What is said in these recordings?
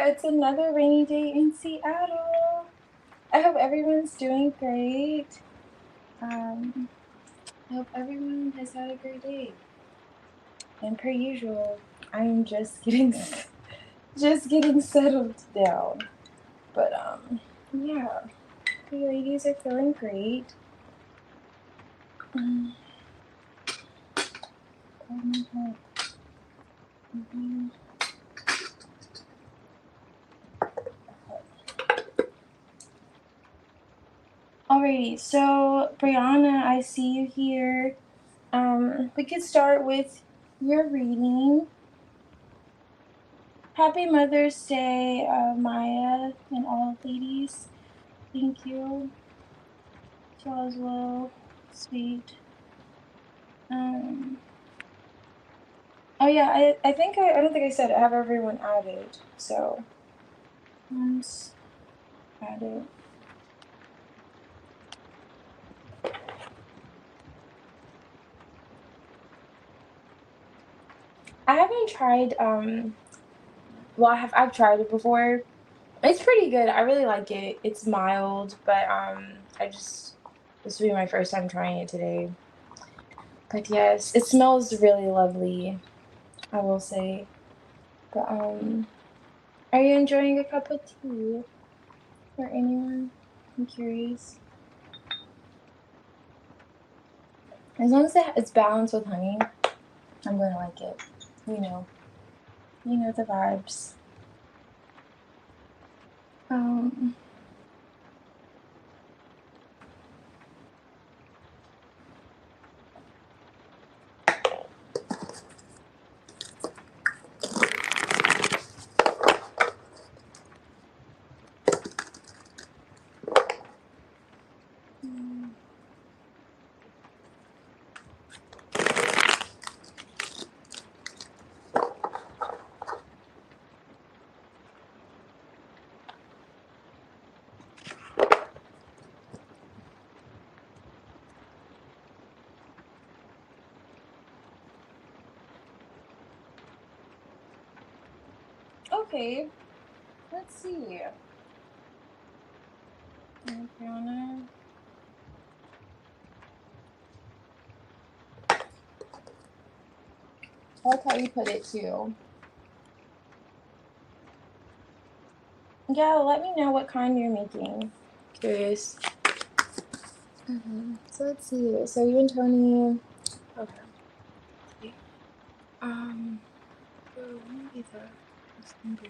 it's another rainy day in Seattle. I hope everyone's doing great. I hope everyone has had a great day. And per usual, I am just getting settled down. But yeah, the ladies are feeling great. Alrighty, so Brianna, I see you here. We could start with your reading. Happy Mother's Day, Maya and all ladies. Thank you. Y'all as well. Sweet. Oh yeah, I think I don't think I said I have everyone added, so let's add it. I haven't tried well I've tried it before. It's pretty good. I really like it. It's mild, but this will be my first time trying it today. But yes, it smells really lovely, I will say. But are you enjoying a cup of tea? For anyone? I'm curious. As long as it's balanced with honey, I'm gonna like it. You know the vibes. Okay, let's see. Brianna. I like how you put it too. Yeah, let me know what kind you're making. Curious. So let's see. So you and Tony. Okay. So maybe this can be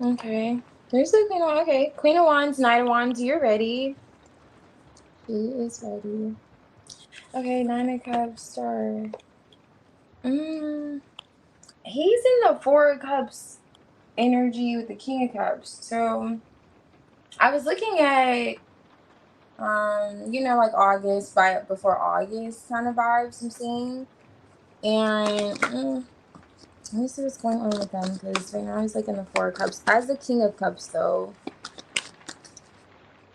okay. There's the Queen of Wands. Okay. Queen of Wands, Knight of Wands, you're ready. She is ready. Okay, Nine of Cups, Star. He's in the Four of Cups energy with the King of Cups. So I was looking at like August, before August kind of vibes I'm seeing. And let me see what's going on with them, because right now he's like in the Four of Cups. As the King of Cups though.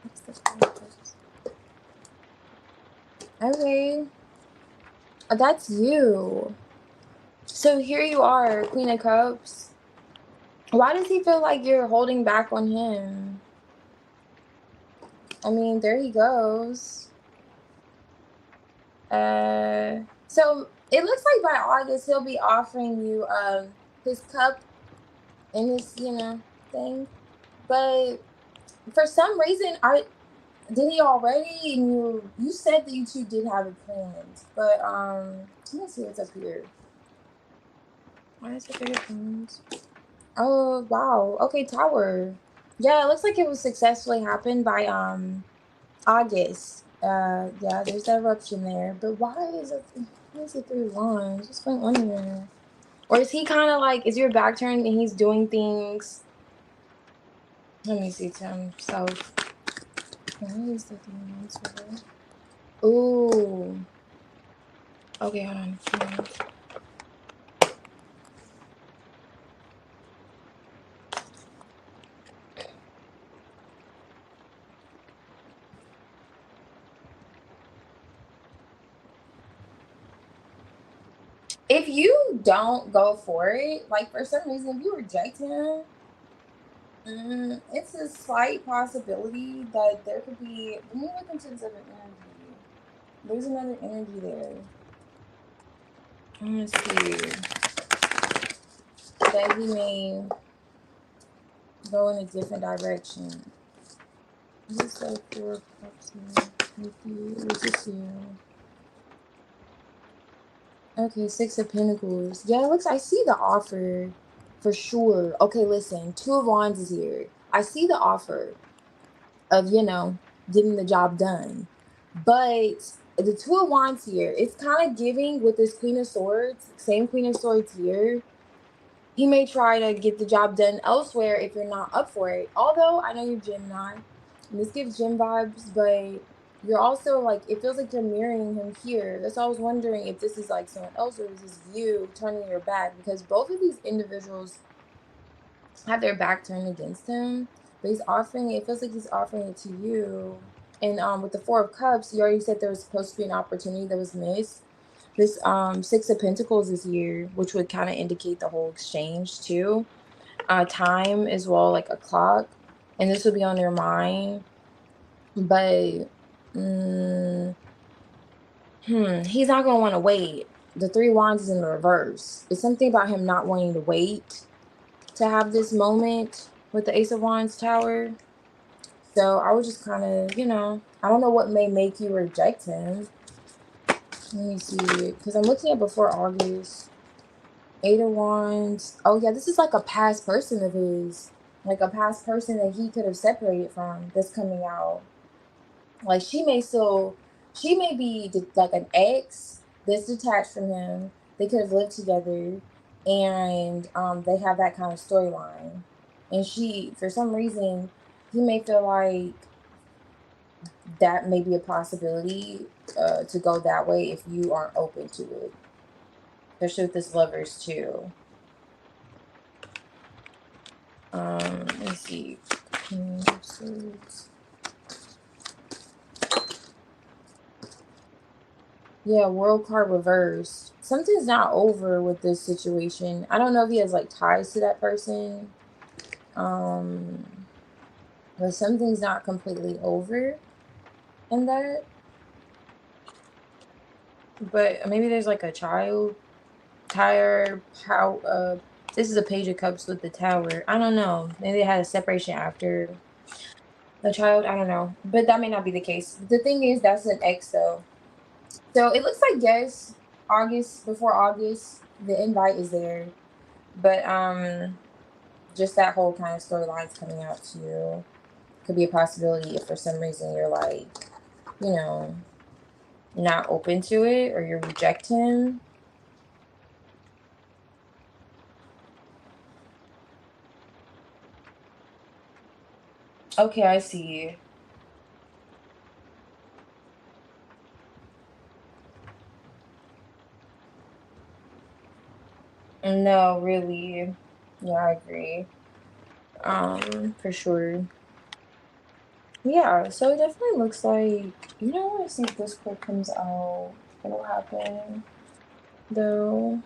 What's the Four of Cups? Okay. That's you. So here you are, Queen of Cups. Why does he feel like you're holding back on him? I mean, there he goes. So it looks like by August he'll be offering you his cup and his thing. But for some reason did he already? And you said that you two did have it planned. But let me see what's up here. Why is it bigger plans? Oh wow. Okay, Tower. Yeah, it looks like it was successfully happened by August. Yeah, there's that eruption there. But why is it 3 wands? What's going on here? Or is he kind of like, is your back turned and he's doing things? Let me see to himself. Why is the 3 wands for her? Ooh. Okay, hold on. If you don't go for it, like for some reason, if you reject him, it's a slight possibility that there could be. Let me look into this other energy. There's another energy there. I'm gonna see that he may go in a different direction. This like 4 of Cups here with you. What's this here? Okay, 6 of Pentacles. Yeah, it looks. I see the offer for sure. Okay, listen. 2 of Wands is here. I see the offer of getting the job done, but the 2 of Wands here. It's kind of giving with this Queen of Swords. Same Queen of Swords here. He may try to get the job done elsewhere if you're not up for it. Although I know you're Gemini, and this gives Gem vibes, but you're also like, it feels like you're mirroring him here. That's why I was wondering if this is like someone else or is this you turning your back, because both of these individuals have their back turned against him, but he's offering it. It feels like he's offering it to you. And with the 4 of Cups, you already said there was supposed to be an opportunity that was missed. This 6 of Pentacles is here, which would kind of indicate the whole exchange too. Time as well, like a clock, and this would be on your mind. But he's not gonna want to wait. The 3 of Wands is in the reverse. It's something about him not wanting to wait to have this moment with the Ace of Wands Tower. So I would just kind of, I don't know what may make you reject him. Let me see, because I'm looking at before August. 8 of Wands. Oh yeah, this is like a past person of his, like a past person that he could have separated from. That's coming out. Like she may be like an ex that's detached from him. They could have lived together, and they have that kind of storyline. And she, for some reason, he may feel like that may be a possibility to go that way if you aren't open to it. Especially with this Lovers too. Let's see. Yeah, World card reversed. Something's not over with this situation. I don't know if he has like ties to that person. But something's not completely over in that. But maybe there's like a child tire how this is a Page of Cups with the Tower. I don't know. Maybe they had a separation after the child. I don't know. But that may not be the case. The thing is, that's an ex though. So it looks like, yes, before August, the invite is there. But just that whole kind of storyline's coming out to you. Could be a possibility if for some reason you're like, you know, not open to it or you reject him. Okay, I see. No, really. Yeah, I agree. For sure. Yeah, so it definitely looks like, I see if this card comes out, what'll happen though.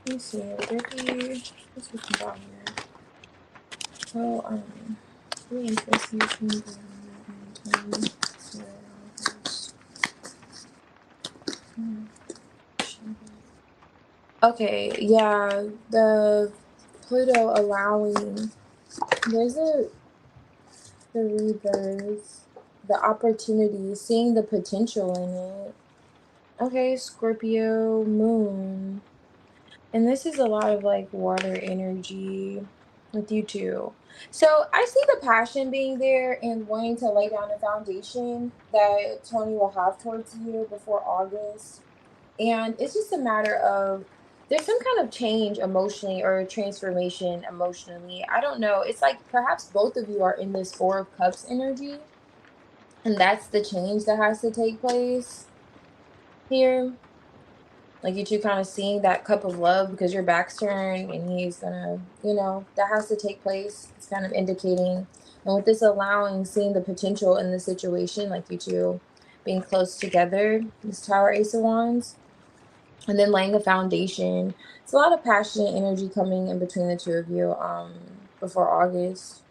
Let me see, would there be, what's what comes out here? So, really interesting. Okay, yeah, the Pluto allowing, there's the rebirth, the opportunity, seeing the potential in it. Okay, Scorpio moon. And this is a lot of like water energy with you too. So I see the passion being there and wanting to lay down a foundation that Tony will have towards you before August. And it's just a matter of, there's some kind of change emotionally or transformation emotionally. I don't know. It's like perhaps both of you are in this 4 of Cups energy. And that's the change that has to take place here. Like you two kind of seeing that cup of love because your back's turned and he's gonna, that has to take place. It's kind of indicating. And with this allowing, seeing the potential in the situation, like you two being close together, this Tower Ace of Wands, and then laying a foundation. It's a lot of passionate energy coming in between the two of you before August.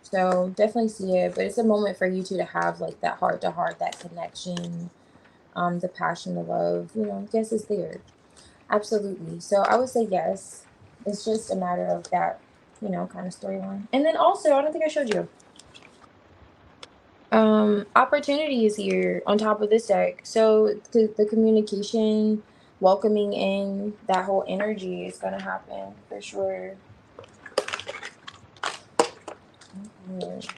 So definitely see it, but it's a moment for you two to have like that heart to heart, that connection, the passion, the love, yes, it's there. Absolutely. So I would say yes. It's just a matter of that, kind of storyline. And then also, I don't think I showed you. Opportunity is here on top of this deck. So the communication, welcoming in that whole energy is gonna happen for sure. Mhm.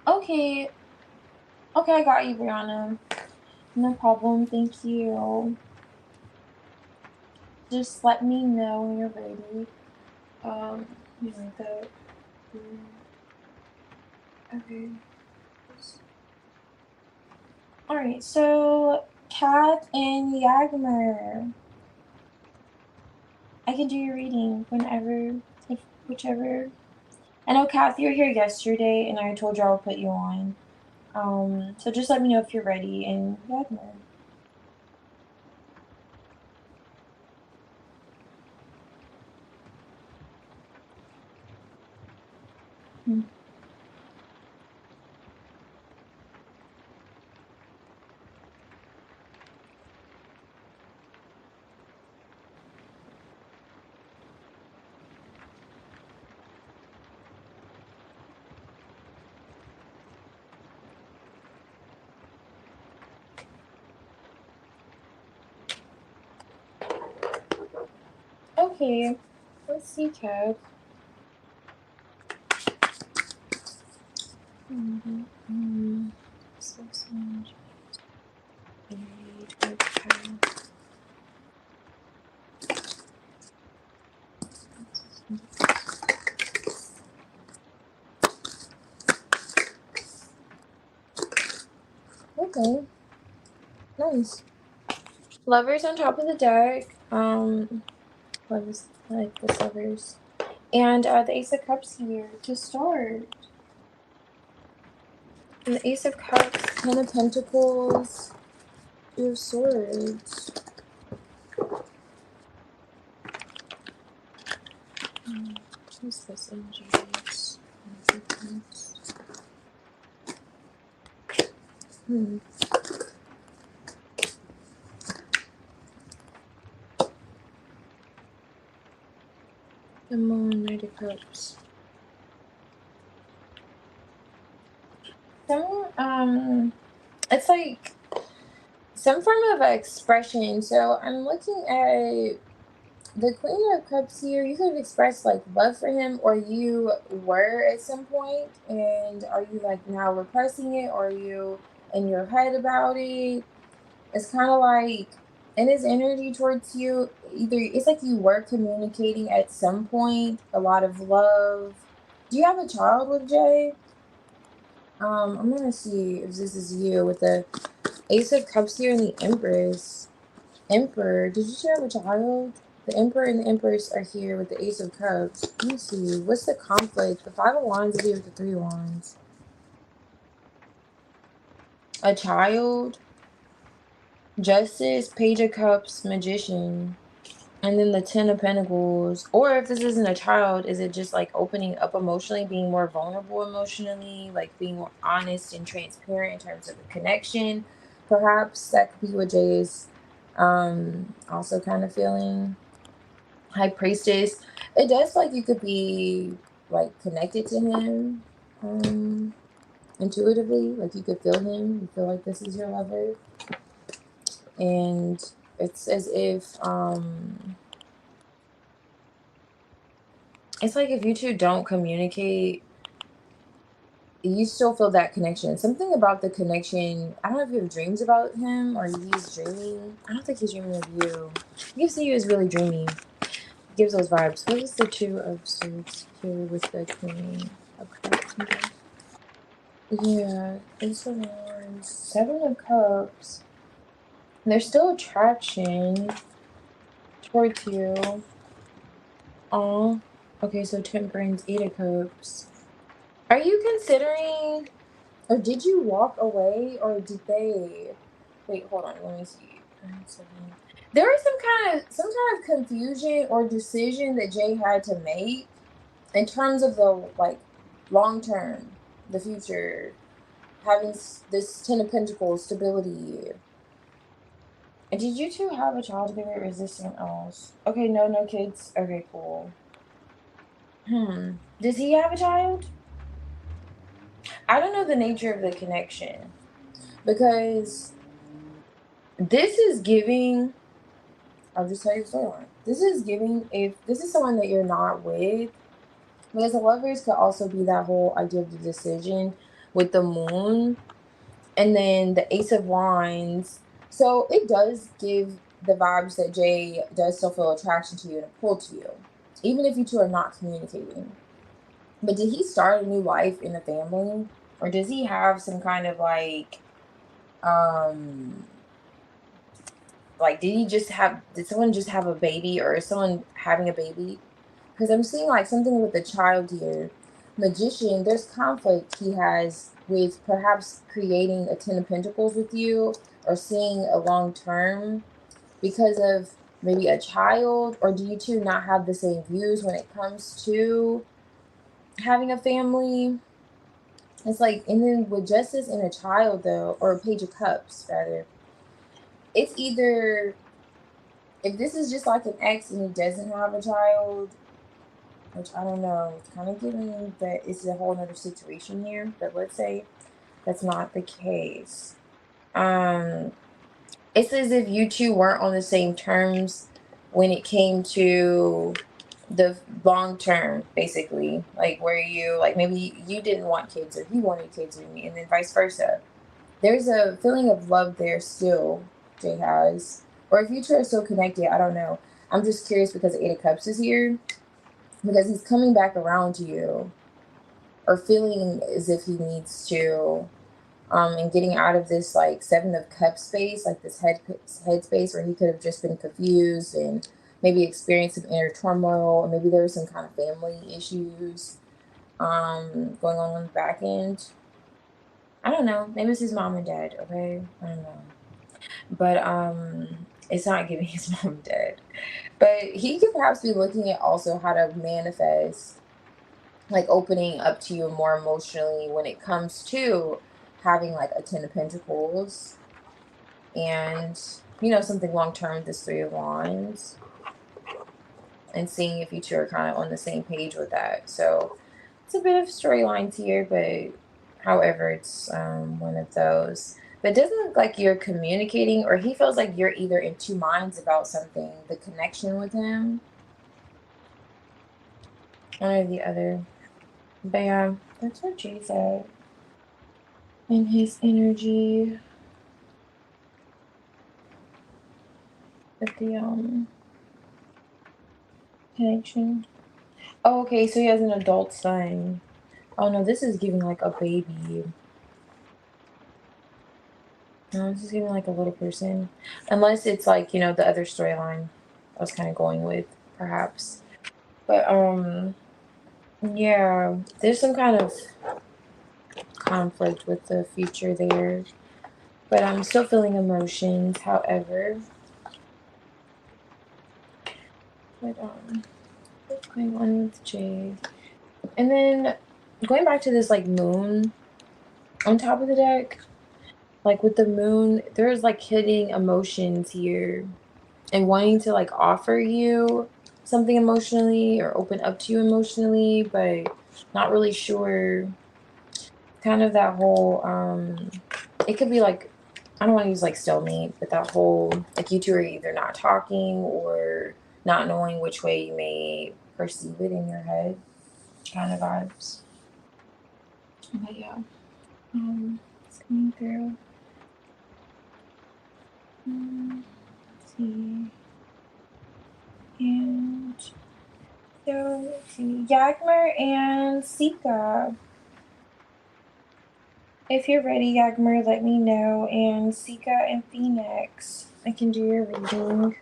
Okay. Okay, I got you, Brianna. No problem. Thank you. Just let me know when you're ready. You like that? Okay. All right. So, Kat and Yagmer, I can do your reading whenever, if whichever. I know, Kath, you were here yesterday, and I told you I'll put you on. So just let me know if you're ready, and Yagmer. Hmm. Okay. Let's see, Kath. So much. Okay. Nice. Lovers on top of the deck. Lovers like the lovers. And the Ace of Cups here to start. And the Ace of Cups, Ten of Pentacles, Two of Swords. What's this energy? The Moon, Knight of Cups. It's like some form of expression. So I'm looking at the Queen of Cups here. You could have expressed like love for him, or you were at some point, and are you like now repressing it, or are you in your head about it? It's kind of like in his energy towards you, either it's like you were communicating at some point a lot of love. Do you have a child with Jay? I'm gonna see if this is you with the Ace of Cups here and the Empress. Emperor, did you have a child? The Emperor and the Empress are here with the Ace of Cups. Let me see. What's the conflict? The Five of Wands is here with the Three of Wands. A child? Justice, Page of Cups, Magician, and then the Ten of Pentacles. Or if this isn't a child, is it just like opening up emotionally, being more vulnerable emotionally, like being more honest and transparent in terms of the connection? Perhaps that could be what Jay is also kind of feeling. High Priestess. It does like you could be like connected to him intuitively, like you could feel him, you feel like this is your lover. And it's as if it's like if you two don't communicate, you still feel that connection. Something about the connection. I don't know if you have dreams about him or he's dreaming. I don't think he's dreaming of you. He gives you is really dreamy. He gives those vibes. What is the Two of Swords here with the Queen of Cups? Yeah, Ace of Wands, Seven of Cups. There's still attraction towards you. Oh, okay, so Temperance, Eight of Cups. Are you considering, or did you walk away, or did they? Wait, hold on, let me see. There is some kind of confusion or decision that Jay had to make in terms of the like long term, the future, having this Ten of Pentacles stability. And did you two have a child together, or is this someone else? Okay, no kids. Okay, cool. Does he have a child? I don't know the nature of the connection because this is giving. I'll just tell you the storyline. This is giving, if this is someone that you're not with, because the lovers could also be that whole idea of the decision with the moon and then the Ace of Wands. So it does give the vibes that Jay does still feel attraction to you and a pull to you, even if you two are not communicating. But did he start a new life in the family? Or does he have some kind of like did someone just have a baby, or is someone having a baby? Because I'm seeing like something with the child here. Magician, there's conflict he has with perhaps creating a Ten of Pentacles with you or seeing a long term because of maybe a child, or do you two not have the same views when it comes to having a family? It's like, and then with Justice and a child though, or a Page of Cups rather, it's either, if this is just like an ex and he doesn't have a child, which I don't know, it's kind of giving that it's a whole other situation here, but let's say that's not the case. It's as if you two weren't on the same terms when it came to the long term, basically, like where you, like maybe you didn't want kids or he wanted kids with me, and then vice versa. There's a feeling of love there still, Jay has. Or if you two are still connected, I don't know. I'm just curious because Eight of Cups is here. Because he's coming back around to you. Or feeling as if he needs to. And getting out of this like Seven of Cups space, like this head space where he could have just been confused and maybe experienced some inner turmoil, or maybe there was some kind of family issues going on the back end. I don't know. Maybe it's his mom and dad, okay? I don't know. But it's not giving his mom and dad. But he could perhaps be looking at also how to manifest, like opening up to you more emotionally when it comes to having like a Ten of Pentacles and, you know, something long term with this Three of Wands, and seeing if you two are kind of on the same page with that. So it's a bit of storylines here, but however, it's one of those. But it doesn't look like you're communicating, or he feels like you're either in two minds about something, the connection with him, one or the other. But yeah, that's what Jay said. And his energy with the connection. Oh, okay, so he has an adult son. Oh no, this is giving like a baby. No, this is giving like a little person. Unless it's like, you know, the other storyline I was kind of going with, perhaps. But yeah, there's some kind of conflict with the future there. but I'm still feeling emotions, however. But what's going on with Jay? And then going back to this like moon on top of the deck, like with the moon, there's like hidden emotions here and wanting to like offer you something emotionally or open up to you emotionally, but not really sure. Kind of that whole it could be like, I don't want to use like stalemate, but that whole like you two are either not talking or not knowing which way you may perceive it in your head kind of vibes. But yeah, it's coming through. Let's see. And so let's see, Yagmer and Sika. If you're ready, Yagmer, let me know. And Sika and Phoenix, I can do your reading.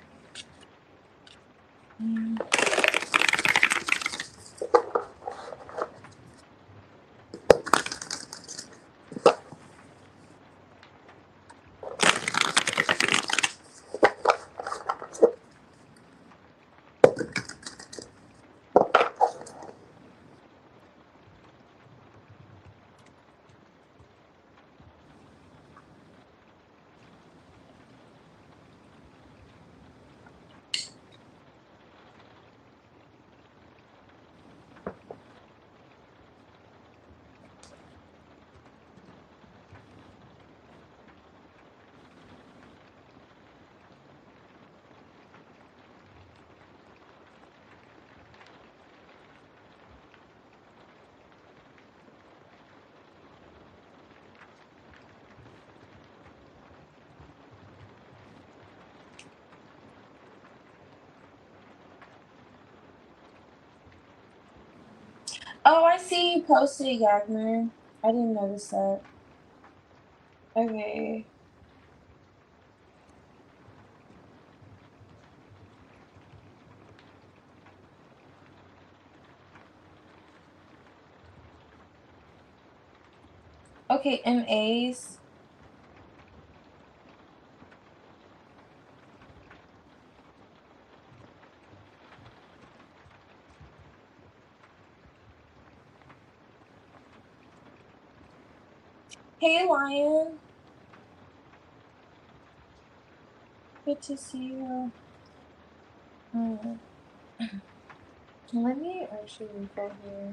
Oh, I see you posted, Yagmer. I didn't notice that. Okay. Okay, MAs. Hey, Lion. Good to see you. Let me actually go here.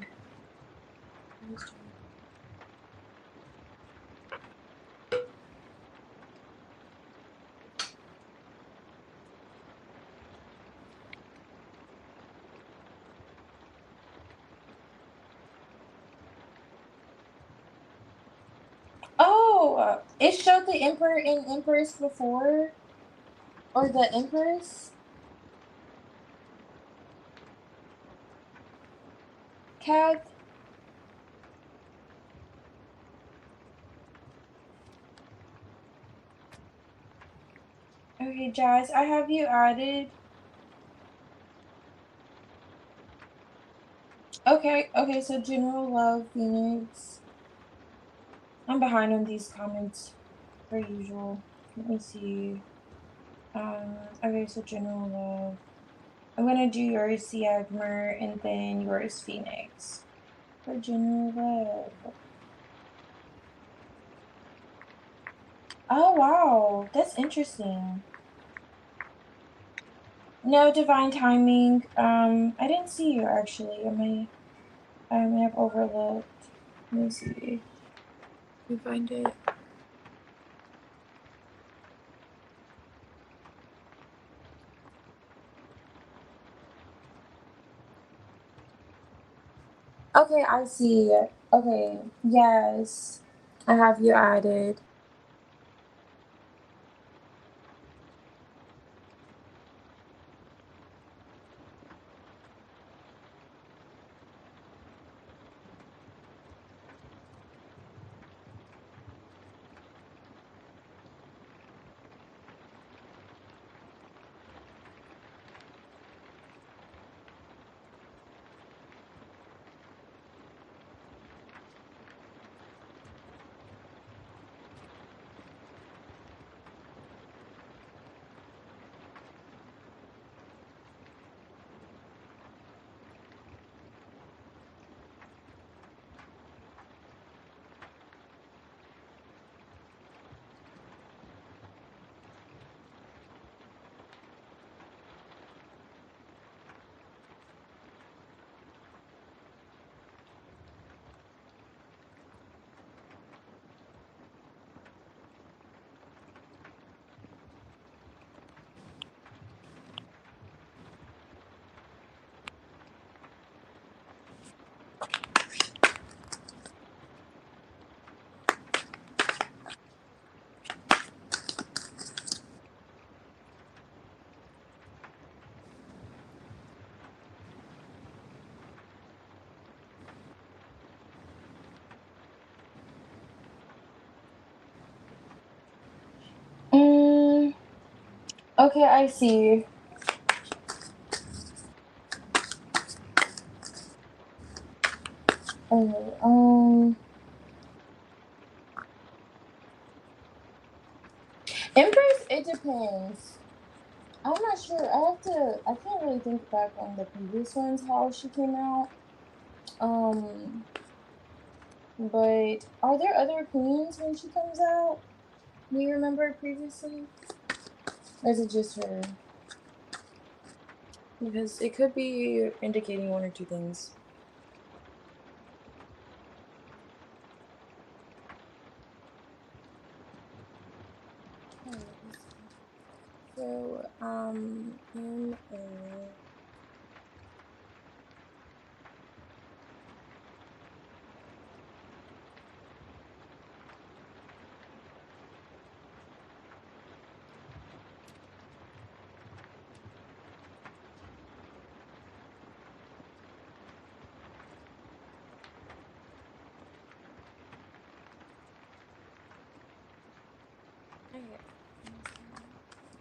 Oh, it showed the Emperor and Empress before? Or the Empress? Cat? Okay, Jazz, I have you added. Okay, so General Love, Phoenix. I'm behind on these comments, per usual. Let me see. Okay, so General Love. I'm gonna do yours, Siagmer, and then yours, Phoenix. For General Love. Oh, wow. That's interesting. No divine timing. I didn't see you actually. I may have overlooked. Let me see. You find it. Okay, I see it. Okay, yes. I have you added. Okay, I see. Okay, Empress, it depends. I'm not sure. I can't really think back on the previous ones, how she came out. Um, but are there other queens when she comes out? Do you remember previously? Or is it just her? Because it could be indicating one or two things. Alright, let's see. So, MA. Okay.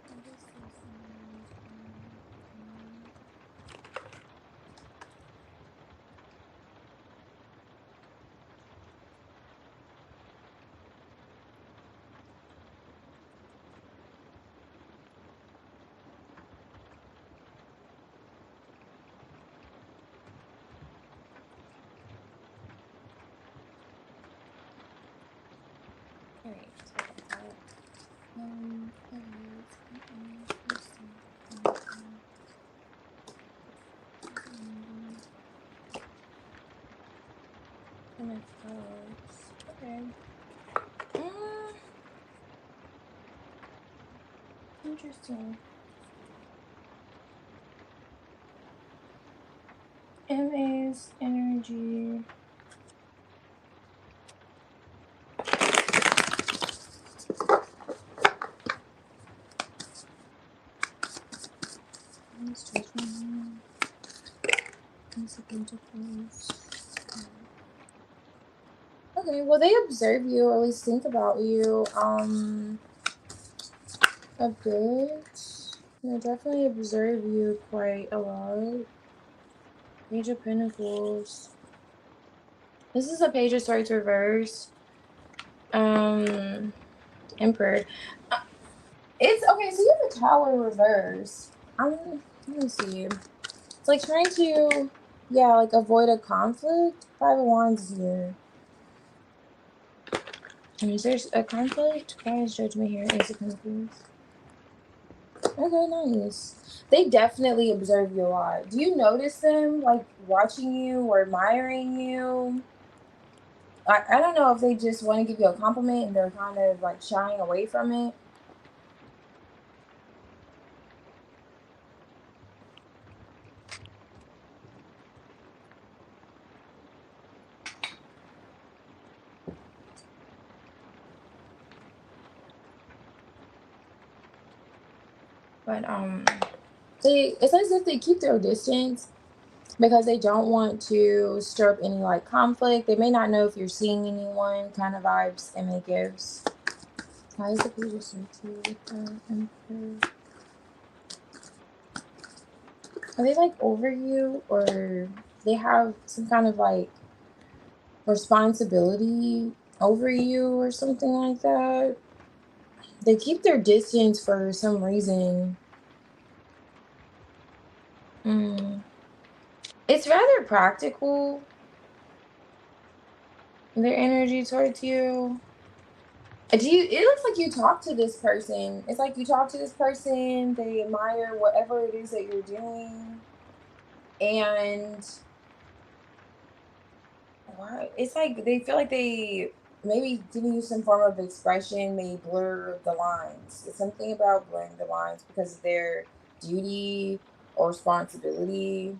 What is this one? Alright, so I got let's see. And of course, okay. Interesting. MA's energy. Okay, well they observe you, or at least think about you, a bit. They definitely observe you quite a lot. Page of Pentacles. This is a Page of Swords reverse. Emperor. Uh, It's okay, so you have a Tower reverse. Let me see. It's like trying to, yeah, like avoid a conflict. Five of Wands is here. And is there a conflict? Why is Judgment here? Ace of Pentacles. Okay, nice. They definitely observe you a lot. Do you notice them like watching you or admiring you? I don't know if they just want to give you a compliment and they're kind of like shying away from it. But it's as if they keep their distance because they don't want to stir up any like conflict. They may not know if you're seeing anyone, kind of vibes MA gives. Why is the Page of Swords here with the Emperor? Are they like over you, or they have some kind of like responsibility over you or something like that? They keep their distance for some reason. Mm. It's rather practical, their energy towards you. Do you? It looks like you talk to this person. It's like you talk to this person. They admire whatever it is that you're doing, and why? It's like they feel like they maybe giving you some form of expression may blur the lines. It's something about blurring the lines because of their duty or responsibility,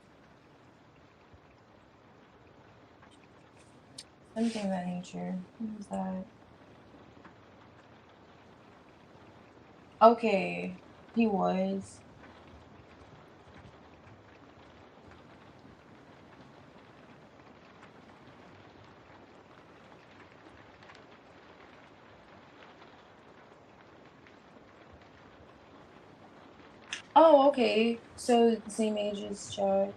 something of that nature. What is that? Okay, he was. Oh, okay. So the same age as Chad.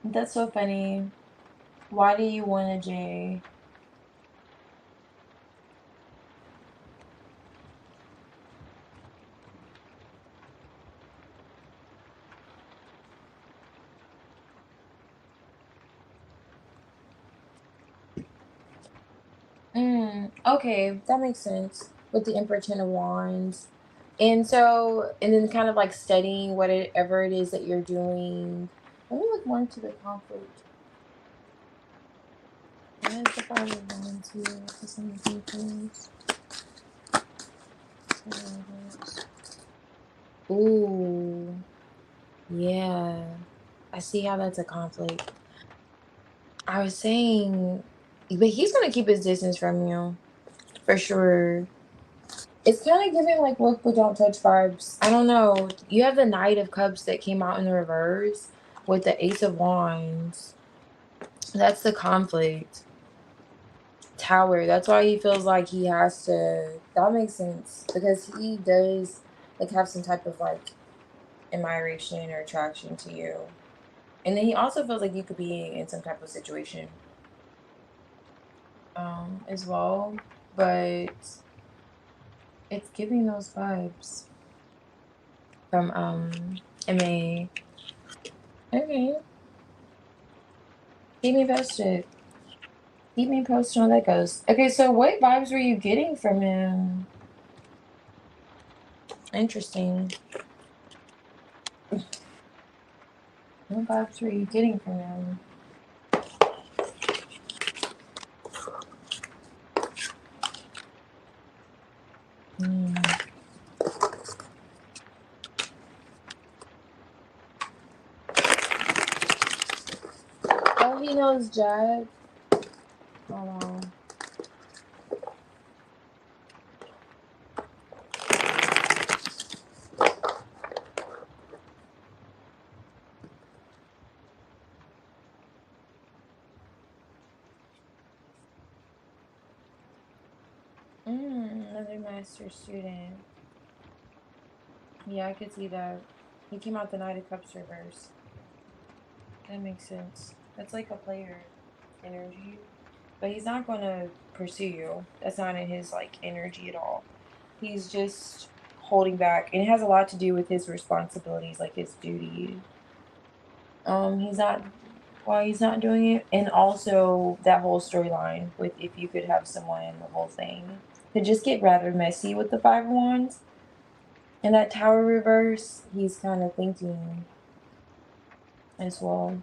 That's so funny. Why do you want a J? Okay, that makes sense with the Emperor Ten of Wands. And so, and then kind of like studying whatever it is that you're doing. Let me look more into the conflict. Why is the Five of Wands here for some of these things? Ooh, yeah. I see how that's a conflict. I was saying, but he's gonna keep his distance from you for sure. It's kind of giving like look but don't touch vibes. I don't know. You have the Knight of Cups that came out in the reverse with the Ace of Wands. That's the conflict. Tower. That's why he feels like he has to. That makes sense because he does like have some type of like admiration or attraction to you. And then he also feels like you could be in some type of situation as well. But it's giving those vibes from MA. Okay. Keep me posted. Keep me posted on how that goes. Okay, so what vibes were you getting from him? Interesting. What vibes were you getting from him? Hmm. Oh, he knows Jad. Hold on. Another master student. Yeah, I could see that. He came out the Knight of Cups reverse. That makes sense. That's like a player energy. But he's not gonna pursue you. That's not in his like energy at all. He's just holding back. And it has a lot to do with his responsibilities, like his duty. He's not why he's not doing it. And also that whole storyline with if you could have someone, the whole thing could just get rather messy with the Five of Wands. And that Tower reverse, he's kind of thinking as well.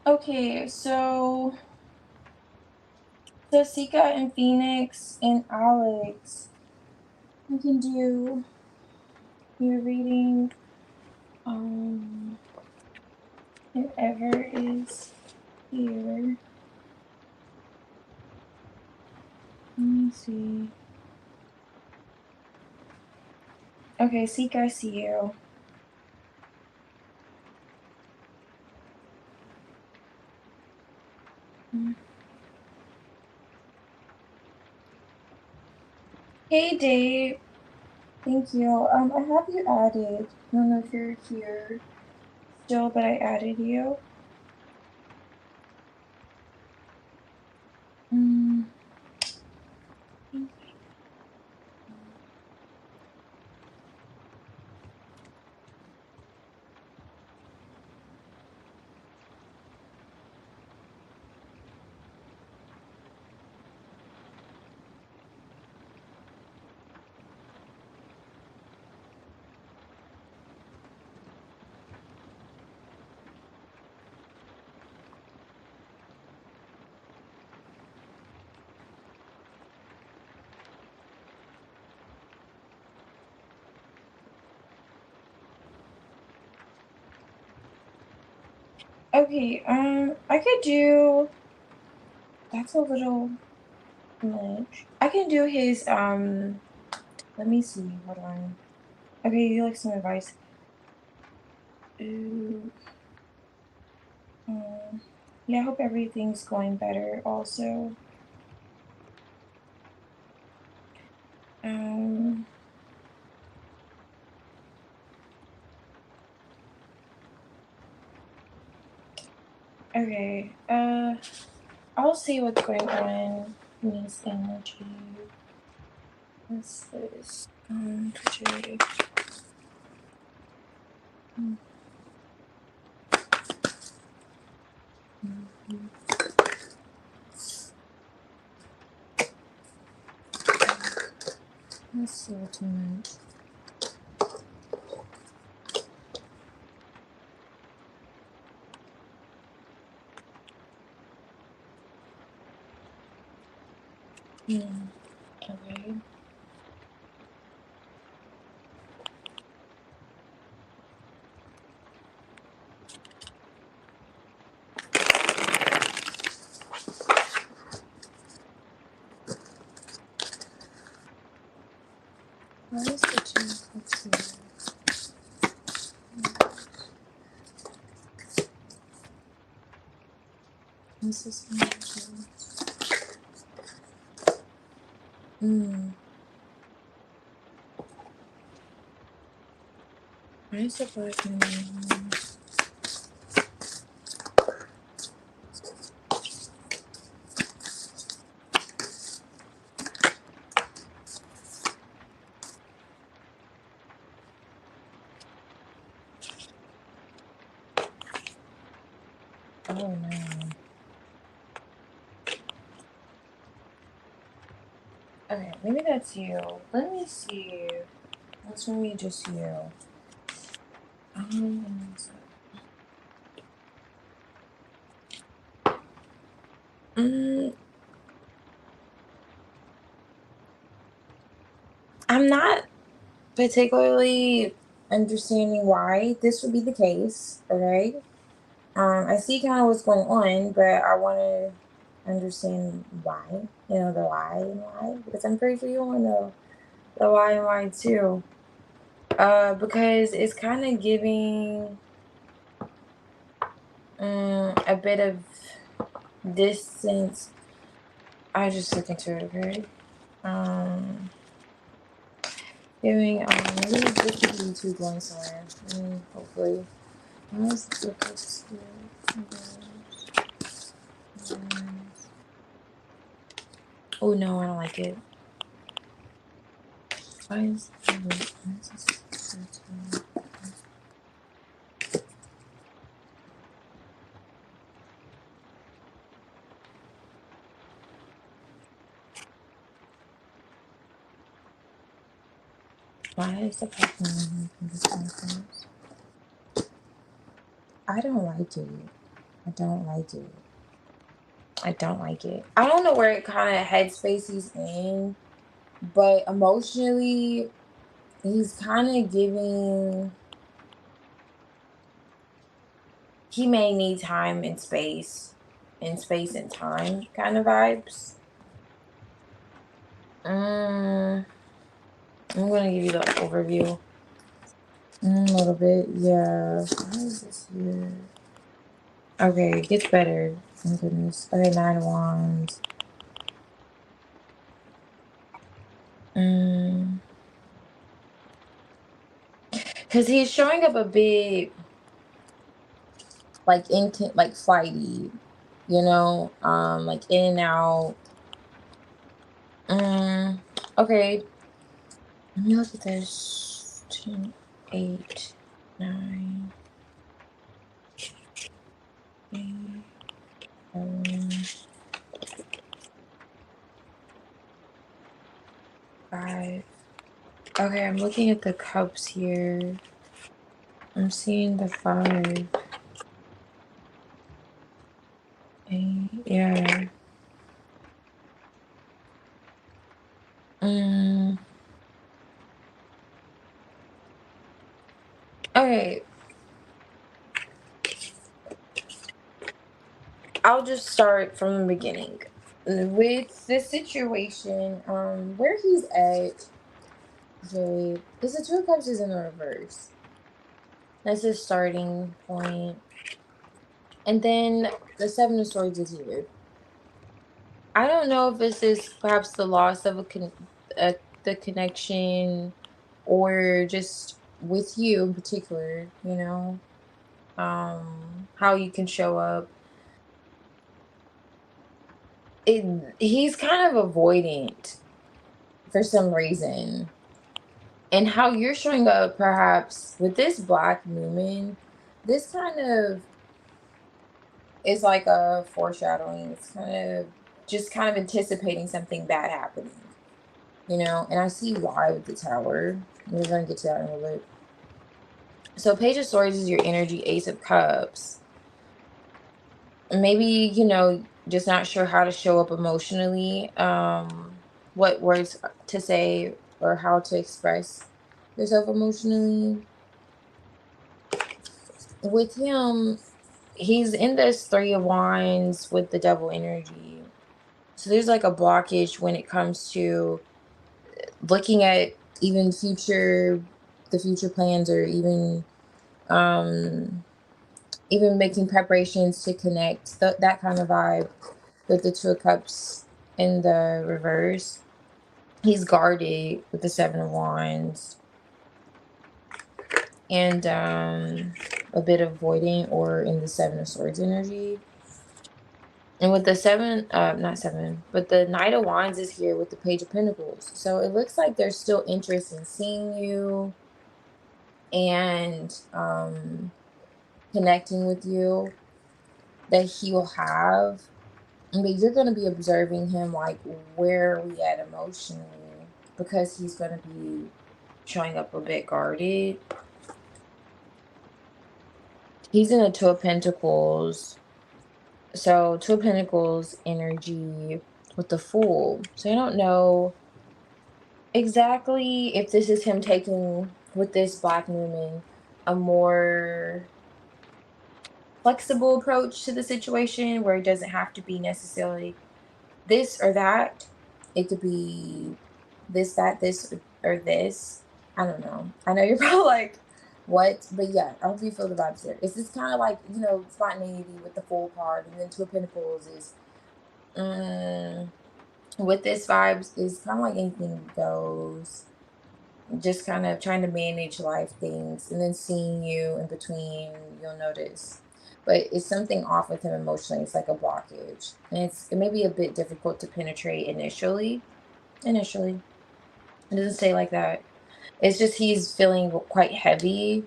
Okay, so Sika and Phoenix and Alex, we can do your reading. Um, whoever is here. Let me see. Okay, Sika, I see you. Mm. Hey, Dave. Thank you. I have you added. I don't know if you're here still, but I added you. Mm. Okay, I could do, that's a little much. I can do his, let me see, hold on. Okay, you like some advice? Ooh, yeah, I hope everything's going better also. Um, okay, I'll see what's going on in his energy. What's this? Today. Mm. Mhm. That's so too much. Okay. Why is the two? Let's see. This is why is the black moon? Oh no. Okay, maybe that's you. Let me see. That's maybe just you. Um, mm, I'm not particularly understanding why this would be the case. Okay. I see kind of what's going on, but I want to understand why. You know, the why and why, because I'm pretty sure you want to know the why and why too. Because it's kind of giving a bit of distance. I just look into it, okay? Um, Giving maybe this could be two going somewhere. Hopefully. Let's look at this. Oh no, I don't like it. Why is this? Why is the Pokemon from this conference? I don't like it. I don't like it. I don't like it. I don't know where it kind of headspace he's in, but emotionally, he's kind of giving. He may need time and space and time kind of vibes. I'm gonna give you the overview. A little bit, yeah. Why is this here? Okay, it gets better. Oh goodness. Okay, 9 of Wands. Because he's showing up a bit like intent, like flighty, like in and out. Okay, let me look at this. 10, 8, 9, 8, 7, 5. Okay, I'm looking at the cups here. I'm seeing the 5. 8, yeah. Mm, okay, I'll just start from the beginning. With this situation, where he's at, Jade, is the Two of Cups is in the reverse. That's his starting point. And then the Seven of Swords is here. I don't know if this is perhaps the loss of the connection, or just with you in particular, how you can show up. He's kind of avoidant for some reason. And how you're showing up perhaps with this black Newman, this kind of is like a foreshadowing. It's kind of anticipating something bad happening, and I see why with the Tower. We're gonna get to that in a little bit. So Page of Swords is your energy, Ace of Cups. Maybe, just not sure how to show up emotionally, what words to say or how to express yourself emotionally. With him, he's in this 3 of Wands with the Devil energy. So there's like a blockage when it comes to looking at even the future plans, or um, even making preparations to connect, that kind of vibe with the Two of Cups in the reverse. He's guarded with the 7 of Wands, and a bit avoiding, or in the 7 of Swords energy. And with the not seven, but the Knight of Wands is here with the Page of Pentacles. So it looks like there's still interest in seeing you and connecting with you that he'll have. But you're going to be observing him, like, where are we at emotionally? Because he's going to be showing up a bit guarded. He's in a Two of Pentacles. So Two of Pentacles energy with the Fool. So I don't know exactly if this is him taking, with this black Newman, a more flexible approach to the situation, where it doesn't have to be necessarily this or that. It could be this, that, this, or this. I don't know. I know you're probably like, what? But yeah, I hope you feel the vibes there. It's just kind of like, spontaneity with the Fool card, and then Two of Pentacles is, with this vibes, is kind of like anything goes. Just kind of trying to manage life things, and then seeing you in between, you'll notice. But it's something off with him emotionally. It's like a blockage, and it may be a bit difficult to penetrate initially. It doesn't stay like that. It's just he's feeling quite heavy,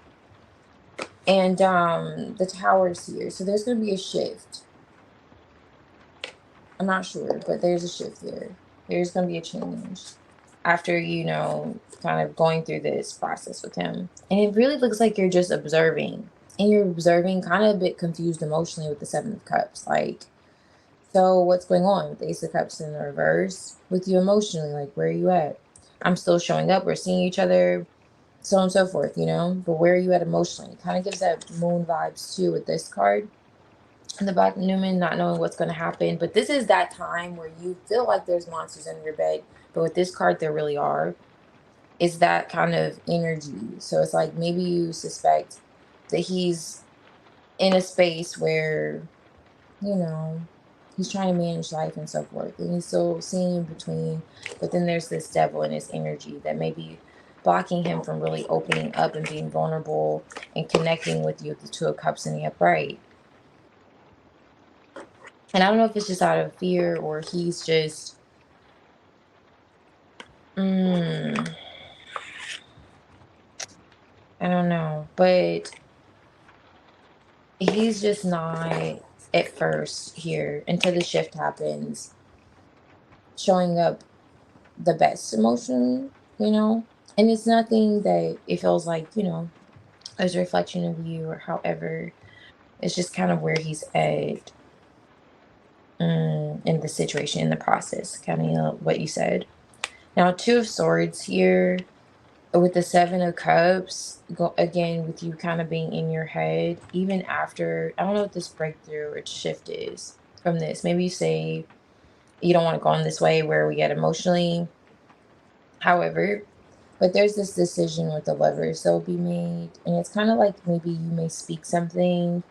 and the Tower's here, so there's going to be a shift. I'm not sure, but there's a shift there. There's going to be a change after, kind of going through this process with him. And it really looks like you're just observing. And you're observing kind of a bit confused emotionally with the 7 of Cups. Like, so what's going on with the Ace of Cups in the reverse with you emotionally? Like, where are you at? I'm still showing up. We're seeing each other, so on and so forth, But where are you at emotionally? It kind of gives that moon vibes too with this card. And the Black Newman, not knowing what's going to happen. But this is that time where you feel like there's monsters in your bed. But with this card, there really are. It's that kind of energy. So it's like maybe you suspect that he's in a space where, you know, he's trying to manage life and so forth. And he's still seeing in between. But then there's this devil in his energy that may be blocking him from really opening up and being vulnerable and connecting with you with the Two of Cups in the upright. And I don't know if it's just out of fear or he's just, I don't know. But he's just not at first here until the shift happens, showing up the best emotionally, you know? And it's nothing that it feels like, you know, as a reflection of you or however. It's just kind of where he's at in the situation, in the process, kind of, you know, what you said. Now, Two of Swords here with the Seven of Cups, go again with you kind of being in your head, even after, I don't know what this breakthrough or shift is from this. Maybe you say you don't want to go on this way where we get emotionally. However, but there's this decision with the Lovers that'll be made, and it's kind of like maybe you may speak something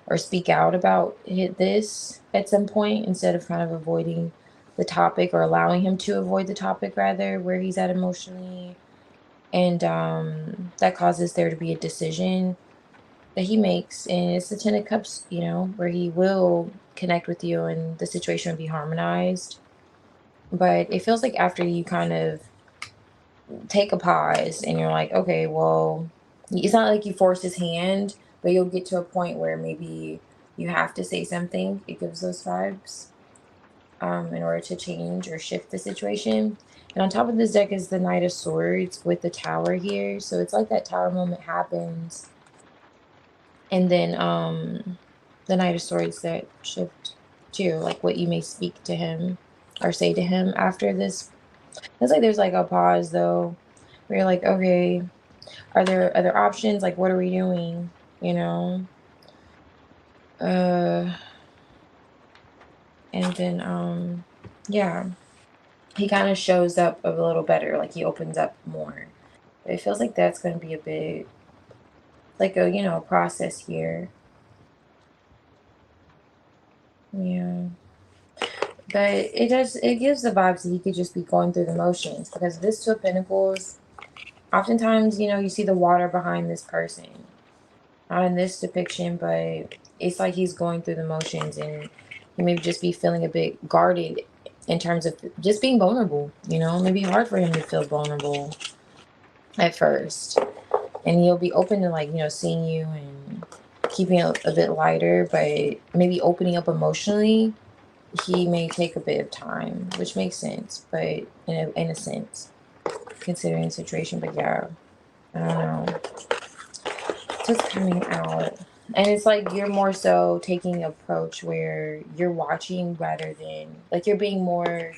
or speak out about this at some point instead of kind of avoiding the topic or allowing him to avoid the topic rather where he's at emotionally. And that causes there to be a decision that he makes, and it's the Ten of Cups, you know, where he will connect with you and the situation will be harmonized. But it feels like after you kind of take a pause and you're like, okay, well, it's not like you force his hand, but you'll get to a point where maybe you have to say something. It gives those vibes in order to change or shift the situation. And on top of this deck is the Knight of Swords with the Tower here. So it's like that Tower moment happens. And then the Knight of Swords that shift too, like what you may speak to him or say to him after this. It's like there's like a pause though, where you're like, okay, are there other options? Like, what are we doing? You know? Uh, and then, yeah, he kind of shows up a little better. Like, he opens up more. But it feels like that's going to be a bit, like a, you know, process here. Yeah. But it gives the vibes that he could just be going through the motions because this Two of Pentacles, oftentimes, you know, you see the water behind this person. Not in this depiction, but it's like he's going through the motions and he may just be feeling a bit guarded in terms of just being vulnerable, you know? It may be hard for him to feel vulnerable at first. And he'll be open to, like, you know, seeing you and keeping it a bit lighter, but maybe opening up emotionally, he may take a bit of time, which makes sense, but in a sense, considering the situation. But yeah, I don't know. Just coming out. And it's like you're more so taking an approach where you're watching rather than like you're being more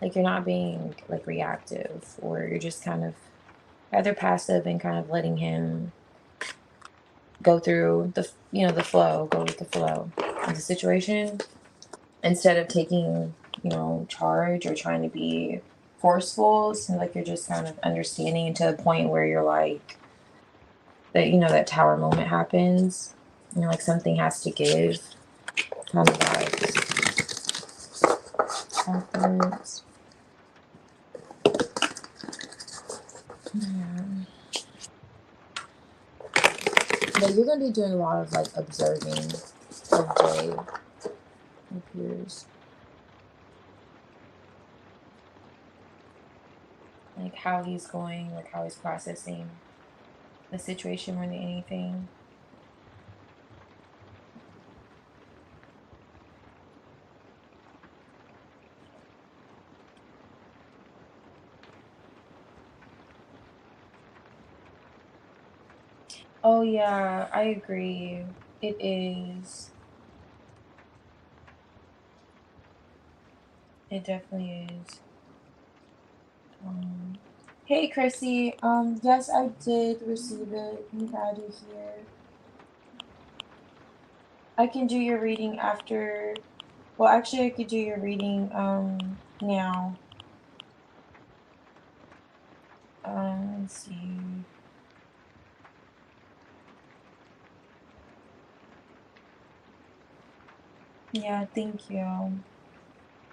like you're not being like reactive, or you're just kind of rather passive and kind of letting him go through the, you know, the flow, go with the flow of the situation instead of taking, you know, charge or trying to be forceful. So like you're just kind of understanding to the point where you're like that, you know, that Tower moment happens, you know, like something has to give kind of vibes afterwards. Yeah. But you're gonna be doing a lot of like observing of Jay, it appears. Like how he's going, like how he's processing the situation more than anything. Oh yeah, I agree. It is. It definitely is. Um, hey Chrissy, yes, I did receive it. You got it here. I can do your reading after. Well, actually, I could do your reading now. Let's see. Yeah, thank you,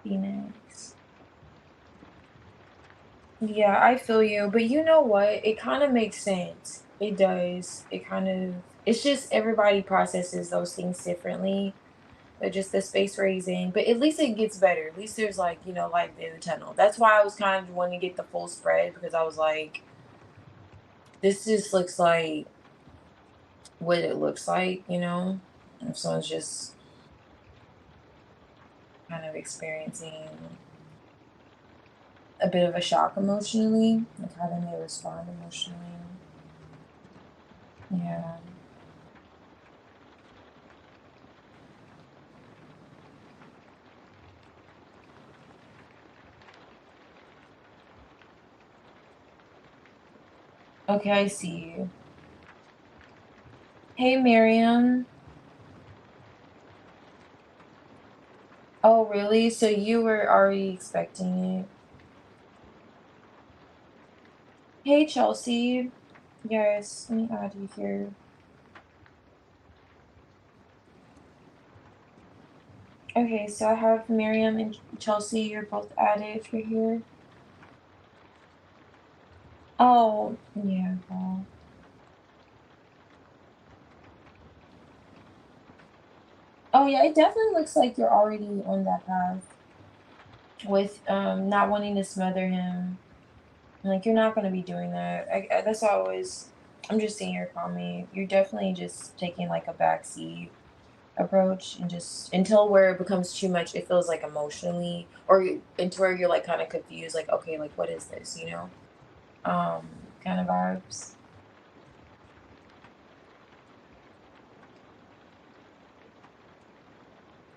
Phoenix. Yeah, I feel you, but you know what? It kind of makes sense. It does. It kind of, it's just everybody processes those things differently, but just the space raising. But at least it gets better. At least there's like, light at the end of the tunnel. That's why I was kind of wanting to get the full spread because I was like, this just looks like what it looks like. If someone's just kind of experiencing a bit of a shock emotionally, like how they may respond emotionally. Yeah. Okay, I see you. Hey, Miriam. Oh, really? So you were already expecting it? Hey, Chelsea. Yes, let me add you here. Okay, so I have Miriam and Chelsea. You're both added if you're here. Oh, yeah, well. Oh, yeah, it definitely looks like you're already on that path with not wanting to smother him. Like, you're not going to be doing that. That's always, I'm just seeing your comment. You're definitely just taking like a backseat approach and just until where it becomes too much, it feels like emotionally, or until where you're like kind of confused, like, okay, like, what is this? Um, kind of vibes.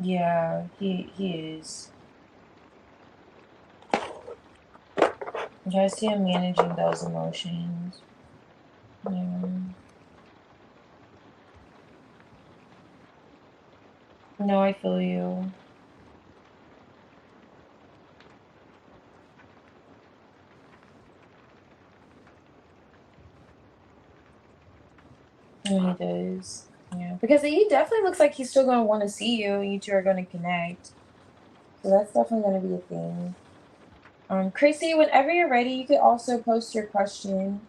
Yeah, he is. Yeah, I see him managing those emotions. Yeah. No, I feel you. Yeah, he does. Yeah, because he definitely looks like he's still gonna want to see you. You two are gonna connect, so that's definitely gonna be a thing. Chrissy, whenever you're ready, you could also post your question.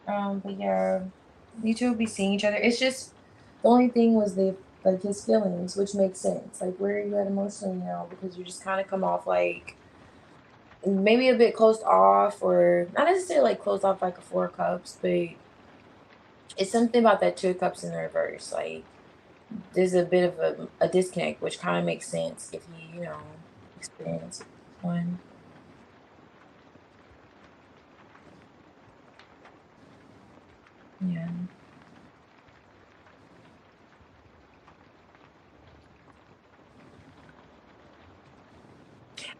But yeah, you two will be seeing each other. It's just the only thing was the like his feelings, which makes sense. Like, where are you at emotionally now? Because you just kind of come off like maybe a bit closed off, or not necessarily like closed off like a four of cups, but it's something about that two of cups in the reverse. Like, there's a bit of a disconnect, which kind of makes sense if you experience one. Yeah.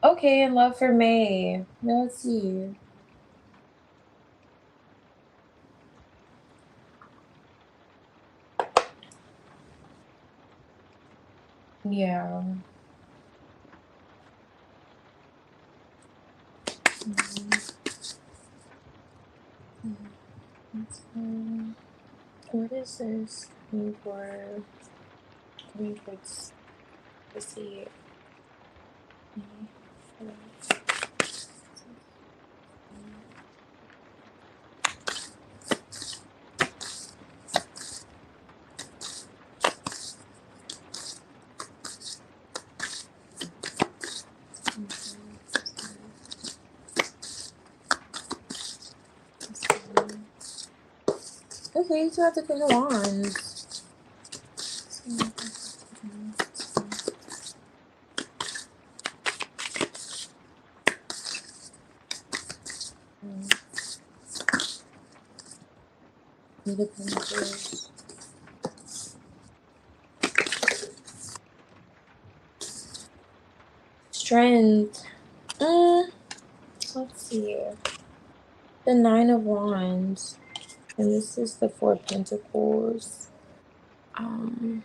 Okay, and love for May. Now let's see. Yeah. Mhm. What is this? Leaflets. Let's see. Okay, so I have to Queen of Wands. The Pentacles. Strength. Let's see. The Nine of Wands. And this is the Four of Pentacles. Um,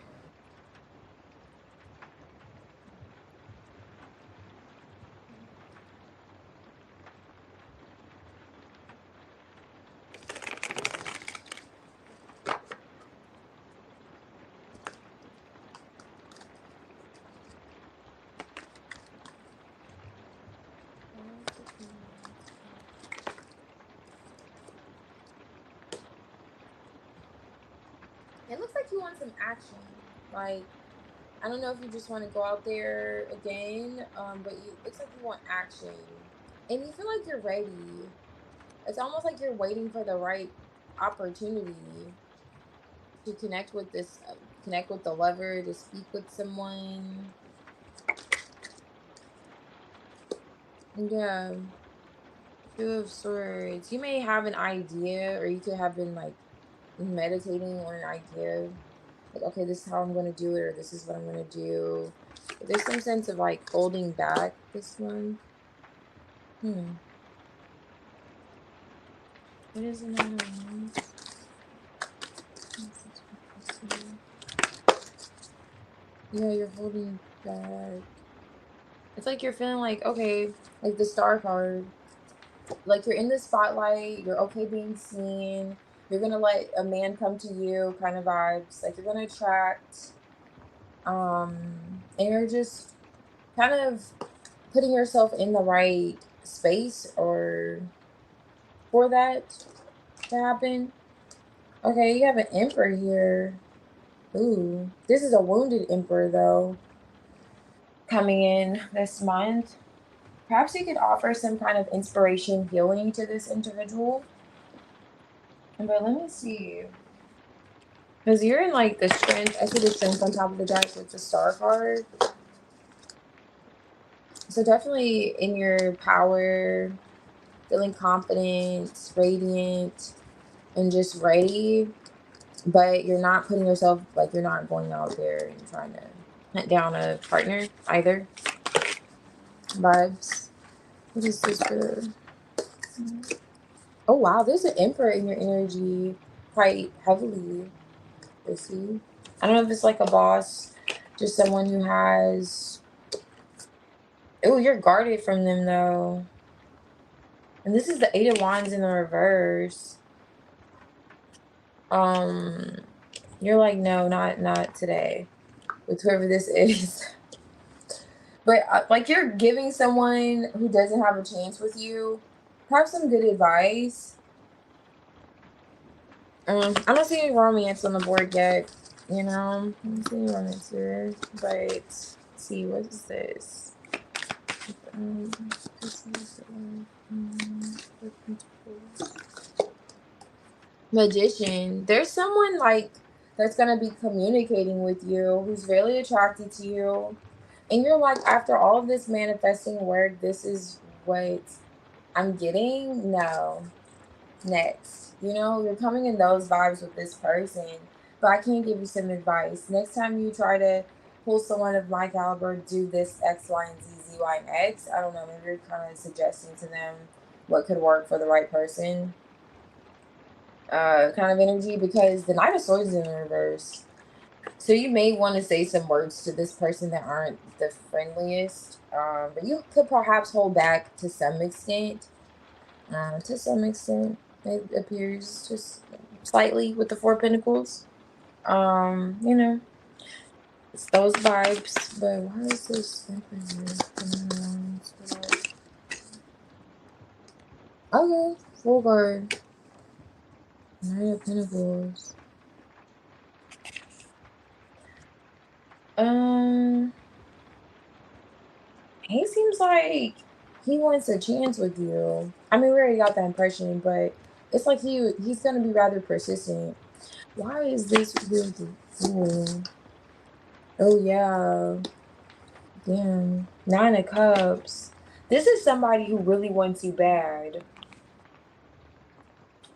It looks like you want some action. Like, I don't know if you just want to go out there again, but you looks like you want action. And you feel like you're ready. It's almost like you're waiting for the right opportunity to connect with connect with the lover, to speak with someone. Yeah, Two of Swords. You may have an idea, or you could have been like meditating on an idea. Like, okay, this is how I'm gonna do it, or this is what I'm gonna do. But there's some sense of like holding back this one. Hmm. What is another one? Yeah, you're holding back. It's like you're feeling like, okay, like the star card. Like you're in the spotlight, you're okay being seen. You're gonna let a man come to you, kind of vibes. Like you're gonna attract, and you're just kind of putting yourself in the right space or for that to happen. Okay, you have an emperor here. Ooh, this is a wounded emperor though, coming in this month. Perhaps you could offer some kind of inspiration healing to this individual. But let me see. Because you're in like the strength. I see the strength on top of the deck with the star card. So definitely in your power, feeling confident, radiant, and just ready. But you're not putting yourself, like you're not going out there and trying to hunt down a partner either. Vibes. What is this for? Oh wow, there's an emperor in your energy quite heavily. I see. I don't know if it's like a boss, just someone who has. Oh, you're guarded from them though. And this is the Eight of Wands in the reverse. Um, you're like, no, not today, with whoever this is. But like you're giving someone who doesn't have a chance with you, perhaps some good advice. I don't see any romance on the board yet. You know, I don't see any romance here. But let's see, what is this? This is, Magician. There's someone like that's gonna be communicating with you who's really attracted to you. And you're like, after all of this manifesting work, this is what I'm getting. No. Next. You know, you're coming in those vibes with this person. But I can give you some advice. Next time you try to pull someone of my caliber, do this X, Y, and Z, Z, Y, and X. I don't know, maybe you're kind of suggesting to them what could work for the right person. Kind of energy, because the Knight of Swords is in the reverse. So you may want to say some words to this person that aren't the friendliest. But you could perhaps hold back to some extent. To some extent, it appears just slightly with the Four of Pentacles. You know, it's those vibes. But why is this okay, full guard. Knight of Pentacles. Um, he seems like he wants a chance with you. I mean, we already got that impression, but it's like he's gonna be rather persistent. Why is this weird? Ooh. Oh yeah. Damn. Nine of Cups. This is somebody who really wants you bad.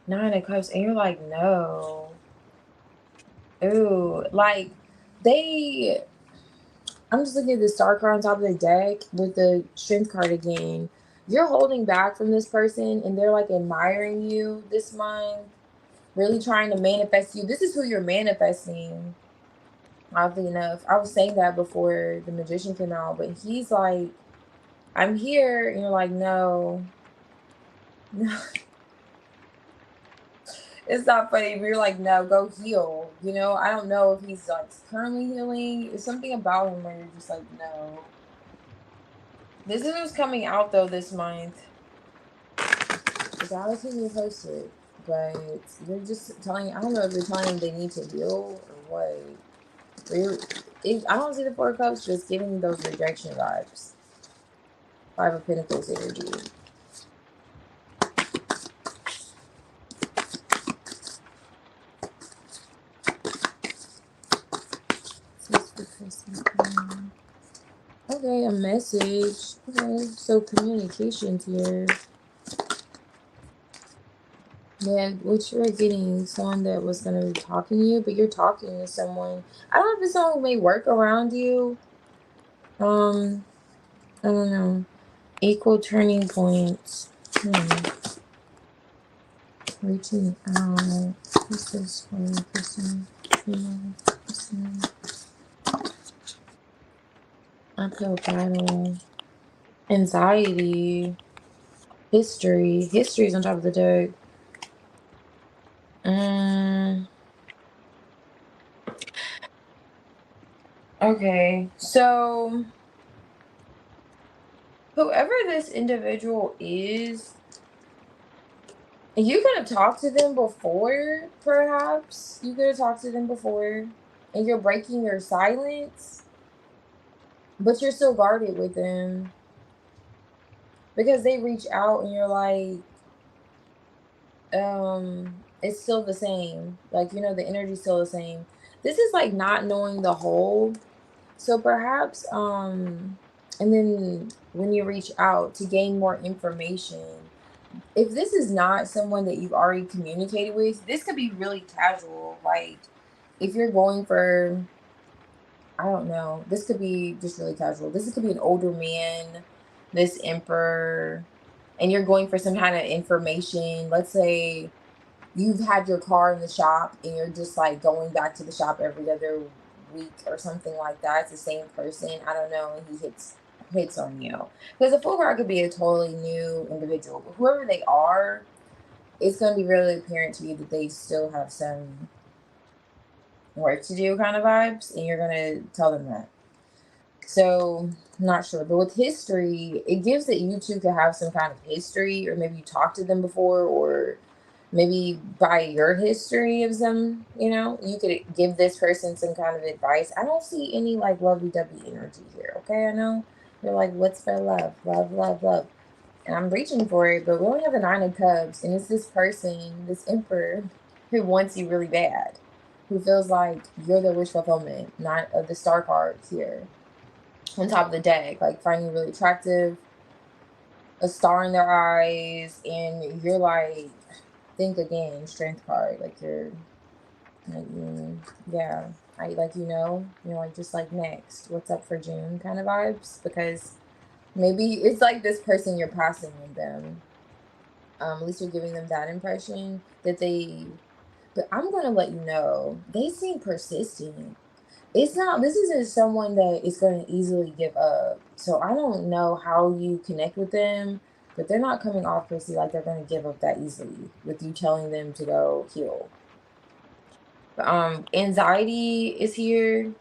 Nine of Cups, and you're like, no. Ooh, like they. I'm just looking at the star card on top of the deck with the strength card again. You're holding back from this person, and they're like admiring you this month, really trying to manifest you. This is who you're manifesting. Oddly enough, I was saying that before the Magician came out, but he's like, I'm here, and you're like, no, no. It's not funny, but you're like, no, go heal. You know, I don't know if he's like currently healing. There's something about him where you're just like, no. This is what's coming out though this month. The Galaxy will host it. but you're just telling, I don't know if you're telling them they need to heal or what. I don't see the Four of Cups just giving those rejection vibes. Five of Pentacles energy. Okay, a message. Okay, so communications here. Yeah, what you're getting, someone that was going to be talking to you, but you're talking to someone. I don't know if it's someone who may work around you. I don't know. Equal turning points. Reaching out. What's this for a person? Uphill battle. Anxiety. History. History's on top of the deck. Okay, so whoever this individual is, you could have talked to them before, perhaps. You could have talked to them before, and you're breaking your silence, but you're still guarded with them because they reach out and you're like, it's still the same. Like, you know, the energy's still the same. This is like not knowing the whole. So perhaps, and then when you reach out to gain more information, if this is not someone that you've already communicated with, this could be really casual. Like, if you're going for, I don't know, this could be just really casual. This could be an older man, this emperor, and you're going for some kind of information. Let's say you've had your car in the shop and you're just like going back to the shop every other week or something like that. It's the same person. I don't know. And he hits on you. Because a full card could be a totally new individual. But whoever they are, it's going to be really apparent to you that they still have some work to do kind of vibes. And you're going to tell them that. So, not sure. But with history, it gives that you two could have some kind of history, or maybe you talked to them before, or maybe by your history of them, you know, you could give this person some kind of advice. I don't see any like lovey-dovey energy here, okay? I know you're like, what's for love? Love, love, love. And I'm reaching for it, but we only have the Nine of Cups, and it's this person, this emperor, who wants you really bad, who feels like you're the wish fulfillment, not of the star cards here on top of the deck, like finding you really attractive, a star in their eyes, and you're like, think again, strength card, like you're like, yeah, I like, you're like, just like, next, what's up for June kind of vibes, because maybe it's like this person you're passing with them, at least you're giving them that impression that they, but I'm gonna let you know, they seem persistent. This isn't someone that is going to easily give up. So I don't know how you connect with them, but they're not coming off, Chrissy, like they're going to give up that easily with you telling them to go heal. Anxiety is here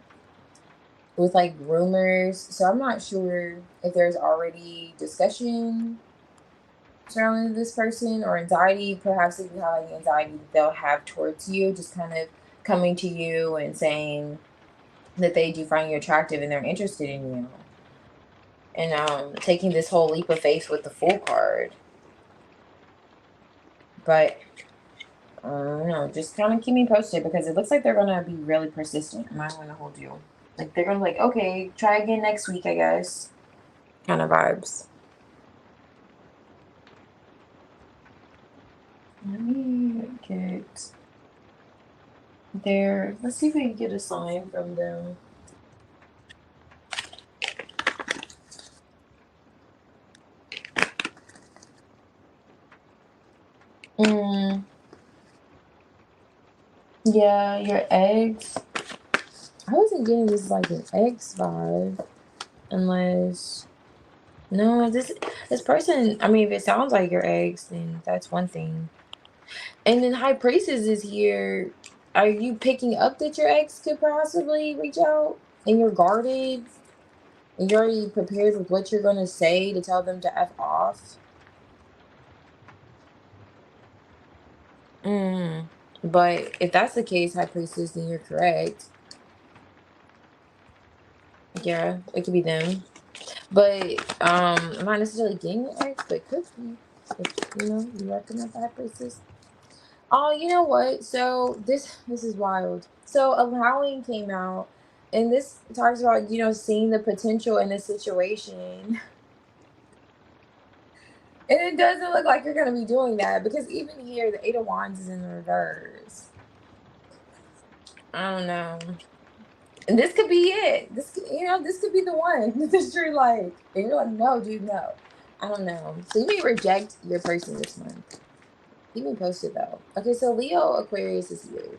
with like rumors. So I'm not sure if there's already discussion surrounding this person, or anxiety. Perhaps if you have like anxiety they'll have towards you, just kind of coming to you and saying that they do find you attractive and they're interested in you, and taking this whole leap of faith with the Fool card. But I don't know, just kind of keep me posted, because it looks like they're gonna be really persistent. I'm not gonna hold you, like they're gonna be like, okay, try again next week, I guess, kind of vibes. Let me get there. Let's see if we can get a sign from them. Yeah, your eggs. I wasn't getting this like an eggs vibe, unless, no, this person, I mean, if it sounds like your eggs, then that's one thing. And then High Priestess is here. Are you picking up that your ex could possibly reach out, and you're guarded, and you're already prepared with what you're going to say to tell them to F off? Mm. But if that's the case, High Priestess, then you're correct. Yeah, it could be them. But I'm not necessarily getting an ex, but it could be. If you recognize the High Priestess. Oh, you know what? So this is wild. So allowing came out, and this talks about seeing the potential in a situation, and it doesn't look like you're gonna be doing that because even here the Eight of Wands is in the reverse. I don't know, and this could be it. This could be the one that you're like, and you're like, no, dude, no. I don't know. So you may reject your person this month. Keep me posted though. Okay, so Leo Aquarius is you.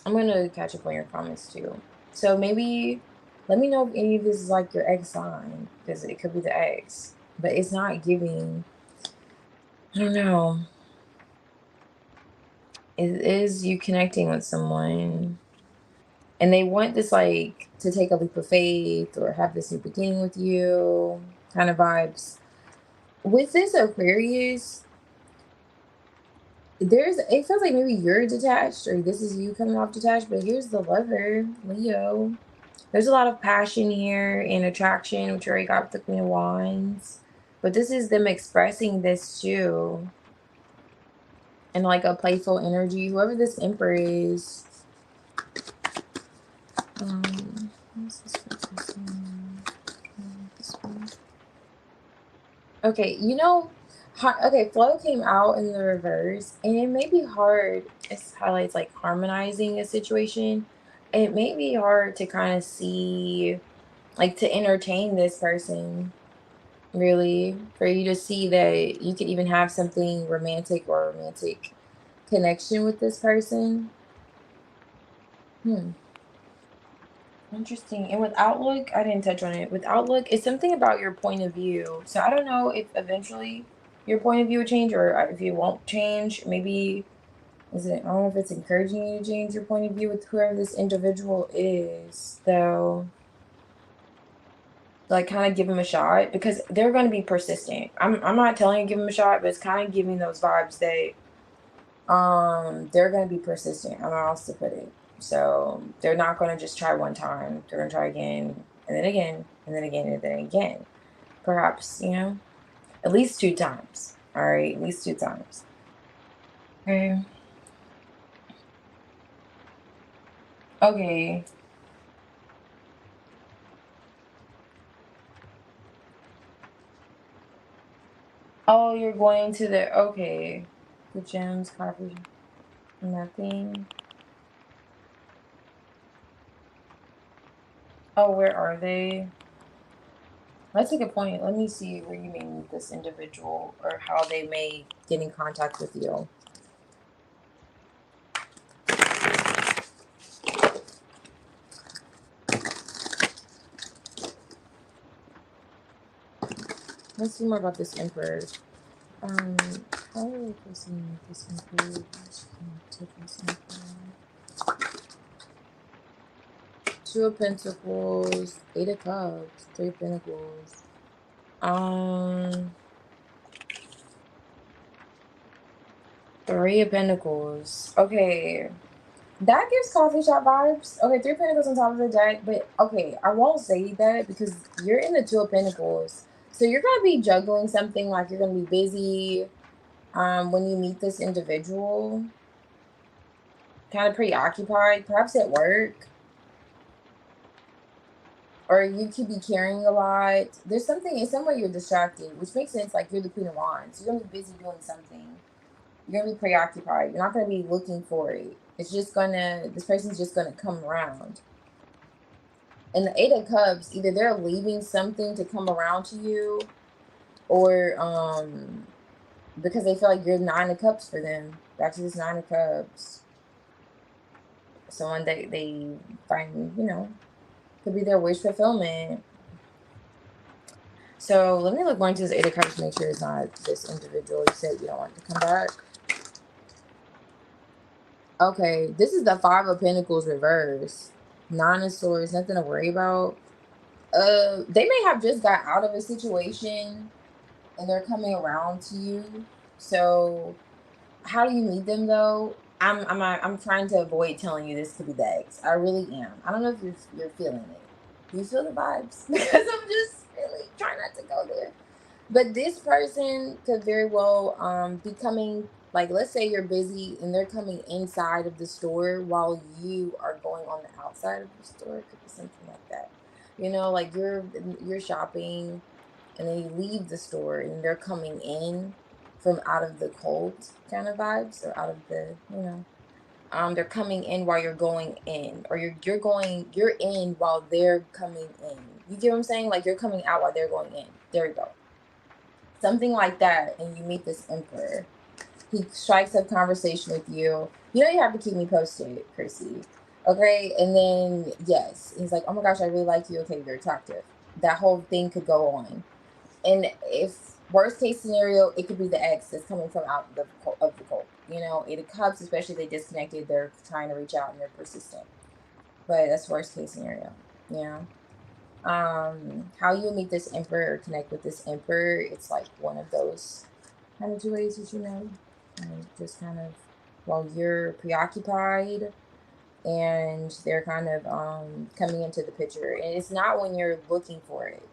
I'm gonna catch up on your comments too. So maybe let me know if any of this is like your ex sign, because it could be the ex, but it's not giving. I don't know. It is you connecting with someone, and they want this like to take a leap of faith or have this new beginning with you, kind of vibes. With this Aquarius, it feels like maybe you're detached or this is you coming off detached, but here's the Lover, Leo. There's a lot of passion here and attraction, which we already got with the Queen of Wands. But this is them expressing this too. And like a playful energy. Whoever this Emperor is. What's this one? Okay, okay, Flow came out in the reverse, and it may be hard. It highlights like harmonizing a situation. It may be hard to kind of see, like, to entertain this person, really, for you to see that you could even have something romantic or romantic connection with this person. Interesting. And with Outlook, I didn't touch on it. With Outlook, it's something about your point of view. So I don't know if eventually your point of view will change or if it won't change. Maybe I don't know if it's encouraging you to change your point of view with whoever this individual is, though. Like, kind of give them a shot because they're going to be persistent. I'm not telling you to give them a shot, but it's kind of giving those vibes that they're going to be persistent. I don't know how else to put it. So they're not going to just try one time. They're going to try again, and then again, and then again, and then again. Perhaps, at least 2 times. All right, at least 2 times. Okay. Okay. Oh, you're going to the gems, coffee, nothing. Oh, where are they? That's a good point. Let me see where you may meet this individual or how they may get in contact with you. Let's see more about this Emperor. How are we proceeding with this Emperor? Take this Emperor. 2 of Pentacles, 8 of Cups, 3 of Pentacles. Um, 3 of Pentacles. Okay. That gives coffee shop vibes. Okay, 3 of Pentacles on top of the deck, but okay, I won't say that because you're in the 2 of Pentacles. So you're gonna be juggling something, like you're gonna be busy when you meet this individual. Kind of preoccupied, perhaps at work. Or you could be carrying a lot. There's something in some way you're distracted, which makes sense, like you're the Queen of Wands. You're gonna be busy doing something. You're gonna be preoccupied. You're not gonna be looking for it. This person's just gonna come around. And the 8 of Cups, either they're leaving something to come around to you, or because they feel like you're 9 of Cups for them. Back to this 9 of Cups. Someone that they find, could be their wish fulfillment. So let me look more into this 8 of Cups to make sure it's not this individual you said you don't want to come back. Okay, this is the 5 of Pentacles reverse. 9 of Swords, nothing to worry about. They may have just got out of a situation and they're coming around to you. So how do you meet them though? I'm trying to avoid telling you this could be the ex. I really am. I don't know if you're feeling it. Do you feel the vibes? Because I'm just really trying not to go there. But this person could very well be coming, like, let's say you're busy and they're coming inside of the store while you are going on the outside of the store. It could be something like that. You know, like you're shopping and then you leave the store and they're coming in from out of the cold kind of vibes, or out of the, they're coming in while you're going in, or you're in while they're coming in. You get what I'm saying? Like you're coming out while they're going in. There you go. Something like that, and you meet this emperor. He strikes up conversation with you. You know you have to keep me posted, Chrissy. Okay, and then yes, he's like, "Oh my gosh, I really like you. Okay, you're attractive." That whole thing could go on, and if worst case scenario, it could be the ex that's coming from out of the cold. You know, 8 of Cups, especially if they disconnected, they're trying to reach out and they're persistent. But that's worst case scenario. Yeah. How you meet this emperor or connect with this emperor, it's like one of those kind of 2 ways that just kind of while you're preoccupied and they're kind of coming into the picture, and it's not when you're looking for it,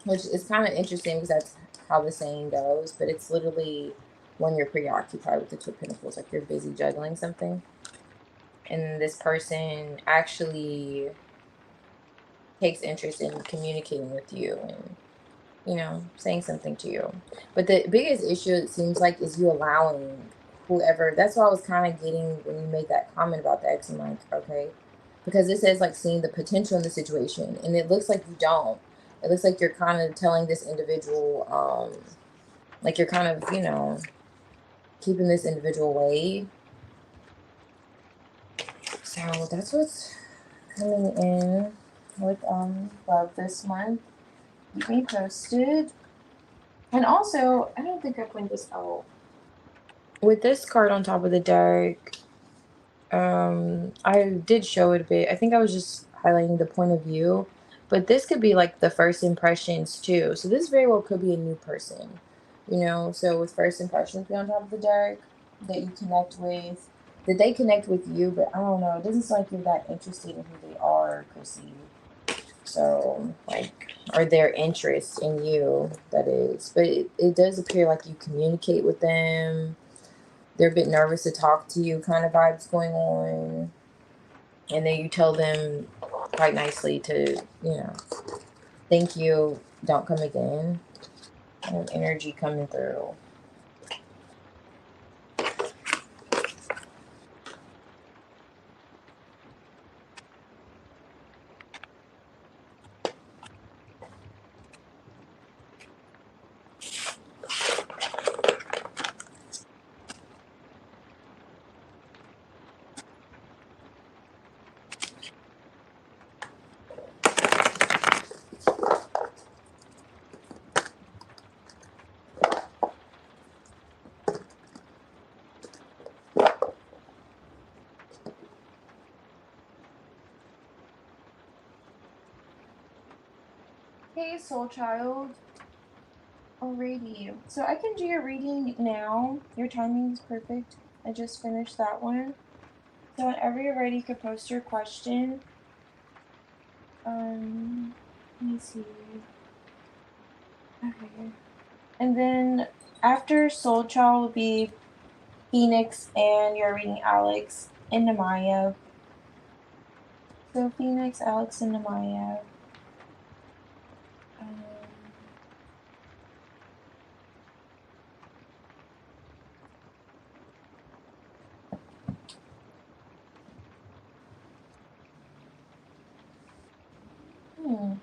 which is kind of interesting because that's how the saying goes, but it's literally when you're preoccupied with the 2 of Pentacles, like you're busy juggling something, and this person actually takes interest in communicating with you and saying something to you. But the biggest issue, it seems like, is you allowing whoever. That's what I was kind of getting when you made that comment about the ex. I'm like, okay, because it says like seeing the potential in the situation, and it looks like you don't. It looks like you're kind of telling this individual, like you're kind of, keeping this individual away. So that's what's coming in with love this month. Keep me posted. And also, I don't think I pointed this out. With this card on top of the deck, I did show it a bit. I think I was just highlighting the point of view, but this could be like the first impressions too. So this very well could be a new person, So with first impressions be on top of the deck that you connect with, that they connect with you, but I don't know. It doesn't seem like you're that interested in who they are, Chrissy. So, like, or their interest in you, that is. But it does appear like you communicate with them. They're a bit nervous to talk to you, kind of vibes going on. And then you tell them quite nicely to, thank you, don't come again. Kind of energy coming through. Hey, soul child. Alrighty. So I can do your reading now. Your timing is perfect. I just finished that one. So whenever you're ready, you can post your question. Let me see. Okay. And then after Soul Child will be Phoenix, and you're reading Alex and Namaya. So Phoenix, Alex, and Namaya. Um, hmm.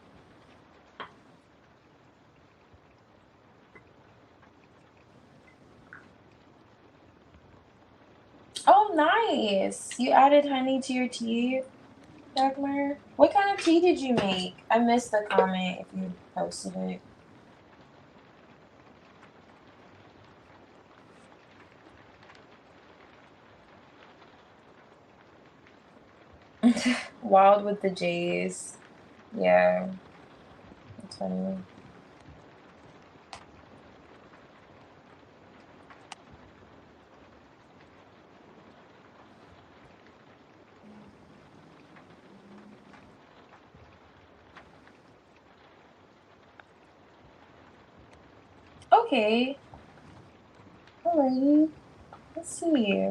Oh, nice. You added honey to your tea, Dagmar. What kind of tea did you make? I missed the comment if you posted it. Wild with the J's. Yeah, that's funny. Okay. Alrighty. Let's see.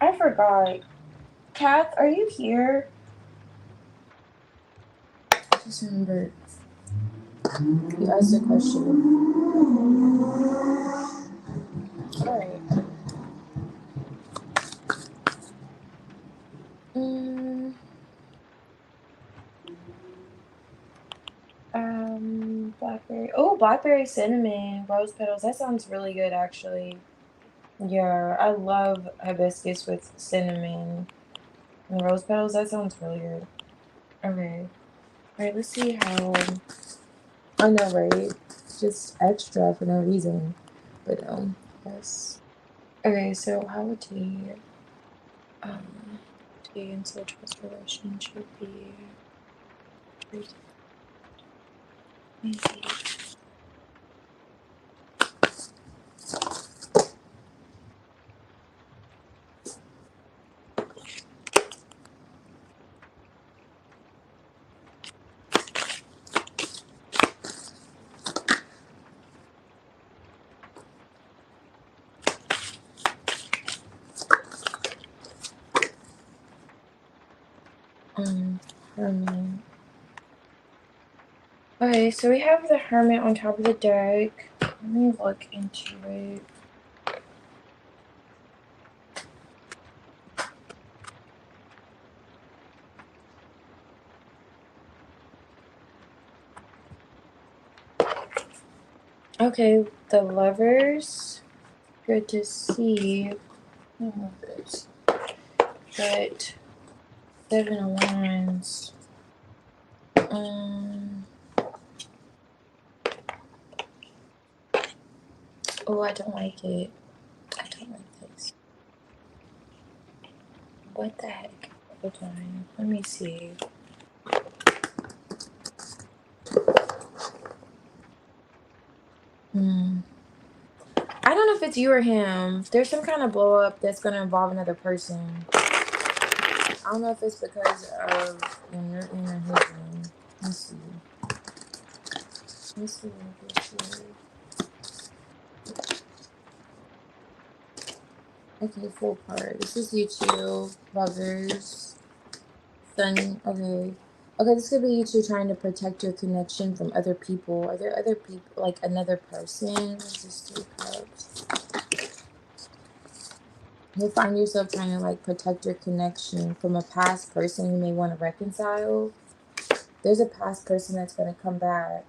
I forgot. Kath, are you here? I just remembered. You asked a question. Alright. Blackberry. Oh, blackberry cinnamon rose petals. That sounds really good, actually. Yeah, I love hibiscus with cinnamon and rose petals. That sounds really good. Okay. Alright, let's see how. I know, right? Just extra for no reason. But, yes. Okay, so how would tea and soul trust relationship be treated? Maybe. Hermit. Okay, so we have the Hermit on top of the deck. Let me look into it. Okay, the Lovers. Good to see. I love this. But 7 of Wands. Oh, I don't like it. I don't like this. What the heck? Hold on. Let me see. I don't know if it's you or him. There's some kind of blow up that's going to involve another person. I don't know if it's because of when you're in or his room. Let's see. Let's see what this is. Okay, full part. This is you two, lovers, sun. Okay. Okay, this could be you two trying to protect your connection from other people. Are there other people, like another person? This is 3 cups. You find yourself trying to like protect your connection from a past person you may want to reconcile. There's a past person that's going to come back.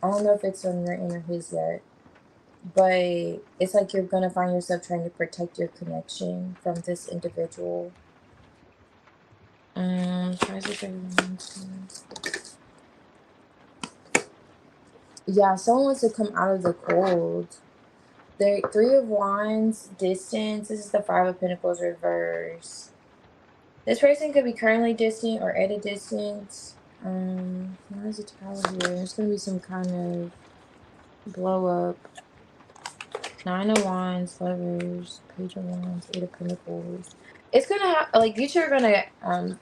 I don't know if it's on your end or his yet. But it's like you're going to find yourself trying to protect your connection from this individual. Yeah, someone wants to come out of the cold. There, 3 of Wands, distance. This is the 5 of Pentacles reverse. This person could be currently distant or at a distance. Where's the Tower here? There's going to be some kind of blow up. 9 of Wands, Lovers, Page of Wands, 8 of Pentacles. It's gonna have, like, you two are gonna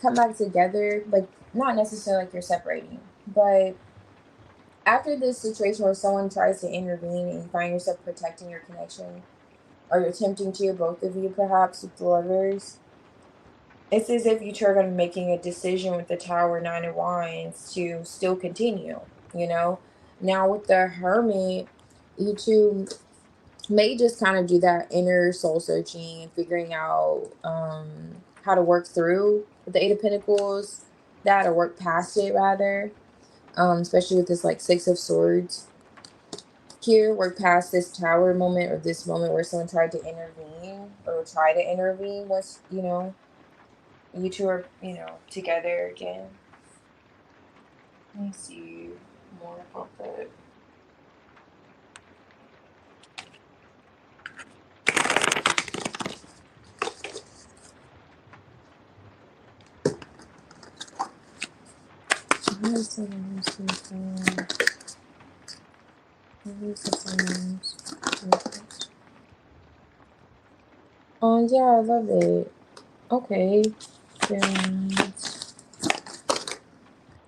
come back together, like, not necessarily like you're separating, but after this situation where someone tries to intervene and you find yourself protecting your connection, or you're attempting to, both of you perhaps, with the Lovers, it's as if you two are gonna be making a decision with the Tower, 9 of Wands, to still continue, you know? Now with the Hermit, you two may just kind of do that inner soul searching and figuring out how to work through the 8 of Pentacles, that, or work past it rather, especially with this like 6 of Swords here. Work past this Tower moment, or this moment where someone tried to intervene or try to intervene once, you know, you two are, you know, together again. Let me see more about that. Yeah, I love it. Okay. Feelings.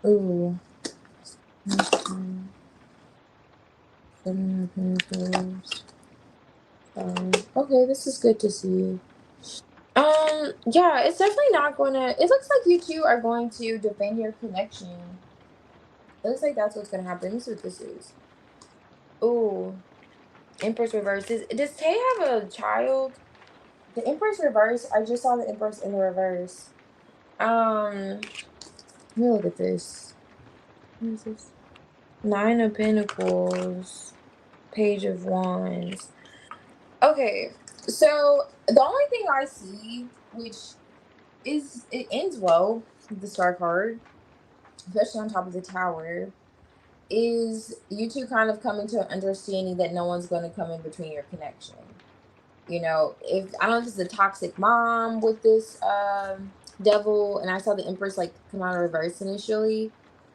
Ooh. Okay. 7 of Pentacles. Okay, this is good to see. Yeah, it's definitely not gonna. It looks like you two are going to defend your connection. It looks like that's what's gonna happen. Let me see what this is. Ooh, Empress reverse. Does Tay have a child? The Empress reverse. I just saw the Empress in the reverse. Let me look at this. What is this? 9 of Pentacles. Page of Wands. Okay, so the only thing I see, which is it ends well, the Star card, especially on top of the Tower, is you two kind of coming to an understanding that no one's going to come in between your connection. You know, if I don't know if it's a toxic mom with this devil, and I saw the Empress like come out of reverse initially,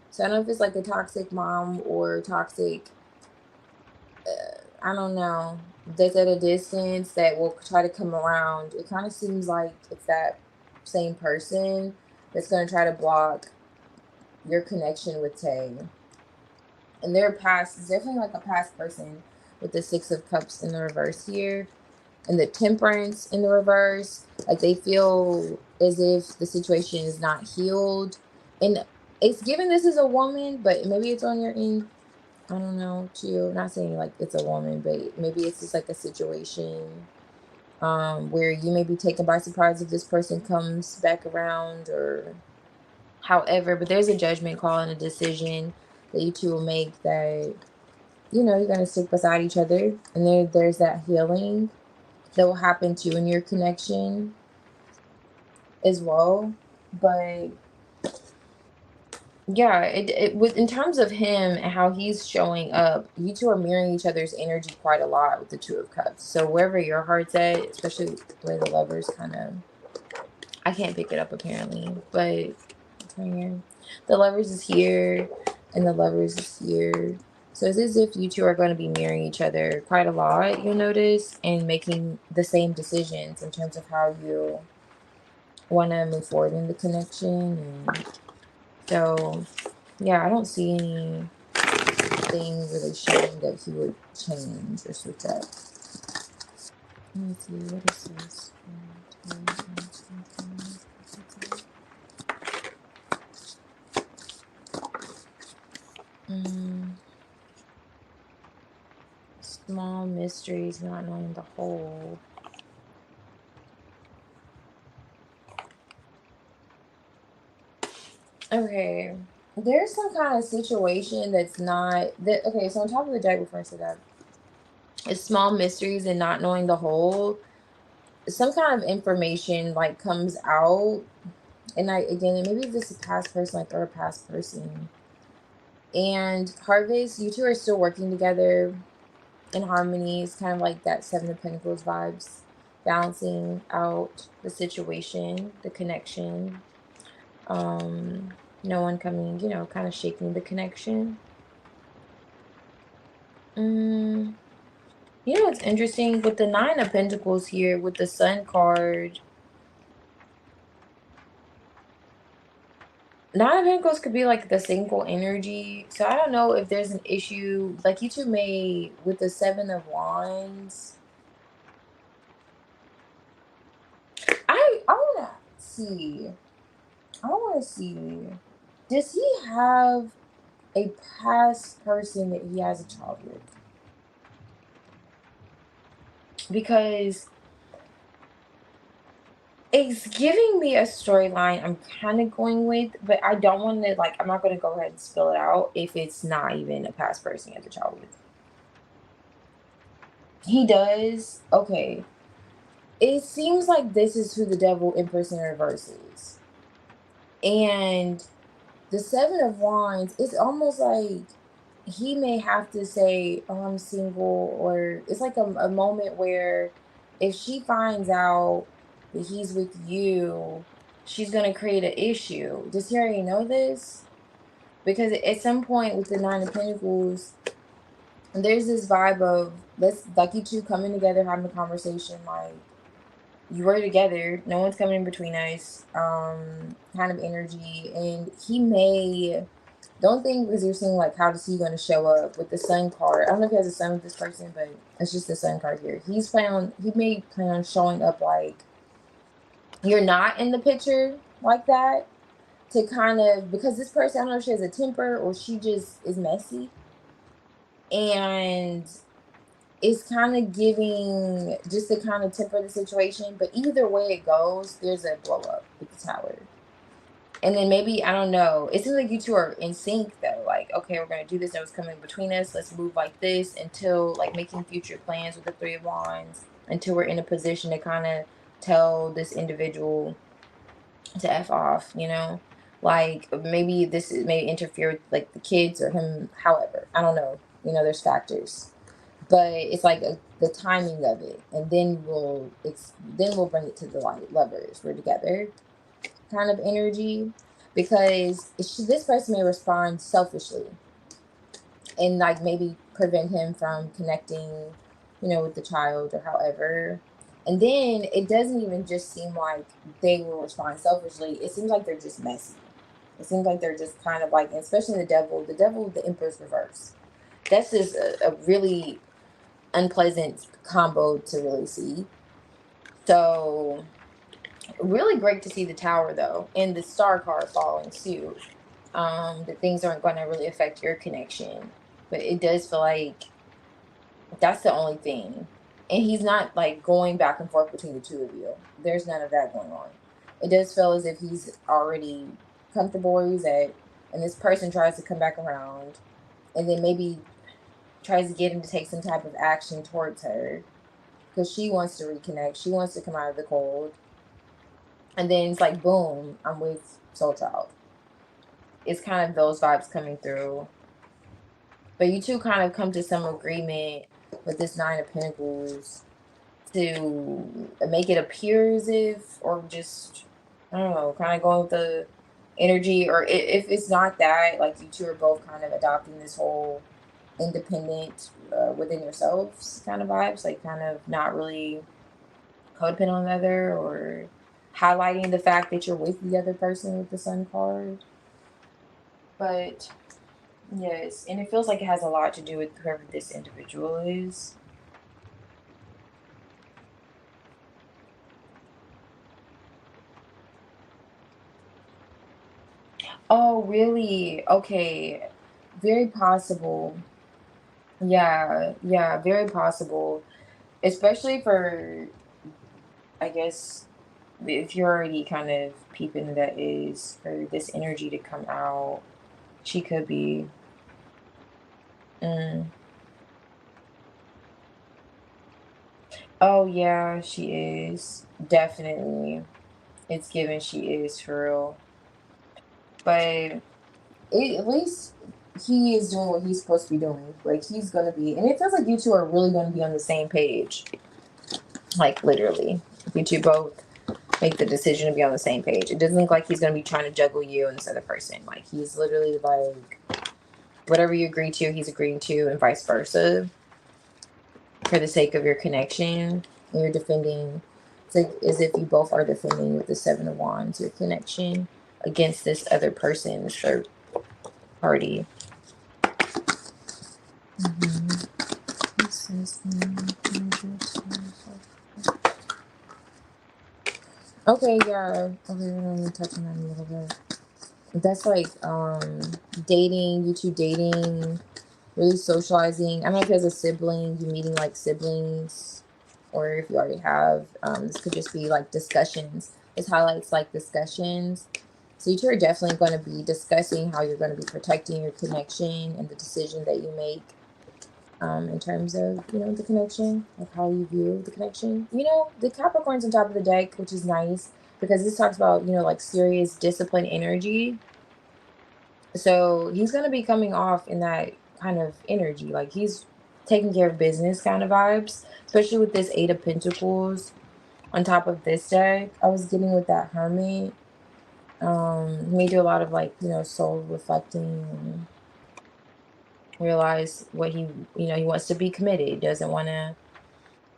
so I don't know if it's like a toxic mom or toxic, I don't know, that's at a distance that will try to come around. It kind of seems like it's that same person that's going to try to block your connection with Tay. And their past is definitely like a past person with the 6 of Cups in the reverse here. And the Temperance in the reverse. Like they feel as if the situation is not healed. And it's given this is a woman, but maybe it's on your end. I don't know, too. Not saying like it's a woman, but maybe it's just like a situation where you may be taken by surprise if this person comes back around or however, but there's a judgment call and a decision that you two will make that, you know, you're going to stick beside each other. And there's that healing that will happen to you in your connection as well. But yeah, it with in terms of him and how he's showing up, you two are mirroring each other's energy quite a lot with the 2 of Cups. So wherever your heart's at, especially where the Lovers kind of, I can't pick it up apparently, but right here, the Lovers is here and the Lovers is here. So it's as if you two are going to be mirroring each other quite a lot, you'll notice, and making the same decisions in terms of how you want to move forward in the connection. And so yeah, I don't see anything really showing that he would change or switch up. Let me see, what is this? Small mysteries, not knowing the whole. Okay, there's some kind of situation that's not that. Okay, so on top of the deck, before I say that, it's small mysteries and not knowing the whole. Some kind of information like comes out, and again, maybe this is a past person, like, or a past person. And Harvest, you two are still working together in harmony. It's kind of like that 7 of Pentacles vibes, balancing out the situation, the connection. No one coming, you know, kind of shaking the connection. You know, it's interesting with the 9 of Pentacles here with the Sun card. 9 of Pentacles could be like the single energy. So I don't know if there's an issue. Like you two may, with the 7 of Wands. I want to see. I want to see. Does he have a past person that he has a child with? Because it's giving me a storyline I'm kind of going with, but I don't want to, like, I'm not going to go ahead and spill it out if it's not even a past person he has a child with. He does? Okay. It seems like this is who the Devil Empress in reverse is. And the 7 of Wands, it's almost like he may have to say, oh, I'm single, or it's like a moment where if she finds out that he's with you, she's going to create an issue. Does he already know this? Because at some point with the 9 of Pentacles, there's this vibe of, let's, like, you two coming together, having a conversation, like, you were together, no one's coming in between us, kind of energy. And he may, don't think because you're seeing like how is he going to show up with the sun card. I don't know if he has a sun with this person, but it's just the sun card here. He may plan on showing up like you're not in the picture like that, to kind of, because this person, I don't know if she has a temper or she just is messy, and it's kind of giving just to kind of temper the situation. But either way it goes, there's a blow up with the tower. And then maybe, I don't know, it seems like you two are in sync though. Like, okay, we're gonna do this, that was coming between us, let's move like this, until like making future plans with the Three of Wands, until we're in a position to kind of tell this individual to F off, you know? Like maybe may interfere with like the kids or him, however. I don't know. You know, there's factors. But it's like the timing of it. And then we'll bring it to the light. Lovers, we're together kind of energy. Because this person may respond selfishly and like maybe prevent him from connecting, you know, with the child or however. And then it doesn't even just seem like they will respond selfishly. It seems like they're just messy. It seems like they're just kind of like, especially the devil, the Emperor's reverse. That's just a really unpleasant combo to really see. So really great to see the tower though, and the star card following suit. That things aren't going to really affect your connection, but it does feel like that's the only thing. And he's not like going back and forth between the two of you. There's none of that going on. It does feel as if he's already comfortable where he's at, and this person tries to come back around, and then maybe tries to get him to take some type of action towards her because she wants to reconnect. She wants to come out of the cold. And then it's like, boom, I'm with Soul Child. It's kind of those vibes coming through. But you two kind of come to some agreement with this Nine of Pentacles to make it appear as if, or just, I don't know, kind of going with the energy. Or if it's not that, like you two are both kind of adopting this whole independent within yourselves kind of vibes, like kind of not really codependent on the other, or highlighting the fact that you're with the other person with the Sun card. But yes, and it feels like it has a lot to do with whoever this individual is. Oh, really? Okay. Very possible. Yeah, yeah, very possible. Especially for, I guess, if you're already kind of peeping that is for this energy to come out, she could be. Mm. Oh, yeah, she is. Definitely. It's given she is for real. But at least he is doing what he's supposed to be doing. Like, he's going to be. And it feels like you two are really going to be on the same page. Like, literally. You two both make the decision to be on the same page. It doesn't look like he's going to be trying to juggle you and this other person. Like, he's literally like, whatever you agree to, he's agreeing to, and vice versa. For the sake of your connection, and you're defending. It's like as if you both are defending with the Seven of Wands your connection against this other person, this third party. Okay, yeah. Okay, we're gonna touch on that a little bit. That's like dating, you two dating, really socializing. I don't know if you have a sibling, you meeting like siblings, or if you already have. This could just be like discussions. This highlights like discussions. So you two are definitely going to be discussing how you're going to be protecting your connection and the decision that you make in terms of, you know, the connection, like how you view the connection. You know, the Capricorn's on top of the deck, which is nice because this talks about, you know, like serious discipline energy. So he's going to be coming off in that kind of energy. Like he's taking care of business kind of vibes, especially with this Eight of Pentacles on top of this deck. I was getting with that Hermit. He may do a lot of like, you know, soul reflecting and realize what he, you know, he wants to be committed. He doesn't want to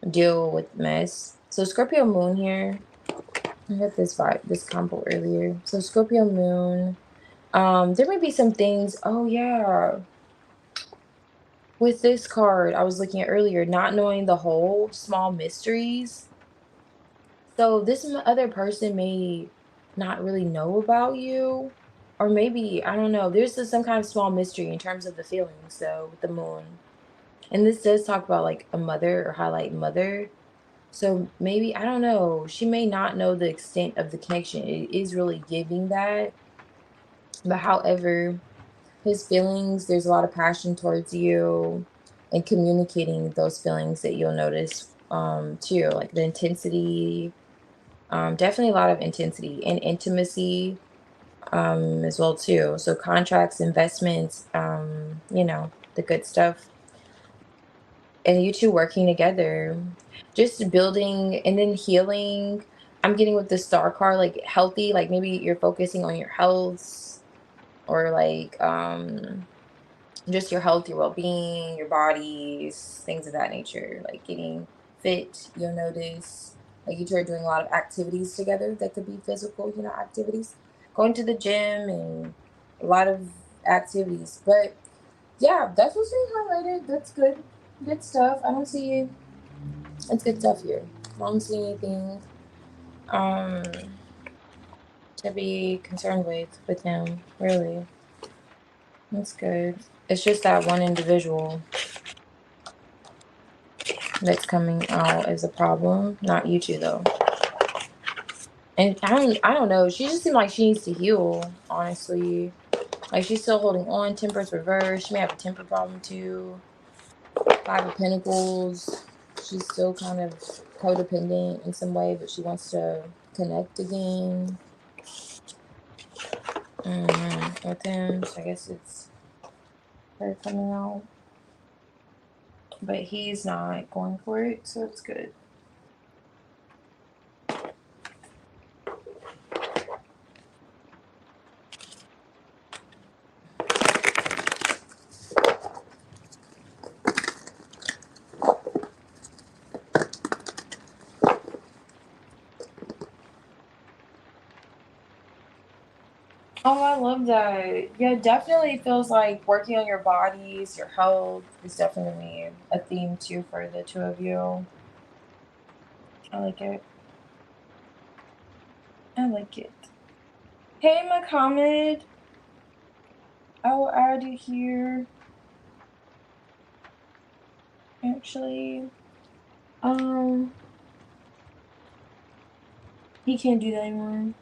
deal with mess. So Scorpio moon here. I had this vibe, this combo earlier. So Scorpio moon. There may be some things. Oh yeah. With this card, I was looking at earlier, not knowing the whole small mysteries. So this other person may not really know about you, or maybe I don't know. There's some kind of small mystery in terms of the feelings. So with the moon, and this does talk about like a mother or highlight mother. So maybe I don't know. She may not know the extent of the connection. It is really giving that, but however, his feelings, there's a lot of passion towards you, and communicating those feelings that you'll notice too, like the intensity, definitely a lot of intensity and intimacy as well too. So contracts, investments, the good stuff, and you two working together, just building and then healing. I'm getting with the star card, like healthy, like maybe you're focusing on your health, or like just your health, your well-being, your bodies, things of that nature, like getting fit. You'll notice like you two are doing a lot of activities together that could be physical, activities, going to the gym and a lot of activities. But yeah, that's what's being highlighted. That's good stuff. I don't see, it's good stuff here. I don't see anything um to be concerned with him, really. That's good. It's just that one individual that's coming out as a problem, not you two though. And I don't know. She just seemed like she needs to heal, honestly. Like she's still holding on. Temperance reverse. She may have a temper problem too. Five of Pentacles. She's still kind of codependent in some way, but she wants to connect again with him. So I guess it's her coming out, but he's not going for it, so it's good. Oh, I love that. Yeah, definitely feels like working on your bodies, your health is definitely a theme too for the two of you. I like it. I like it. Hey, Muhammad. I will add you here. Actually, um, he can't do that anymore.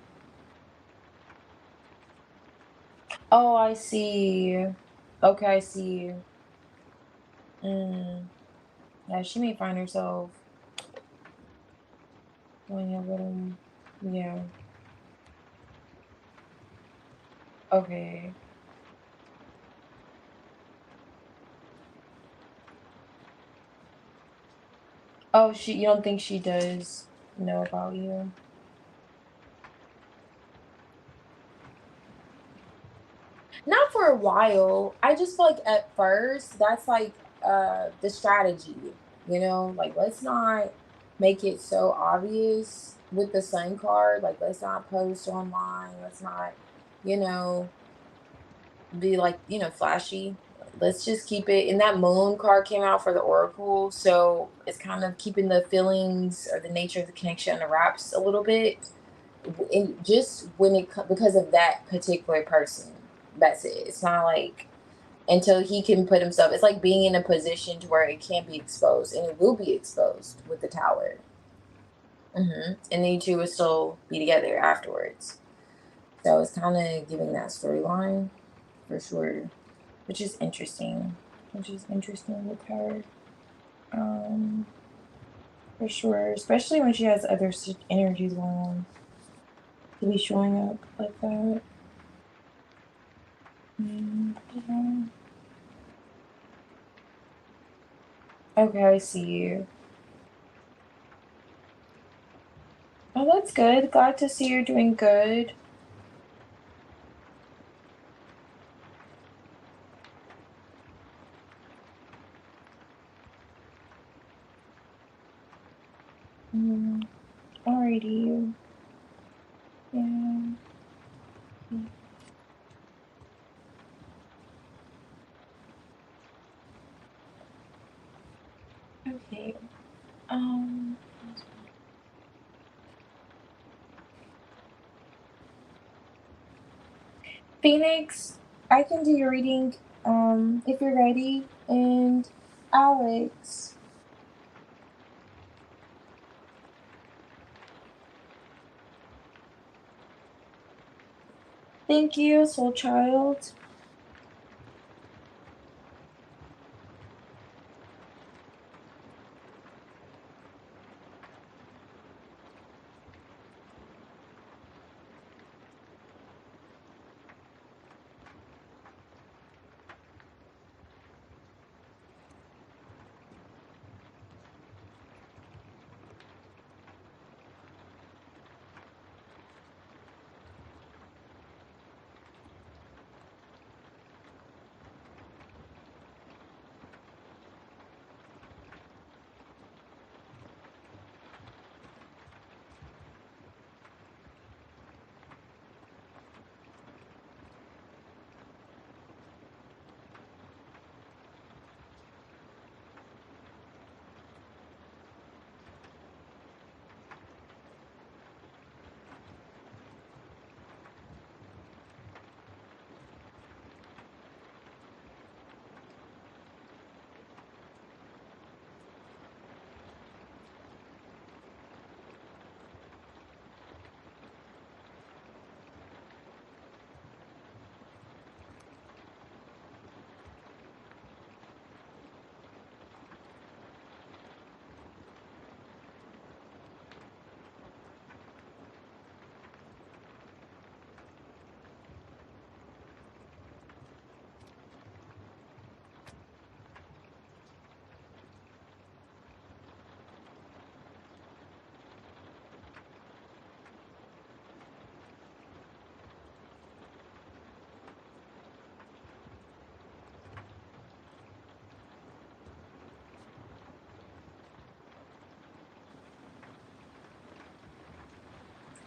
Oh, I see. Okay, I see. Mm. Yeah, she may find herself going over him. Yeah. Okay. Oh, you don't think she does know about you? Not for a while. I just feel like at first that's like the strategy, like let's not make it so obvious with the sun card. Like let's not post online. Let's not, you know, be like, flashy. Let's just keep it. And that moon card came out for the oracle, so it's kind of keeping the feelings or the nature of the connection under wraps a little bit. And just when because of that particular person, that's it. It's not like until he can put himself, it's like being in a position to where it can be exposed, and it will be exposed with the tower. And then you two will still be together afterwards. So it's kind of giving that storyline for sure, which is interesting. Which is interesting with her, um, for sure. Especially when she has other energies going on to be showing up like that. Yeah. Okay, I see you. Oh, that's good. Glad to see you're doing good. Alrighty. Yeah. Okay. Um. Phoenix, I can do your reading. If you're ready, and Alex. Thank you, soul child.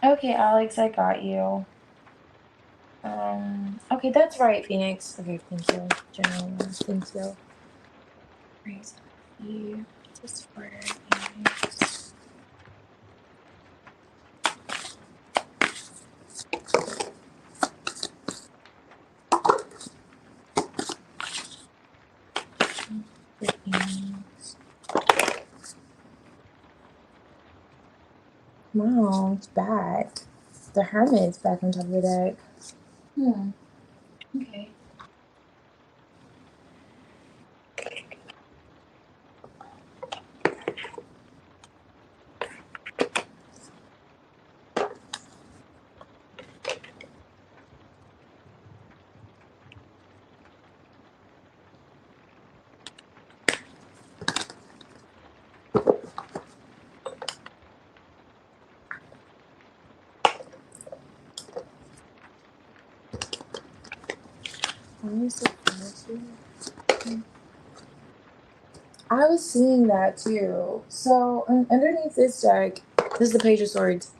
Okay, Alex, I got you. Okay, that's right, Phoenix. Okay, thank you. General, thank you. Praise you. Just for Phoenix. For Phoenix. Wow, it's back. The Hermit's back on top of the deck. Okay. Why is it fancy? I was seeing that too. So underneath this deck, this is the Page of Swords.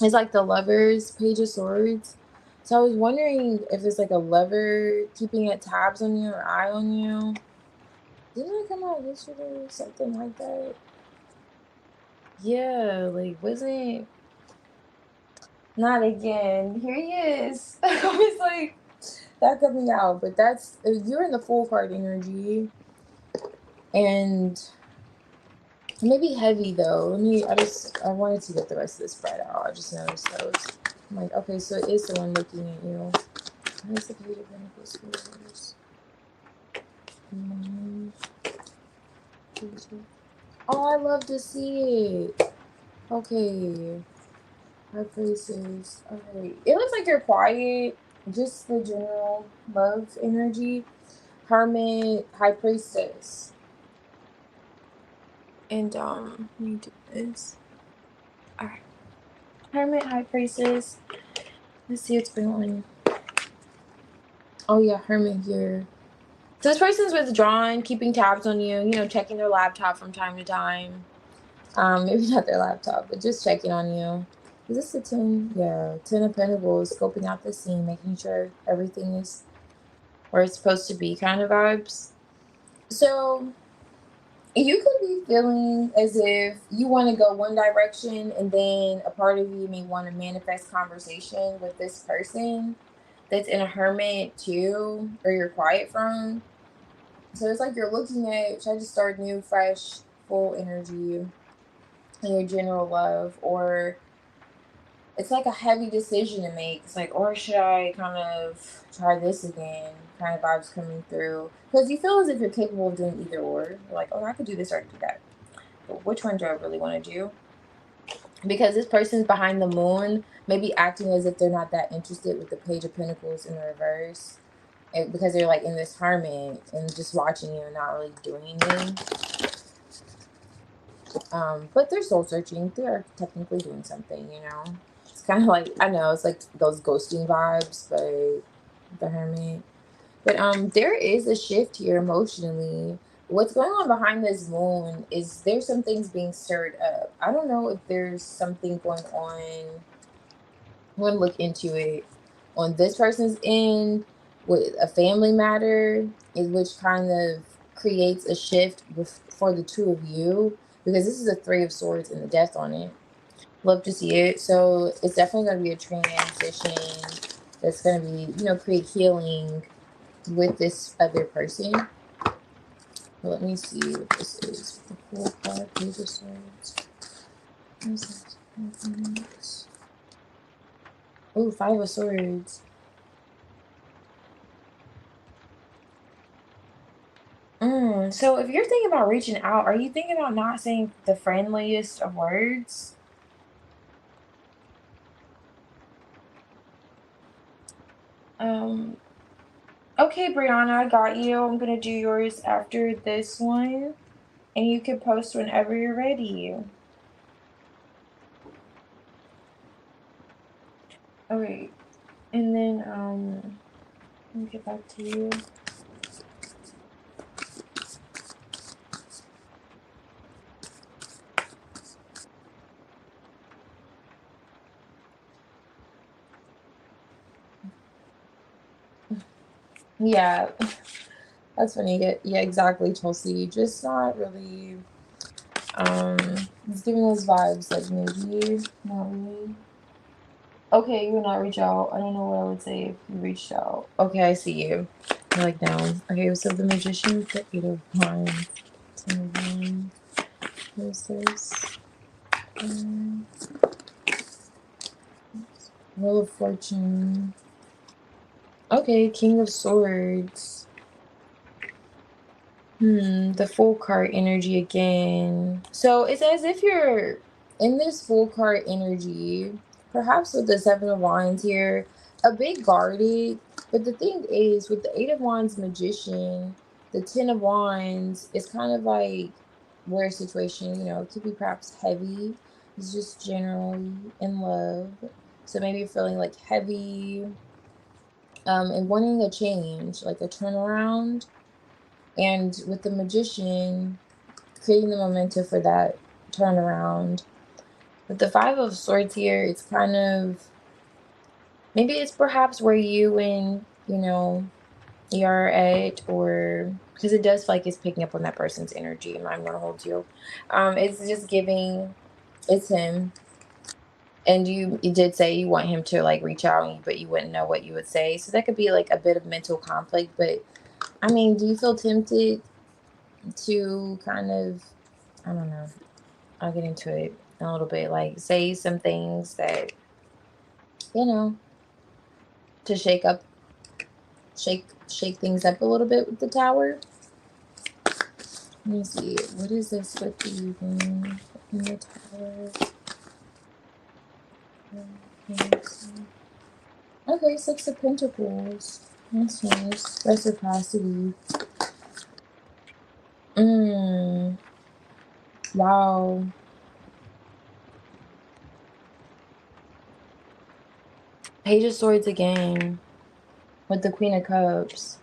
It's like the Lover's Page of Swords. So I was wondering if it's like a lover keeping it tabs on you or eye on you. Didn't I come out yesterday or something like that? Yeah, like wasn't not again. Here he is. I was like that got me out, but that's you're in the full card energy and maybe heavy though. I wanted to get the rest of this spread out. I just noticed those. I'm like, okay, so it is the one looking at you. Where's the Page of Pentacles reversed? Oh, I love to see it. Okay. High Places. Alright. It looks like you're quiet. Just the general love energy. Hermit, High Priestess. And let me do this. Alright. Hermit, High Priestess. Let's see what's going on. Oh yeah, Hermit here. So this person's withdrawn, keeping tabs on you, checking their laptop from time to time. Maybe not their laptop, but just checking on you. Is this the 10? Yeah, 10 of Pentacles, scoping out the scene, making sure everything is where it's supposed to be kind of vibes. So you could be feeling as if you want to go one direction, and then a part of you may want to manifest conversation with this person that's in a hermit too, or you're quiet from. So it's like you're looking at, should I just start new, fresh, full energy in your general love, or it's like a heavy decision to make. It's like, or should I kind of try this again? Kind of vibes coming through because you feel as if you're capable of doing either or. You're like, oh, I could do this or I could do that. But which one do I really want to do? Because this person's behind the moon, maybe acting as if they're not that interested with the Page of Pentacles in the reverse. Because they're like in this hermit and just watching you and not really doing anything. But they're soul searching. They're technically doing something, you know. It's kind of like, I know it's like those ghosting vibes, but the hermit. But there is a shift here emotionally. What's going on behind this moon is there's some things being stirred up. I don't know if there's something going on. I'm gonna look into it on this person's end with a family matter, in which kind of creates a shift for the two of you, because this is a 3 of Swords and the Death on it. Love to see it. So it's definitely going to be a transition that's going to be, you know, create healing with this other person. But let me see what this is. The Fool card, Page of Swords. Oh, 5 of Swords. So if you're thinking about reaching out, are you thinking about not saying the friendliest of words? Okay, Brianna, I got you. I'm gonna do yours after this one, and you can post whenever you're ready. Okay, and then let me get back to you. Yeah, that's funny. Yeah, exactly, Chelsea. Just not really. It's giving those vibes like maybe not really. Okay, you would not reach out. I don't know what I would say if you reached out. Okay, I see you. You're like, no. Okay, so the Magician, the 8 of Wands, 10 of Wands. What is this? Wheel of Fortune. Okay, King of Swords. The Full card energy again. So it's as if you're in this full card energy, perhaps with the 7 of Wands here, a bit guarded. But the thing is, with the 8 of Wands Magician, the 10 of Wands is kind of like where a situation, you know, it could be perhaps heavy. It's just generally in love. So maybe you're feeling like heavy, and wanting a change, like a turnaround. And with the Magician, creating the momentum for that turnaround. With the 5 of Swords here, it's kind of, maybe it's perhaps where you and, you know, you're at, or because it does feel like it's picking up on that person's energy, and I'm gonna hold you. It's just giving, it's him. And you did say you want him to like reach out, but you wouldn't know what you would say. So that could be like a bit of mental conflict. But I mean, do you feel tempted to kind of, I don't know, I'll get into it in a little bit, like say some things that, you know, to shake things up a little bit with the Tower. Let me see, what is this with the evening in the Tower? Okay, 6 of Pentacles. That's nice. Reciprocity. Wow. Page of Swords again with the Queen of Cups.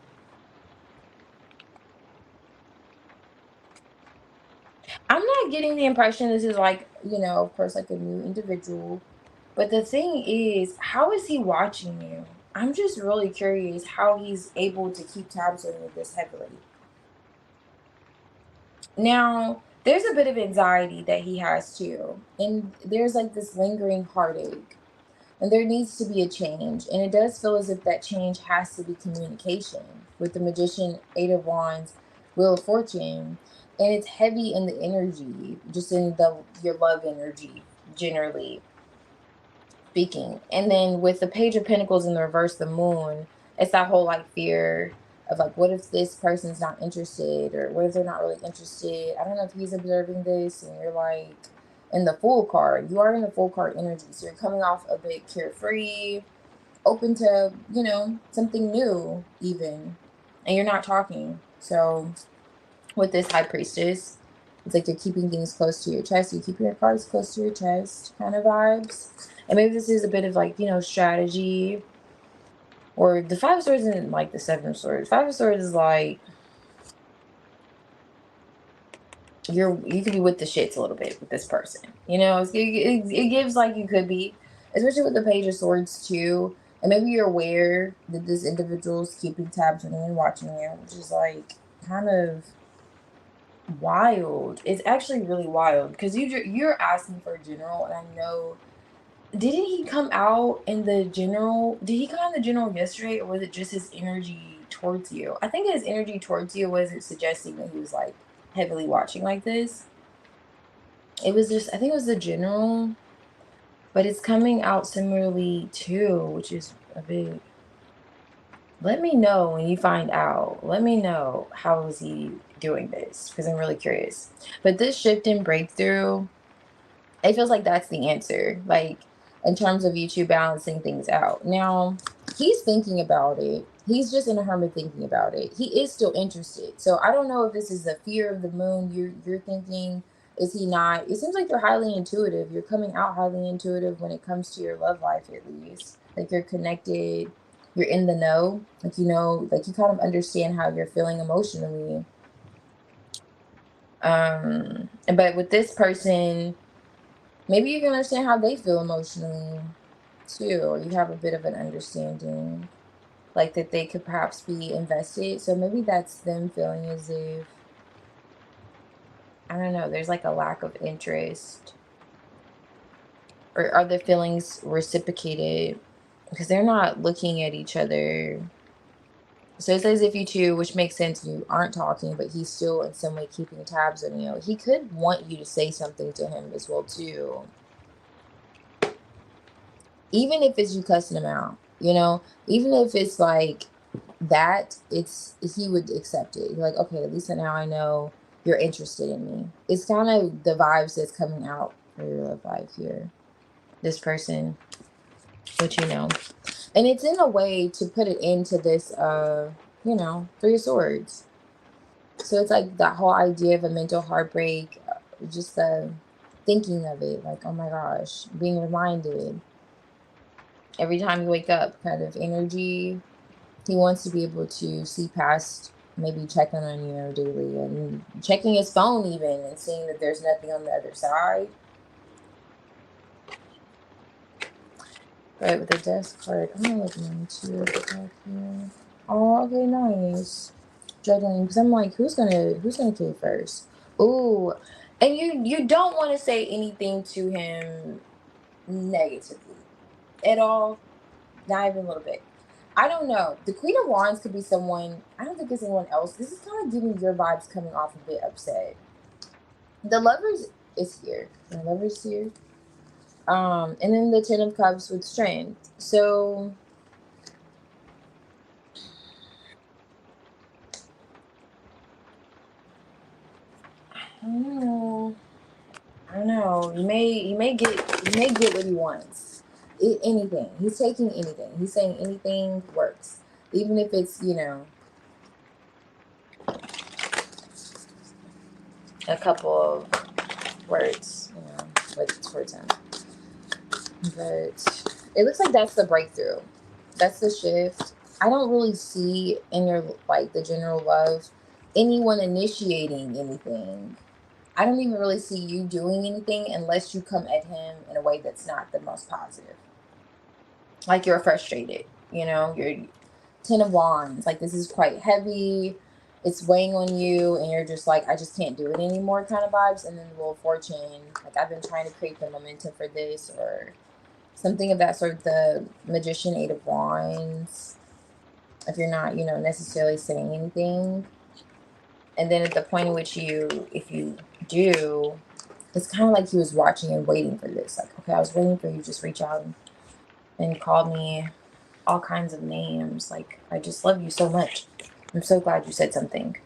I'm not getting the impression this is like, of course, like a new individual. But the thing is, how is he watching you? I'm just really curious how he's able to keep tabs on you this heavily. Now, there's a bit of anxiety that he has too. And there's like this lingering heartache. And there needs to be a change. And it does feel as if that change has to be communication with the magician, Eight of Wands, Wheel of Fortune. And it's heavy in the energy, just in your love energy, generally speaking. And then with the Page of Pentacles in the reverse, the Moon, it's that whole like fear of like, what if this person's not interested, or what if they're not really interested? I don't know if he's observing this, and you're like in the Fool card. You are in the Fool card energy, so you're coming off a bit carefree, open to something new, even, and you're not talking. So with this High Priestess, it's like you're keeping things close to your chest. You're keeping your cards close to your chest, kind of vibes. And maybe this is a bit of like, strategy. Or the Five of Swords isn't like the Seven of Swords. Five of Swords is like you could be with the shits a little bit with this person. It gives like you could be, especially with the Page of Swords too. And maybe you're aware that this individual's keeping tabs on you and watching you, which is like kind of wild. It's actually really wild because you're asking for a general, and I know. Didn't he come out in the general? Did he come out in the general yesterday, or was it just his energy towards you? I think his energy towards you was it suggesting that he was like heavily watching like this. It was just, I think it was the general, but it's coming out similarly too, which is a bit. Let me know when you find out. Let me know how is he doing this, because I'm really curious. But this shift and breakthrough, it feels like that's the answer, like in terms of you two balancing things out. Now, he's thinking about it. He's just in a hermit thinking about it. He is still interested. So I don't know if this is the fear of the moon you're thinking. Is he not? It seems like you're highly intuitive. You're coming out highly intuitive when it comes to your love life, at least. Like you're connected. You're in the know. Like like you kind of understand how you're feeling emotionally. But with this person, maybe you can understand how they feel emotionally too, or you have a bit of an understanding, like that they could perhaps be invested. So maybe that's them feeling as if, I don't know, there's like a lack of interest, or are the feelings reciprocated because they're not looking at each other. So it's as if you two, which makes sense, you aren't talking, but he's still in some way keeping tabs on you. He could want you to say something to him as well too, even if it's you cussing him out, even if it's like that, he would accept it. You're like, okay, at least now I know you're interested in me. It's kind of the vibes that's coming out for your love life here. This person, which and it's in a way to put it into this, Three of Swords. So it's like that whole idea of a mental heartbreak, just the thinking of it, like, oh my gosh, being reminded every time you wake up, kind of energy. He wants to be able to see past maybe checking on you daily and checking his phone even and seeing that there's nothing on the other side. But with the Death card, I'm gonna look into it here. Oh, okay, nice. Juggling, because I'm like, who's gonna kill first? Ooh, and you don't want to say anything to him negatively at all, not even a little bit. I don't know. The Queen of Wands could be someone. I don't think it's anyone else. This is kind of giving your vibes coming off a bit upset. The Lovers is here. The Lovers here. And then the Ten of Cups with Strength. So I don't know. I don't know. You may get what he wants. Anything. He's taking anything. He's saying anything works, even if it's a couple of words, towards him. But it looks like that's the breakthrough. That's the shift. I don't really see in your, like, the general love, anyone initiating anything. I don't even really see you doing anything unless you come at him in a way that's not the most positive. Like you're frustrated, you know, you're Ten of Wands. Like this is quite heavy. It's weighing on you, and you're just like, I just can't do it anymore, kind of vibes. And then the Wheel of Fortune. Like I've been trying to create the momentum for this, or something of that sort. The Magician, Eight of Wands. If you're not, you know, necessarily saying anything, and then at the point in which if you do, it's kind of like he was watching and waiting for this. Like, okay, I was waiting for you to just reach out and call me all kinds of names. Like, I just love you so much. I'm so glad you said something.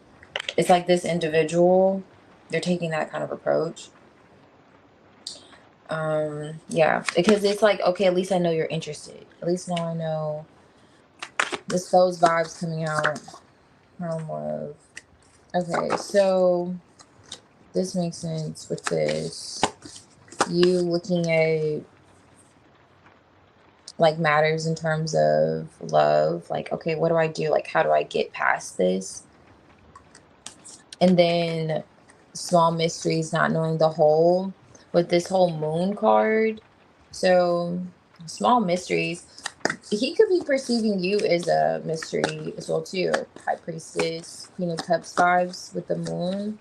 It's like this individual, they're taking that kind of approach. Yeah, because it's like, okay, at least I know you're interested. At least now I know this those vibes coming out. Realm love. Okay, so this makes sense with this. You looking at like matters in terms of love. Like, okay, what do I do? Like, how do I get past this? And then small mysteries, not knowing the whole with this whole moon card. So small mysteries. He could be perceiving you as a mystery as well too. High Priestess, Queen of Cups vibes with the moon.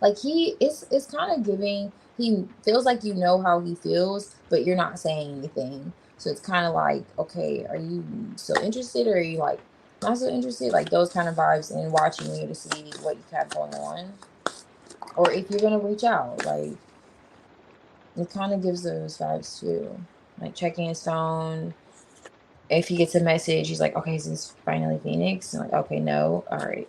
Like it's kind of giving, he feels like you know how he feels, but you're not saying anything. So it's kind of like, okay, are you still interested, or are you like not so interested? Like those kind of vibes, and watching you to see what you have going on. Or if you're gonna reach out, like it kind of gives those vibes too. Like checking his phone. If he gets a message, he's like, okay, is this finally Phoenix? And like, okay, no, all right.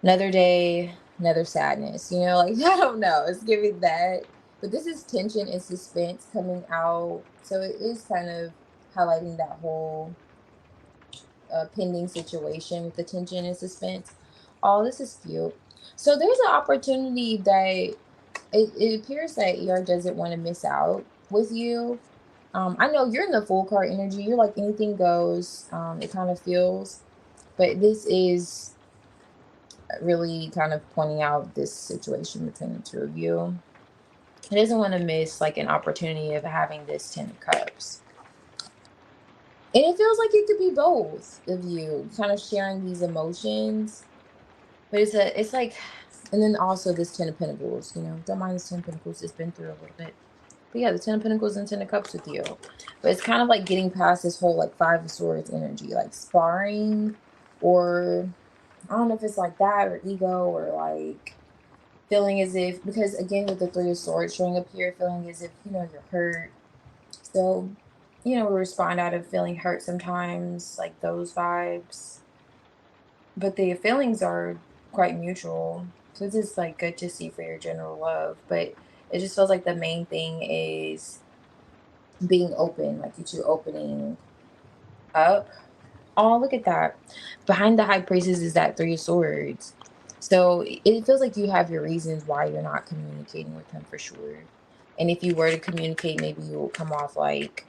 Another day, another sadness, you know, like I don't know, it's giving that. But this is tension and suspense coming out. So it is kind of highlighting that whole pending situation with the tension and suspense. Oh, this is cute. So there's an opportunity that it appears that ER doesn't want to miss out with you. I know you're in the full card energy. You're like anything goes. It kind of feels, but this is really kind of pointing out this situation between the two of you. He doesn't want to miss like an opportunity of having this Ten of Cups. And it feels like it could be both of you kind of sharing these emotions. But it's like, and then also this Ten of Pentacles, you know, don't mind this Ten of Pentacles. It's been through a little bit. But yeah, the Ten of Pentacles and Ten of Cups with you. But it's kind of like getting past this whole like Five of Swords energy, like sparring, or I don't know if it's like that or ego, or like feeling as if, because again with the Three of Swords showing up here, feeling as if, you know, you're hurt. So, you know, we respond out of feeling hurt sometimes, like those vibes. But the feelings are quite mutual. So this is like good to see for your general love. But it just feels like the main thing is being open, like you two opening up. Oh, look at that. Behind the High Priestess is that Three of Swords. So it feels like you have your reasons why you're not communicating with him for sure. And if you were to communicate, maybe you'll come off like,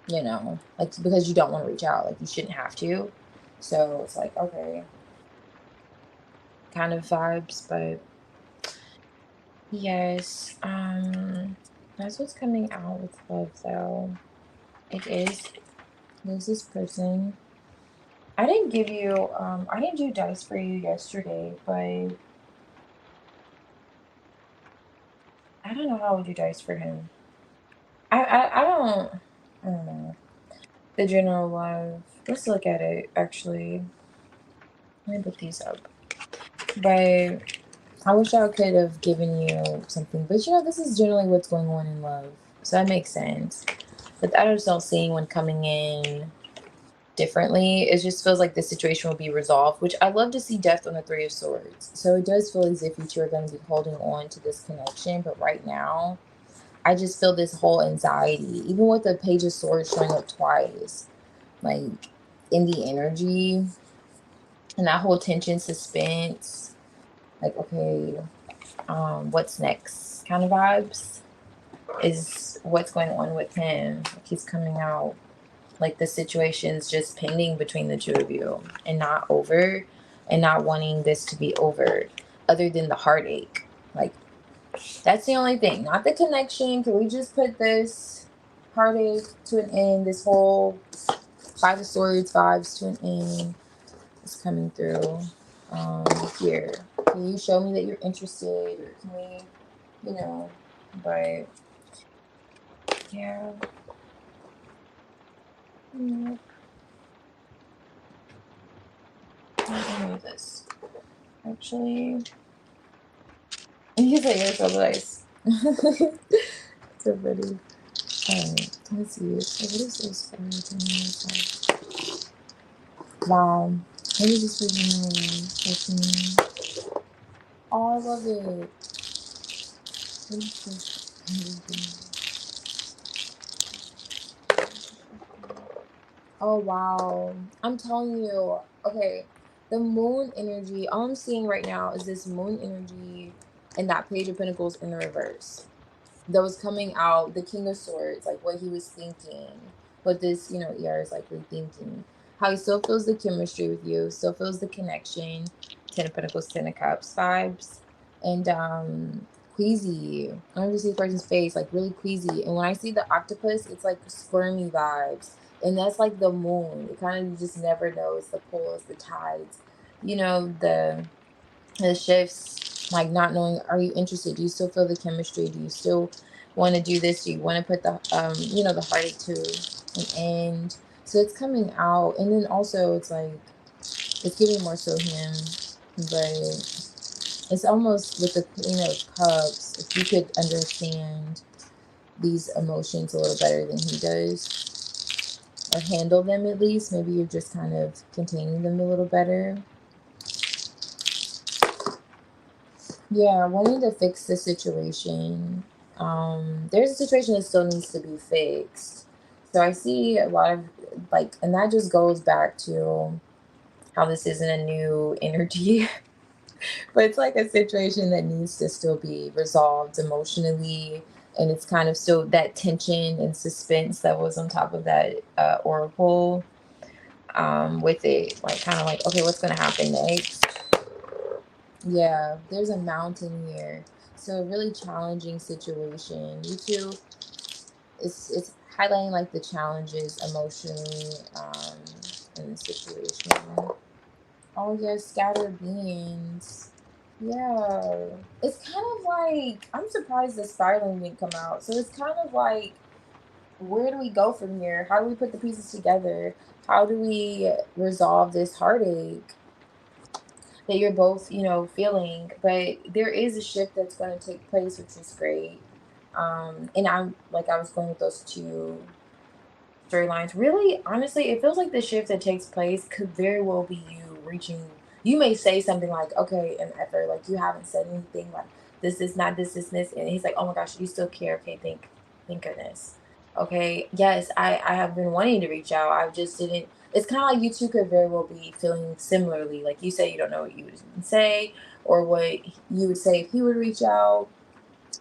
you know, like because you don't want to reach out, like you shouldn't have to. So it's like, okay, kind of vibes, but yes, that's what's coming out with love though. It is. There's this person. I didn't give you, I didn't do dice for you yesterday, but I don't know how I would do dice for him. I don't know. The general love. Let's look at it, actually. Let me put these up. But I wish I could have given you something. But you know, this is generally what's going on in love. So that makes sense. But I just don't see anyone coming in differently. It just feels like the situation will be resolved, which I love to see death on the Three of Swords. So it does feel as if you two are going to be holding on to this connection. But right now, I just feel this whole anxiety, even with the Page of Swords showing up twice, like in the energy and that whole tension, suspense, like, okay, what's next kind of vibes is what's going on with him. Like he's coming out like the situation's just pending between the two of you and not over. and not wanting this to be over, other than the heartache. Like, that's the only thing, not the connection. Can we just put this heartache to an end? This whole Five of Swords vibes to an end is coming through. Here, can you show me that you're interested, or can we, you know, but yeah. Mm, let me move this. Actually, he's like, you're so nice. So funny. Let's see. So what is this for? Wow. Let me just read. Oh, I love it. What is this? Oh wow. I'm telling you. Okay. The moon energy, all I'm seeing right now is this moon energy and that Page of Pentacles in the reverse. That was coming out, the King of Swords, like what he was thinking, what this, ER is likely thinking. How he still feels the chemistry with you, still feels the connection. Ten of Pentacles, Ten of Cups vibes. And queasy. I don't even see the person's face, like really queasy. And when I see the octopus, it's like squirmy vibes. And that's like the moon. It kind of, just never knows the poles, the tides, the shifts, like not knowing, are you interested? Do you still feel the chemistry? Do you still want to do this? Do you want to put the the heartache to an end? So it's coming out. And then also it's like, it's giving more so him, but it's almost with the Queen of Cups, if you could understand these emotions a little better than he does, or handle them at least, maybe you're just kind of containing them a little better. Yeah, wanting to fix the situation. There's a situation that still needs to be fixed. So I see a lot of, like, and that just goes back to how this isn't a new energy, but it's like a situation that needs to still be resolved emotionally. And it's kind of still that tension and suspense that was on top of that oracle, with it, like, kind of like, okay, what's going to happen next? Yeah, there's a mountain here. So a really challenging situation. You two, it's highlighting like the challenges emotionally, in the situation. Oh yes, scattered beings. Yeah. It's kind of like, I'm surprised the spiraling didn't come out. So it's kind of like, where do we go from here? How do we put the pieces together? How do we resolve this heartache that you're both, feeling? But there is a shift that's going to take place, which is great. And I'm like, I was going with those two storylines. Really, honestly, it feels like the shift that takes place could very well be you reaching. You may say something like, okay, and effort, like you haven't said anything like this is not this, and he's like, oh my gosh, you still care? Okay, thank goodness. Okay, yes, I have been wanting to reach out. I just didn't. It's kind of like you two could very well be feeling similarly. Like you say, you don't know what you would even say or what you would say if he would reach out,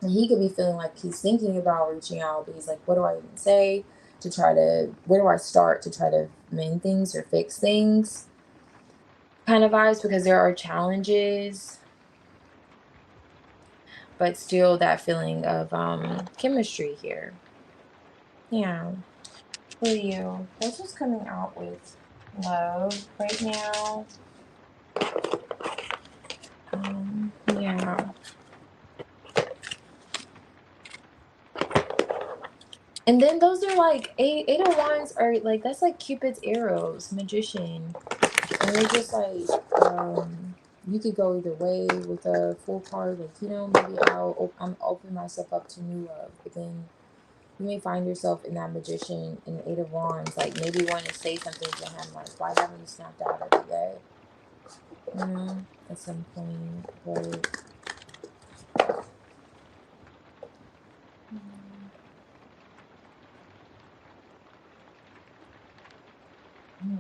and he could be feeling like he's thinking about reaching out, but he's like, what do I even say to try to, where do I start to try to mend things or fix things? Kind of vibes, because there are challenges, but still that feeling of chemistry here. Yeah. For you, that's what's coming out with love right now. Yeah. And then those are like eight of wands are like, that's like Cupid's arrows, magician. And they're just like, you could go either way with a full card. Like, maybe I'm open myself up to new love. But then you may find yourself in that magician in the Eight of Wands. Like, maybe want to say something to him. Like, why haven't you snapped out of it yet? At some point. But, mm, mm,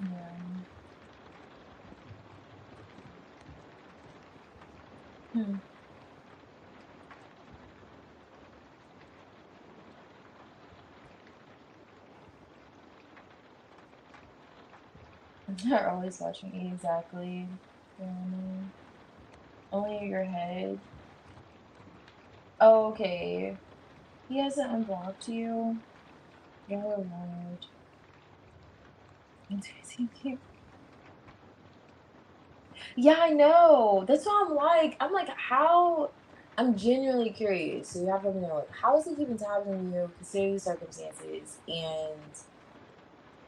yeah. Hmm. They're always watching you, exactly. Only in your head. Oh, okay. He hasn't unblocked you. You're weird. Yeah, I know. That's what I'm like, how? I'm genuinely curious. So you have to let me know, like, how is he keeping tabs on you, considering the circumstances, and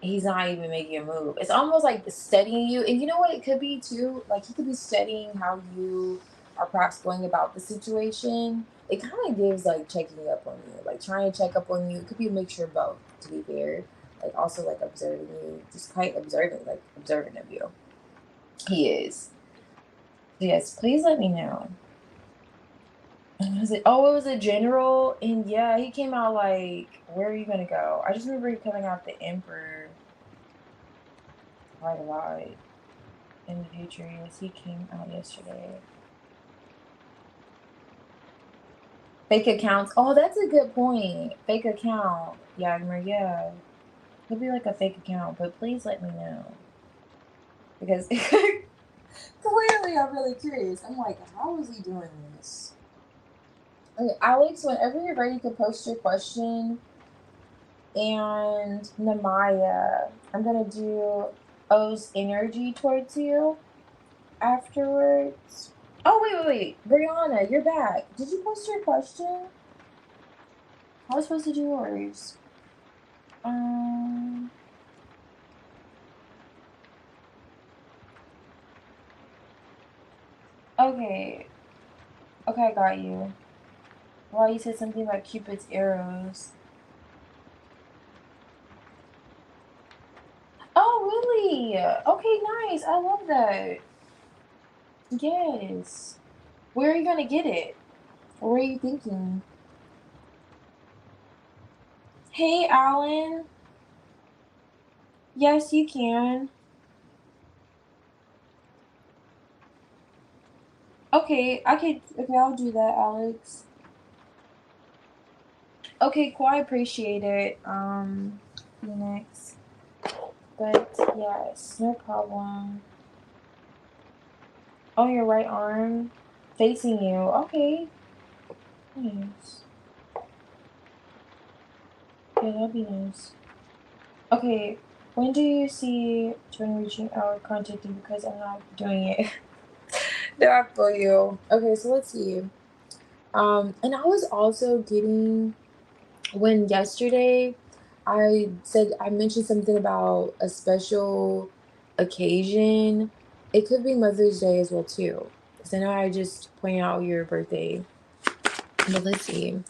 he's not even making a move? It's almost like studying you. And you know what it could be too? Like, he could be studying how you are perhaps going about the situation. It kind of gives like checking up on you, like trying to check up on you. It could be a mixture of both, to be fair. Like, also like observing you, just quite observant, like observant of you. He is. So yes, please let me know. And was it? Oh, it was a general, and yeah, he came out like, "Where are you gonna go?" I just remember he coming out the Emperor quite a lot in the future. Yes, he came out yesterday. Fake accounts. Oh, that's a good point. Fake account. Yeah, I remember. Yeah, could be like a fake account, but please let me know because clearly I'm really curious. I'm like, how is he doing this? Okay, Alex, whenever you're ready, you can post your question. And Namaya, I'm gonna do O's energy towards you afterwards. Oh wait, Brianna, you're back. Did you post your question? I was supposed to do yours. Um. Okay. Okay, I got you. Well, you said something about Cupid's arrows. Oh really? Okay, nice. I love that. Yes. Where are you gonna get it? Or what are you thinking? Hey, Alan. Yes, you can. Okay, I could. Okay, I'll do that, Alex. Okay, cool. I appreciate it, Phoenix. But yes, no problem. On your right arm, facing you. Okay, nice. Yeah, that'd be nice. Okay, when do you see Tony reaching out contacting because I'm not doing it? There for you. Okay, so let's see. And I was also getting when yesterday I mentioned something about a special occasion. It could be Mother's Day as well too. Because I know I just pointed out your birthday. But let's see.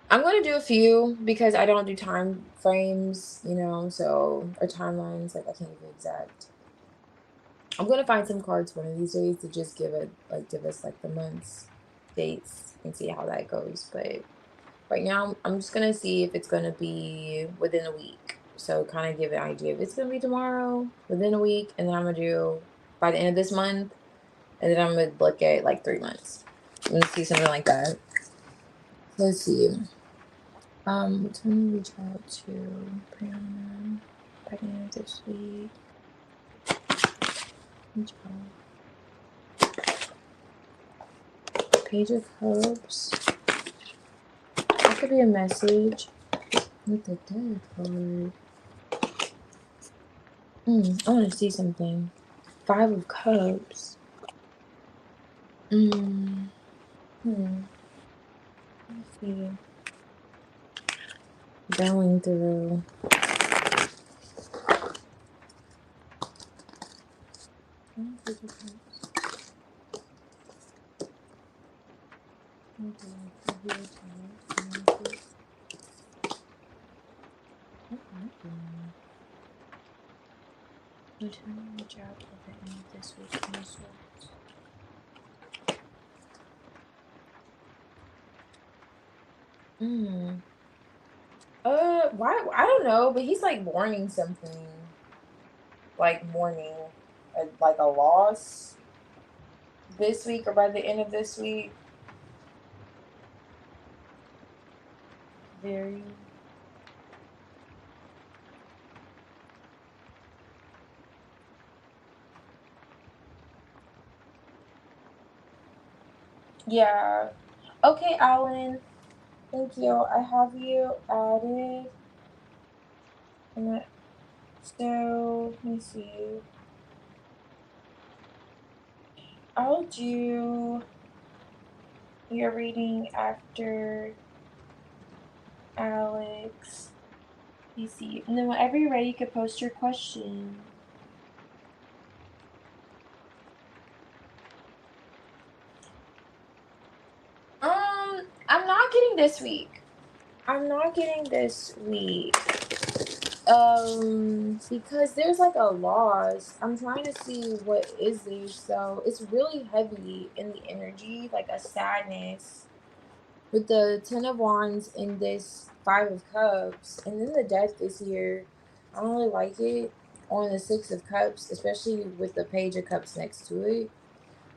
I'm gonna do a few because I don't do time frames, so or timelines, like I can't give exact. I'm gonna find some cards one of these days to just give us like the months, dates, and see how that goes. But right now, I'm just gonna see if it's gonna be within a week. So kind of give an idea if it's gonna be tomorrow, within a week, and then I'm gonna do by the end of this month, and then I'm gonna look at like 3 months. I'm gonna see something like that. So let's see. What time to reach out to Brianna by the end of this week? Reach out. Page of Cups. That could be a message. With the dead card. I want to see something. 5 of Cups. Mm, Let's see. Going through. Return the job at the end of this week. Mm. Why? I don't know, but he's like mourning something. Like mourning, like a loss this week or by the end of this week. Very. Yeah. Okay, Alan. Thank you. I have you added. And so let me see. I'll do your reading after Alex. You see. And then whenever you're ready, you can post your question. I'm not getting this week. I'm not getting this week. Because there's like a loss. I'm trying to see what is there. So it's really heavy in the energy, like a sadness with the Ten of Wands and this Five of Cups, and then the Death is here. I don't really like it on the Six of Cups, especially with the Page of Cups next to it.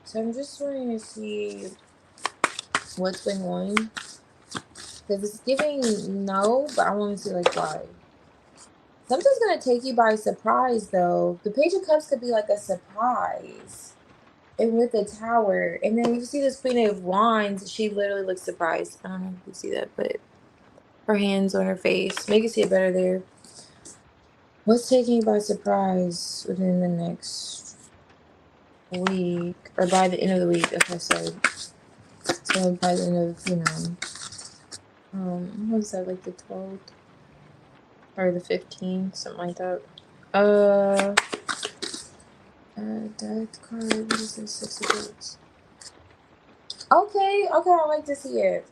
So I'm just trying to see what's going on, because it's giving no, but I want to see like why. Something's gonna take you by surprise though. The Page of Cups could be like a surprise. And with the Tower, and then you see this Queen of Wands, she literally looks surprised. I don't know if you can see that, but her hands on her face. Make it see it better there. What's taking you by surprise within the next week, or by the end of the week? Okay, so by the end of, what was that, like the 12th or the 15th, something like that. Death card. What is this? 6 of Cups. Okay, I like to see it.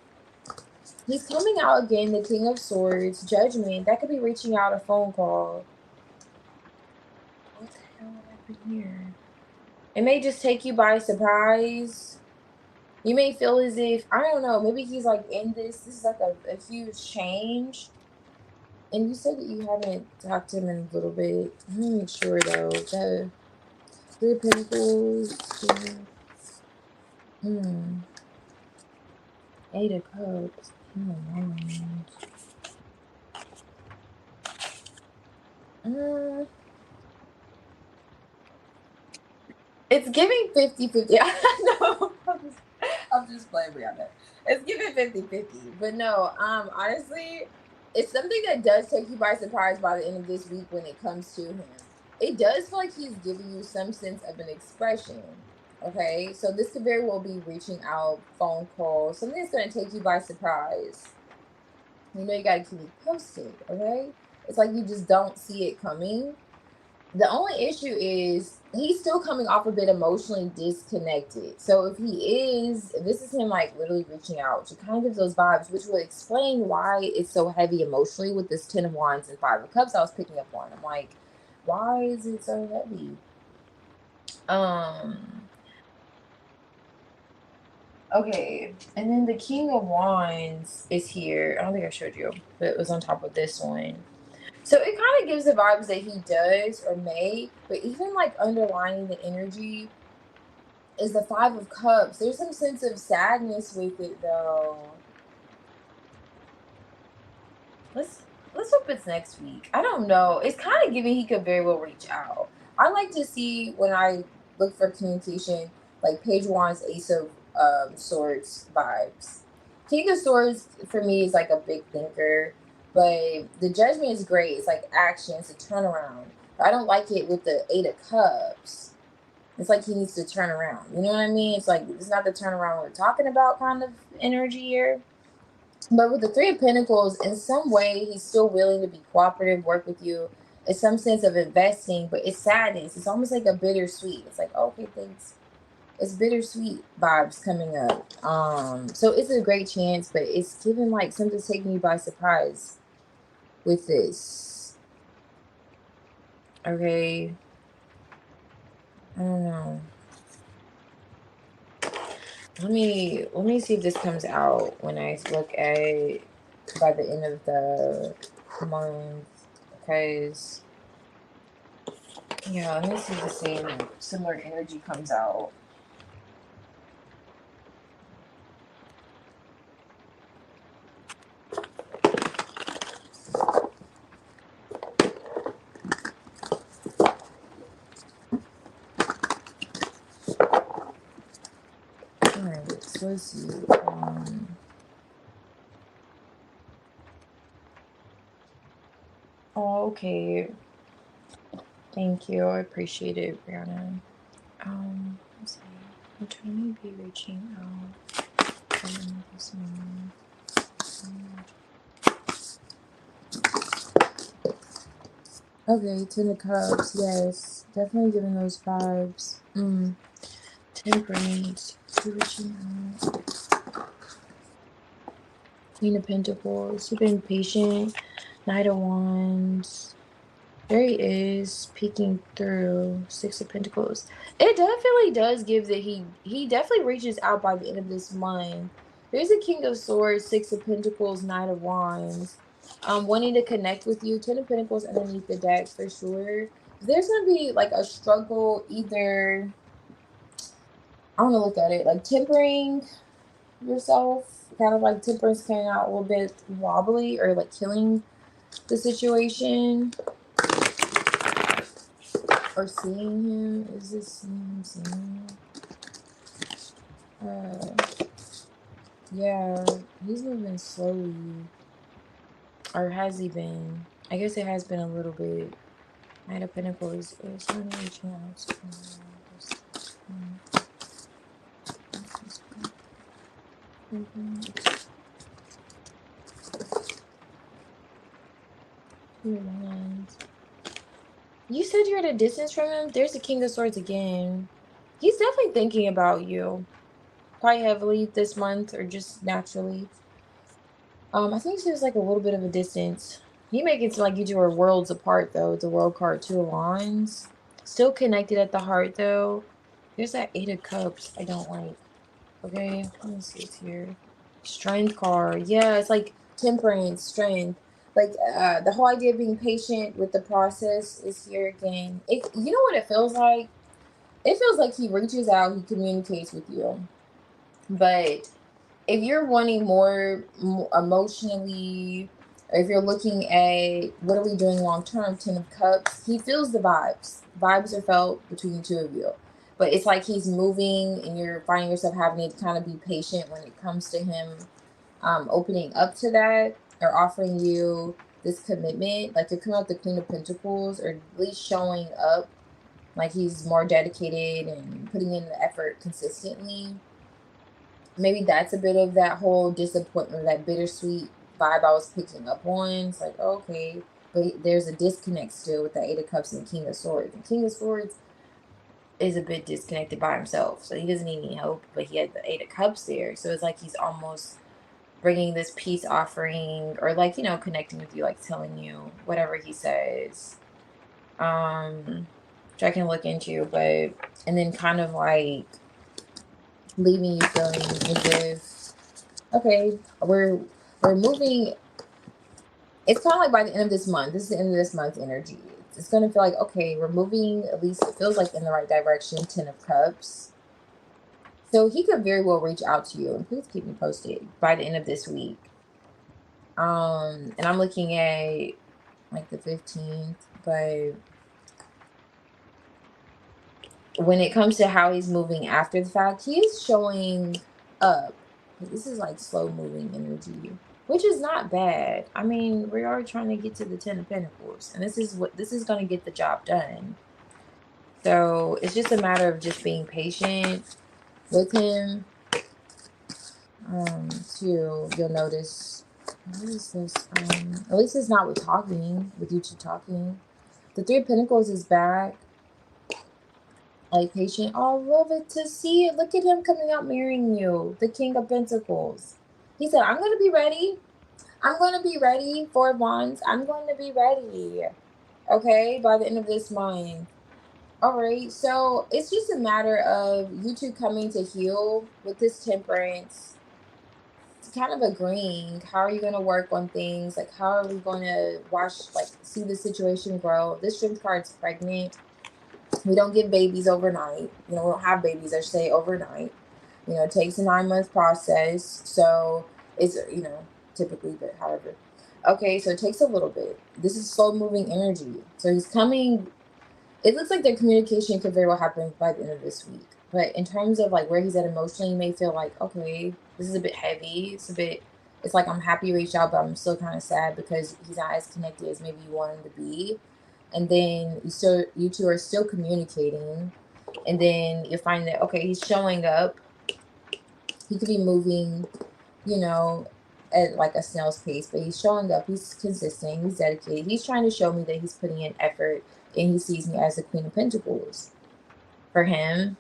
He's coming out again, the King of Swords, Judgment. That could be reaching out a phone call. What the hell happened here? It may just take you by surprise. You may feel as if, I don't know, maybe he's like in this is like a huge change. And you said that you haven't talked to him in a little bit. I'm not even sure though. The Three of Pentacles. Yeah. Eight of Cups. It's giving 50-50. I know. I'm just playing Brianna. It's giving 50-50. But no, honestly, it's something that does take you by surprise by the end of this week when it comes to him. It does feel like he's giving you some sense of an expression. Okay, so this could very well be reaching out, phone calls, something that's going to take you by surprise. You know, you got to keep it posted, okay? It's like you just don't see it coming. The only issue is he's still coming off a bit emotionally disconnected. So if he is, this is him like literally reaching out, which kind of gives those vibes, which will explain why it's so heavy emotionally with this Ten of Wands and Five of Cups I was picking up on. I'm like, why is it so heavy? Okay, and then the King of Wands is here. I don't think I showed you, but it was on top of this one. So it kind of gives the vibes that he does or may, but even like underlining the energy is the Five of Cups. There's some sense of sadness with it though. Let's hope it's next week. I don't know. It's kind of giving he could very well reach out. I like to see when I look for communication, like Page Wands, Ace of Swords vibes. King of Swords for me is like a big thinker, but the Judgment is great. It's like action, it's a turnaround. But I don't like it with the Eight of Cups. It's like he needs to turn around. You know what I mean? It's like it's not the turnaround we're talking about kind of energy here. But with the Three of Pentacles, in some way, he's still willing to be cooperative, work with you. It's some sense of investing, but it's sadness. It's almost like a bittersweet. It's like, okay, thanks. It's bittersweet vibes coming up. So it's a great chance, but it's giving like something's taking you by surprise with this. Okay. I don't know. Let me see if this comes out when I look at by the end of the month, because yeah, let me see if the same similar energy comes out. Alright, so let's see. Oh, okay. Thank you. I appreciate it, Brianna. Let's see. I'm trying to be reaching out. This moment. Okay, 10 of Cups. Yes, definitely giving those vibes. Temperance. Be reaching out. Queen of Pentacles. You've been patient. Knight of Wands. There he is, peeking through. 6 of Pentacles. It definitely does give that he definitely reaches out by the end of this month. There's a King of Swords, 6 of Pentacles, Knight of Wands. Wanting to connect with you. 10 of Pentacles underneath the deck for sure. There's gonna be like a struggle either. I want to look at it like tempering yourself, kind of like tempering coming out a little bit wobbly, or like killing the situation. Or seeing him. Is this seeing him? Yeah, he's moving slowly. Or has he been? I guess it has been a little bit. Knight of Pentacles is not reaching out to You said you're at a distance from him? There's the King of Swords again. He's definitely thinking about you quite heavily this month, or just naturally. I think there's like a little bit of a distance. He making it seem like you two are worlds apart, though. It's a world card, 2 of Wands. Still connected at the heart, though. There's that 8 of Cups I don't like. Okay, let me see what's here. Strength card. Yeah, it's like temperance, strength. Like the whole idea of being patient with the process is here again. You know what it feels like? It feels like he reaches out, he communicates with you. But if you're wanting more emotionally, or if you're looking at what are we doing long term, 10 of Cups, he feels the vibes. Vibes are felt between the two of you. But it's like he's moving, and you're finding yourself having to kind of be patient when it comes to him opening up to that, or offering you this commitment. Like, you're coming out the Queen of Pentacles, or at least showing up like he's more dedicated and putting in the effort consistently. Maybe that's a bit of that whole disappointment, that bittersweet vibe I was picking up on. It's like, okay, but there's a disconnect still with the 8 of Cups and King of Swords. And King of Swords is a bit disconnected by himself, so he doesn't need any help, but he had the 8 of Cups there. So it's like he's almost bringing this peace offering, or like, connecting with you, like telling you whatever he says. Which I can look into, but, and then kind of like leaving you feeling as if, okay, we're moving. It's kind of like by the end of this month. This is the end of this month energy. It's going to feel like, okay, we're moving, at least it feels like, in the right direction. 10 of Cups. So he could very well reach out to you, and please keep me posted by the end of this week. And I'm looking at like the 15th, but when it comes to how he's moving after the fact, he is showing up. This is like slow moving energy, which is not bad. I mean, we are trying to get to the 10 of Pentacles, and this is going to get the job done. So it's just a matter of just being patient with him. Too, you'll notice. What is this? At least it's not with you two talking. The 3 of Pentacles is back. Like, patient. Oh, love it to see it. Look at him coming out marrying you. The King of Pentacles. He said, I'm going to be ready. I'm going to be ready. 4 of Wands. I'm going to be ready. Okay, by the end of this month. All right, so it's just a matter of you two coming to heal with this temperance. It's kind of agreeing. How are you going to work on things? Like, how are we going to see the situation grow? This Strength card's pregnant. We don't get babies overnight. We don't have babies, I should say, overnight. It takes a 9-month process. So it's, typically, but however. Okay, so it takes a little bit. This is slow moving energy. So he's coming. It looks like their communication could very well happen by the end of this week. But in terms of like where he's at emotionally, you may feel like, okay, this is a bit heavy. It's like I'm happy you reached out, but I'm still kind of sad because he's not as connected as maybe you want him to be. And then you two are still communicating, and then you find that okay, he's showing up. He could be moving, you know, at like a snail's pace, but he's showing up. He's consistent. He's dedicated. He's trying to show me that he's putting in effort, and he sees me as the Queen of Pentacles for him.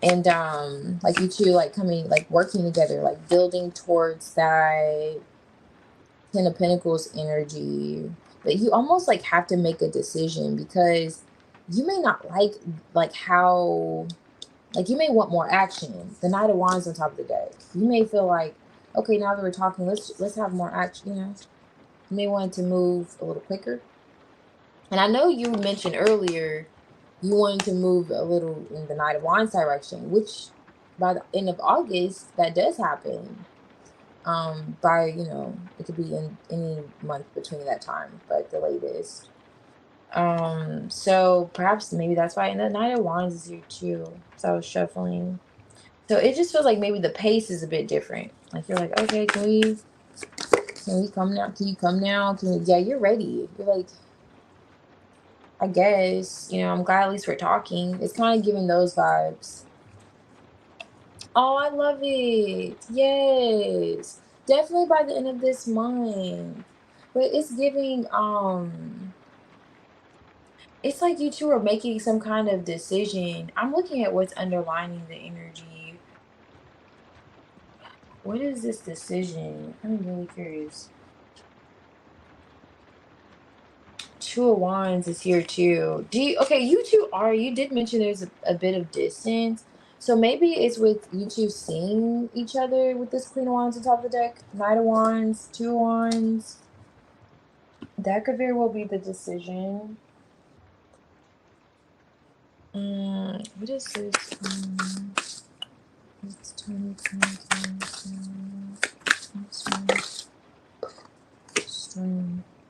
And like you two like coming like working together, like building towards that Ten of Pentacles energy. But you almost like have to make a decision because you may not like how like you may want more action. The Knight of Wands on top of the deck. You may feel like, okay, now that we're talking, let's have more action, you know. You may want to move a little quicker. And I know you mentioned earlier you wanted to move a little in the Knight of Wands direction, which by the end of August that does happen. By it could be in any month between that time, but the latest. So perhaps maybe that's why. And the Knight of Wands is here too. So I was shuffling. So it just feels like maybe the pace is a bit different. Like you're like, okay, can we come now? Can you come now? Yeah, you're ready. You're like, I guess, I'm glad at least we're talking. It's kind of giving those vibes. Oh, I love it. Yes. Definitely by the end of this month. But it's giving, it's like you two are making some kind of decision. I'm looking at what's underlining the energy. What is this decision? I'm really curious. Two of Wands is here too. Okay, you did mention there's a bit of distance. So maybe it's with you two seeing each other with this Queen of Wands on top of the deck. Knight of Wands, Two of Wands. That could very well be the decision. What is this? It's 2020.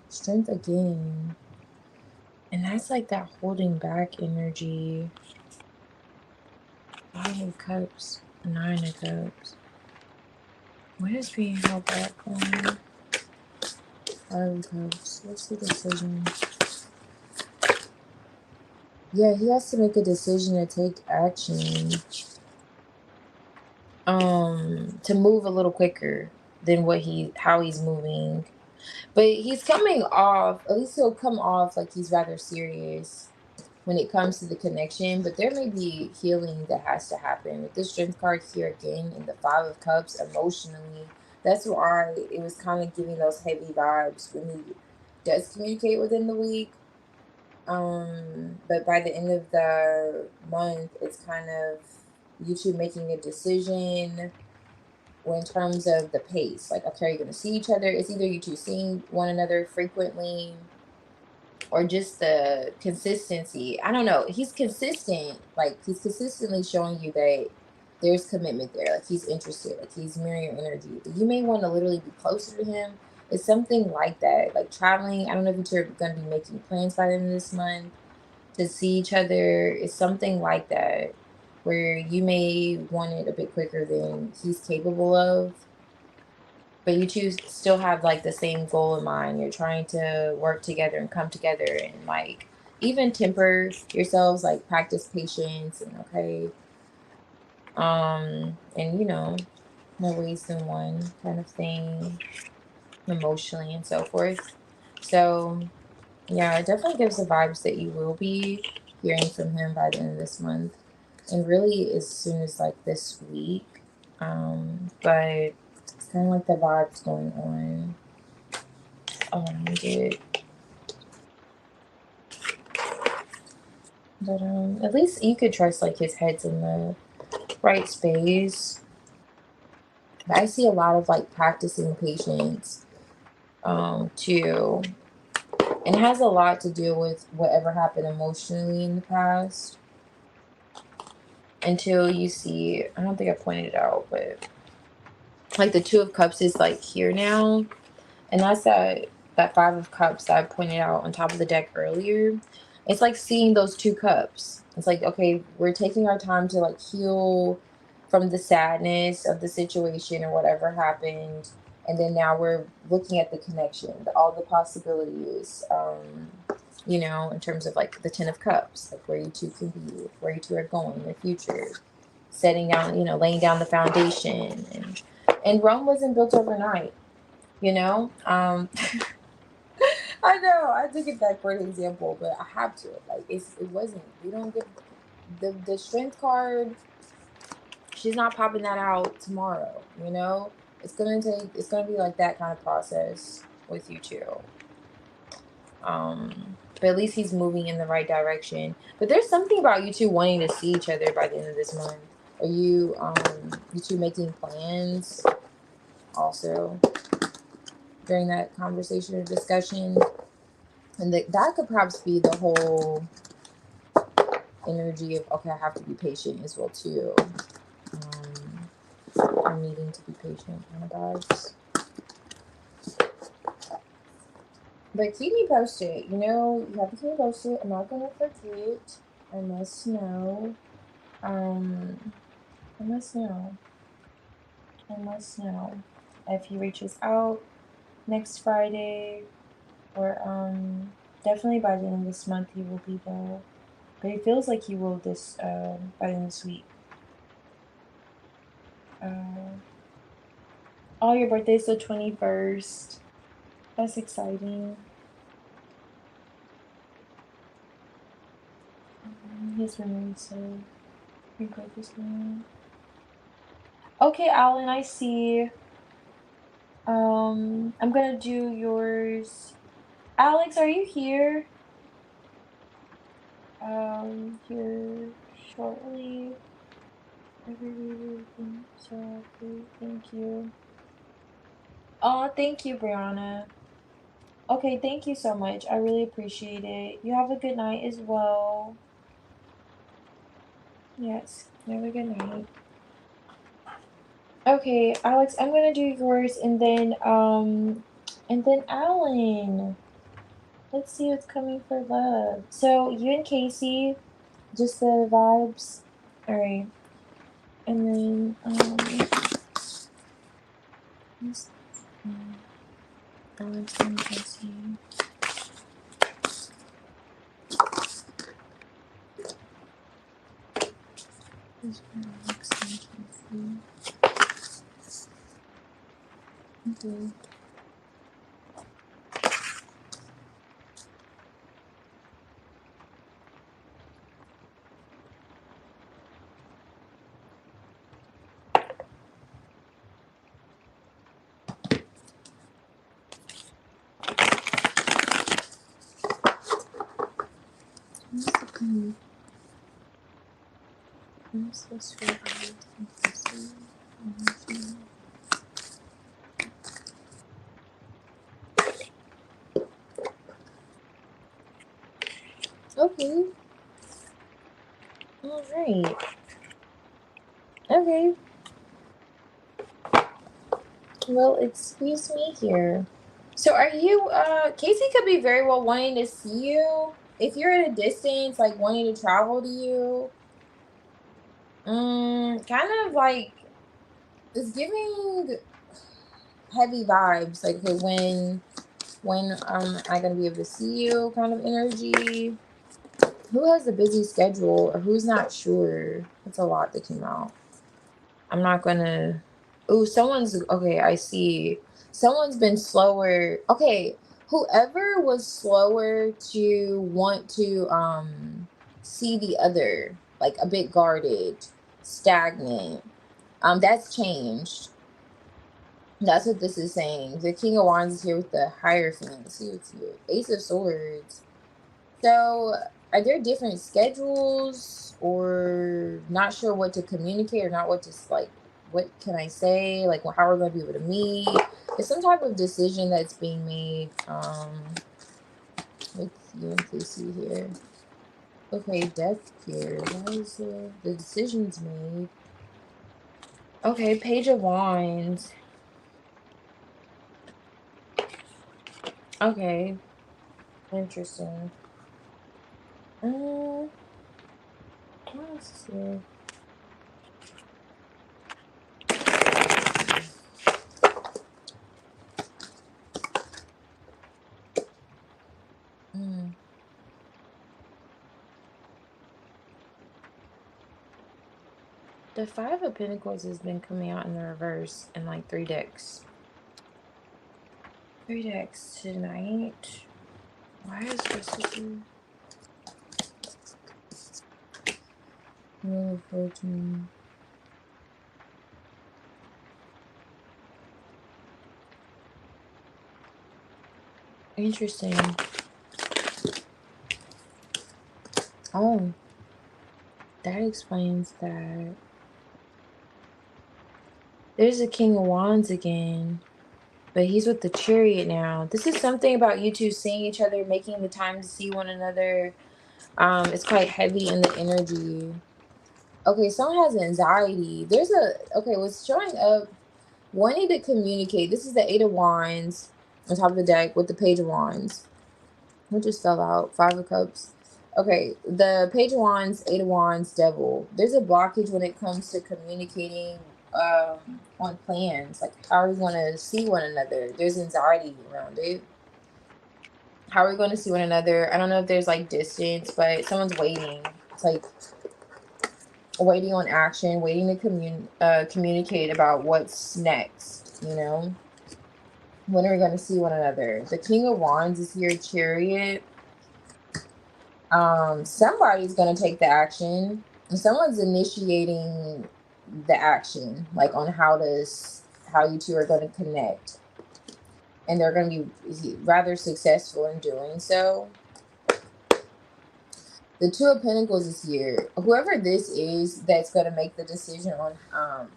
Strength again. And that's like that holding back energy. Five of Cups, Nine of Cups. What is being held back on? Five of Cups. What's the decision? Yeah, he has to make a decision to take action. To move a little quicker than how he's moving. But he's coming off, at least he'll come off like he's rather serious when it comes to the connection, but there may be healing that has to happen. With this Strength card here again in the Five of Cups, emotionally, that's why it was kind of giving those heavy vibes when he does communicate within the week. But by the end of the month, it's kind of you two making a decision in terms of the pace. Like, okay, are you going to see each other? It's either you two seeing one another frequently or just the consistency. I don't know. He's consistent. Like, he's consistently showing you that there's commitment there. Like, he's interested. Like, he's mirroring your energy. But you may want to literally be closer to him. It's something like that. Like, traveling. I don't know if you're going to be making plans by the end of this month to see each other. It's something like that where you may want it a bit quicker than he's capable of. But you two still have like the same goal in mind. You're trying to work together and come together and like even temper yourselves, like practice patience and okay. And more ways than one kind of thing, emotionally and so forth. So yeah, it definitely gives the vibes that you will be hearing from him by the end of this month. And really as soon as like this week. But it's kind of like the vibes going on. Let me get it. But at least you could trust like his head's in the right space. But I see a lot of like practicing patience too. And it has a lot to do with whatever happened emotionally in the past. Until you see, I don't think I pointed it out, but like the Two of Cups is like here now. And that's that Five of Cups that I pointed out on top of the deck earlier. It's like seeing those two cups. It's like, okay, we're taking our time to like heal from the sadness of the situation or whatever happened. And then now we're looking at the connection, all the possibilities, in terms of like the Ten of Cups, like where you two can be, where you two are going in the future, setting down, laying down the foundation. And Rome wasn't built overnight, you know? I know I took it back for an example, but I have to. Like it wasn't. We don't get the strength card. She's not popping that out tomorrow. It's gonna be like that kind of process with you two. But at least he's moving in the right direction. But there's something about you two wanting to see each other by the end of this month. Are you two making plans also during that conversation or discussion? And that could perhaps be the whole energy of, okay, I have to be patient as well too. I'm needing to be patient kind of vibes. But keep me posted. You have to keep me posted. I'm not gonna forget. I must know. I must know. If he reaches out next Friday, or definitely by the end of this month he will be there. But it feels like he will this by the end of this week. Oh, your birthday's the 21st. That's exciting. His memory, so your birthday's coming. Okay, Alan, I see. I'm gonna do yours. Alex, are you here? Here shortly. So thank you. Oh, thank you, Brianna. Okay, thank you so much. I really appreciate it. You have a good night as well. Yes, have a good night. Okay, Alex, I'm gonna do yours, and then Alan. Let's see what's coming for love. So you and Casey, just the vibes. All right, and then Alex and Casey. Okay. Okay. All right. Okay. Well, excuse me here. So are you, Casey could be very well wanting to see you. If you're at a distance, like wanting to travel to you. Kind of like, it's giving heavy vibes. Like, okay, when am I gonna be able to see you kind of energy. Who has a busy schedule or who's not sure? That's a lot that came out. I'm not gonna. Oh, someone's okay. I see. Someone's been slower. Okay, whoever was slower to want to see the other, like a bit guarded, stagnant. That's changed. That's what this is saying. The King of Wands is here with the Hierophant. See what's here. Ace of Swords. So, are there different schedules or not sure what to communicate or not what to, like, what can I say? Like, how we're going to be able to meet? There's some type of decision that's being made with you and Casey here. Okay, death here. Why is the decision's made? Okay, Page of Wands. Okay, interesting. What else is here? The Five of Pentacles has been coming out in the reverse in like 3 decks. 3 decks tonight. Why is this here? Wheel of Fortune. Interesting. Oh, that explains that. There's the King of Wands again, but he's with the Chariot now. This is something about you two seeing each other, making the time to see one another. It's quite heavy in the energy. Okay, someone has anxiety. Okay, what's showing up, wanting to communicate. This is the Eight of Wands on top of the deck with the Page of Wands. What just fell out? Five of Cups. Okay, the Page of Wands, Eight of Wands, Devil. There's a blockage when it comes to communicating on plans. Like, how are we going to see one another? There's anxiety around it. How are we going to see one another? I don't know if there's like distance, but someone's waiting. It's like waiting on action, waiting to communicate about what's next, you know? When are we going to see one another? The King of Wands is here, Chariot. Somebody's going to take the action. Someone's initiating the action, like on how you two are going to connect. And they're going to be rather successful in doing so. The Two of Pentacles is here. Whoever this is that's going to make the decision on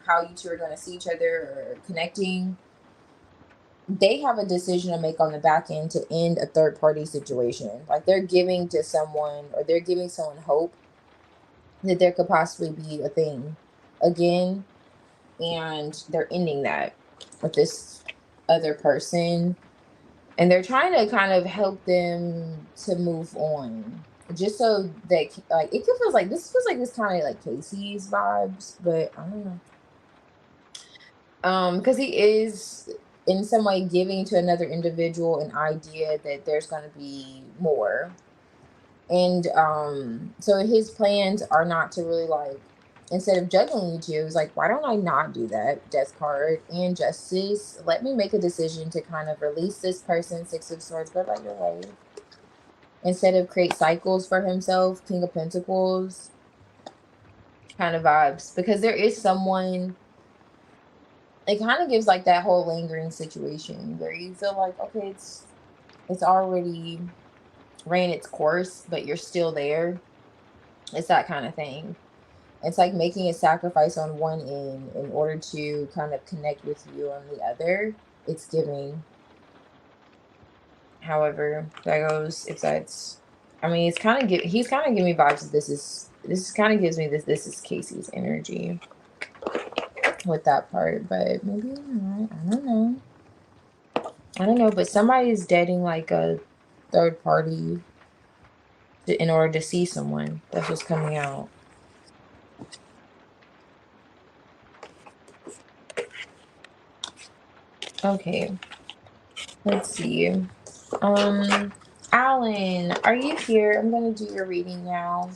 how you two are going to see each other or connecting, they have a decision to make on the back end to end a third party situation. Like, they're giving to someone, or they're giving someone hope that there could possibly be a thing again, and they're ending that with this other person, and they're trying to kind of help them to move on, just so that, like, it feels like this kind of like Casey's vibes, but I don't know, because he is in some way giving to another individual an idea that there's going to be more. And so his plans are not to really, like, instead of juggling you two, it's like, why don't I not do that? Death card and Justice. Let me make a decision to kind of release this person. Six of Swords, go about your way. Instead of create cycles for himself. King of Pentacles kind of vibes. Because there is someone, it kind of gives like that whole lingering situation where you feel like, okay, it's already ran its course, but you're still there. It's that kind of thing. It's like making a sacrifice on one end in order to kind of connect with you on the other. It's giving. However, that goes. If that's, I mean, it's kind of he's kind of giving me vibes that this kind of gives me this is Casey's energy with that part, but maybe not. I don't know. I don't know, but somebody is dating like a third party in order to see someone. That's what's coming out. Okay. Let's see. Alan, are you here? I'm gonna do your reading now.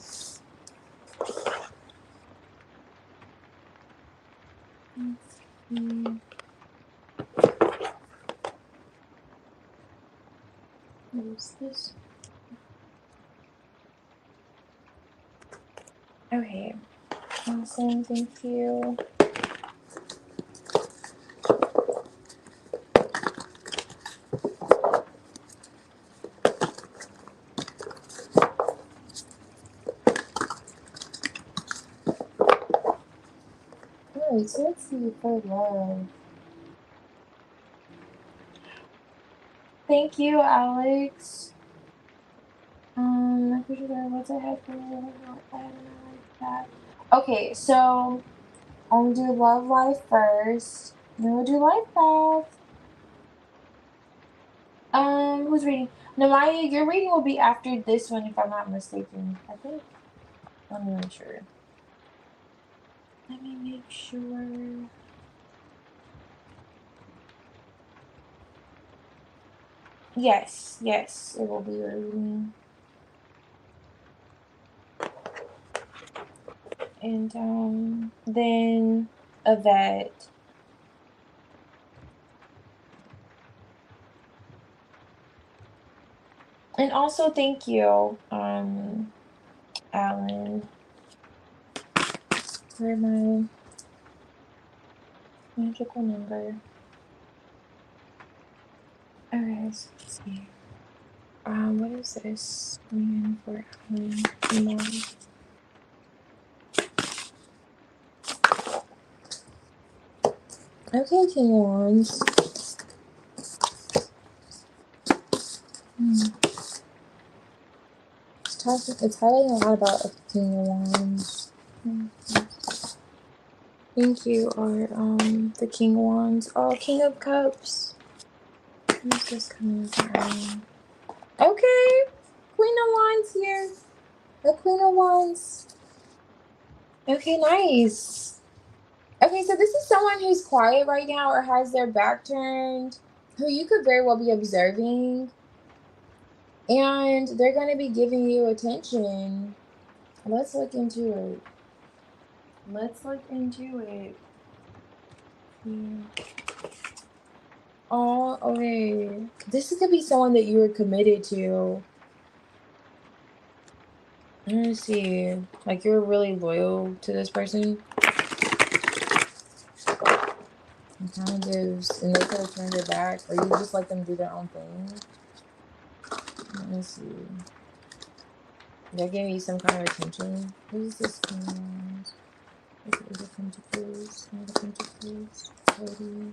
What is this? Okay. Awesome. Thank you. Alright, so let's see for love. Thank you, Alex. What's ahead for me? Okay, so I'm gonna do love life first. Then we'll do life path. Who's reading? Namaya, your reading will be after this one, if I'm not mistaken. I think. Let me make sure. Let me make sure. Yes, yes, it will be your reading. And then 𝚿𝚑𝚊𝚗𝚗𝚎. And also thank you, Alan, for my magical number. Alright, so let's see. What is this? For Alan. Okay, King of Wands. It's highlighting a lot about a King of Wands. Thank you, or the King of Wands. Oh, King of Cups. Who's this coming from? Okay, Queen of Wands here. The Queen of Wands. Okay, nice. Okay, so this is someone who's quiet right now or has their back turned, who you could very well be observing, and they're going to be giving you attention. Let's look into it. Let's look into it. Yeah. Oh, okay. This could be someone that you were committed to. Let me see. Like, you're really loyal to this person. And they could have turned their back, or you just let them do their own thing. Let me see. They're giving you some kind of attention. What is this? Is it Pentacles? Pentacles. 30.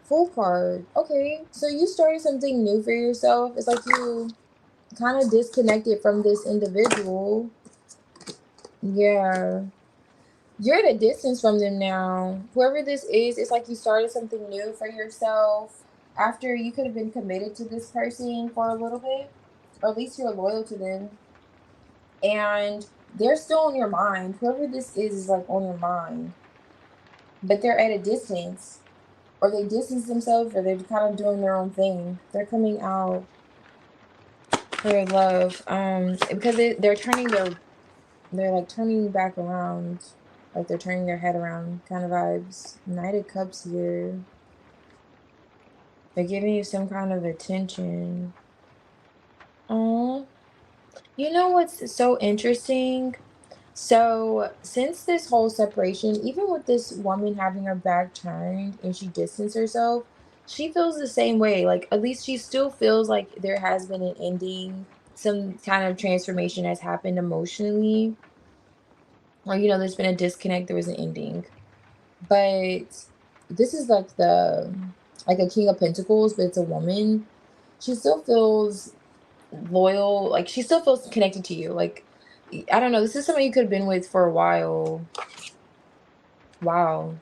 Full card. Okay, so you started something new for yourself. It's like you kind of disconnected from this individual. Yeah. You're at a distance from them now. Whoever this is, it's like you started something new for yourself after you could have been committed to this person for a little bit, or at least you're loyal to them. And they're still on your mind. Whoever this is like on your mind, but they're at a distance, or they distance themselves, or they're kind of doing their own thing. They're coming out for love, because they're like turning back around. Like they're turning their head around kind of vibes. Knight of Cups here. They're giving you some kind of attention. Oh, you know what's so interesting? So since this whole separation, even with this woman having her back turned and she distanced herself, she feels the same way. Like, at least she still feels like there has been an ending. Some kind of transformation has happened emotionally. Or, there's been a disconnect, there was an ending. But this is like a King of Pentacles, but it's a woman. She still feels loyal, like she still feels connected to you. Like, I don't know, this is someone you could have been with for a while. Wow.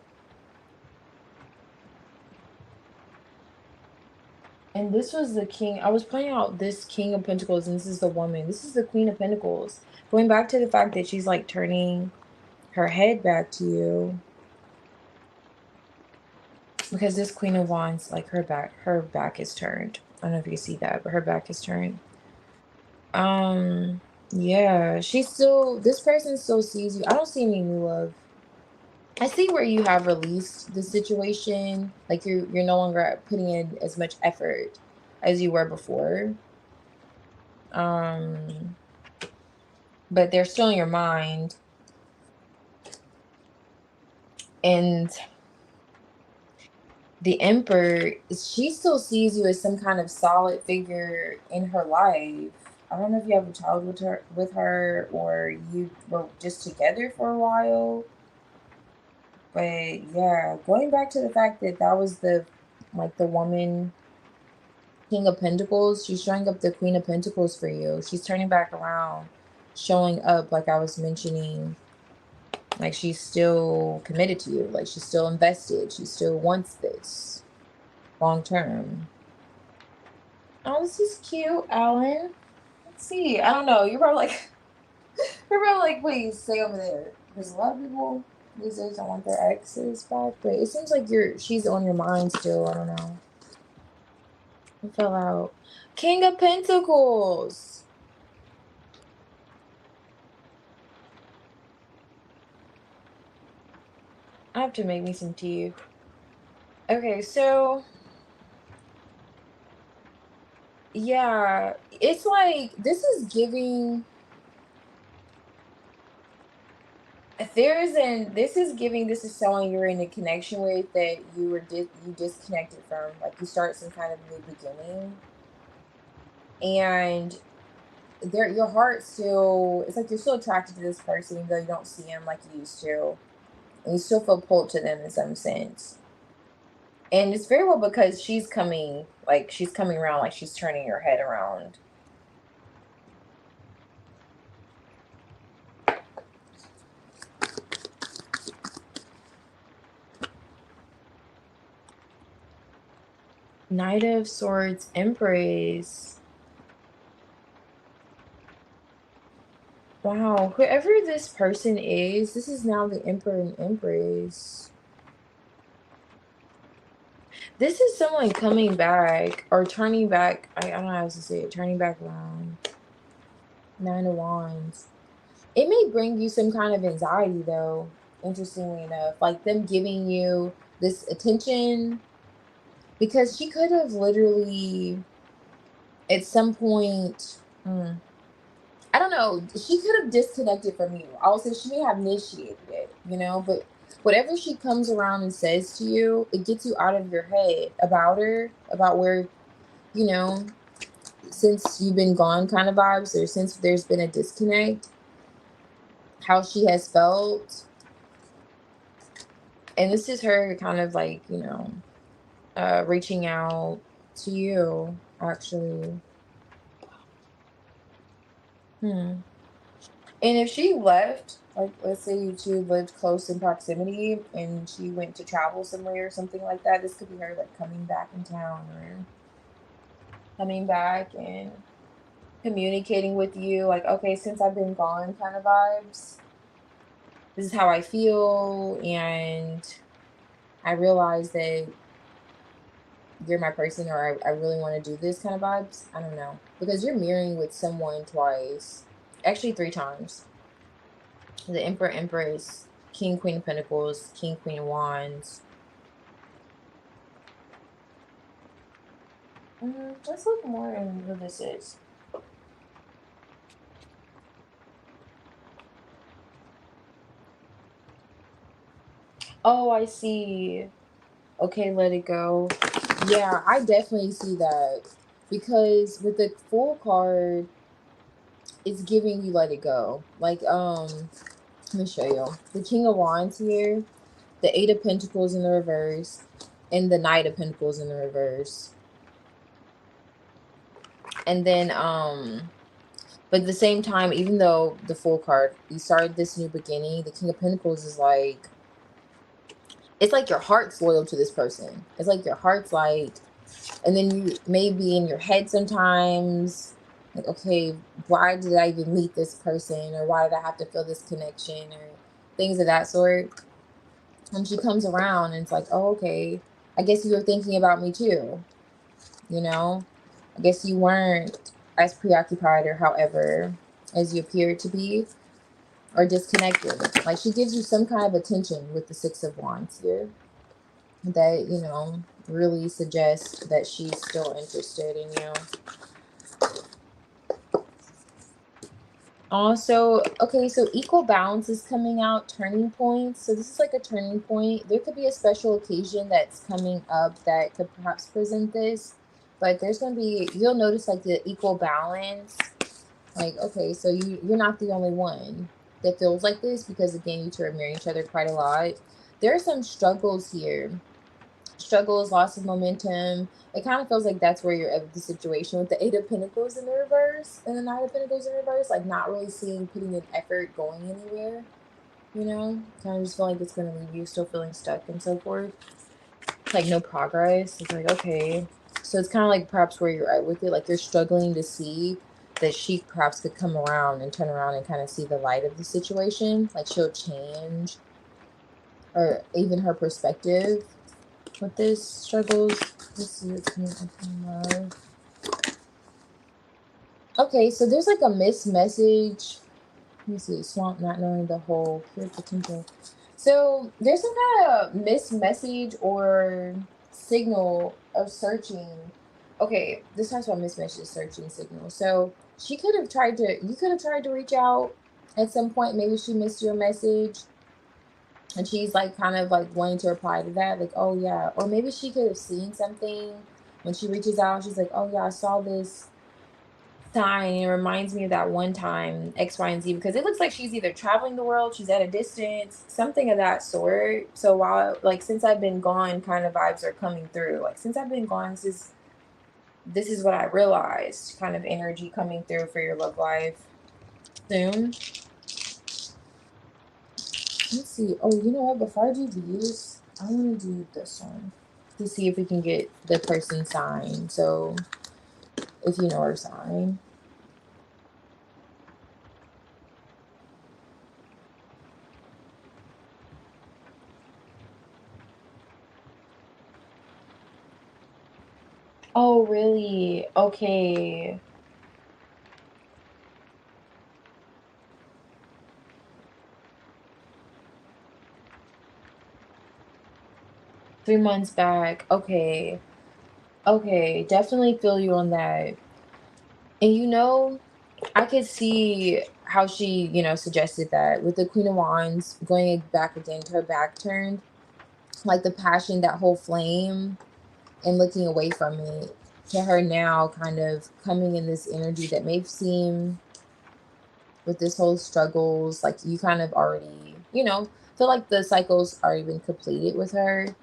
And this was the king. I was pointing out this King of Pentacles, and this is the woman. This is the Queen of Pentacles. Going back to the fact that she's like turning her head back to you. Because this Queen of Wands, like her back is turned. I don't know if you can see that, but her back is turned. Yeah, this person still sees you. I don't see any new love. I see where you have released the situation. Like you're no longer putting in as much effort as you were before. But they're still in your mind. And the Emperor, she still sees you as some kind of solid figure in her life. I don't know if you have a child with her, or you were just together for a while. But yeah, going back to the fact that was the woman King of Pentacles, she's showing up the Queen of Pentacles for you. She's turning back around, showing up like I was mentioning. Like she's still committed to you. Like she's still invested. She still wants this. long term. Oh, this is cute, Alan. Let's see. I don't know. You're probably like, you're probably like, please stay over there. Because a lot of people these days don't want their exes back, but it seems like she's on your mind still. I don't know. It fell out. King of Pentacles. I have to make me some tea. Okay, so yeah, it's like this is someone you're in a connection with that you disconnected from. Like you start some kind of new beginning, and your heart still, it's like you're still attracted to this person even though you don't see him like you used to, and you still feel pulled to them in some sense. And it's very well because she's coming around, like she's turning your head around. Knight of Swords, Empress. Wow, whoever this person is, this is now the Emperor and Empress. This is someone coming back or turning back. I don't know how to say it. Turning back around. Nine of Wands. It may bring you some kind of anxiety, though, interestingly enough. Like them giving you this attention. Because she could have literally, at some point, I don't know, she could have disconnected from you. I'll say she may have initiated it, but whatever she comes around and says to you, it gets you out of your head about her, about where, you know, since you've been gone kind of vibes, or since there's been a disconnect, how she has felt. And this is her kind of like, reaching out to you, actually. Hmm. And if she left, like let's say you two lived close in proximity and she went to travel somewhere or something like that, this could be her like coming back in town or coming back and communicating with you like, okay, since I've been gone kind of vibes. This is how I feel, and I realize that you're my person, or I really want to do this kind of vibes. I don't know. Because you're mirroring with someone twice. Actually 3 times. The Emperor, Empress, King, Queen of Pentacles, King, Queen of Wands. Let's look more in who this is. Oh, I see. Okay, let it go. Yeah, I definitely see that. Because with the Fool card, it's giving you let it go. Like, let me show you. The King of Wands here, the Eight of Pentacles in the reverse, and the Knight of Pentacles in the reverse. And then, but at the same time, even though the Fool card, you started this new beginning, the King of Pentacles is like, it's like your heart's loyal to this person. It's like your heart's like, and then you may be in your head sometimes, like, okay, why did I even meet this person? Or why did I have to feel this connection? Or things of that sort. And she comes around and it's like, oh, okay, I guess you were thinking about me too. I guess you weren't as preoccupied or however as you appeared to be, or disconnected. Like she gives you some kind of attention with the Six of Wands here that, really suggests that she's still interested in you. Also, okay, so equal balance is coming out, turning points. So this is like a turning point. There could be a special occasion that's coming up that could perhaps present this, but there's going to be, you'll notice like the equal balance. Like, okay, so you're not the only one that feels like this, because again, you two are mirroring each other quite a lot. There are some struggles here. Struggles, loss of momentum. It kind of feels like that's where you're at the situation with the Eight of Pentacles in the reverse and the Nine of Pentacles in reverse. Like not really putting in effort, going anywhere. Kind of just feel like it's going to leave you still feeling stuck and so forth. like no progress. It's like, okay. So it's kind of like perhaps where you're at with it. Like you're struggling to see that she perhaps could come around and turn around and kind of see the light of the situation. Like she'll change, or even her perspective with this struggles. Let's see what's coming up in love. Okay, so there's like a missed message. Let me see. Swamp not knowing the whole pure potential. So there's some kind of missed message or signal of searching. Okay, this talks about missed message searching signal. So she could have tried to, you could have tried to reach out at some point. Maybe she missed your message and she's like kind of like wanting to reply to that. Like, oh yeah. Or maybe she could have seen something when she reaches out. She's like, oh yeah, I saw this sign. It reminds me of that one time X, Y, and Z, because it looks like she's either traveling the world, she's at a distance, something of that sort. So while like since I've been gone, kind of vibes are coming through. Like since I've been gone, this is what I realized. Kind of energy coming through for your love life soon. Let's see. Oh, you know what? Before I do these, I want to do this one to see if we can get the person sign. So if you know her sign. Oh, really? Okay. 3 months back. Okay. Okay. Definitely feel you on that. And I could see how she, suggested that with the Queen of Wands going back again to her back turned, like the passion, that whole flame, and looking away from it to her now kind of coming in this energy that may seem with this whole struggles, like you kind of already, feel like the cycle's already been completed with her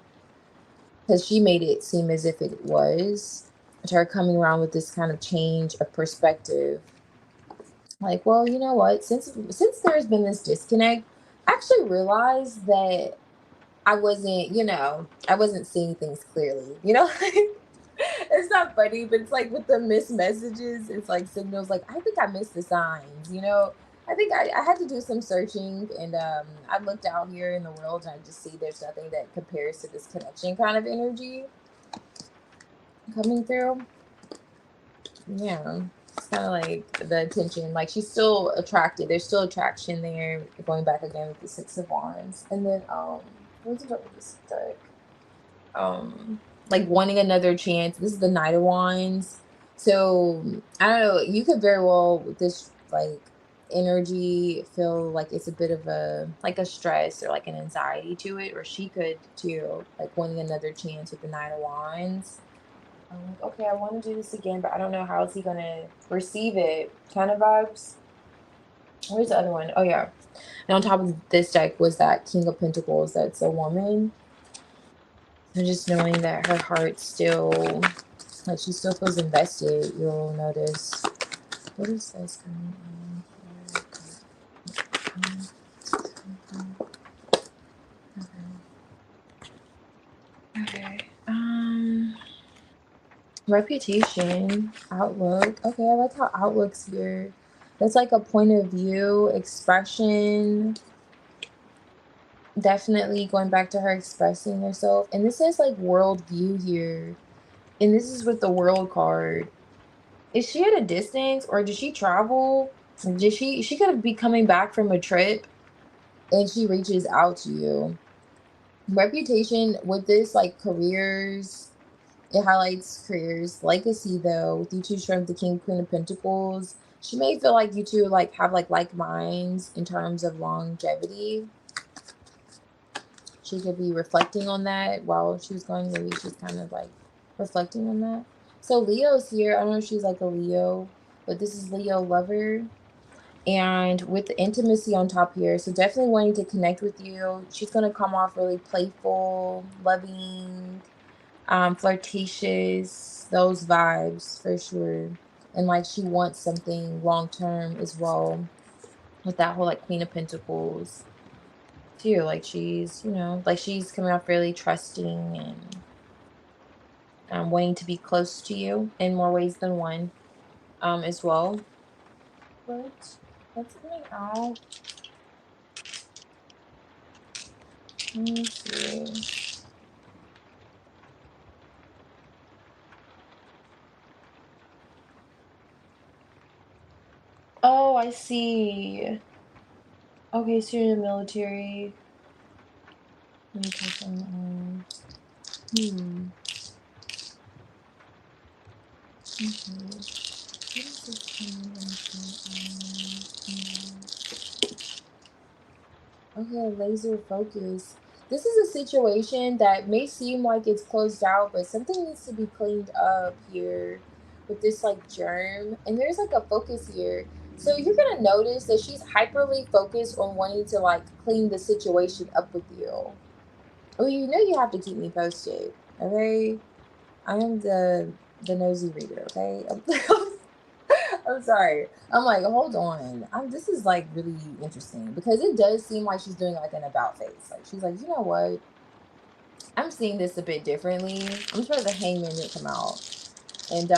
because she made it seem as if it was, to her coming around with this kind of change of perspective. Like, well, you know what, since there's been this disconnect, I actually realized that I wasn't seeing things clearly, it's not funny, but it's like with the missed messages, it's like signals. Like I think I missed the signs. I think I had to do some searching, and I looked out here in the world, and I just see there's nothing that compares to this connection kind of energy coming through. Yeah, it's kind of like the attention. Like she's still attracted. There's still attraction there. Going back again with the Six of Wands, and then what's about this deck? Like wanting another chance. This is the Knight of Wands. So I don't know, you could very well with this like energy feel like it's a bit of a stress or like an anxiety to it, or she could too, like wanting another chance with the Knight of Wands. I'm like, okay, I want to do this again, but I don't know how is he gonna receive it, kind of vibes. Where's the other one? Oh yeah. And on top of this deck was that King of Pentacles, that's a woman. And just knowing that her heart still, like she still feels invested, you'll notice. What is this coming in? Okay. Reputation, outlook. Okay, I like how outlook's here. That's like a point of view, expression. Definitely going back to her expressing herself. And this is like world view here. And this is with the world card. Is she at a distance or did she travel? Did she could be coming back from a trip and she reaches out to you. Reputation with this, like careers, it highlights careers. Legacy though, with you two showing the King Queen of Pentacles, she may feel like you two like have like minds in terms of longevity. She could be reflecting on that while she was going. Maybe she's kind of like reflecting on that. So Leo's here. I don't know if she's like a Leo, but this is Leo lover. And with the intimacy on top here, so definitely wanting to connect with you. She's going to come off really playful, loving, flirtatious, those vibes for sure. And like she wants something long term as well with that whole like Queen of Pentacles too. Like she's, like she's coming off really trusting and wanting to be close to you in more ways than one, as well. But that's coming out. Let me see. Oh, I see. Okay, so you're in the military. Let me touch on. Hmm. Okay. What is this Okay, laser focus. This is a situation that may seem like it's closed out, but something needs to be cleaned up here with this like germ. And there's like a focus here. So you're gonna notice that she's hyperly focused on wanting to like clean the situation up with you. Oh, you know you have to keep me posted, okay? I am the nosy reader, okay? I'm sorry. I'm like, hold on. This is like really interesting because it does seem like she's doing like an about face. Like she's like, you know what? I'm seeing this a bit differently. I'm sure the hangman didn't come out. And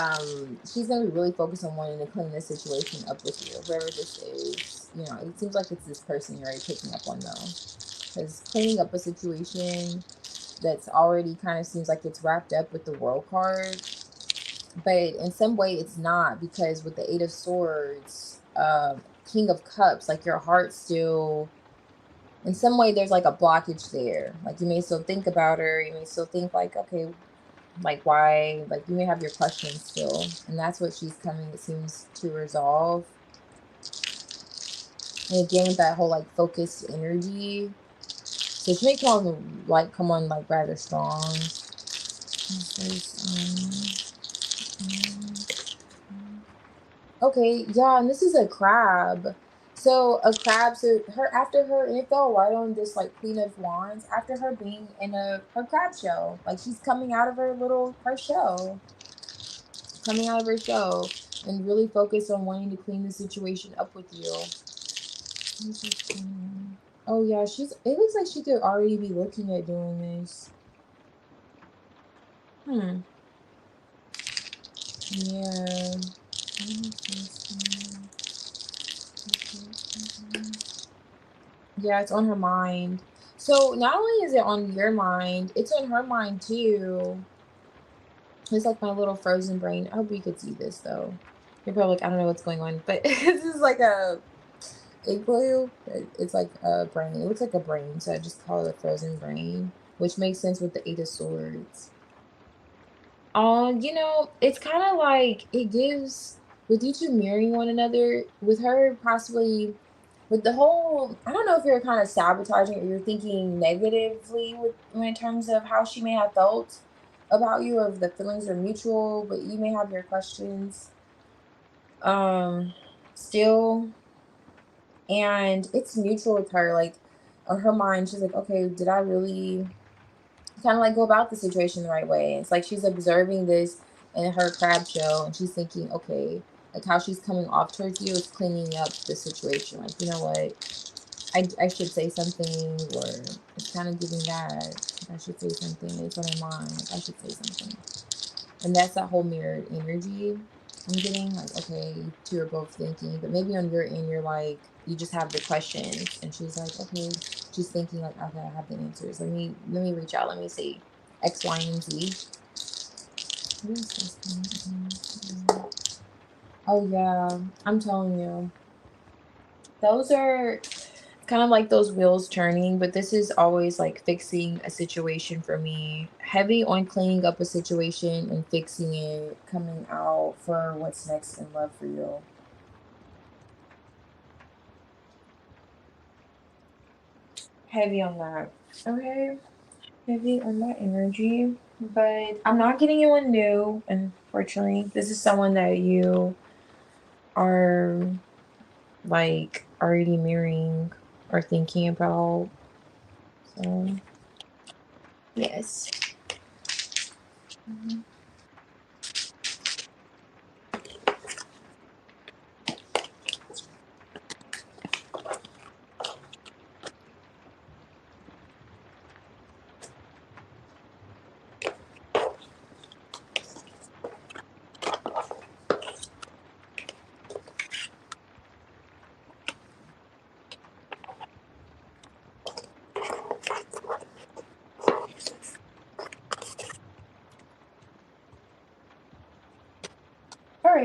she's gonna be really focused on wanting to clean this situation up with you, whoever this is. You know, it seems like it's this person you're already picking up on though. Because cleaning up a situation that's already kind of seems like it's wrapped up with the world card, but in some way it's not, because with the 8 of Swords, King of Cups, like your heart still, in some way there's like a blockage there. Like you may still think about her, you may still think like, okay, like why, like you may have your questions still, and that's what she's coming, it seems, to resolve. And again with that whole like focused energy, so she may come on like rather strong. Okay, yeah, and this is a crab. So a crab, so her, after her, and it fell right on this like Queen of Wands, after her being in her crab show. Like she's coming out of her show. Coming out of her show and really focused on wanting to clean the situation up with you. Oh yeah, it looks like she could already be looking at doing this. Yeah. Yeah, it's on her mind. So not only is it on your mind, it's on her mind too. It's like my little frozen brain. I hope you could see this though. You're probably like, I don't know what's going on, but this is like a igloo. It's like a brain. It looks like a brain, so I just call it a frozen brain, which makes sense with the 8 of Swords. You know, it's kind of like it gives, with you two mirroring one another, with her possibly, with the whole, I don't know if you're kind of sabotaging or you're thinking negatively with in terms of how she may have felt about you, or if the feelings are mutual, but you may have your questions still, and it's mutual with her. Like on her mind, she's like, okay, did I really kind of like go about the situation the right way? It's like she's observing this in her crab show and she's thinking, okay, like how she's coming off towards you is cleaning up the situation. Like, you know what? I should say something, or it's kind of giving that. I should say something. It's on her mind. Like, I should say something. And that's that whole mirrored energy I'm getting. Like, okay, you two are both thinking, but maybe on your end, you're like, you just have the questions. And she's like, okay, she's thinking like, okay, I have the answers. Let me reach out. Let me see X, Y, and Z. What is this? Oh yeah, I'm telling you, those are kind of like those wheels turning, but this is always like fixing a situation for me. Heavy on cleaning up a situation and fixing it, coming out for what's next in love for you. Heavy on that. Okay. Heavy on that energy. But I'm not getting anyone new, unfortunately. This is someone that you are like already marrying or thinking about. So yes. Mhm.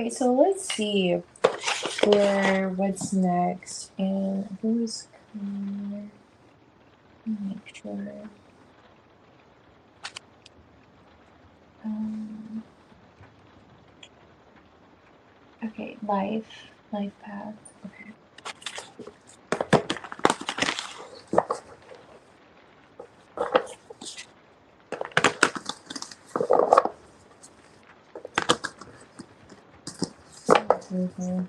right, so let's see for what's next. And who's coming? Make sure. Okay, life path. Okay. Mm-hmm.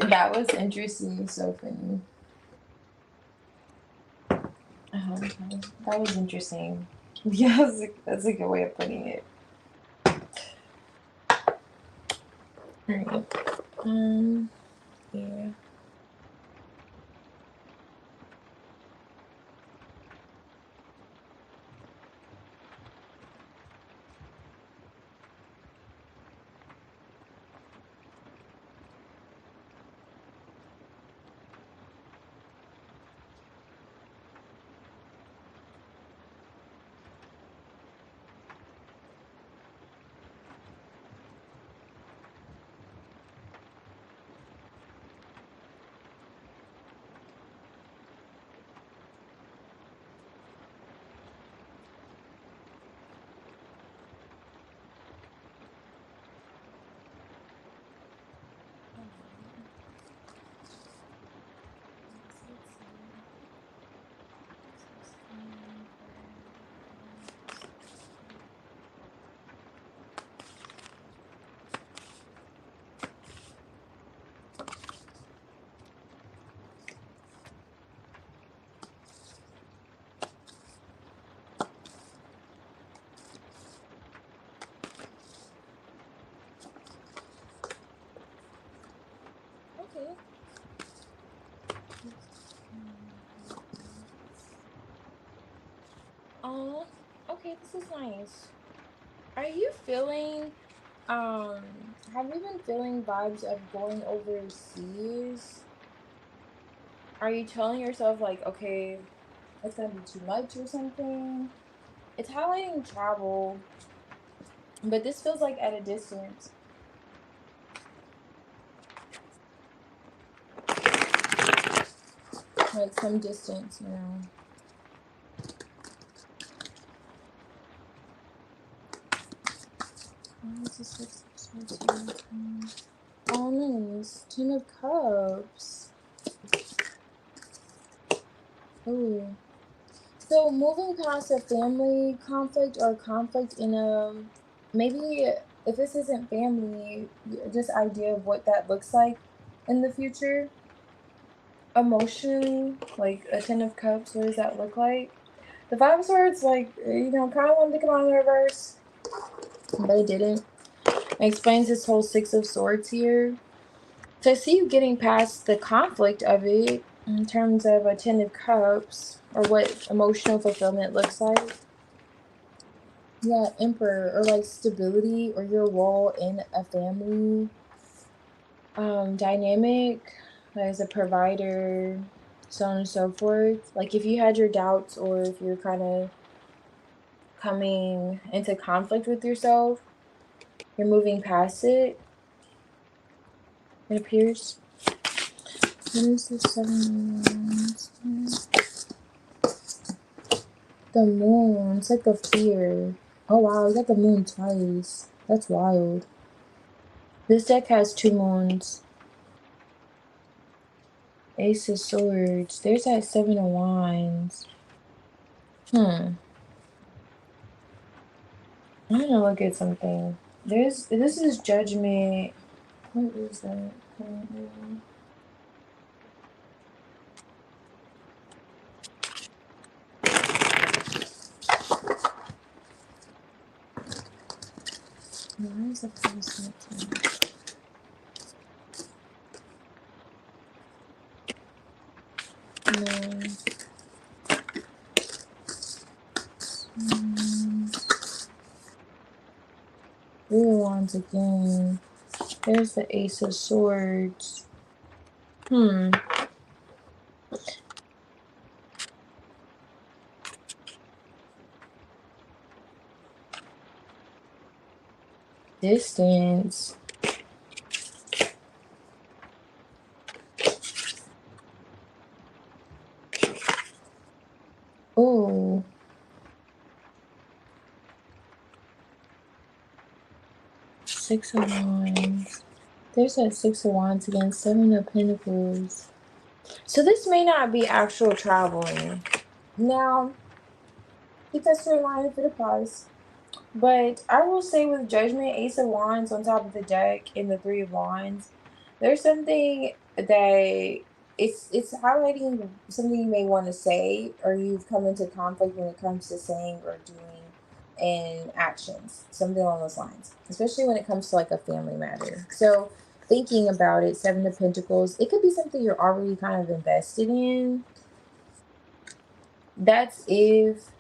That was interesting. So funny. That was interesting. Yeah, that's a good way of putting it. All right. Yeah. Okay. Oh, okay, this is nice. Are you feeling, have you been feeling vibes of going overseas? Are you telling yourself, like, okay, it's gonna be too much or something? It's highlighting travel, but this feels like at a distance, like some distance, you know? Why is this Six of Swords here? Oh, nice. Ten of Cups. Ooh. So moving past a family conflict or conflict in a, maybe if this isn't family, just idea of what that looks like in the future. Emotionally, like a Ten of Cups, what does that look like? The Five of Swords, like, kind of wanted to come out in reverse, but it didn't. It explains this whole Six of Swords here. So I see you getting past the conflict of it in terms of a Ten of Cups or what emotional fulfillment looks like. Yeah, Emperor, or like stability or your role in a family dynamic as a provider, so on and so forth. Like if you had your doubts or if you're kind of coming into conflict with yourself, you're moving past it, it appears. What is the Seven of Wands? The moon. It's like a fear. Oh wow, you got the moon twice. That's wild. This deck has two moons. Ace of Swords. There's that Seven of Wands. I'm gonna look at something. This is Judgment. What is that? Why is the person? No. Three of Wands again. There's the Ace of Swords. Distance. Oh. Six of Wands. There's that Six of Wands again. Seven of Pentacles. So this may not be actual traveling. Now, keep that straight line if it applies. But I will say with Judgment, Ace of Wands on top of the deck, and the Three of Wands, there's something that it's highlighting something you may want to say, or you've come into conflict when it comes to saying or doing and actions, something along those lines, especially when it comes to like a family matter. So thinking about it, Seven of Pentacles, it could be something you're already kind of invested in. That's if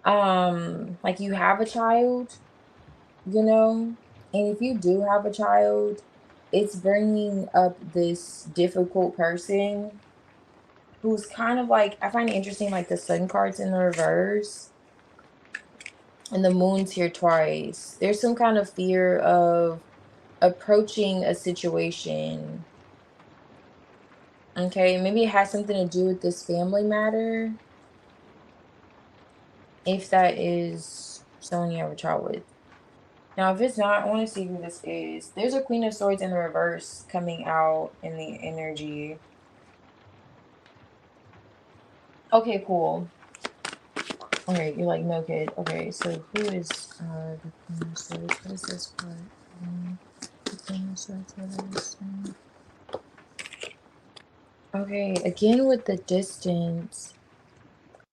like you have a child, you know, and if you do have a child, it's bringing up this difficult person who's kind of like, I find it interesting, like the Sun cards in the reverse and the Moon's here twice. There's some kind of fear of approaching a situation. Okay, maybe it has something to do with this family matter, if that is someone you have a child with. Now, if it's not, I want to see who this is. There's a Queen of Swords in the reverse coming out in the energy. Okay, cool. Okay, you're like, no kid. Okay, so who is the Queen of Swords? What is this part? The Queen of Swords reverse. Okay, again with the distance.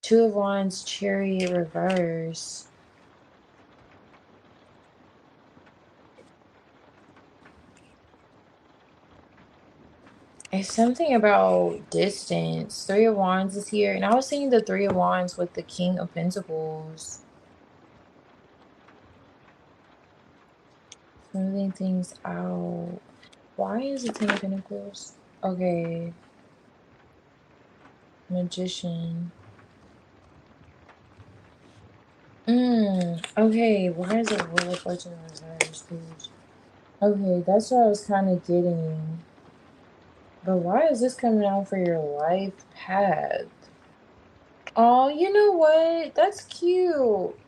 Two of Wands, Chariot reverse. It's something about distance. Three of Wands is here. And I was seeing the Three of Wands with the King of Pentacles. Smoothing things out. Why is it Ten of Pentacles? Okay. Magician. Okay. Why is it Wheel of Fortune reverse, please? Okay, that's what I was kind of getting. But why is this coming out for your life path? Oh, you know what? That's cute.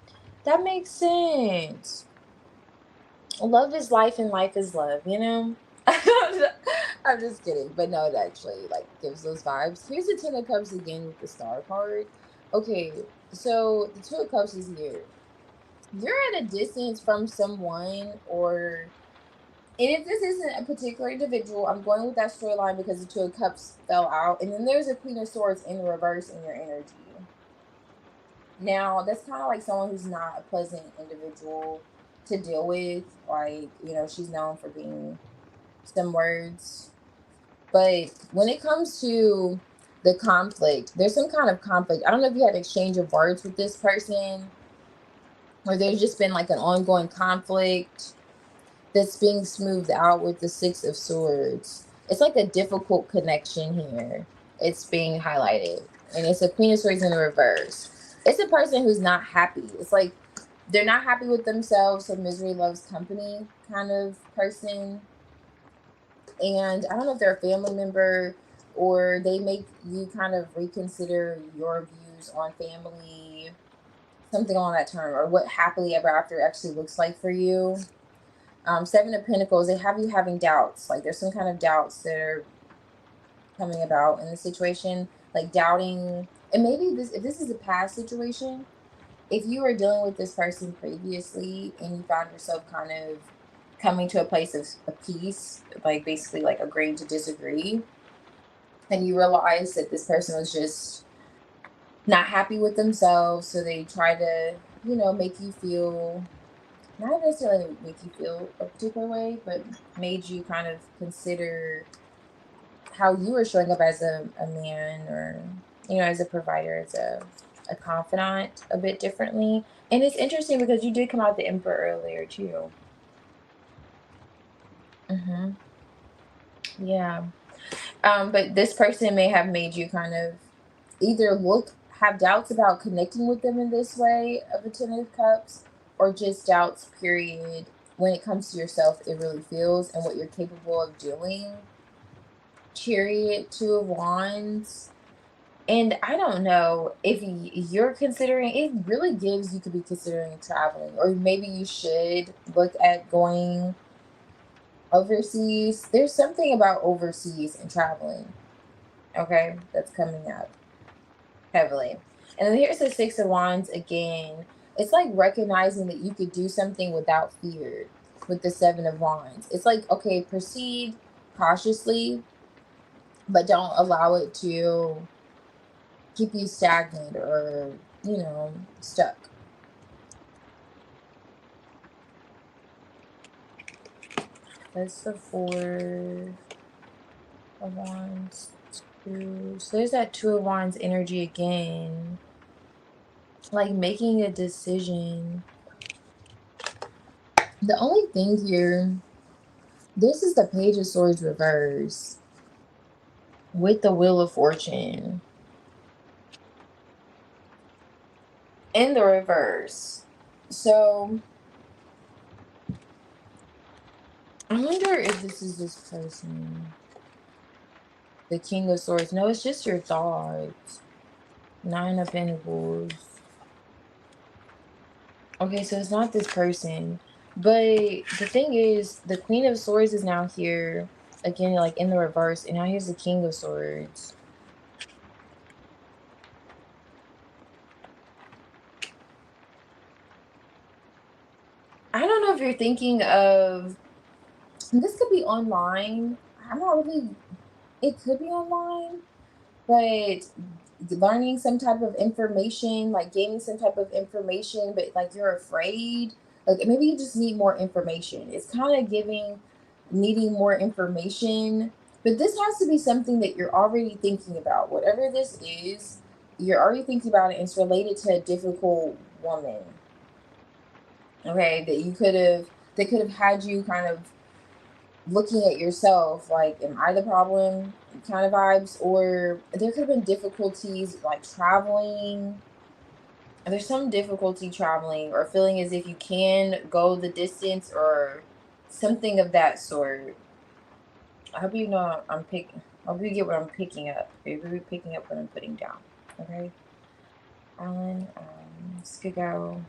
That makes sense. Love is life and life is love, you know? I'm just kidding. But no, it actually like gives those vibes. Here's the Ten of Cups again with the Star card. Okay, so the Two of Cups is here. You're at a distance from someone, or and if this isn't a particular individual, I'm going with that storyline because the Two of Cups fell out. And then there's a Queen of Swords in the reverse in your energy. Now, that's kind of like someone who's not a pleasant individual to deal with. Like, you know, she's known for being some words. But when it comes to the conflict, there's some kind of conflict. I don't know if you had an exchange of words with this person, or there's just been like an ongoing conflict that's being smoothed out with the Six of Swords. It's like a difficult connection here. It's being highlighted. And it's a Queen of Swords in the reverse. It's a person who's not happy. It's like they're not happy with themselves, so misery loves company kind of person. And I don't know if they're a family member or they make you kind of reconsider your views on family, something on that term, or what happily ever after actually looks like for you. Seven of Pentacles, they have you having doubts. Like there's some kind of doubts that are coming about in the situation, like doubting. And maybe this, if this is a past situation, if you were dealing with this person previously and you found yourself kind of coming to a place of peace, like basically like agreeing to disagree, and you realize that this person was just not happy with themselves, so they try to, you know, make you feel, not necessarily make you feel a particular way, but made you kind of consider how you were showing up as a man, or, you know, as a provider, as a confidant a bit differently. And it's interesting because you did come out the Emperor earlier too. Yeah. But this person may have made you kind of either have doubts about connecting with them in this way of a Ten of Cups, or just doubts, period, when it comes to yourself, it really feels and what you're capable of doing. Chariot, Two of Wands. And I don't know if you're considering, it really gives you could be considering traveling, or maybe you should look at going overseas. There's something about overseas and traveling, okay, that's coming up heavily. And then here's the Six of Wands again. It's like recognizing that you could do something without fear with the Seven of Wands. It's like, okay, proceed cautiously, but don't allow it to keep you stagnant or, stuck. That's the Four of Wands. Two. So there's that Two of Wands energy again. Like making a decision. The only thing here, this is the Page of Swords reverse with the Wheel of Fortune in the reverse. So I wonder if this is this person. The King of Swords. No, it's just your thoughts. Nine of Pentacles. Okay, so it's not this person. But the thing is, the Queen of Swords is now here. Again, like in the reverse. And now here's the King of Swords. I don't know if you're thinking of... This could be online. I'm not really... It could be online. But learning some type of information, like gaining some type of information, but like you're afraid, like maybe you just need more information. It's kind of giving needing more information, but this has to be something that you're already thinking about. Whatever this is, you're already thinking about it, and it's related to a difficult woman, okay, that you could have, that could have had you kind of looking at yourself like, am I the problem kind of vibes, or there could have been difficulties like traveling. There's some difficulty traveling or feeling as if you can go the distance or something of that sort. I hope you know I'm picking. I hope you get what I'm picking up. You're really picking up what I'm putting down. Okay. Alan, this could go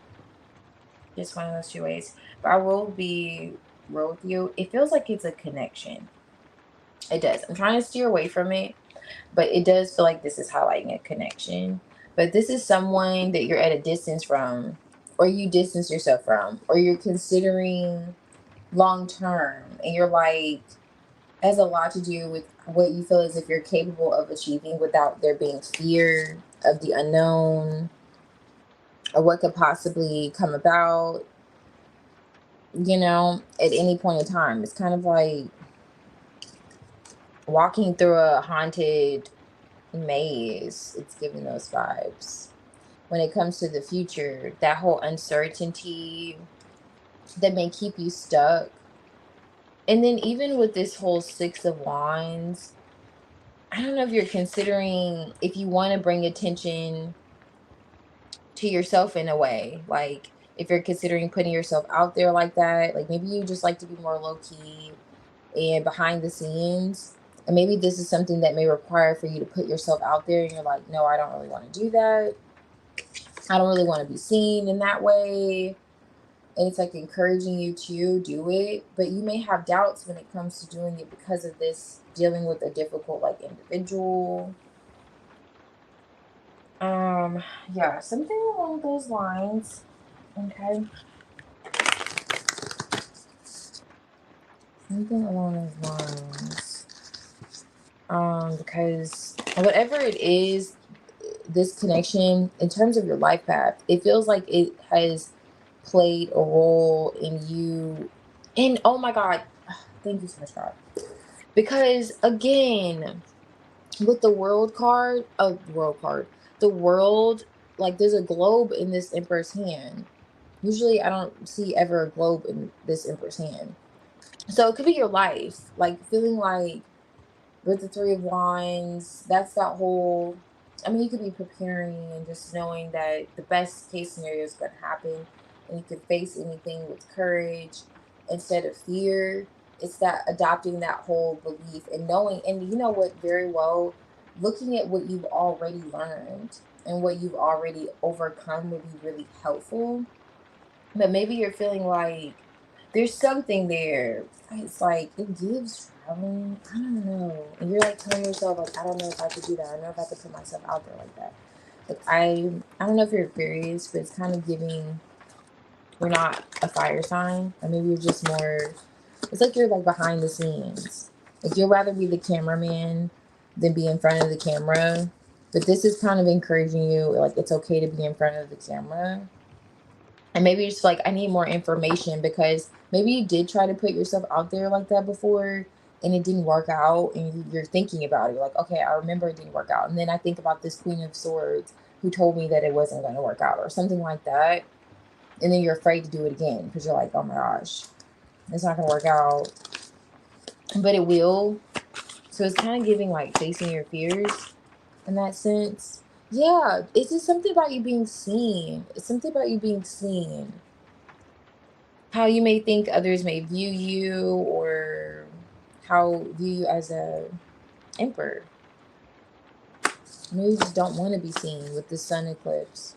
just one of those two ways. But I will be real with you. It feels like it's a connection. It does. I'm trying to steer away from it, but it does feel like this is highlighting a connection. But this is someone that you're at a distance from, or you distance yourself from, or you're considering long term, and you're like, has a lot to do with what you feel as if you're capable of achieving without there being fear of the unknown or what could possibly come about, at any point in time. It's kind of like walking through a haunted maze. It's giving those vibes. When it comes to the future, that whole uncertainty that may keep you stuck. And then even with this whole Six of Wands, I don't know if you're considering, if you want to bring attention to yourself in a way, like if you're considering putting yourself out there like that, like maybe you just like to be more low key and behind the scenes. And maybe this is something that may require for you to put yourself out there, and you're like, no, I don't really want to do that. I don't really want to be seen in that way. And it's like encouraging you to do it, but you may have doubts when it comes to doing it because of this dealing with a difficult like individual. Yeah, something along those lines. Okay. Something along those lines. Because whatever it is, this connection in terms of your life path, it feels like it has played a role in you. And oh my God, thank you so much, God. Because again, with the world card, the world, like there's a globe in this Emperor's hand. Usually I don't see ever a globe in this Emperor's hand. So it could be your life, like feeling like with the Three of Wands, that's that whole, I mean, you could be preparing and just knowing that the best case scenario is going to happen, and you could face anything with courage. instead of fear. It's that adopting that whole belief and knowing, and you know what, very well, looking at what you've already learned and what you've already overcome would be really helpful. But maybe you're feeling like there's something there. It's like it gives traveling. I don't know. And you're like telling yourself, like, I don't know if I could do that. I don't know if I could put myself out there like that. Like I don't know if you're Aquarius, but it's kind of giving you're not a fire sign. Or maybe you're just more, it's like you're like behind the scenes. Like you'd rather be the cameraman than be in front of the camera. But this is kind of encouraging you, like it's okay to be in front of the camera. And maybe it's like I need more information because maybe you did try to put yourself out there like that before and it didn't work out, and you're thinking about it like, okay, I remember it didn't work out, and then I think about this Queen of Swords who told me that it wasn't going to work out or something like that, and then you're afraid to do it again because you're like, oh my gosh, it's not going to work out, but it will. So it's kind of giving like facing your fears in that sense. Yeah, it's just something about you being seen. It's something about you being seen. How you may think others may view you, or how view you as a emperor. Maybe you just don't want to be seen with the sun eclipse.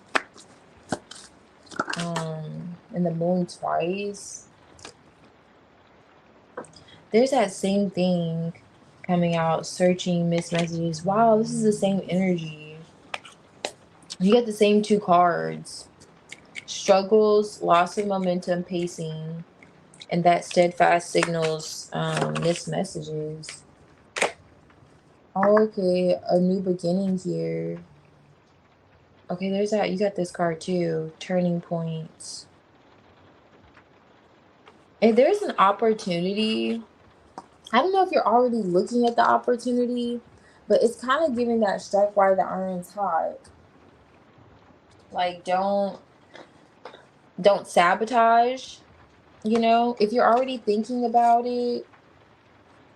And the moon twice. There's that same thing coming out, searching missed messages. Wow, this is the same energy. You get the same two cards. Struggles, loss of momentum, pacing, and that steadfast signals missed messages. Oh, okay, a new beginning here. Okay, there's that. You got this card too. Turning points. If there's an opportunity, I don't know if you're already looking at the opportunity, but it's kind of giving that strike while the iron's hot. Like don't sabotage, you know? If you're already thinking about it,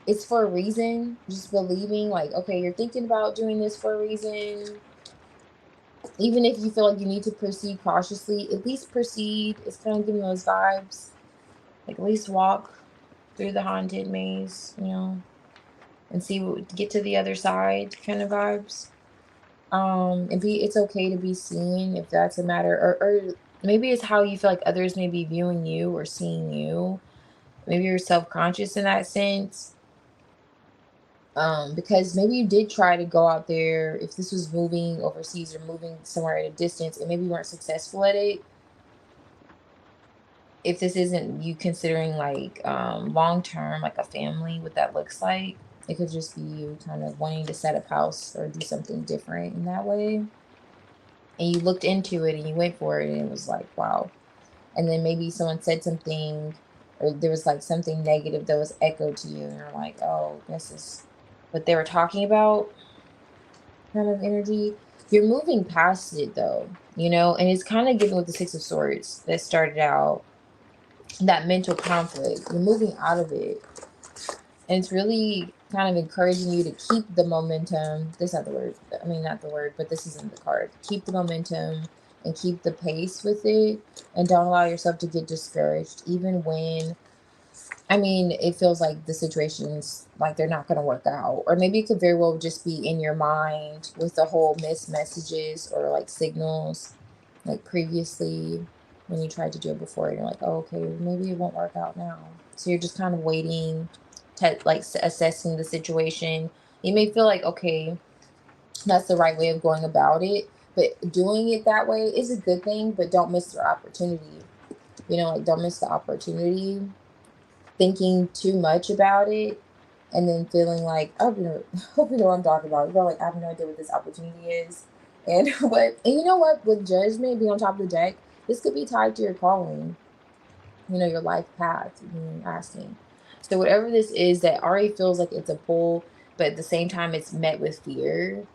it's for a reason. Just believing like, okay, you're thinking about doing this for a reason. Even if you feel like you need to proceed cautiously, at least proceed. It's kind of giving those vibes. Like at least walk through the haunted maze, you know, and see what get to the other side kind of vibes. And be it's okay to be seen if that's a matter, or maybe it's how you feel like others may be viewing you or seeing you. Maybe you're self-conscious in that sense. Because maybe you did try to go out there if this was moving overseas or moving somewhere at a distance and maybe you weren't successful at it. If this isn't you considering like long term, like a family, what that looks like, it could just be you kind of wanting to set up house or do something different in that way. And you looked into it and you went for it and it was like, wow. And then maybe someone said something or there was like something negative that was echoed to you and you're like, oh, this is what they were talking about, kind of energy. You're moving past it though, you know, and it's kind of given with the Six of Swords that started out that mental conflict. You're moving out of it. And it's really kind of encouraging you to keep the momentum. This is not the word. I mean, not the word, but this isn't the card. Keep the momentum and keep the pace with it. And don't allow yourself to get discouraged, even when, I mean, it feels like the situation's like they're not going to work out. Or maybe it could very well just be in your mind with the whole missed messages or like signals, like previously when you tried to do it before. And you're like, oh, okay, maybe it won't work out now. So you're just kind of waiting, like assessing the situation. You may feel like, okay, that's the right way of going about it. But doing it that way is a good thing, but don't miss the opportunity. You know, like don't miss the opportunity thinking too much about it and then feeling like, oh, you know, hope you know what I'm talking about. You know, like I have no idea what this opportunity is. And and you know what, with judgment being on top of the deck, this could be tied to your calling, you know, your life path, you know, asking. So whatever this is that already feels like it's a pull, but at the same time it's met with fear,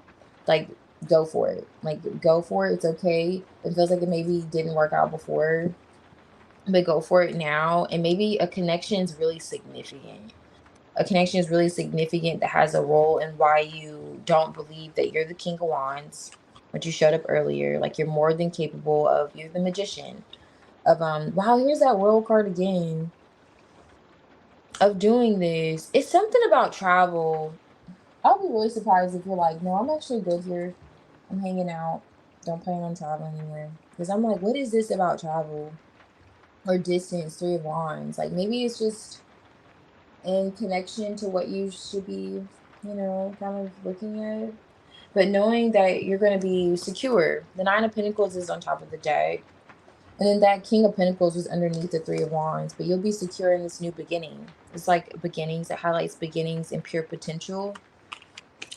like go for it. Like go for it. It's okay. It feels like it maybe didn't work out before, but go for it now. And maybe a connection is really significant. A connection is really significant that has a role in why you don't believe that you're the King of Wands, but you showed up earlier. Like you're more than capable of, you're the magician of, wow, here's that world card again. of doing this. It's something about travel. I'll be really surprised if you're like, no, I'm actually good here. I'm hanging out. Don't plan on traveling anywhere. Because I'm like, what is this about travel or distance, three of wands? Like maybe it's just in connection to what you should be, kind of looking at. But knowing that you're going to be secure. The Nine of Pentacles is on top of the deck. And then that King of Pentacles was underneath the Three of Wands. But you'll be secure in this new beginning. It's like beginnings. It highlights beginnings and pure potential.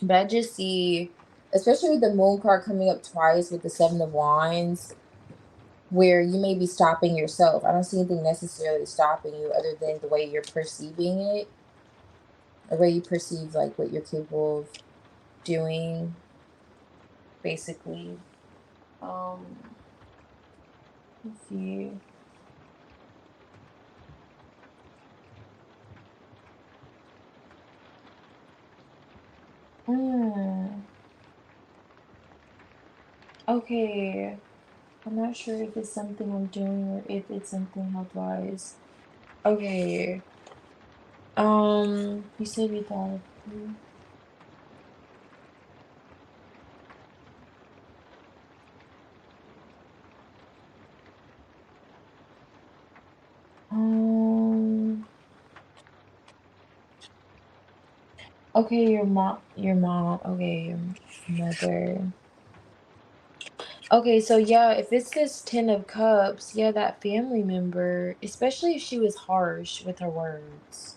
But I just see, especially with the Moon card coming up twice with the Seven of Wands, where you may be stopping yourself. I don't see anything necessarily stopping you other than the way you're perceiving it. The way you perceive like what you're capable of doing, basically. Let's see. Okay. I'm not sure if it's something I'm doing or if it's something health-wise. Okay. You said you thought of who? Um, okay, your mom, okay, your mother. Okay, so yeah, if it's this Ten of Cups, yeah, that family member, especially if she was harsh with her words,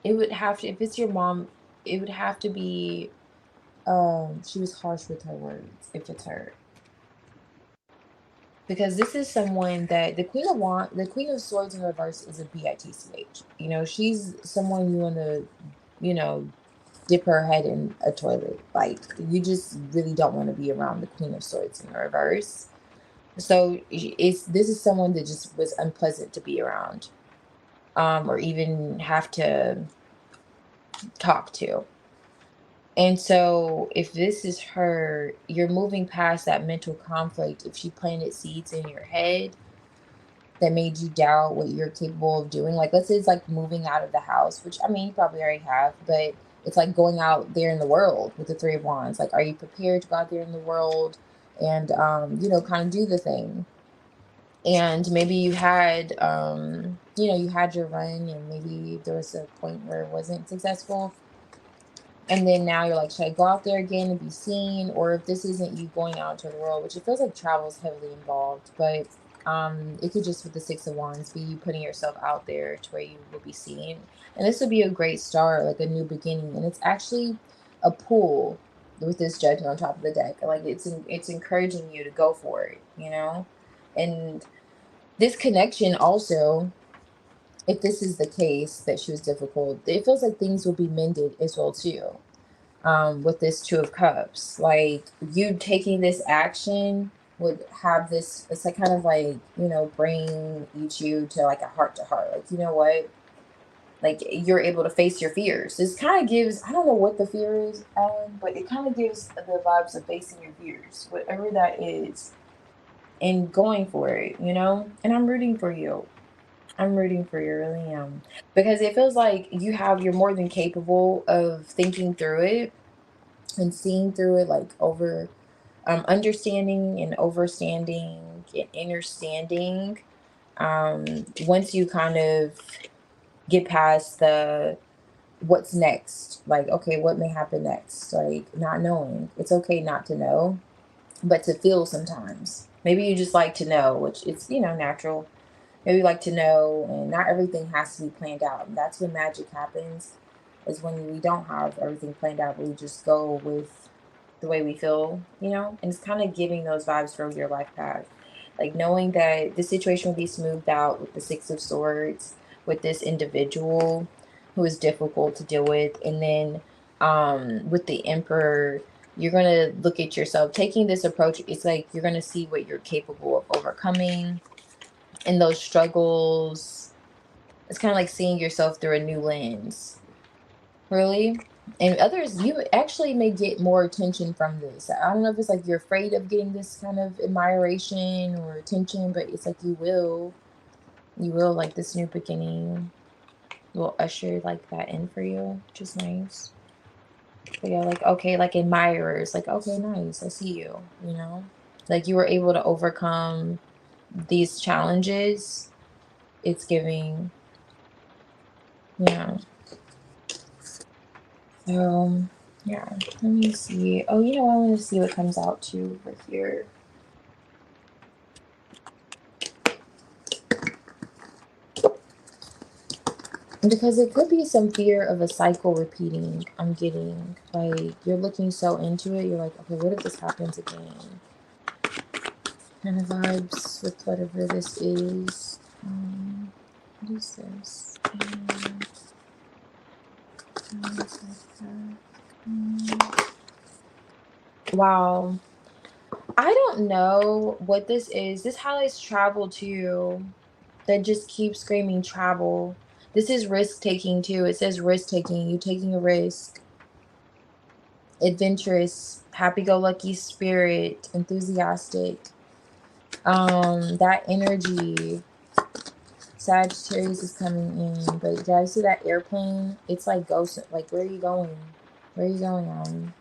it would have to, if it's your mom, it would have to be, she was harsh with her words, if it's her. Because this is someone that the Queen of Swords in reverse is a bitch. She's someone you want to, you know, dip her head in a toilet. Like you just really don't want to be around the Queen of Swords in reverse. So this is someone that just was unpleasant to be around, or even have to talk to. And so if this is her, you're moving past that mental conflict. If she planted seeds in your head that made you doubt what you're capable of doing. Like, let's say it's like moving out of the house, which I mean, you probably already have, but it's like going out there in the world with the Three of Wands. Like, are you prepared to go out there in the world and, kind of do the thing? And maybe you had your run and maybe there was a point where it wasn't successful. And then now you're like, should I go out there again and be seen? Or if this isn't you going out into the world, which it feels like travel is heavily involved, but it could just with the Six of Wands be you putting yourself out there to where you will be seen. And this would be a great start, like a new beginning. And it's actually a pull with this Judgment on top of the deck. Like it's encouraging you to go for it. And this connection also, if this is the case that she was difficult, it feels like things will be mended as well too. With this Two of Cups, like you taking this action would have this. It's like kind of like bring each you to like a heart to heart. Like what, like you're able to face your fears. This kind of gives. I don't know what the fear is, but it kind of gives the vibes of facing your fears, whatever that is, and going for it. And I'm rooting for you. I'm rooting for you, really am. Because it feels like you're more than capable of thinking through it and seeing through it, like over understanding and overstanding and understanding. Once you kind of get past the what's next, like, okay, what may happen next? Like, not knowing. It's okay not to know, but to feel sometimes. Maybe you just like to know, which it's, natural. Maybe you like to know, and not everything has to be planned out. And that's when magic happens, is when we don't have everything planned out, but we just go with the way we feel. And it's kind of giving those vibes for your life path. Like knowing that the situation will be smoothed out with the Six of Swords, with this individual who is difficult to deal with. And then with the Emperor, you're going to look at yourself taking this approach. It's like you're going to see what you're capable of overcoming and those struggles. It's kind of like seeing yourself through a new lens. Really. And others, you actually may get more attention from this. I don't know if it's like you're afraid of getting this kind of admiration or attention, but it's like you will like this new beginning. will usher like that in for you, which is nice. But yeah, like okay, like admirers, like okay, nice, I see you, you know? Like you were able to overcome these challenges. It's giving, yeah. So yeah, let me see. Oh, you know, I want to see what comes out too over here. Because it could be some fear of a cycle repeating. I'm getting like you're looking so into it, you're like, okay, what if this happens again? Kind of vibes with whatever this is. What is this? Wow. I don't know what this is. This highlights travel too. That just keeps screaming travel. This is risk taking too. It says risk taking. You taking a risk. Adventurous, happy go lucky spirit, enthusiastic. That energy. Sagittarius is coming in, but yeah, I see that airplane. It's like ghost. Like, where are you going? Where are you going on?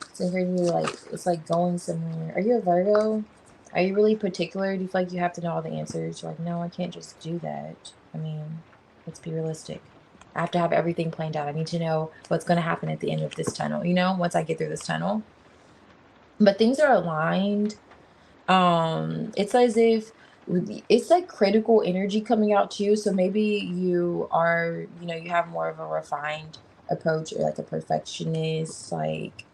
It's encouraging you like it's like going somewhere. Are you a Virgo? Are you really particular? Do you feel like you have to know all the answers? You're like, no, I can't just do that. I mean, let's be realistic. I have to have everything planned out. I need to know what's going to happen at the end of this tunnel, you know, once I get through this tunnel. But things are aligned. It's as if it's like critical energy coming out too. So maybe you are, you know, you have more of a refined approach or like a perfectionist, like,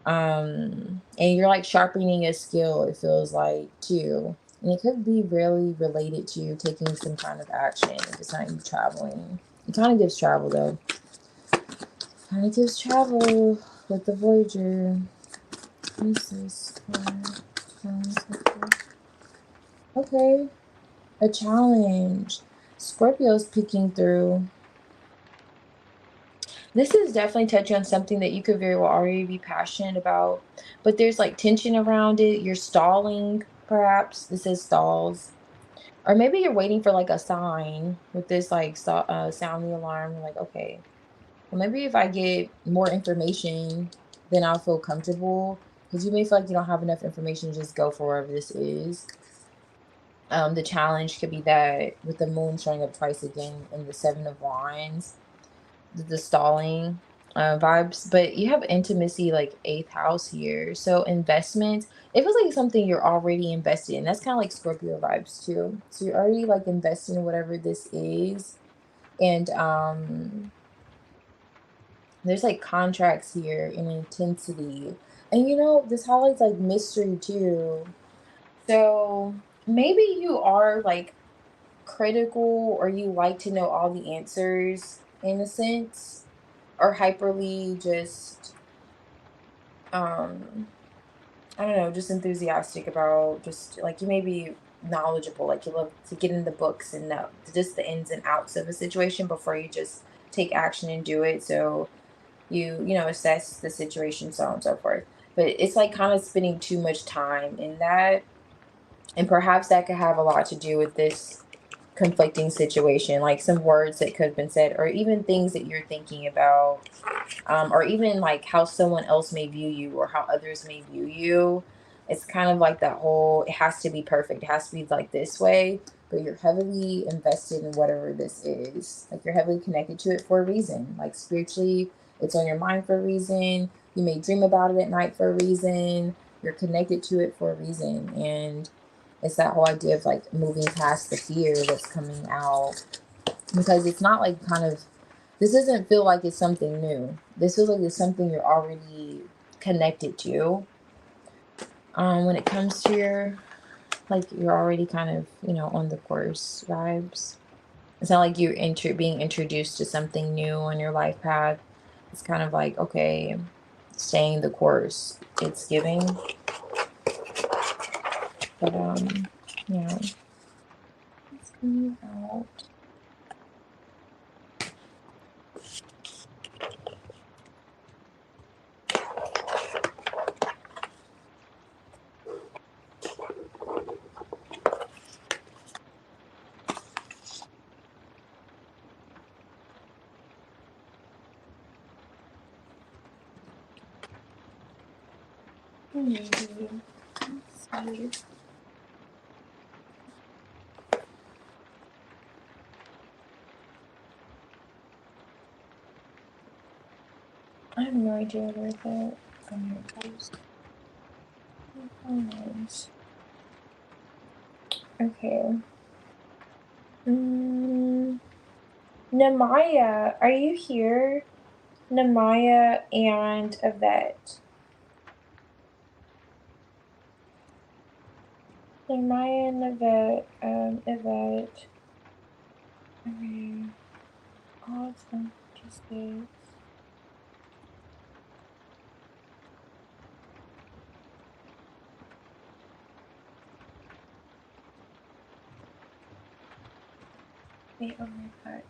and you're like sharpening a skill, it feels like too. And it could be really related to taking some kind of action if it's not you traveling. It kind of gives travel though. Kind of gives travel with the Voyager. What is this? Okay. A challenge. Scorpio's peeking through. This is definitely touching on something that you could very well already be passionate about, but there's like tension around it. You're stalling, perhaps. This says stalls. Or maybe you're waiting for like a sign with this like sound the alarm. You're like, okay, well, maybe if I get more information, then I'll feel comfortable. Because you may feel like you don't have enough information to just go for wherever this is. The challenge could be that with the moon showing up twice again in the Seven of Wands, the stalling vibes. But you have intimacy like eighth house here. So investment, it feels like something you're already invested in. That's kind of like Scorpio vibes too. So you're already like invested in whatever this is. And there's like contracts here in intensity. And you know, this highlights like mystery too. So maybe you are like critical or you like to know all the answers in a sense, or hyperly just um I don't know, just enthusiastic about just like you may be knowledgeable, like you love to get in the books and know just the ins and outs of a situation before you just take action and do it. So you know, assess the situation, so on and so forth. But it's like kind of spending too much time in that. And perhaps that could have a lot to do with this conflicting situation, like some words that could have been said, or even things that you're thinking about, or even like how someone else may view you or how others may view you. It's kind of like that whole, it has to be perfect, it has to be like this way, but you're heavily invested in whatever this is. Like you're heavily connected to it for a reason. Like spiritually, it's on your mind for a reason. You may dream about it at night for a reason. You're connected to it for a reason. And it's that whole idea of like moving past the fear that's coming out, because it's not like kind of, this doesn't feel like it's something new. This feels like it's something you're already connected to. When it comes to your, like you're already kind of, you know, on the course vibes. It's not like you're being introduced to something new on your life path. It's kind of like, okay, staying the course. It's giving. But yeah. It's coming out. Maybe. Let's see. I have no idea where that goes. Okay. Namaya, are you here? Namaya and 𝙿𝚑𝚊𝚗𝚗𝚎. Namaya and 𝙿𝚑𝚊𝚗𝚗𝚑. Okay. Oh, it's 156. Wait, oh my god.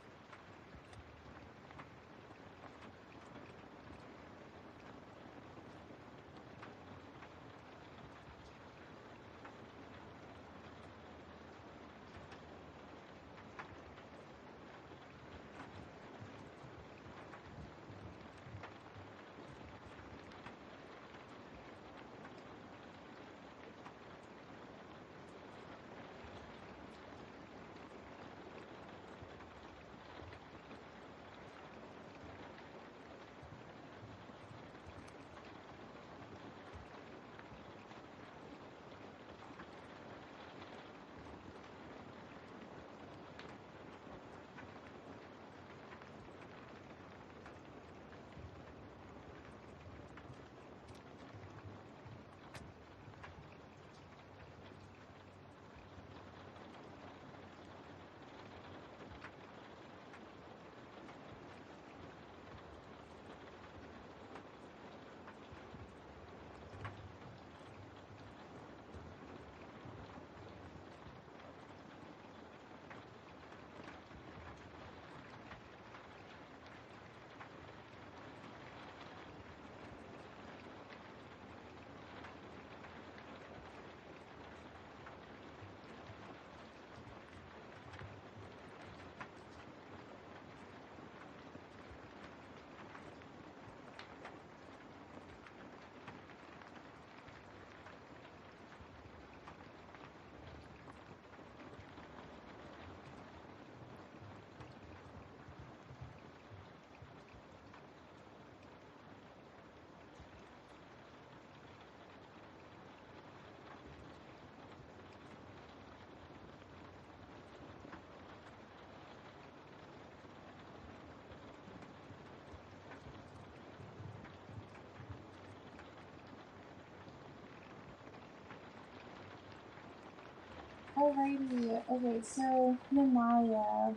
Alrighty. Okay, so Namaya.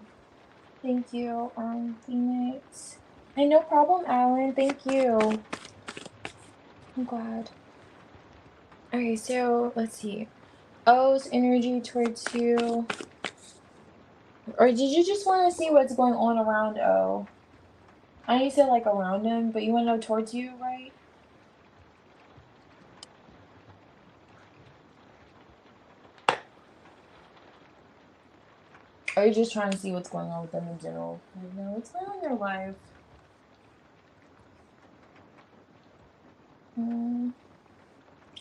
Thank you, Phoenix. And no problem, Alan. Thank you. I'm glad. Okay, so let's see. O's energy towards you. Or did you just want to see what's going on around O? I know you said like around him, but you want to know towards you, right? Or are you just trying to see what's going on with them in general? Like, no, what's going on in their life?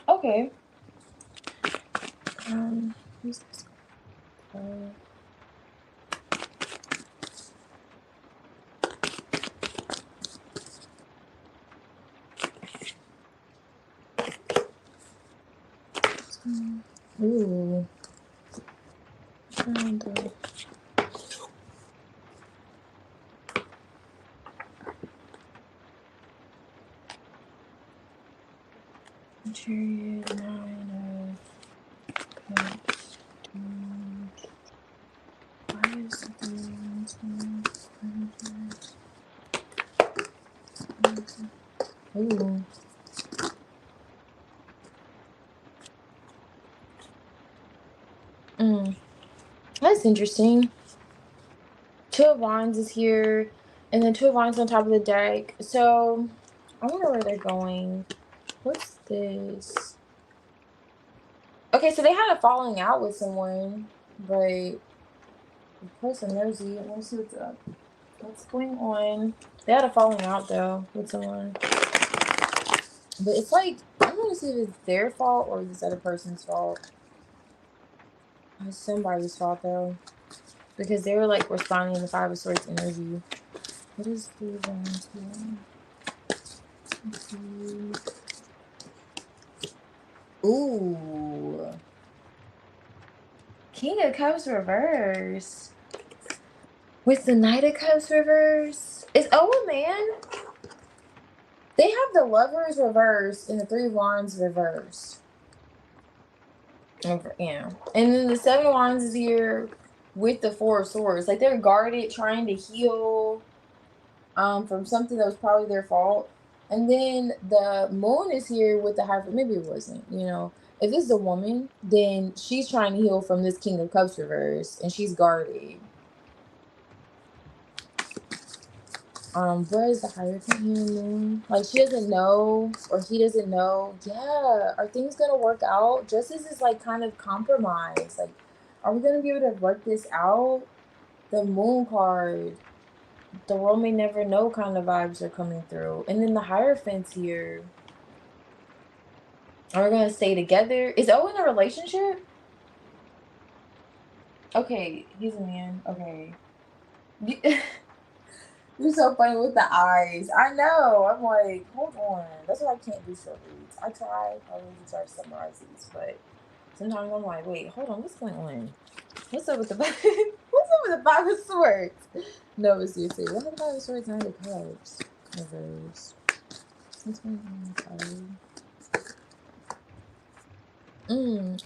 Okay. Who's this guy? Ooh. Chariot, 9 of cups. Why is the ooh. That's interesting. 2 of Wands is here, and then 2 of Wands on top of the deck. So, I wonder where they're going. What's this? Okay, so they had a falling out with someone, but plus I'm nosy. I want to see what's up. What's going on? They had a falling out though with someone. But it's like, I'm gonna see if it's their fault or this other person's fault. It's somebody's fault though. Because they were like responding in the Five of Swords energy. What is 3 of Wands here? Ooh. King of Cups reverse. With the Knight of Cups reverse. Is a man? They have the Lovers reversed and the 3 of Wands reversed. Yeah. And then the 7 of Wands is here with the 4 of Swords. Like they're guarded, trying to heal from something that was probably their fault. And then the Moon is here with the High. Maybe it wasn't, you know. If this is a woman, then she's trying to heal from this King of Cups reverse and she's guarded. Where is the Hierophant here, Moon? Like she doesn't know, or he doesn't know. Yeah, are things gonna work out? Justice is like kind of compromised. Like, are we gonna be able to work this out? The Moon card, the world may never know kind of vibes are coming through. And then the Hierophant's here. Are we gonna stay together? Is O in a relationship? Okay, he's a man. Okay. You're so funny with the eyes. I know. I'm like, hold on. That's why I can't do short reads. I try. I really try to summarize these, but sometimes I'm like, wait, hold on. What's going on? What's up with the What's up with the Five of Swords? No, but seriously, what have the Five of Swords and the Cups? Reverse. What's going on with the card?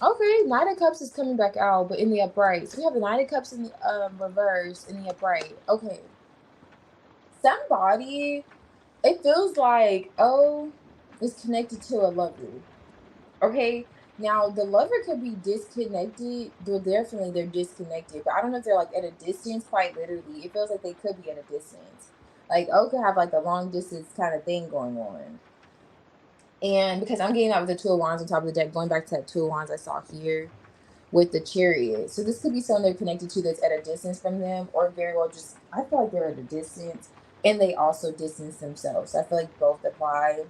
Okay, Knight of Cups is coming back out, but in the upright. So we have the Knight of Cups in the reverse in the upright. Okay. Somebody, it feels like, oh, is connected to a lover. Okay. Now the lover could be disconnected. They're disconnected. But I don't know if they're like at a distance, quite literally. It feels like they could be at a distance. Like, oh, could have like a long distance kind of thing going on. And because I'm getting out with the 2 of Wands on top of the deck, going back to that 2 of Wands I saw here with the Chariot. So this could be someone they're connected to that's at a distance from them, or very well just, I feel like they're at a distance and they also distance themselves. So I feel like both apply.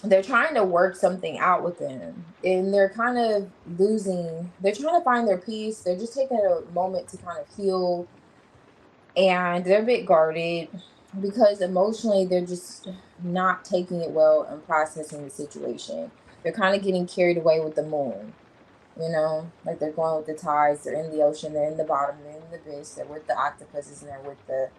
They're trying to work something out with them and they're kind of losing, they're trying to find their peace. They're just taking a moment to kind of heal, and they're a bit guarded because emotionally they're just not taking it well and processing the situation. They're kind of getting carried away with the Moon. You know, like they're going with the tides. They're in the ocean. They're in the bottom. They're in the abyss. They're with the octopuses and they're with the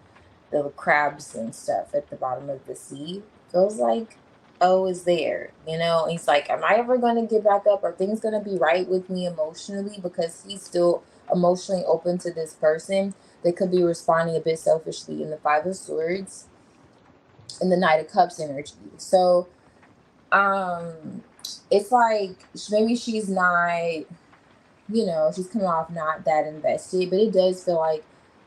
crabs and stuff at the bottom of the sea. Feels like O is there. You know, and he's like, am I ever going to get back up? Are things going to be right with me emotionally? Because he's still emotionally open to this person. They could be responding a bit selfishly in the 5 of Swords and the Knight of Cups energy. So, it's like maybe she's not, you know, she's coming off not that invested, but it does feel like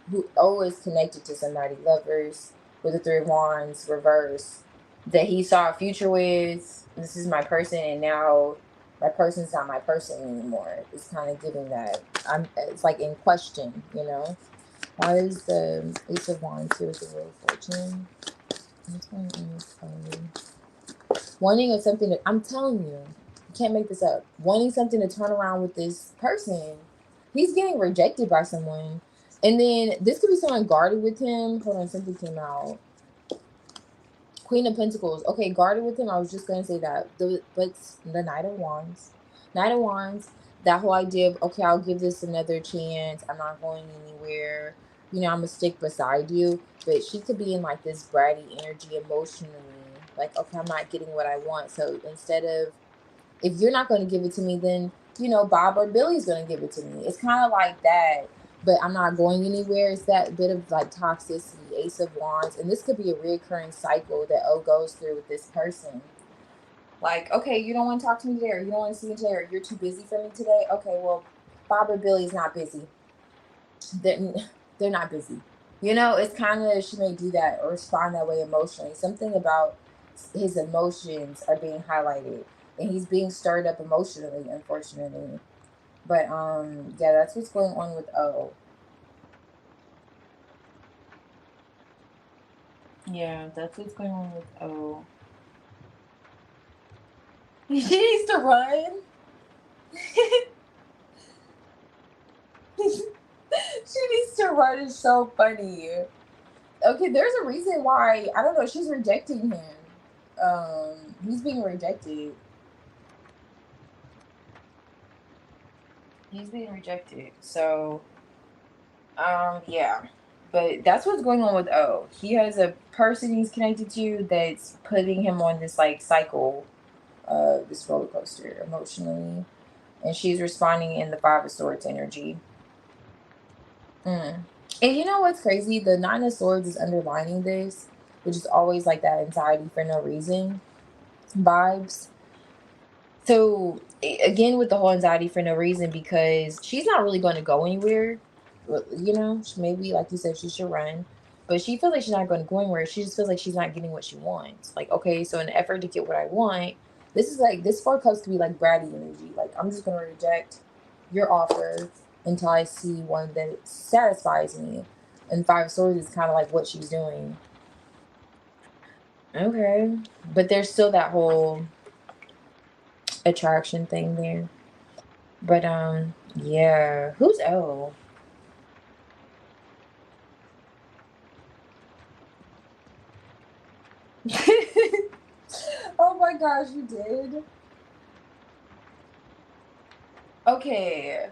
who always connected to somebody, lovers with the 3 of Wands reverse, that he saw a future with. This is my person, and now my person's not my person anymore. It's kind of giving that. It's like in question, you know. Why is the Ace of Wands here with the Wheel of Fortune? What's going on with wanting of something that, I'm telling you, can't make this up. Wanting something to turn around with this person. He's getting rejected by someone. And then this could be someone guarded with him. Hold on, something came out. Queen of Pentacles. Okay, guarded with him. I was just going to say that. But the Knight of Wands. Knight of Wands. That whole idea of, okay, I'll give this another chance. I'm not going anywhere. You know, I'm going to stick beside you. But she could be in like this bratty energy emotionally. Like, okay, I'm not getting what I want. So instead of, if you're not going to give it to me, then, you know, Bob or Billy's going to give it to me. It's kind of like that, but I'm not going anywhere. It's that bit of like toxicity, Ace of Wands. And this could be a reoccurring cycle that O goes through with this person. Like, okay, you don't want to talk to me today, or you don't want to see me today, or you're too busy for me today. Okay, well, Bob or Billy's not busy. They're not busy. You know, it's kind of, she may do that or respond that way emotionally. Something about his emotions are being highlighted, and he's being stirred up emotionally, unfortunately. But yeah, that's what's going on with O. Yeah, that's what's going on with O. She needs to run. She needs to run. It's so funny. Okay, there's a reason why, I don't know, she's rejecting him. He's being rejected. He's being rejected. So, yeah. But that's what's going on with O. He has a person he's connected to that's putting him on this like cycle, this roller coaster emotionally. And she's responding in the Five of Swords energy. Mm. And you know what's crazy? The Nine of Swords is underlining this, which is always like that anxiety for no reason vibes. So again, with the whole anxiety for no reason, because she's not really going to go anywhere. You know, maybe like you said, she should run, but she feels like she's not going to go anywhere. She just feels like she's not getting what she wants. Like, okay, so in an effort to get what I want, this is like this Four Cups could be like bratty energy. Like, I'm just going to reject your offer until I see one that satisfies me. And Five of Swords is kind of like what she's doing. Okay, but there's still that whole attraction thing there. But yeah. Who's O? Oh my gosh, you did? Okay.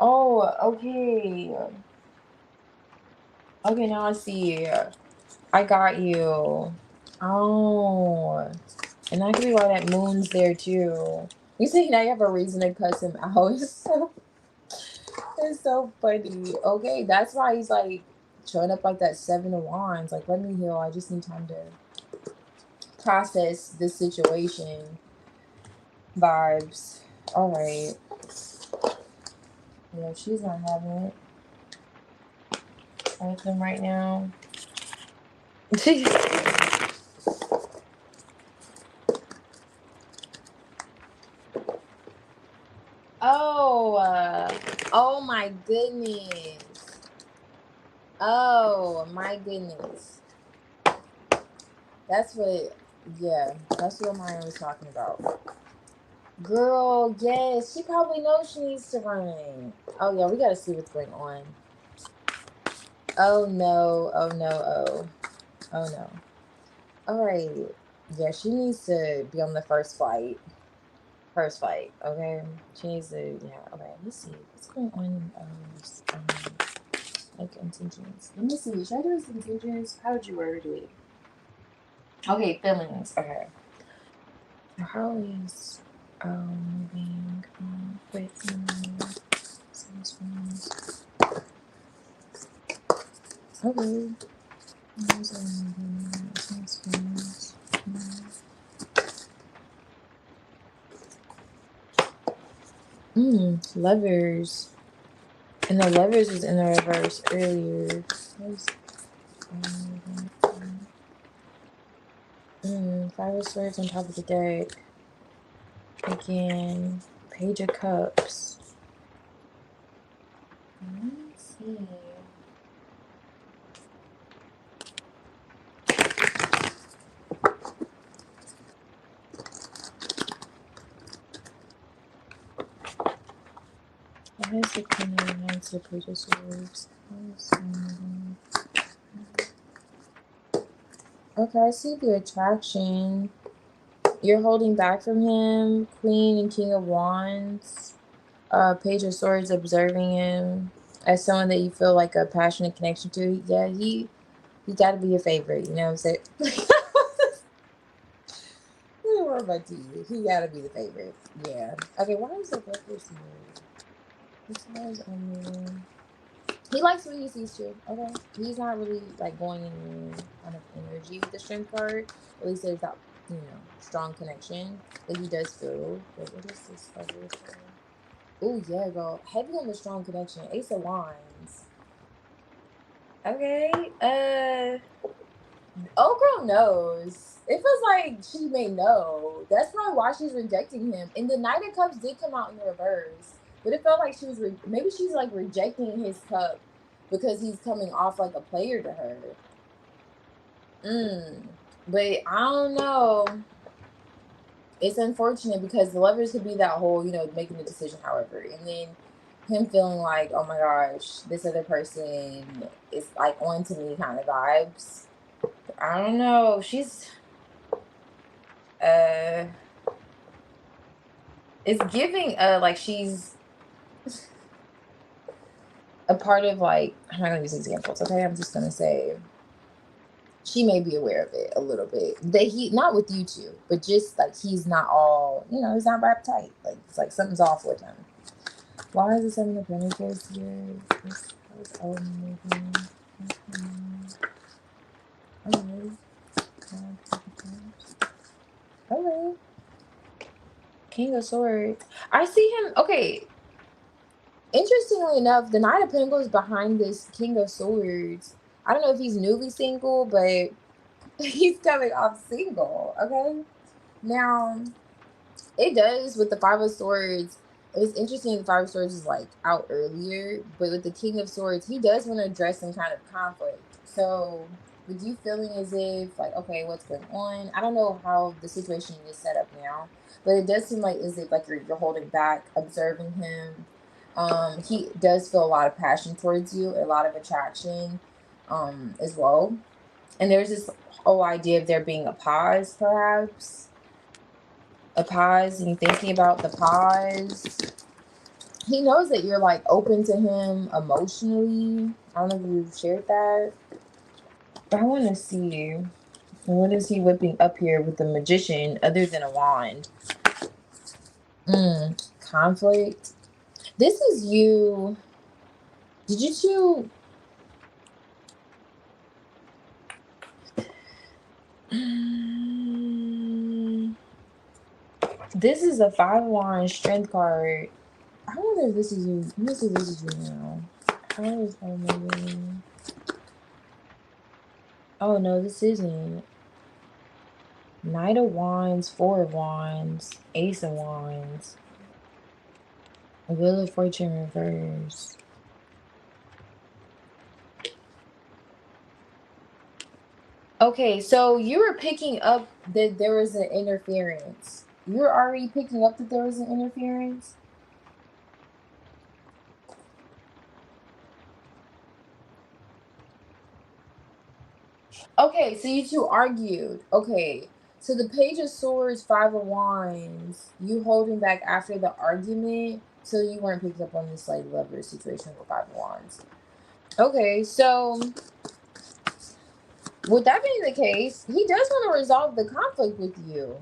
Oh, okay. Okay, now I see. I got you. Oh. And that could be why that moon's there too. You see, now you have a reason to cuss him out. It's so funny. Okay, that's why he's like showing up like that Seven of Wands. Like, let me heal. I just need time to process this situation vibes. All right. Yeah, she's not having it with him right now. Oh, oh my goodness. Oh my goodness. That's what, yeah, that's what Maya was talking about. Girl, yes, she probably knows she needs to run. Oh yeah, we gotta see what's going on. Oh no, oh no, oh. Oh no. All right. Yeah, she needs to be on the first flight. First flight, okay? She needs to, yeah, okay. Let's see. What's going on in like intentions? Let me see. Should I do his intentions? How would you word it? Okay, feelings. Okay. How is moving with okay. Lovers. And the lovers was in the reverse earlier. Five of Swords on top of the deck. Again, Page of Cups. Let me see. What is the Queen of Wands, the Page of Swords? Okay, I see the attraction. You're holding back from him. Queen and King of Wands. Page of Swords observing him as someone that you feel like a passionate connection to. Yeah, he gotta be your favorite, you know what I'm saying? What about you? He gotta be the favorite. Yeah. Okay, why is the Lovers here? He likes what he sees too. Okay. He's not really like going in kind of energy with the Strength card. At least there's that, you know, strong connection that he does feel. But what is this Lovers for? Oh yeah, girl. Heavy on the strong connection. Ace of Wands. Okay. Old girl knows. It feels like she may know. That's probably why she's rejecting him. And the Knight of Cups did come out in reverse, but it felt like she was maybe she's like rejecting his cup because he's coming off like a player to her. But I don't know. it's unfortunate because the lovers could be that whole, making the decision, however, and then him feeling like, oh my gosh, this other person is like on to me kind of vibes. I don't know. She's uh it's giving like she's a part of, like, I'm not gonna use examples, okay? I'm just gonna say she may be aware of it a little bit. That he, not with you two, but just like he's not all, he's not wrapped tight. Like it's like something's off with him. Why is the Seven of Pentacles here? This was all moving. Okay. King of Swords. I see him. Okay. Interestingly enough, the Knight of Pentacles behind this King of Swords. I don't know if he's newly single, but he's coming off single. Okay. Now, it does with the Five of Swords. It's interesting the Five of Swords is like out earlier, but with the King of Swords, he does want to address some kind of conflict. So with you feeling as if like, okay, what's going on? I don't know how the situation is set up now, but it does seem like as if like you're holding back, observing him. He does feel a lot of passion towards you, a lot of attraction, as well. And there's this whole idea of there being a pause, perhaps. A pause, and thinking about the pause. He knows that you're like open to him emotionally. I don't know if you've shared that. But I want to see, what is he whipping up here with the Magician other than a wand? Conflict. This is you. Did you two? This is a 5 of Wands strength card. I wonder if this is you. Let me see if this is you now. How is maybe? Oh no, this isn't. Knight of Wands, 4 of Wands, Ace of Wands, Wheel of Fortune reverse. Okay, so you were picking up that there was an interference. You're already picking up that there was an interference? Okay, so you two argued. Okay, so the Page of Swords, 5 of Wands, you holding back after the argument, so you weren't picked up on this like lover situation with 5 of Wands. Okay, so with that being the case, he does want to resolve the conflict with you.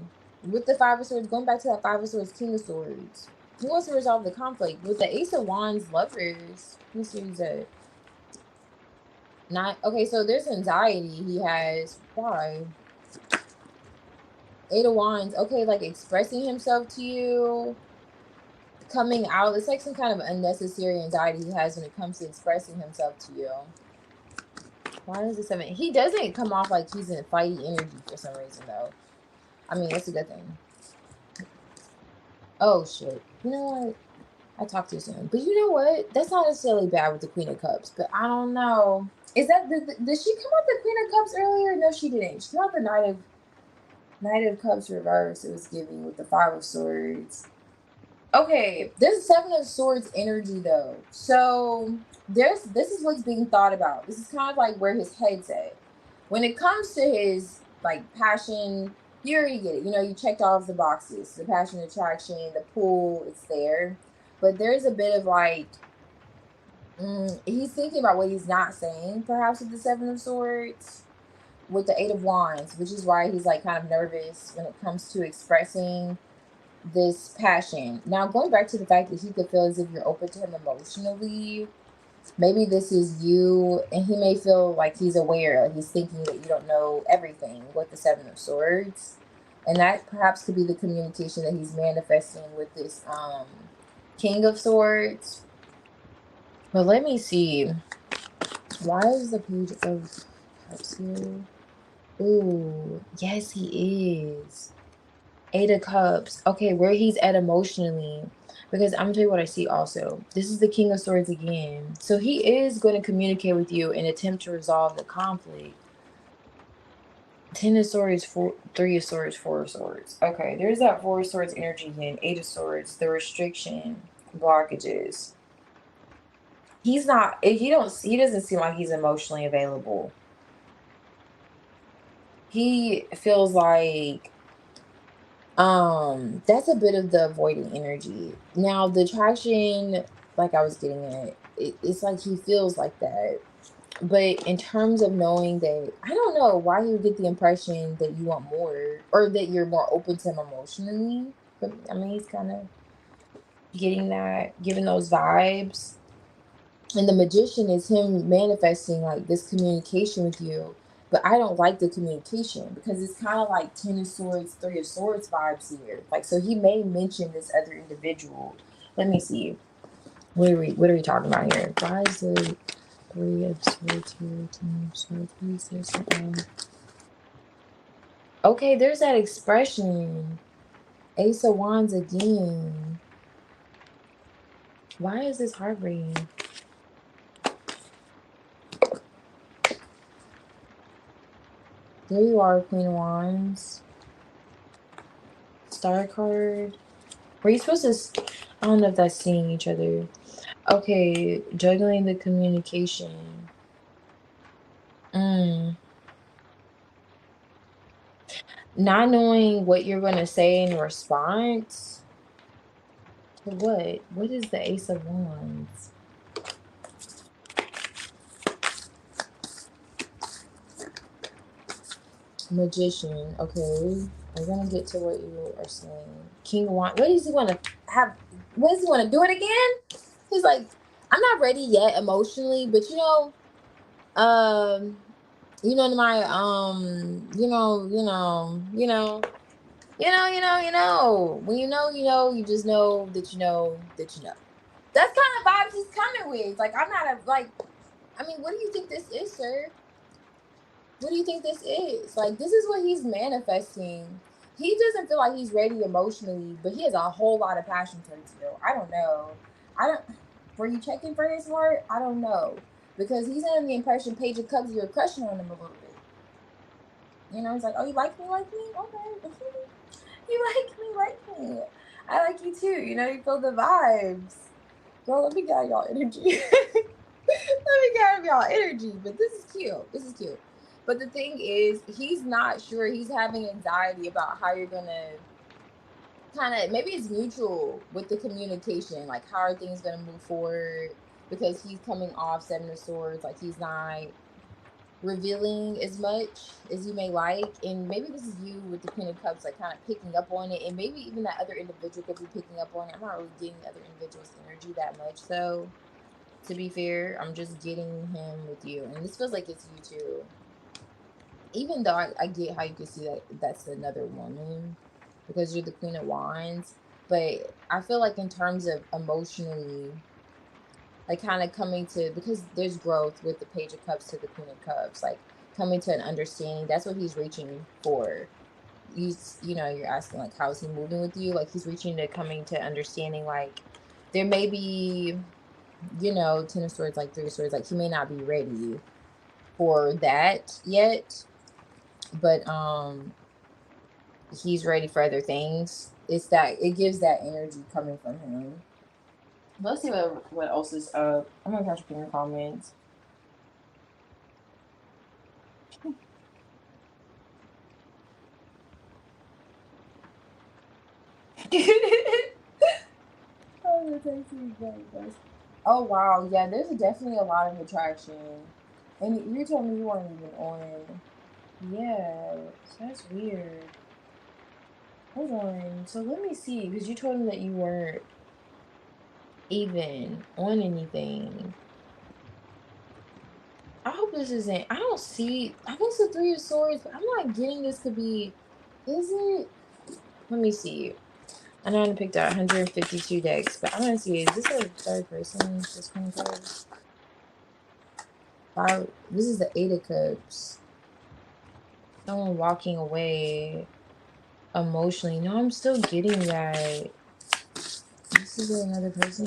With the 5 of Swords, going back to that 5 of Swords, King of Swords. He wants to resolve the conflict. With the Ace of Wands lovers, let me see who's that. Not okay, so there's anxiety he has. Why? 8 of Wands. Okay, like expressing himself to you, coming out. It's like some kind of unnecessary anxiety he has when it comes to expressing himself to you. Why is it 7? He doesn't come off like he's in fighty energy for some reason, though. I mean, that's a good thing. Oh, shit. You know what? I talked too soon. But you know what? That's not necessarily bad with the Queen of Cups. But I don't know. Is that... Did she come out the Queen of Cups earlier? No, she didn't. She came out the Knight of Cups reverse. It was giving with the 5 of Swords. Okay, there's 7 of Swords energy, though. So... this is what's being thought about. This is kind of like where his head's at. When it comes to his like passion, you already get it. You checked off the boxes. The passion, attraction, the pull, it's there. But there's a bit of like, he's thinking about what he's not saying, perhaps with the 7 of Swords, with the 8 of Wands, which is why he's like kind of nervous when it comes to expressing this passion. Now, going back to the fact that he could feel as if you're open to him emotionally, maybe this is you, and he may feel like he's aware, like he's thinking that you don't know everything with the 7 of Swords. And that perhaps could be the communication that he's manifesting with this King of Swords. But let me see. Why is the Page of Cups here? Ooh, yes, he is. 8 of Cups. Okay, where he's at emotionally. Because I'm going to tell you what I see also. This is the King of Swords again. So he is going to communicate with you and attempt to resolve the conflict. Ten of Swords, Three of Swords, Four of Swords. Okay, there's that Four of Swords energy again. Eight of Swords, the restriction, blockages. He's not. He doesn't seem like he's emotionally available. He feels like that's a bit of the avoiding energy. Now the attraction, like I was getting at, it's like he feels like that. But in terms of knowing that, I don't know why you would get the impression that you want more or that you're more open to him emotionally. But I mean, he's kind of getting that, giving those vibes. And the magician is him manifesting like this communication with you. But I don't like the communication because it's kind of like Ten of Swords, Three of Swords vibes here. Like, so he may mention this other individual. Let me see. What are we talking about here? Why is the Three of Swords here? Ten of Swords. Please say something. Okay, there's that expression. Ace of Wands again. Why is this heartbreaking? There you are, Queen of Wands. Star card. Were you supposed to? I don't know if that's seeing each other. Okay, juggling the communication. Not knowing what you're going to say in response to what? What is the Ace of Wands? Magician. Okay, we're gonna get to what you are saying. King of Wands. What does he want to have? What does he want to do it again? He's like, I'm not ready yet emotionally, but um, my when you just know that you know that you know. That's kind of vibes he's coming with. Like, I'm not a like. I mean, what do you think this is, sir? What do you think this is? Like, this is what he's manifesting. He doesn't feel like he's ready emotionally, but he has a whole lot of passion towards you. I don't know. I don't. Were you checking for his heart? I don't know, because he's under the impression Page of Cups, you're crushing on him a little bit. He's like, oh, you like me, okay. You like me. I like you too. You feel the vibes. Girl, let me get out of y'all energy. Let me get out of y'all energy. But this is cute. But the thing is, he's not sure. He's having anxiety about how you're gonna kind of, maybe it's mutual with the communication. Like, how are things gonna move forward? Because he's coming off Seven of Swords, like he's not revealing as much as you may like, and maybe this is you with the Queen of Cups, like kind of picking up on it, and maybe even that other individual could be picking up on it. I'm not really getting the other individual's energy that much, so to be fair, I'm just getting him with you, and this feels like it's you too. Even though I get how you could see that that's another woman because you're the Queen of Wands, but I feel like in terms of emotionally, like kind of coming to, because there's growth with the Page of Cups to the Queen of Cups, like coming to an understanding. That's what he's reaching for. You're asking like, how is he moving with you? Like, he's reaching to coming to understanding. Like, there may be, Ten of Swords, like Three of Swords, like he may not be ready for that yet, but he's ready for other things. It's that it gives that energy coming from him. Let's see what else is up. I'm gonna catch up in your comments. Oh wow, yeah, there's definitely a lot of attraction. And you told me you weren't even on. Yeah, so that's weird. Hold on. So let me see, because you told me that you weren't even on anything. I hope this isn't. I don't see. I think it's the Three of Swords, but I'm not getting this could be. Is it? Let me see. I know I picked out 152 decks, but I'm gonna see. Is this a third person? This one card. This is the Eight of Cups. Someone walking away emotionally. No, I'm still getting that. This is another person.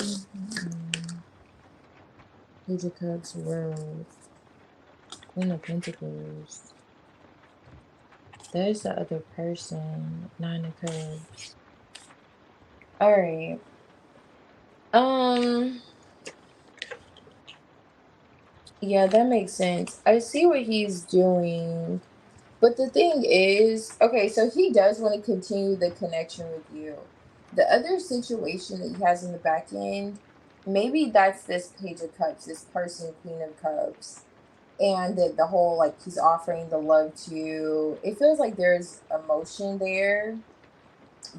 Page of Cups, World, Queen of Pentacles. There's the other person. Nine of Cups. All right. Um. Yeah, that makes sense. I see what he's doing. But the thing is, okay, so he does want to continue the connection with you. The other situation that he has in the back end, maybe that's this Page of Cups, this person, Queen of Cups. And the whole, like, he's offering the love to you. It feels like there's emotion there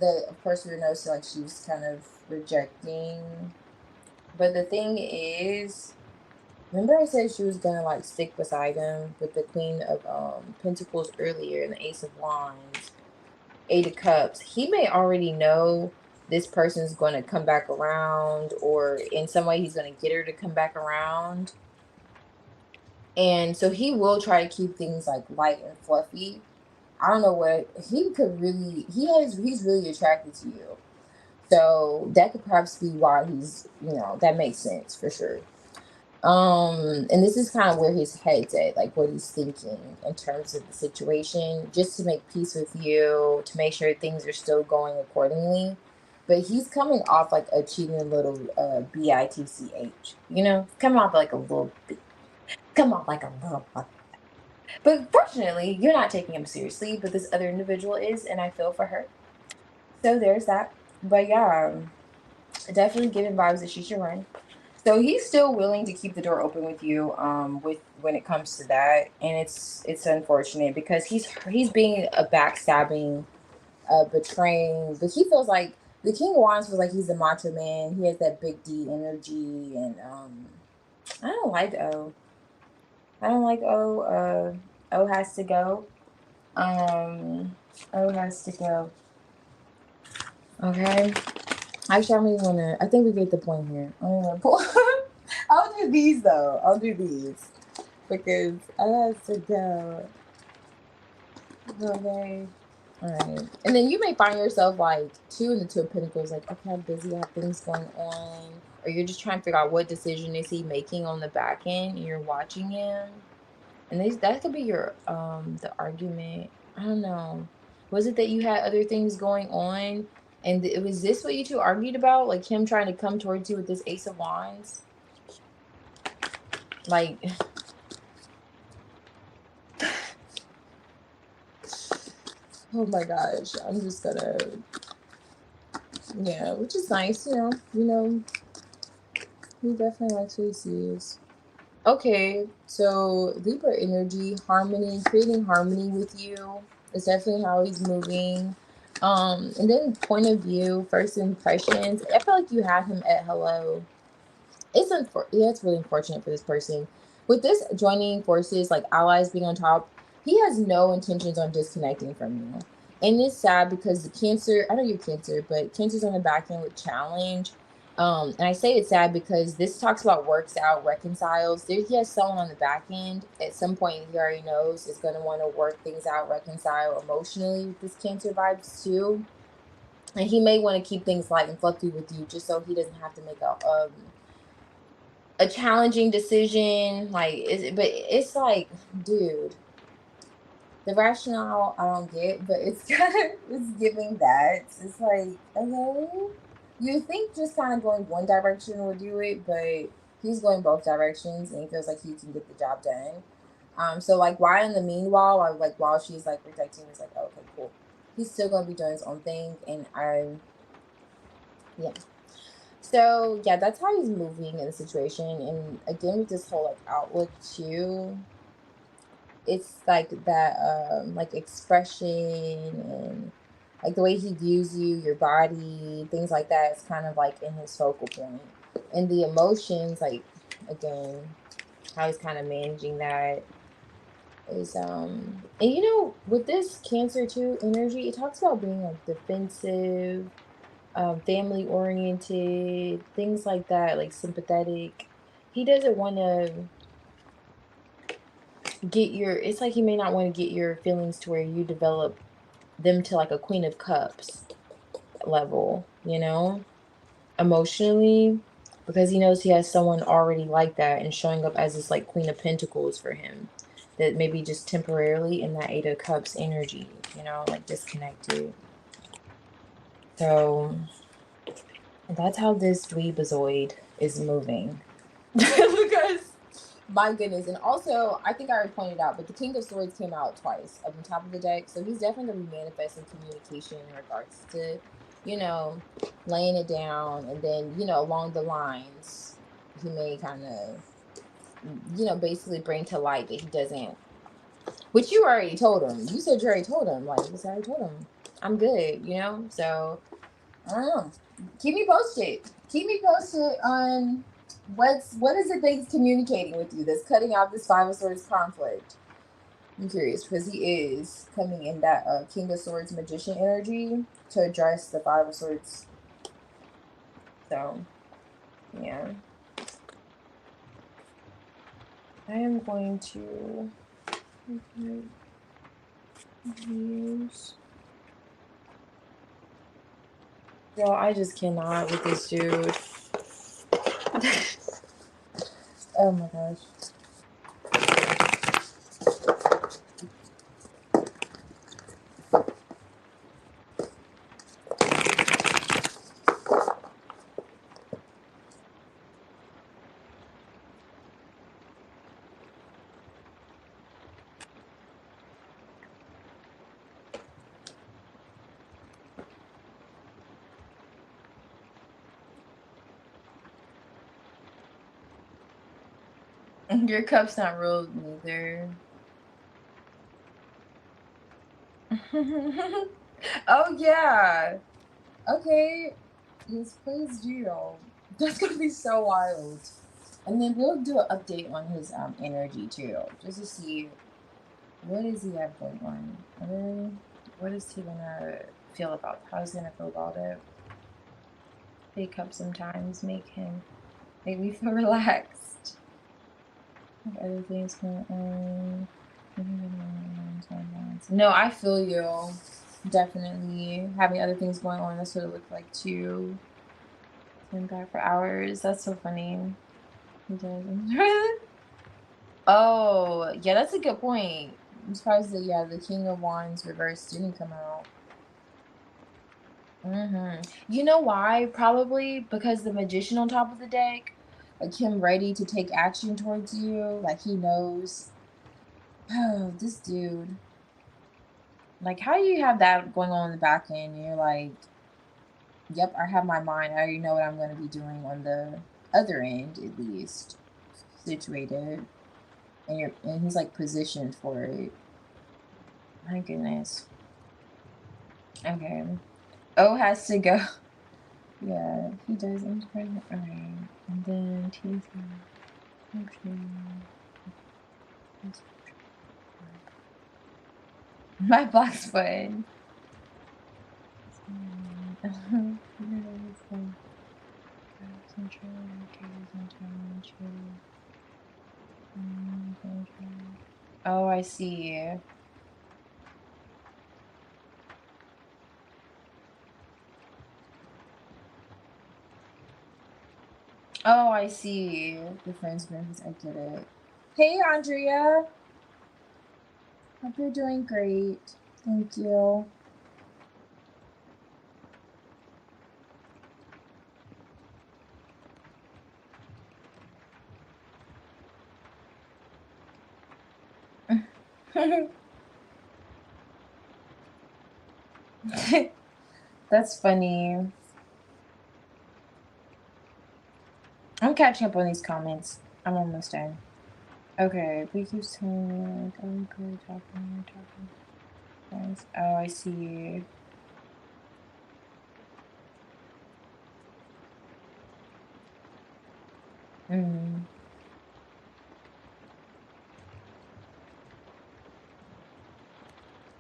that, of course, we know, so like she's kind of rejecting. But the thing is, remember I said she was gonna like stick beside him with the Queen of Pentacles earlier and the Ace of Wands, Eight of Cups. He may already know this person's gonna come back around, or in some way he's gonna get her to come back around. And so he will try to keep things like light and fluffy. I don't know what he could really he's really attracted to you. So that could perhaps be why he's, that makes sense for sure. And this is kind of where his head's at, like what he's thinking in terms of the situation, just to make peace with you, to make sure things are still going accordingly. But he's coming off like a cheating little bitch, coming off like a little bit, come off like a little. But fortunately, you're not taking him seriously, but this other individual is, and I feel for her. So there's that. But yeah, definitely giving vibes that she should run. So he's still willing to keep the door open with you, with when it comes to that, and it's unfortunate because he's being a backstabbing, betraying, but he feels like the King of Wands feels like he's the macho man. He has that big D energy, and I don't like O. I don't like O. O has to go. O has to go. Okay. Actually, I don't even want to. I think we get the point here. I don't want to pull. I'll do these though. I'll do these because I have to go. Okay. All right. And then you may find yourself like two in the Two of Pentacles, like, okay, I'm busy, I have things going on. Or you're just trying to figure out what decision is he making on the back end, and you're watching him. And that could be your the argument. I don't know. Was it that you had other things going on? And was this what you two argued about? Like him trying to come towards you with this Ace of Wands? Like, oh my gosh, I'm just gonna, yeah, which is nice, he definitely likes what he sees. Okay, so Libra energy, harmony, creating harmony with you is definitely how he's moving. And then point of view, first impressions. I feel like you have him at hello. It's really unfortunate for this person. With this joining forces, like allies being on top, he has no intentions on disconnecting from you. And it's sad because the Cancer, I know you're Cancer, but Cancer's on the back end with challenge. And I say it's sad because this talks about works out, reconciles. He has someone on the back end at some point he already knows is going to want to work things out, reconcile emotionally with this Cancer vibes too. And he may want to keep things light and fluffy with you just so he doesn't have to make a challenging decision, but it's like, dude, the rationale I don't get, but it's it's giving that. It's like, okay, you think just kind of going one direction will do it, but he's going both directions, and he feels like he can get the job done. So like, why in the meanwhile, while she's like protecting, it's like, okay, cool. He's still gonna be doing his own thing, and yeah. So yeah, that's how he's moving in the situation. And again, with this whole like outlook too, it's like that like expression and like the way he views you, your body, things like that. It's kind of like in his focal point. And the emotions, like, again, how he's kind of managing that is and with this Cancer too energy, it talks about being like defensive, family oriented, things like that, like sympathetic. He doesn't want to it's like he may not want to get your feelings to where you develop them to like a Queen of Cups level, emotionally, because he knows he has someone already like that and showing up as this like Queen of Pentacles for him. that maybe just temporarily in that 8 of Cups energy, you know, like disconnected. So that's how this dweebazoid is moving. Because my goodness. And also, I think I already pointed out, but the King of Swords came out twice up on top of the deck. So he's definitely going to be manifesting communication in regards to, you know, laying it down. And then, you know, along the lines, he may kind of, you know, basically bring to light that he doesn't, which you already told him. You said you already told him. Like, you said, I already told him. I'm good, you know? So, I don't know. Keep me posted. Keep me posted on what is it that he's communicating with you that's cutting out this 5 of Swords conflict. I'm curious because he is coming in that King of Swords magician energy to address the 5 of Swords. So, yeah. I am going to use. Yo, I just cannot with this dude. Oh my gosh. Your cup's not real neither. Oh yeah. Okay. His plays deal. That's gonna be so wild. And then we'll do an update on his energy too, just to see what does he have going on. What is he gonna feel about? How's he gonna feel about it? Big Cup sometimes make me feel relaxed. Other things going on. No, I feel you. Definitely having other things going on. That's what it looked like too. Been back for hours. That's so funny. He does. Oh, yeah, that's a good point. I'm surprised that the King of Wands reverse didn't come out. You know why? Probably because the Magician on top of the deck, like him ready to take action towards you, like he knows. Oh, this dude. Like, how do you have that going on in the back end? And you're like, yep, I have my mind. I already know what I'm going to be doing on the other end, at least, situated. And he's like positioned for it. My goodness. Okay. O has to go. Yeah, he does. I'm just trying to. Alright. And then T3. Okay. My box button. Oh, I see. Oh, I see. The friends benefits. I get it. Hey, Andrea. Hope you're doing great. Thank you. That's funny. I'm catching up on these comments. I'm almost done. Okay, we keep telling me like, oh, good, talking. Nice. Oh, I see.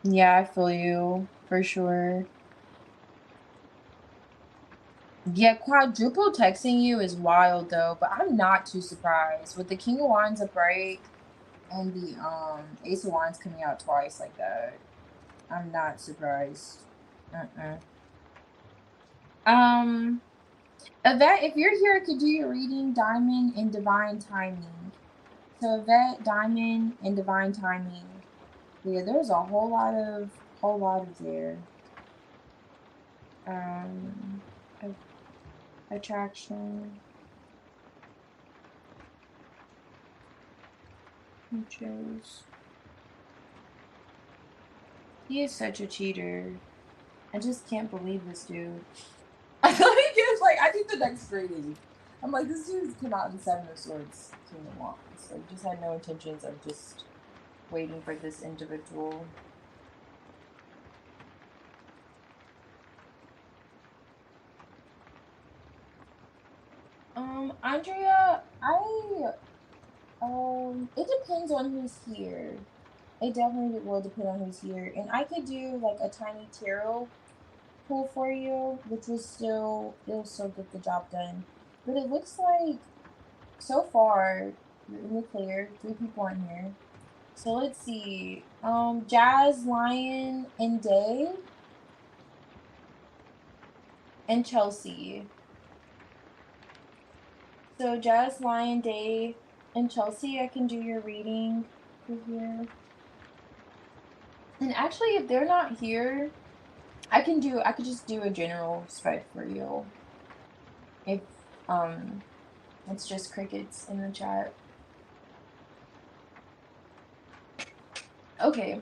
Yeah, I feel you for sure. Yeah, quadruple texting you is wild though, but I'm not too surprised with the King of Wands upright and the Ace of Wands coming out twice like that. I'm not surprised. Yvette, if you're here, I could do your reading, Diamond, and Divine Timing. So Vet, Diamond, and Divine Timing. Yeah, there's a whole lot of there. Attraction. Who chose? He is such a cheater. I just can't believe this dude. I think it's like, I think the deck's crazy. I'm like, this dude's come out in Seven of Swords, King of Wands. So just had no intentions of just waiting for this individual. Andrea, it depends on who's here. It definitely will depend on who's here. And I could do like a tiny tarot pull for you, which it'll still get the job done. But it looks like so far you're in the clear. 3 people on here. So let's see. Jazz, Lion, and Day, and Chelsea. So Jazz, Lion, Day, and Chelsea, I can do your reading for here. And actually, if they're not here, I could just do a general spread for you. If it's just crickets in the chat. Okay.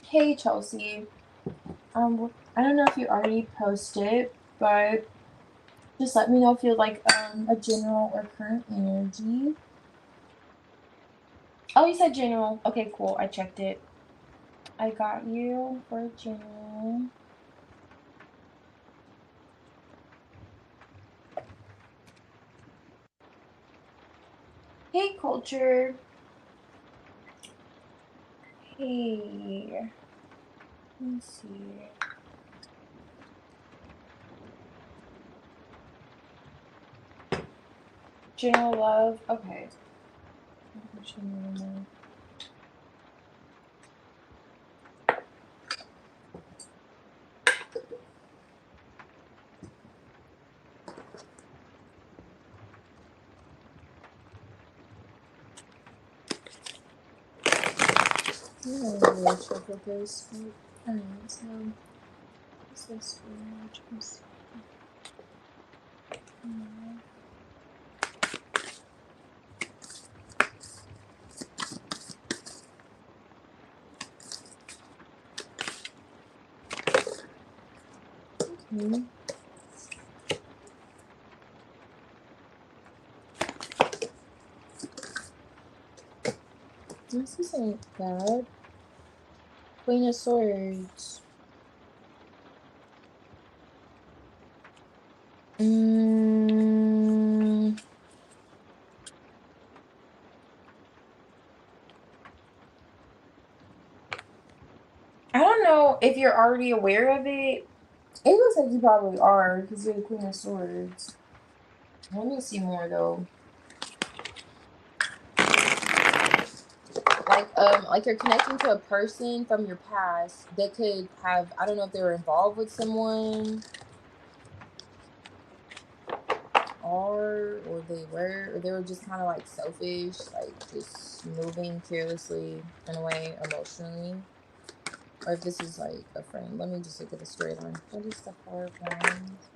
Hey Chelsea. I don't know if you already posted, but just let me know if you'd like a general or current energy. Oh, you said general. Okay, cool. I checked it. I got you for general. Hey culture. Hey. Let me see. General love. Okay. I'm not really sure for this, but alright, so what's this for? Okay. This isn't bad. Queen of Swords. I don't know if you're already aware of it. It looks like you probably are because you're the Queen of Swords. Let me see more though. Like you're connecting to a person from your past that could have, I don't know if they were involved with someone or they were just kind of like selfish, like just moving carelessly in a way emotionally. Or if this is like a friend. Let me just look at the storyline. What is the Four of Wands?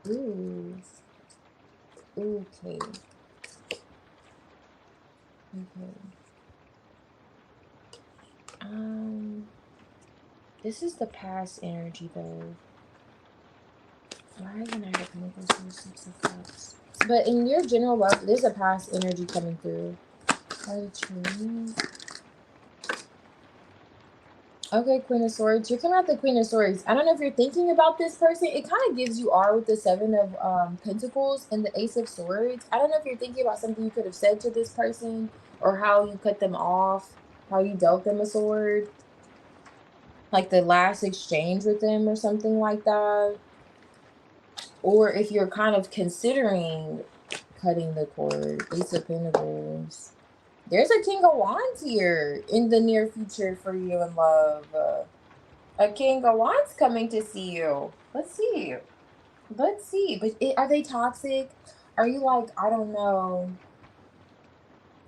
Ooh. Okay. Okay. This is the past energy though. Why is the Knight of Pentacles and the Six of Cups? But in your general love, there's a past energy coming through. Okay, Queen of Swords. You're coming out the Queen of Swords. I don't know if you're thinking about this person. It kind of gives you R with the Seven of Pentacles and the Ace of Swords. I don't know if you're thinking about something you could have said to this person or how you cut them off, how you dealt them a sword. Like the last exchange with them or something like that. Or if you're kind of considering cutting the cord. Ace of Pentacles. There's a King of Wands here in the near future for you in love. A King of Wands coming to see you. Let's see. Let's see. But are they toxic? Are you like, I don't know.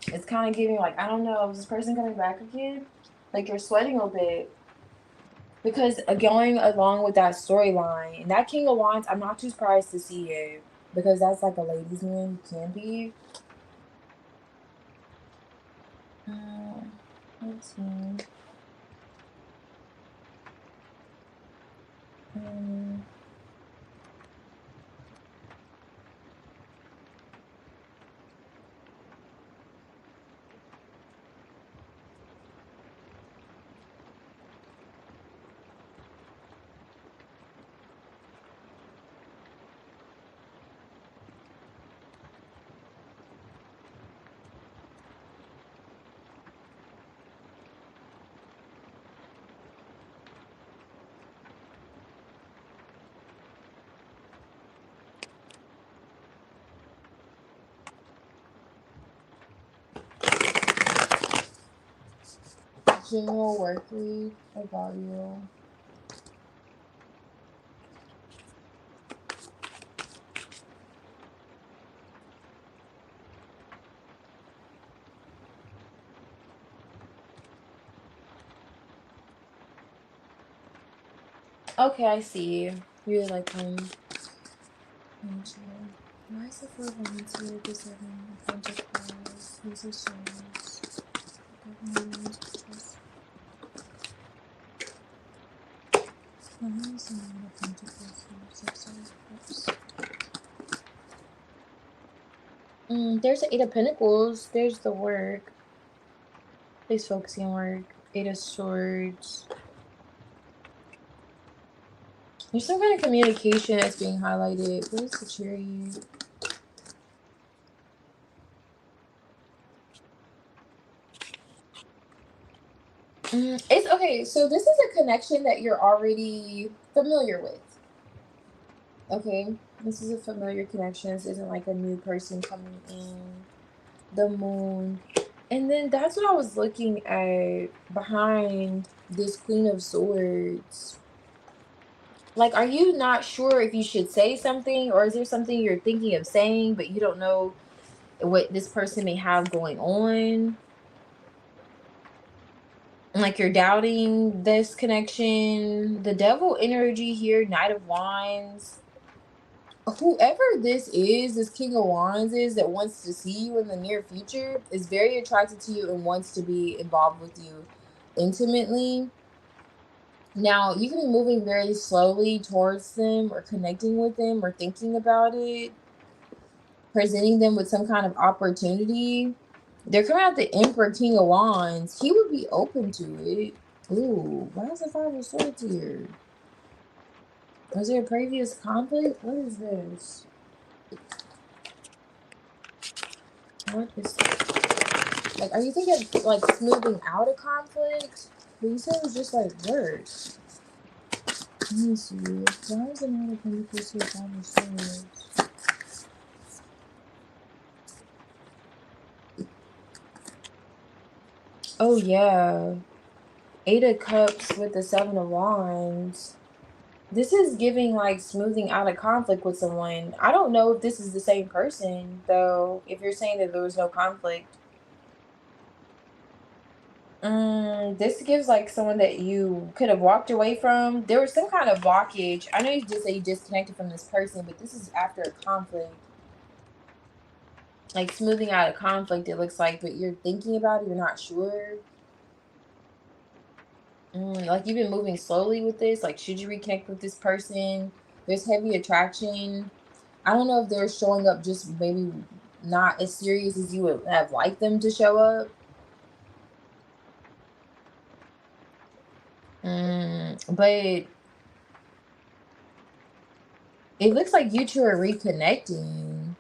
It's kind of giving like, I don't know, is this person coming back again? Like you're sweating a bit. Because going along with that storyline, and that King of Wands, I'm not too surprised to see it. Because that's like a ladies' man, can be. Let's see. General work week about you. Okay, I see. You like him. Why is the 4 of Wands here? The 7 of Pentacles. Who's the Swords? Why is the 9 of Pentacles here? 6 of Cups. There's the 8 of Pentacles. There's the work. He's focusing on work. 8 of Swords. There's some kind of communication that's being highlighted. What is the Chariot? It's okay. So this is a connection that you're already familiar with. Okay, this is a familiar connection. This isn't like a new person coming in. The Moon. And then that's what I was looking at behind this Queen of Swords. Like, are you not sure if you should say something, or is there something you're thinking of saying, but you don't know what this person may have going on? Like, you're doubting this connection. The Devil energy here, Knight of Wands. Whoever this King of Wands is that wants to see you in the near future is very attracted to you and wants to be involved with you intimately. Now, you can be moving very slowly towards them or connecting with them or thinking about it, presenting them with some kind of opportunity. They're coming out the Emperor, King of Wands. He would be open to it. Ooh, why is the 5 of Swords here? Was there a previous conflict? What is this? What is this? Like, are you thinking of, like, smoothing out a conflict? But you said it was just like work. Let me see. Why is the 9 of Pentacles here, 5 of Swords? Oh yeah, 8 of Cups with the 7 of Wands. This is giving like smoothing out a conflict with someone. I don't know if this is the same person though. If you're saying that there was no conflict, this gives like someone that you could have walked away from. There was some kind of blockage. I know you just say you disconnected from this person, but this is after a conflict. Like smoothing out a conflict, it looks like, but you're thinking about it, you're not sure. Like you've been moving slowly with this. Like, should you reconnect with this person? There's heavy attraction. I don't know if they're showing up just maybe not as serious as you would have liked them to show up. But it looks like you two are reconnecting.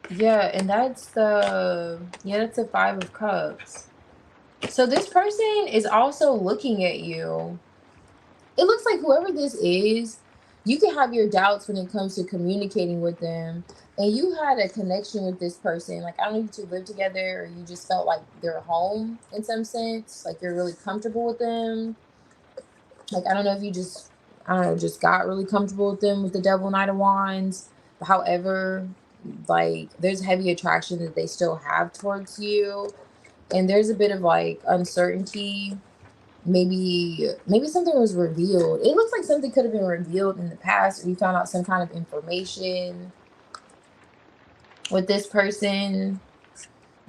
Yeah, and that's the 5 of Cups. So this person is also looking at you. It looks like whoever this is, you can have your doubts when it comes to communicating with them. And you had a connection with this person. Like, I don't know if you two live together or you just felt like they're home in some sense. Like, you're really comfortable with them. Like, I don't know if you just, I don't know, just got really comfortable with them with the Devil, Knight of Wands. However, like there's heavy attraction that they still have towards you, and there's a bit of like uncertainty. Maybe something was revealed. It looks like something could have been revealed in the past, or you found out some kind of information with this person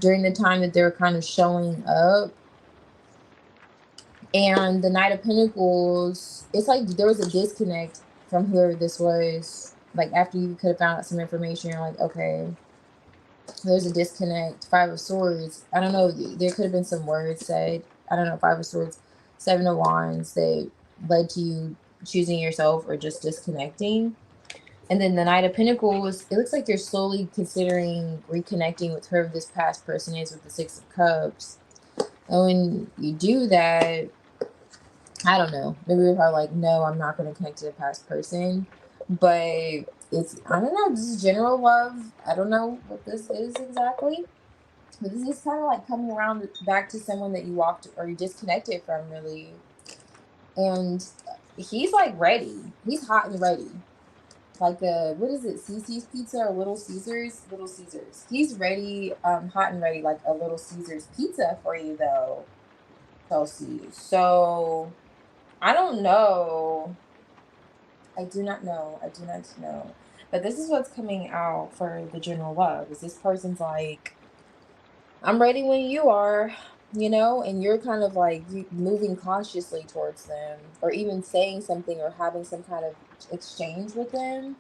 during the time that they're kind of showing up. And the Knight of Pentacles, it's like there was a disconnect from whoever this was. Like after you could have found out some information, you're like, okay, there's a disconnect. Five of Swords. I don't know. There could have been some words said. I don't know. Five of Swords, Seven of Wands that led to you choosing yourself or just disconnecting. And then the Knight of Pentacles, it looks like you're slowly considering reconnecting with whoever this past person is with the Six of Cups. And when you do that, I don't know. Maybe you're probably like, no, I'm not going to connect to the past person. But it's, I don't know, this is general love. I don't know what this is exactly. But this is kind of like coming around back to someone that you walked or you disconnected from, really. And he's like ready. He's hot and ready. Like a, what is it, CC's Pizza or Little Caesars? Little Caesars. He's ready, hot and ready, like a Little Caesars pizza for you, though, Chelsea. So, I don't know. I do not know. I do not know. But this is what's coming out for the general love. Is this person's like, I'm ready when you are, you know, and you're kind of like moving cautiously towards them, or even saying something or having some kind of exchange with them.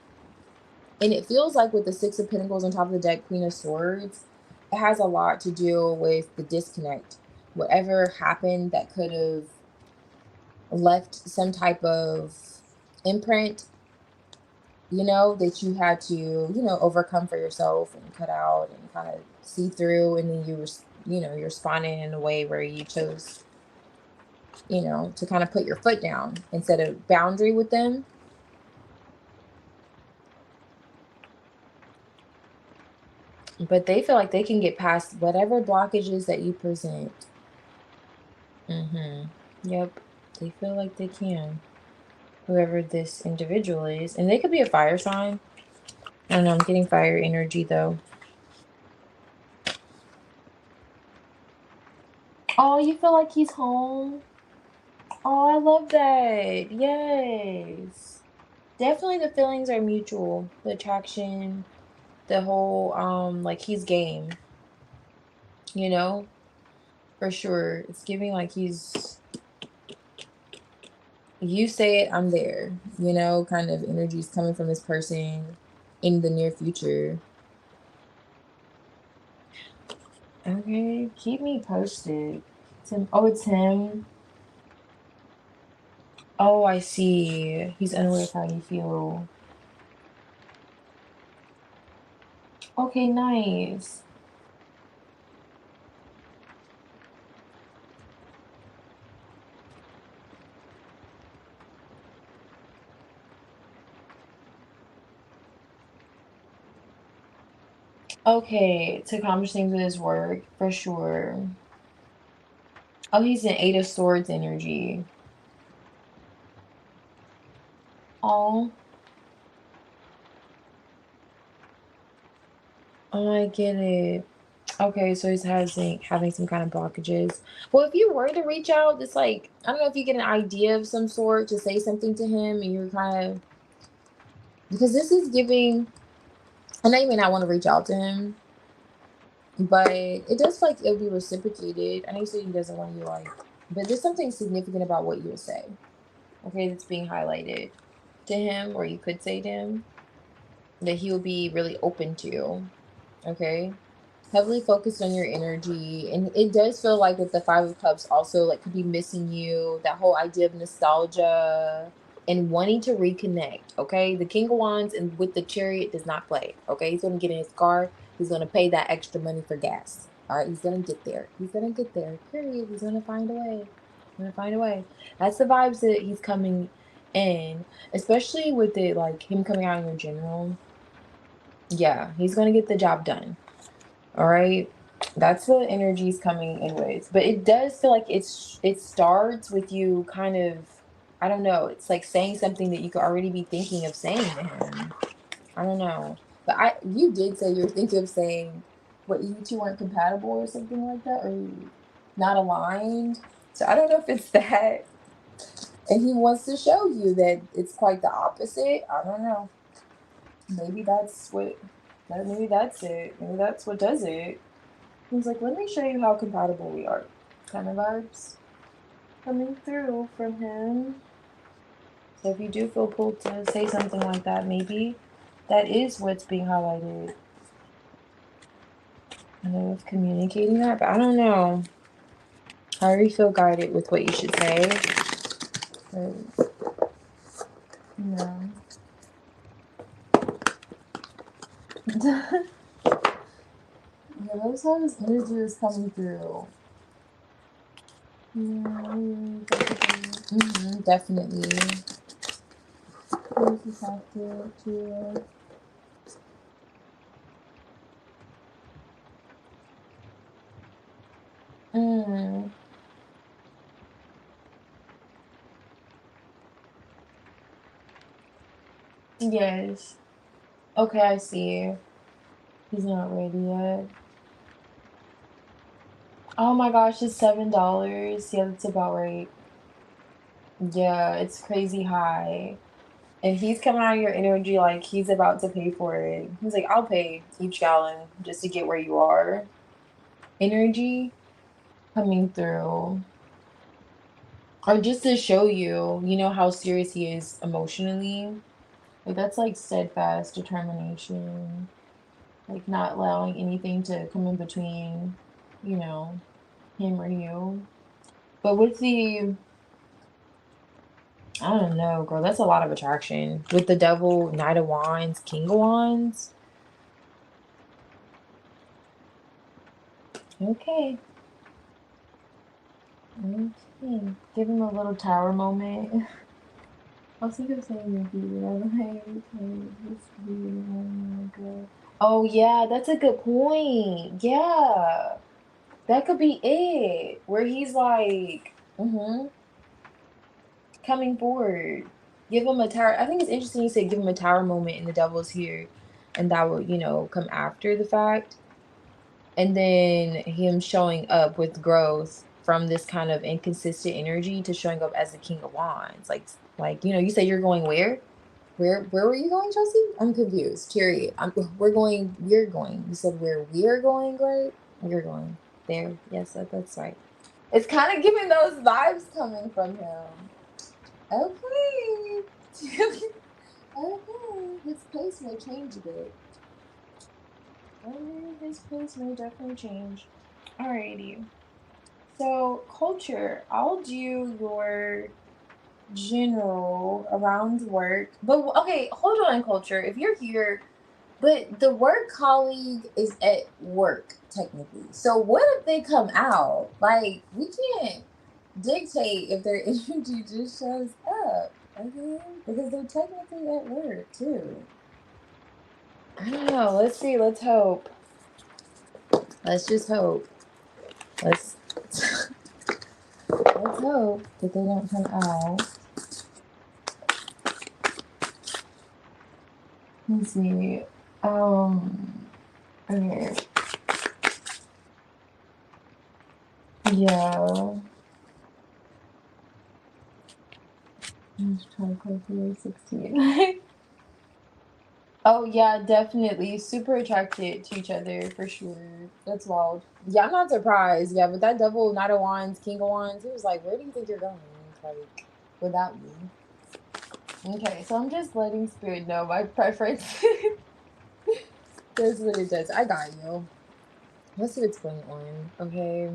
And it feels like with the Six of Pentacles on top of the deck, Queen of Swords, it has a lot to do with the disconnect. Whatever happened that could have left some type of imprint, you know, that you had to, you know, overcome for yourself and cut out and kind of see through. And then you were, you know, you're responding in a way where you chose, you know, to kind of put your foot down instead of boundary with them. But they feel like they can get past whatever blockages that you present. Yep. They feel like they can. Whoever this individual is. And they could be a fire sign. I don't know. I'm getting fire energy, though. Oh, you feel like he's home? Oh, I love that. Yes. Definitely the feelings are mutual. The attraction, the whole, like he's game. You know? For sure. It's giving like he's, you say it, I'm there. You know, kind of energies coming from this person in the near future. Okay, keep me posted. It's him. Oh, it's him. Oh, I see. He's unaware of how you feel. Okay, nice. Okay, to accomplish things with his work, for sure. Oh, he's an Eight of Swords energy. Oh. Oh, I get it. Okay, so he's having some kind of blockages. Well, if you were to reach out, it's like, I don't know if you get an idea of some sort to say something to him and you're kind of, because this is giving, I know you may not want to reach out to him, but it does feel like it'll be reciprocated. I know you said he doesn't want you like, but there's something significant about what you would say. Okay, that's being highlighted to him, or you could say to him that he will be really open to. Okay, heavily focused on your energy, and it does feel like with the Five of Cups also like could be missing you. That whole idea of nostalgia and wanting to reconnect. Okay, the King of Wands and with the Chariot does not play. Okay, he's gonna get in his car. He's gonna pay that extra money for gas. All right, he's gonna get there. He's gonna get there. Period. He's gonna find a way. He's gonna find a way. That's the vibes that he's coming in, especially with it like him coming out in your general. Yeah, he's gonna get the job done. All right, that's the energies coming in ways, but it does feel like it starts with you kind of, I don't know, it's like saying something that you could already be thinking of saying to him. I don't know. But you did say you're thinking of saying what you two aren't compatible or something like that, or not aligned. So I don't know if it's that. And he wants to show you that it's quite the opposite. I don't know. Maybe that's what maybe that's it. Maybe that's what does it. He's like, let me show you how compatible we are. Kind of vibes coming through from him. So if you do feel pulled to say something like that, maybe that is what's being highlighted. I know of communicating that, but I don't know. I already feel guided with what you should say. But, no. Yeah, those times energy is coming through. Definitely. Please attracted to Yes. Okay, I see. He's not ready yet. Oh my gosh, it's $7. Yeah, that's about right. Yeah, it's crazy high. And he's coming out of your energy like he's about to pay for it. He's like, I'll pay each gallon just to get where you are. Energy coming through. Or just to show you, how serious he is emotionally. Like, that's like steadfast determination. Like, not allowing anything to come in between, him or you. But with I don't know, girl, that's a lot of attraction. With the devil, Knight of Wands, King of Wands. Okay. Okay. Give him a little tower moment. I was thinking of saying oh yeah, that's a good point. Yeah. That could be it. Where he's like, coming forward. Give him a tower. I think it's interesting you said give him a tower moment and the devil's here. And that will, come after the fact. And then him showing up with growth from this kind of inconsistent energy to showing up as the King of Wands. You say you're going where? Where were you going, Chelsea? I'm confused. Terry, we're going. You said where we're going, right? We're going there. Yes, that's right. It's kind of giving those vibes coming from him. Okay. Okay. His pace may change a bit. His pace may definitely change. Alrighty. So culture, I'll do your general around work. But okay, hold on, culture. If you're here, but the work colleague is at work technically. So what if they come out? Like, we can't dictate if their energy just shows up, okay? Because they're technically at work too. I don't know. Let's see. Let's hope. Let's just hope. Let's let's hope that they don't come out. Let's see. Okay. Yeah. Let's try to calculate 16. Oh yeah, definitely. Super attracted to each other for sure. That's wild. Yeah, I'm not surprised. Yeah, but that devil, Knight of Wands, King of Wands, he was like, where do you think you're going? Like, without me. Okay, so I'm just letting spirit know my preference. That's what it does. I got you. Let's see what's going on. Okay.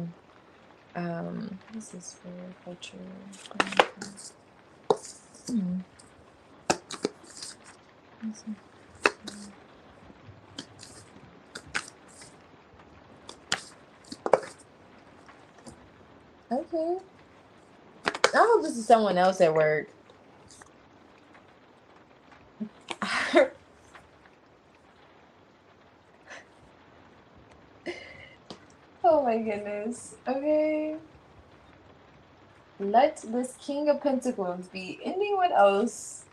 This is for culture. Okay. I hope this is someone else at work. Oh my goodness. Okay. Let this King of Pentacles be anyone else.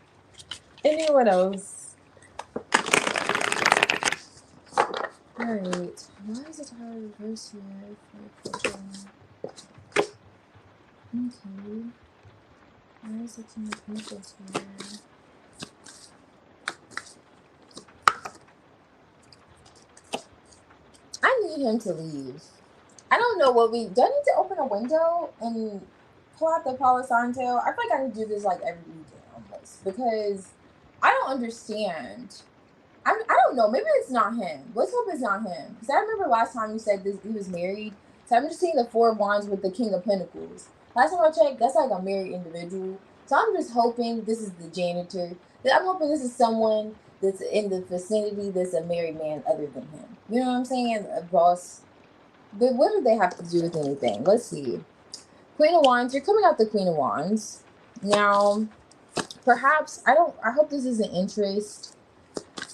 Anyone else. Alright. Why is the Tower reverse here? Okay. Why is the King of Pentacles here? I need him to leave. I don't know what we do. I need to open a window and pull out the Palo Santo. I feel like I need to do this like every weekend almost because I don't understand. I don't know. Maybe it's not him. Let's hope it's not him. Because I remember last time you said this, he was married. So I'm just seeing the Four of Wands with the King of Pentacles. Last time I checked, that's like a married individual. So I'm just hoping this is the janitor. I'm hoping this is someone that's in the vicinity that's a married man other than him. You know what I'm saying? A boss. But what do they have to do with anything? Let's see. Queen of Wands. You're coming out the Queen of Wands. Now, perhaps, I hope this isn't interest.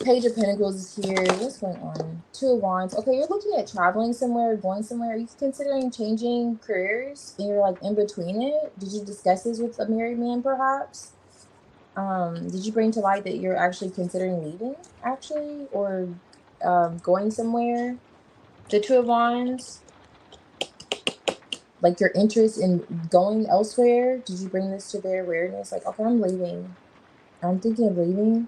Page of Pentacles is here. What's going on? Two of Wands. Okay, you're looking at traveling somewhere, going somewhere. Are you considering changing careers? And you're like in between it? Did you discuss this with a married man, perhaps? Did you bring to light that you're actually considering leaving, actually? Or going somewhere? The Two of Wands. Like your interest in going elsewhere. Did you bring this to their awareness? Like, okay, I'm leaving. I'm thinking of leaving.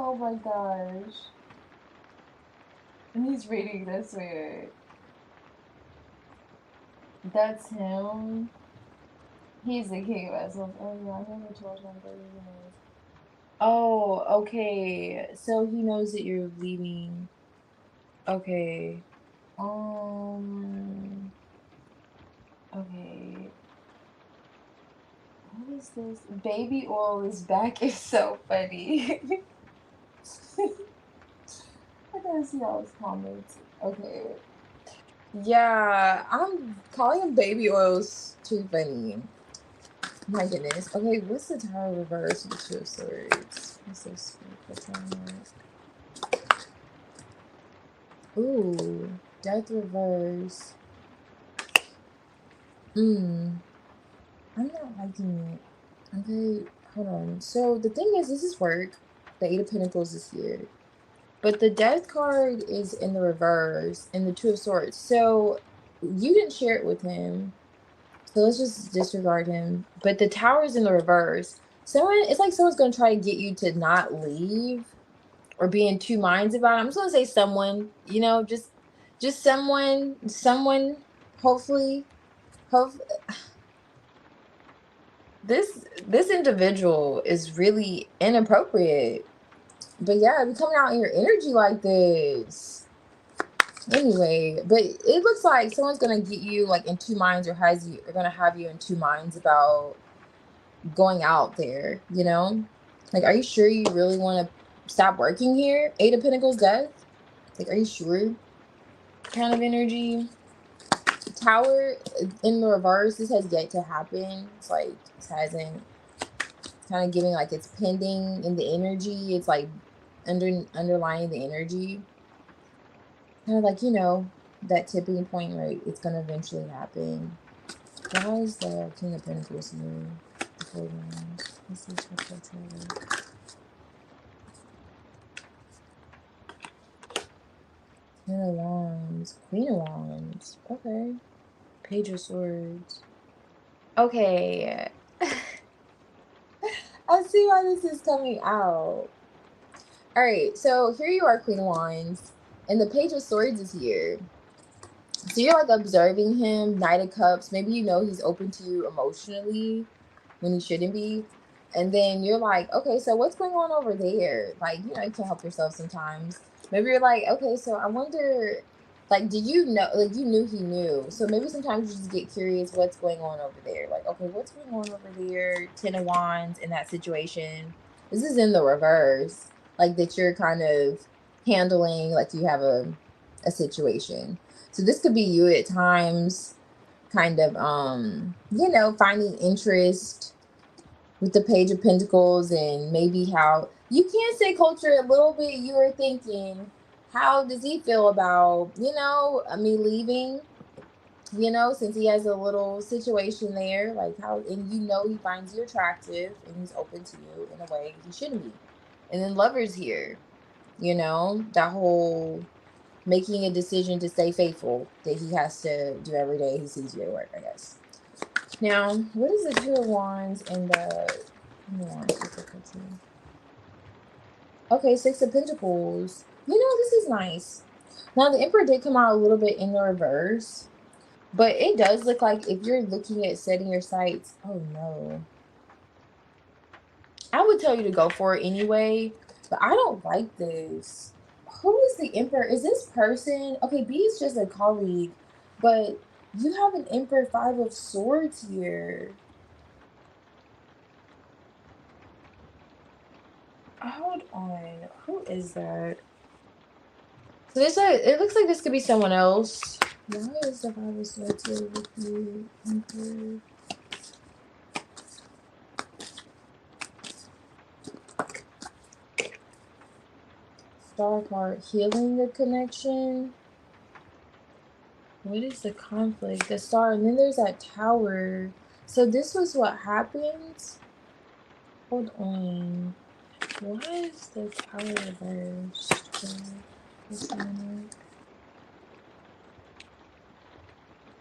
Oh my gosh. And he's reading this weird. That's him. He's the king of vessels. Oh yeah, I never told him that he knows. Oh, okay. So he knows that you're leaving. Okay. Okay. What is this? Baby oil is back. It's so funny. I gotta see all his comments. Okay. Yeah, I'm calling him baby oils too funny. My goodness. Okay, what's the Tower reverse with the Two of Swords? What's this? Ooh, Death reverse. I'm not liking it. Okay, hold on. So the thing is, this is work. The Eight of Pentacles is here. But the Death card is in the reverse and the Two of Swords. So you didn't share it with him. So let's just disregard him. But the Tower is in the reverse. It's like someone's going to try to get you to not leave or be in two minds about it. I'm just going to say someone, you know, just someone, hopefully. This individual is really inappropriate. But yeah, be coming out in your energy like this. Anyway, but it looks like someone's gonna get you like in two minds, or are gonna have you in two minds about going out there, you know? Like, are you sure you really want to stop working here? Eight of Pentacles, Death. Like, are you sure? Kind of energy. Tower in the reverse, this has yet to happen. It's like it hasn't. It's kind of giving like it's pending in the energy. It's like underlying the energy. Kind of like, you know, that tipping point, right? It's gonna eventually happen. Why is the King of Pentacles here? This is Ten of Wands, Queen of Wands. Okay. Page of Swords. Okay. I see why this is coming out. All right, so here you are, Queen of Wands, and the Page of Swords is here. So you're like observing him, Knight of Cups. Maybe you know he's open to you emotionally when he shouldn't be. And then you're like, okay, so what's going on over there? Like, you know, you can't help yourself sometimes. Maybe you're like, okay, so I wonder, like, do you know, like, you knew he knew. So maybe sometimes you just get curious what's going on over there. Like, okay, what's going on over there? Ten of Wands in that situation. This is in the reverse. Like, that you're kind of handling, like you have a situation. So this could be you at times kind of, you know, finding interest with the Page of Pentacles, and maybe how you can say culture a little bit. You were thinking how does he feel about, me leaving, since he has a little situation there, like how, and he finds you attractive and he's open to you in a way he shouldn't be. And then lovers here, that whole making a decision to stay faithful that he has to do every day he sees you at work, I guess. Now, what is the Two of Wands and the Six of Cups here? Okay, Six of Pentacles. This is nice. Now, the Emperor did come out a little bit in the reverse, but it does look like if you're looking at setting your sights, oh no. I would tell you to go for it anyway, but I don't like this. Who is the Emperor? Is this person? Okay, B is just a colleague, but you have an Emperor Five of Swords here. Hold on. Who is that? So it looks like this could be someone else. Why is the Five of Swords here with you, Emperor? Star card, healing the connection. What is the conflict? The Star, and then there's that Tower. So this was what happens. Hold on. Why is the Tower reversed?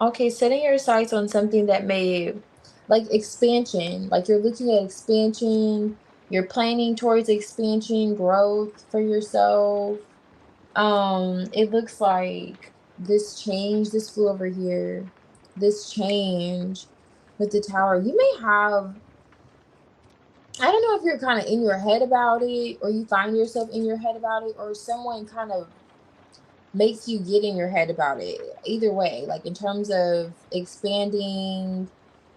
Okay, setting your sights on something that may, like expansion, like you're looking at expansion, you're planning towards expansion, growth for yourself. It looks like this change, this flew over here, this change with the Tower. You may have, I don't know if you're kind of in your head about it, or you find yourself in your head about it, or someone kind of makes you get in your head about it. Either way, like in terms of expanding,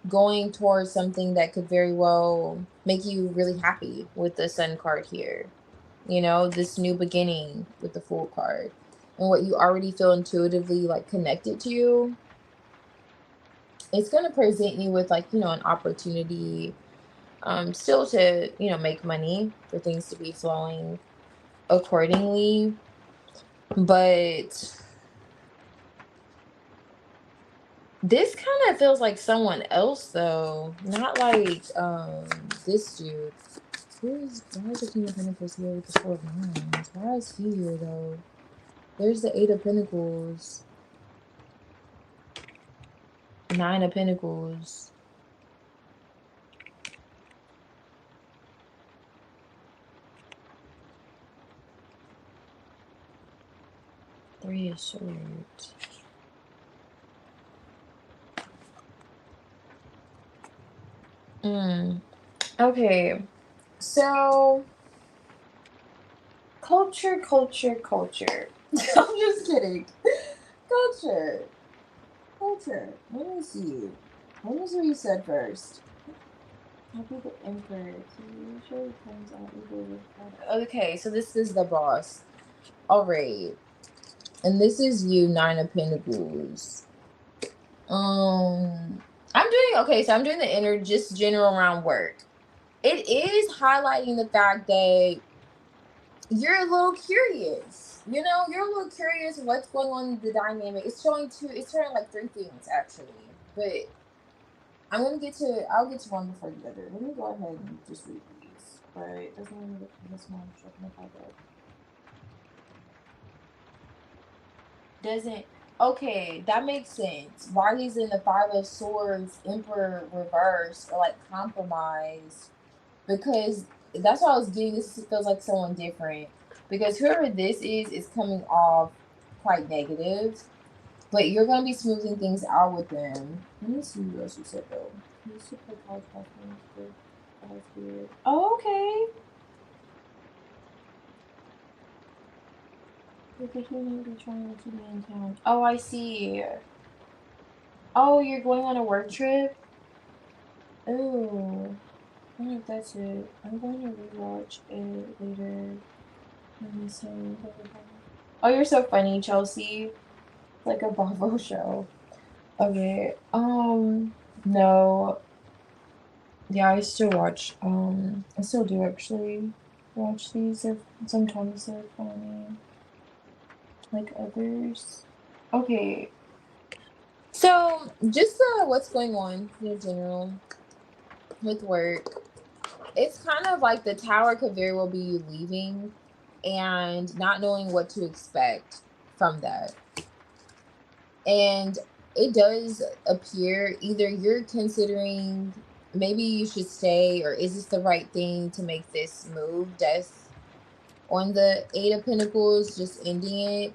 going towards something that could very well make you really happy with the Sun card here. This new beginning with the Fool card, and what you already feel intuitively like connected to. It's going to present you with like, an opportunity still to, make money, for things to be flowing accordingly. But this kind of feels like someone else though, not like this dude. Why is the King of Pentacles here with the Four of Wands? Why is he here though? There's the Eight of Pentacles. Nine of Pentacles. Three of Swords. Okay. So culture. I'm just kidding. Culture. Let me see. Let me see what you said first. I'll be the Emperor. Okay, so this is the boss. All right. And this is you, Nine of Pentacles. I'm doing okay, so I'm doing the inner, just general around work. It is highlighting the fact that you're a little curious. You're a little curious what's going on in the dynamic. It's showing like three things actually. But I'll get to one before the other. Let me go ahead and just read these. But doesn't really look this one doesn't. Okay, that makes sense. Why he's in the Five of Swords, Emperor reverse, or like compromise, because that's what I was getting. This feels like someone different, because whoever this is coming off quite negative, but you're gonna be smoothing things out with them. Let me see what else you said though. Oh, okay. Because we may be trying to be in town. Oh, I see. Oh, you're going on a work trip? Oh, I think that's it. I'm going to rewatch it later. Let me see. Oh, you're so funny, Chelsea. It's like a Bravo show. Okay. No. Yeah, I still watch. I still do actually watch these if sometimes they're funny. like others. Okay. So just what's going on in general with work. It's kind of like the tower could very well be you leaving and not knowing what to expect from that. And it does appear either you're considering maybe you should stay, or is this the right thing to make this move? Death on the Eight of Pentacles, just ending it.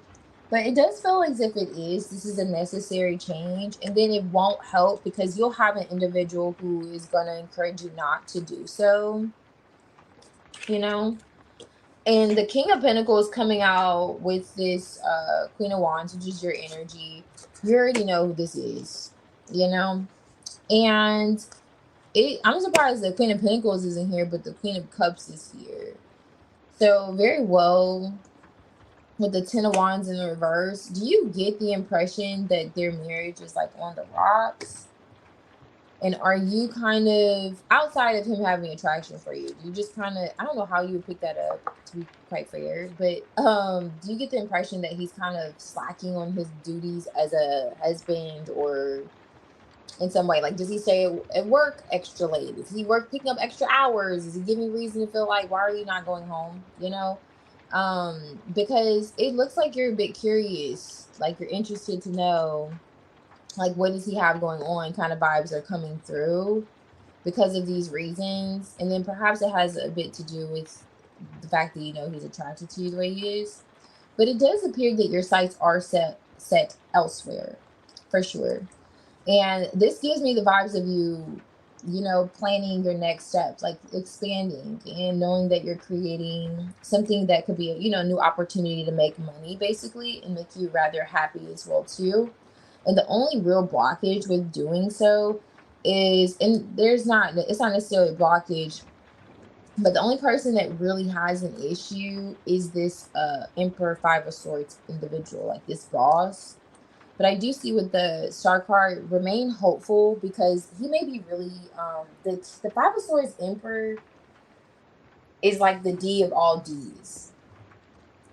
But it does feel as if it is. This is a necessary change. And then it won't help because you'll have an individual who is going to encourage you not to do so, you know? And the King of Pentacles coming out with this Queen of Wands, which is your energy. You already know who this is, you know? And I'm surprised the Queen of Pentacles isn't here, but the Queen of Cups is here. So very well, with the Ten of Wands in the reverse, do you get the impression that their marriage is like on the rocks? And are you kind of, outside of him having attraction for you, do you just kind of, I don't know how you would pick that up, to be quite fair, but do you get the impression that he's kind of slacking on his duties as a husband, or in some way? Like, does he stay at work extra late? Does he work picking up extra hours? Does he give me reason to feel like, why are you not going home? You know? Because it looks like you're a bit curious, like you're interested to know, like, what does he have going on? Kind of vibes are coming through because of these reasons. And then perhaps it has a bit to do with the fact that, you know, he's attracted to you the way he is. But it does appear that your sights are set elsewhere, for sure. And this gives me the vibes of you, you know, planning your next steps, like expanding and knowing that you're creating something that could be a, you know, new opportunity to make money, basically, and make you rather happy as well too. And the only real blockage with doing so is, and it's not necessarily a blockage, but the only person that really has an issue is this Emperor Five of Swords individual, like this boss. But I do see with the Star card, remain hopeful, because he may be really the Five of Swords Emperor is like the D of all D's.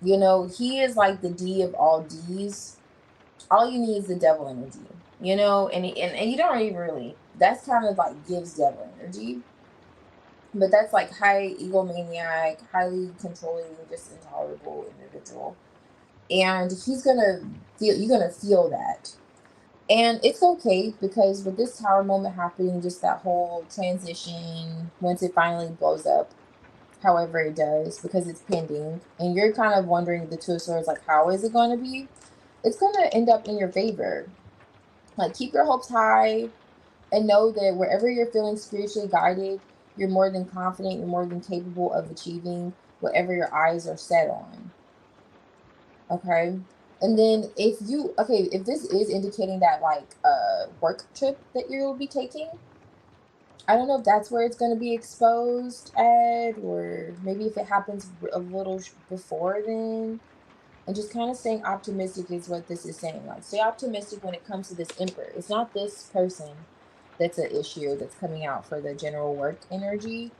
You know, he is like the D of all D's. All you need is the devil energy, you know, and you don't even really, that's kind of like gives devil energy. But that's like high egomaniac, highly controlling, just intolerable individual. And he's gonna feel, you're gonna feel that. And it's okay, because with this tower moment happening, just that whole transition, once it finally blows up, however it does, because it's pending, and you're kind of wondering, the Two of Swords, like, how is it going to be? It's going to end up in your favor. Like, keep your hopes high and know that wherever you're feeling spiritually guided, you're more than confident, you're more than capable of achieving whatever your eyes are set on. Okay. And then if this is indicating that, like, work trip that you'll be taking, I don't know if that's where it's going to be exposed at, or maybe if it happens a little before then. And just kind of staying optimistic is what this is saying. Like, stay optimistic when it comes to this Emperor. It's not this person that's an issue that's coming out for the general work energy.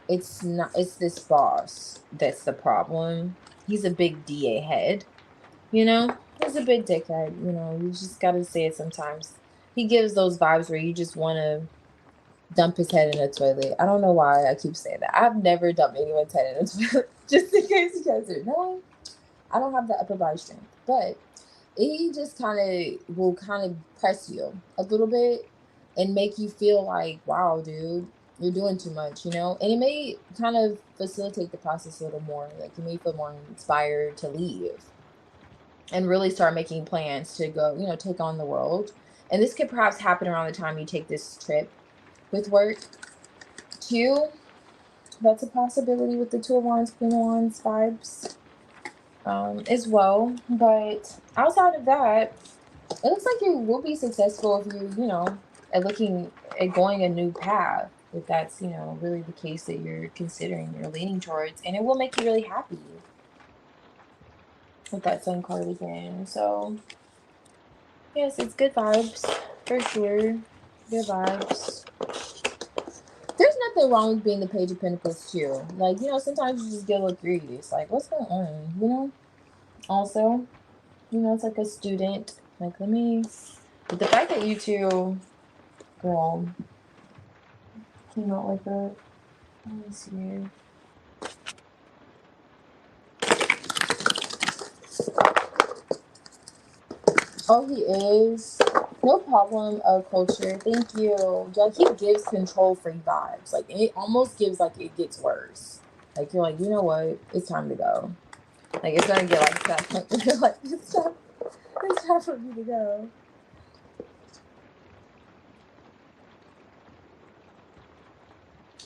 It's not, it's this boss that's the problem. He's a big DA head. You know, he's a big dickhead. You know, you just gotta say it sometimes. He gives those vibes where you just want to dump his head in a toilet. I don't know why I keep saying that. I've never dumped anyone's head in a toilet. Just in case you guys are knowing, I don't have the upper body strength. But he just kind of will kind of press you a little bit and make you feel like, wow, dude, you're doing too much, you know? And it may kind of facilitate the process a little more. Like, you may feel more inspired to leave and really start making plans to go, you know, take on the world. And this could perhaps happen around the time you take this trip with work too. That's a possibility with the Two of Wands, Queen of Wands vibes as well. But outside of that, it looks like you will be successful if you know, at looking at going a new path, if that's, you know, really the case that you're considering, you're leaning towards, and it will make you really happy with that Sun card again. So yes, it's good vibes for sure. Good vibes. There's nothing wrong with being the Page of Pentacles too. Like, you know, sometimes you just get a little curious, like, what's going on, you know? Also, You know, it's like a student. Like, let me. But the fact that you two, girl, came out like that. Let me see. Oh, he is. No problem, culture. Thank you. Yeah, he gives control free vibes. Like, it almost gives like it gets worse. Like, you're like, you know what? It's time to go. Like, it's gonna get like that. You're like, it's time for me to go.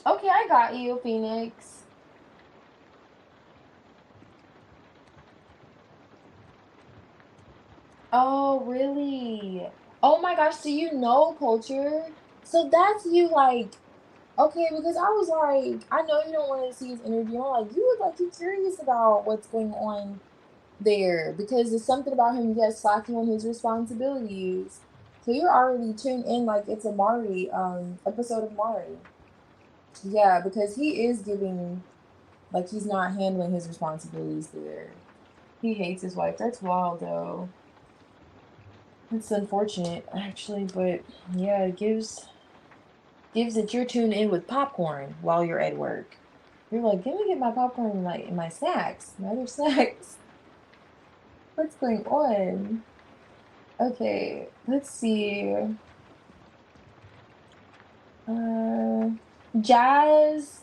Okay, I got you, Phoenix. Oh, really? Oh my gosh, do you know culture? So that's you like, okay, because I was like, I know you don't want to see his interview. I'm like, you look like you're curious about what's going on there because there's something about him, yes, slacking on his responsibilities. So you're already tuned in like it's a Mari episode of Mari. Yeah, because he is giving like he's not handling his responsibilities there. He hates his wife. That's wild though. It's unfortunate actually, but yeah, it gives that you're tuned in with popcorn while you're at work. You're like, let me get my popcorn and my snacks, my other snacks. What's going on? Okay, let's see. Uh, Jazz.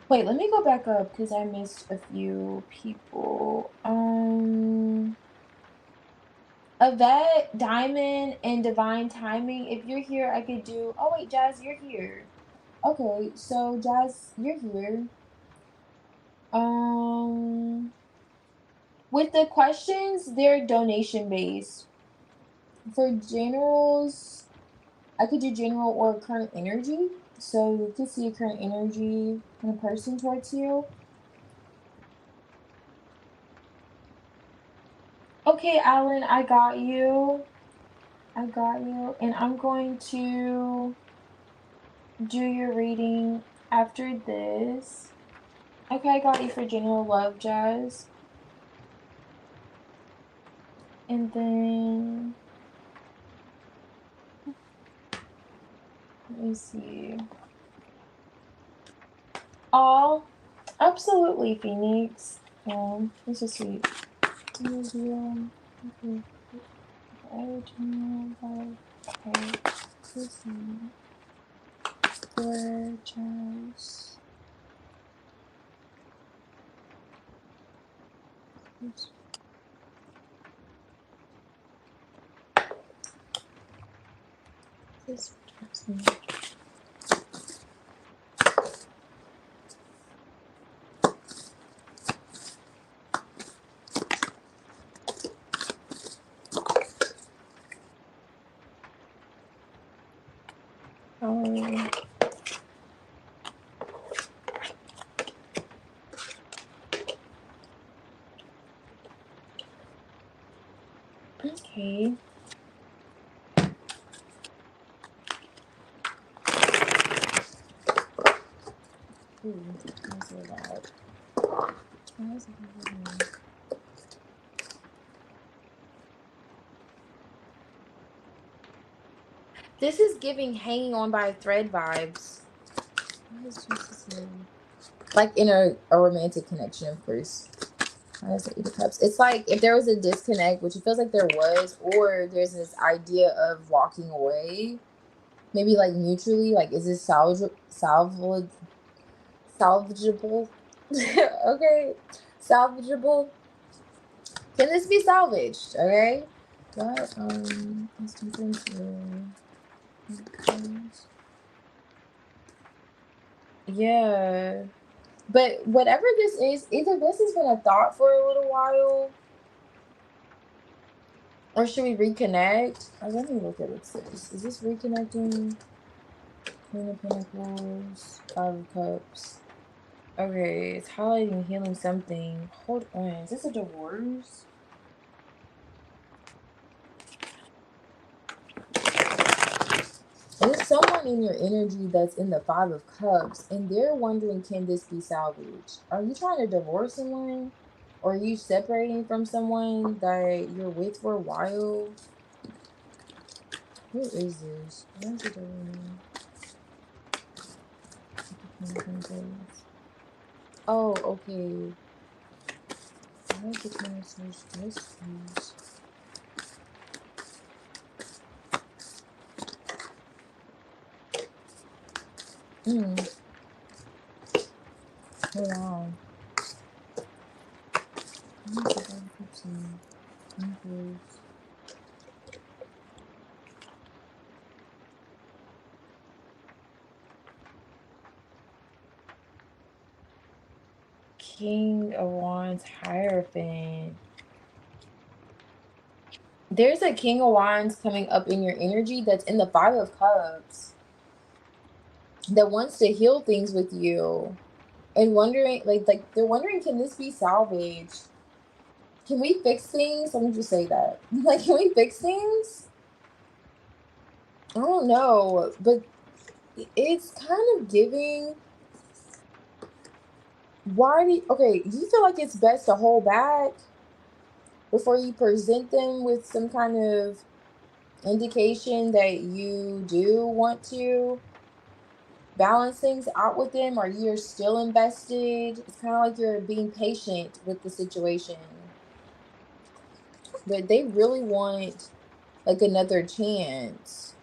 Wait, let me go back up because I missed a few people. Yvette, Diamond, and Divine Timing. If you're here, I could do. Oh wait, Jazz, you're here. Okay, so Jazz, you're here. Um, with the questions, they're donation based. For generals, I could do general or current energy. So you can see current energy in a person towards you. Okay, Alan, I got you. I got you. And I'm going to do your reading after this. Okay, I got you for general love, Jazz. And then let me see. Oh, absolutely, Phoenix. This is sweet. Museum. Okay. General love. Okay. Listen. Gorgeous. Oops. This drives me. Oh. Okay. Ooh, that's so loud. Why is it moving? This is giving hanging on by a thread vibes. Why is Jesus here? Like in a romantic connection, of course. Why is the Eight of Cups? It's like if there was a disconnect, which it feels like there was, or there's this idea of walking away. Maybe like mutually, like is this salvageable? Okay, salvageable. Can this be salvaged? Okay. But let's do things here. Yeah. But whatever this is, either this has been a thought for a little while, or should we reconnect? Let me look at what's this. Is this reconnecting? Queen of Pentacles, Five of Cups. Okay, it's highlighting healing something. Hold on, is this a divorce? There's someone in your energy that's in the Five of Cups, and they're wondering, can this be salvaged? Are you trying to divorce someone? Or are you separating from someone that you're with for a while? Who is this? Why is it doing this? Oh, okay. Why is the camera so stressful? Hmm. Hold on. Why is it all keep saying English? King of Wands Hierophant. There's a King of Wands coming up in your energy that's in the Five of Cups that wants to heal things with you and wondering, like they're wondering, can this be salvaged? Can we fix things? Let me just say that. Like, can we fix things? I don't know, but it's kind of giving. Why do you, okay, do you feel like it's best to hold back before you present them with some kind of indication that you do want to balance things out with them, or you're still invested? It's kind of like you're being patient with the situation, but they really want like another chance.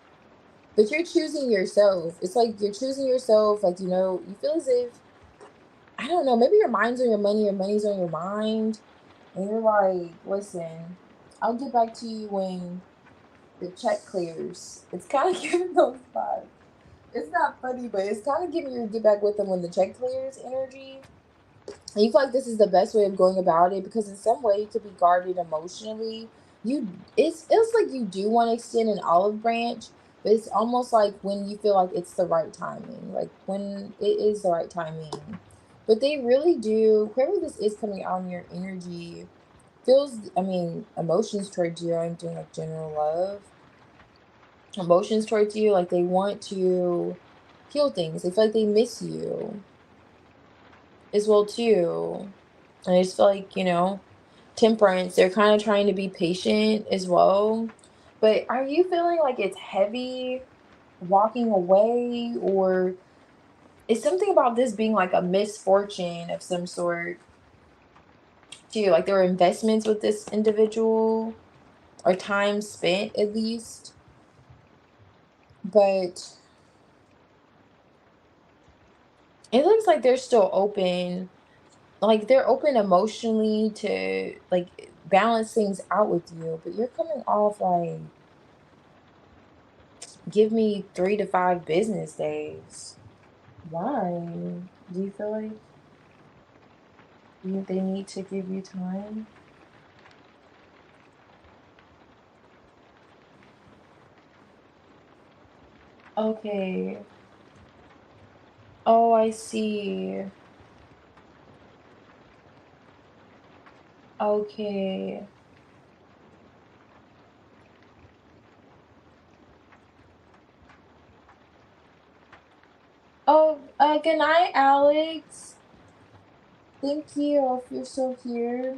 But you're choosing yourself. It's like you're choosing yourself. Like, you feel as if, I don't know, maybe your mind's on your money, your money's on your mind. And you're like, listen, I'll get back to you when the check clears. It's kind of giving those vibes. It's not funny, but it's kind of giving you get back with them when the check clears energy. And you feel like this is the best way of going about it because in some way you could be guarded emotionally. It's like you do want to extend an olive branch, but it's almost like when you feel like it's the right timing, like when it is the right timing. But they really do, whoever this is coming out in your energy feels, I mean, emotions towards you. I'm doing like general love. Emotions towards you, like they want to heal things. They feel like they miss you as well too. And I just feel like, temperance, they're kind of trying to be patient as well. But are you feeling like it's heavy walking away, or is something about this being like a misfortune of some sort too? Like there were investments with this individual or time spent at least, but it looks like they're still open. Like they're open emotionally to like balance things out with you, but you're coming off like, give me 3 to 5 business days. Why? Do you feel like they need to give you time? Okay. Oh, I see. Okay. Oh, good night, Alex. Thank you if you're still here.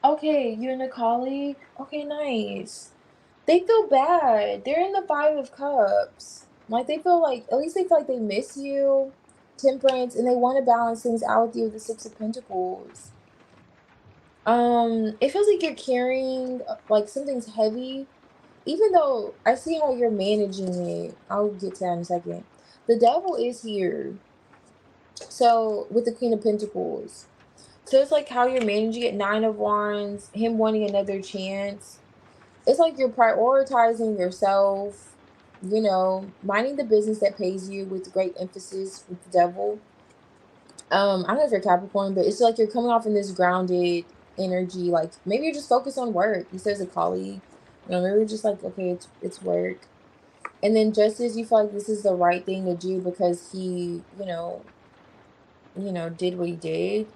Okay, you and a colleague? Okay, nice. They feel bad. They're in the Five of Cups. Like they feel like, at least they feel like they miss you, temperance, and they want to balance things out with you with the Six of Pentacles. It feels like you're carrying like something's heavy, even though I see how you're managing it. I'll get to that in a second. The devil is here. So with the Queen of Pentacles. So it's like how you're managing it, Nine of Wands, him wanting another chance. It's like you're prioritizing yourself, minding the business that pays you with great emphasis with the devil. I don't know if you're Capricorn, but it's like you're coming off in this grounded energy. Like maybe you're just focused on work. You said as a colleague, maybe you're just like, okay, it's work. And then just as you feel like this is the right thing to do because he, did what he did.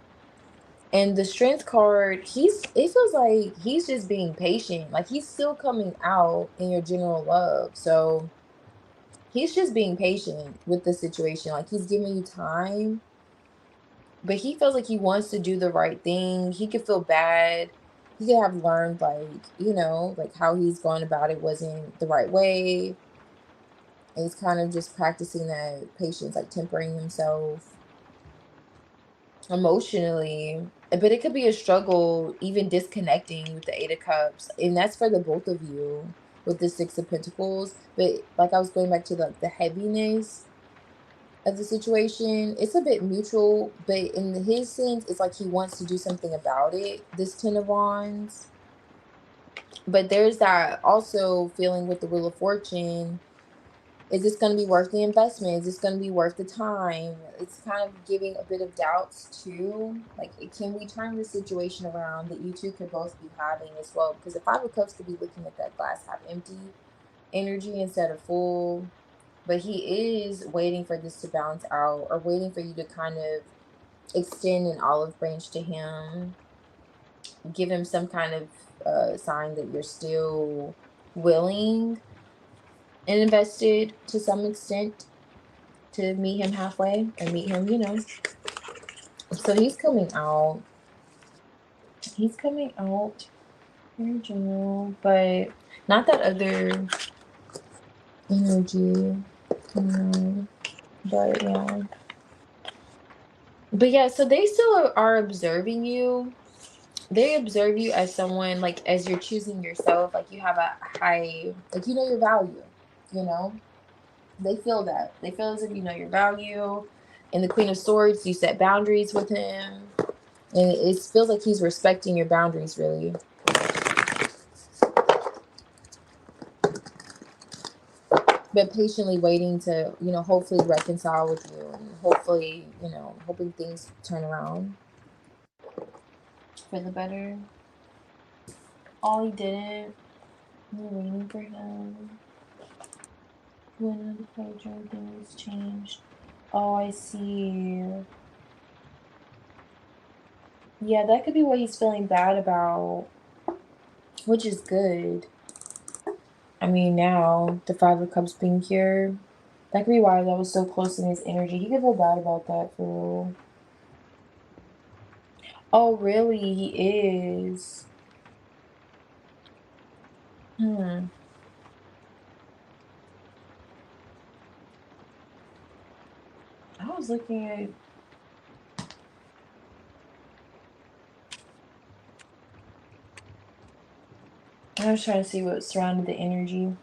And the strength card, it feels like he's just being patient. Like he's still coming out in your general love. So he's just being patient with the situation. Like he's giving you time. but he feels like he wants to do the right thing. He could feel bad. He could have learned, like, like how he's going about it wasn't the right way. And he's kind of just practicing that patience, like tempering himself emotionally. But it could be a struggle, even disconnecting with the Eight of Cups. And that's for the both of you with the Six of Pentacles. But like I was going back to the heaviness of the situation, it's a bit mutual, but in his sense, it's like he wants to do something about it, this Ten of Wands. But there's that also feeling with the Wheel of Fortune. Is this going to be worth the investment? Is this going to be worth the time? It's kind of giving a bit of doubts too. Like, can we turn the situation around that you two could both be having as well? Because the Five of Cups could be looking at that glass half empty energy instead of full. But he is waiting for this to balance out, or waiting for you to kind of extend an olive branch to him, give him some kind of sign that you're still willing and invested to some extent to meet him halfway and meet him, So he's coming out. He's coming out in general, but not that other energy. But yeah. But yeah, so they still are observing you. They observe you as someone, like, as you're choosing yourself, like you have a high, like, your value, you know? They feel that. They feel as if you know your value. And the Queen of Swords, you set boundaries with him. And it feels like he's respecting your boundaries, really. But patiently waiting to, hopefully reconcile with you. And hopefully, hoping things turn around for the better. All he didn't. You're waiting for him. When the pleasure things changed. Oh, I see. Yeah, that could be what he's feeling bad about, which is good. I mean, now the Five of Cups being here, that could be why that was so close in his energy. He could feel bad about that for real. Oh, really? He is. Hmm. I was looking at. I was trying to see what surrounded the energy.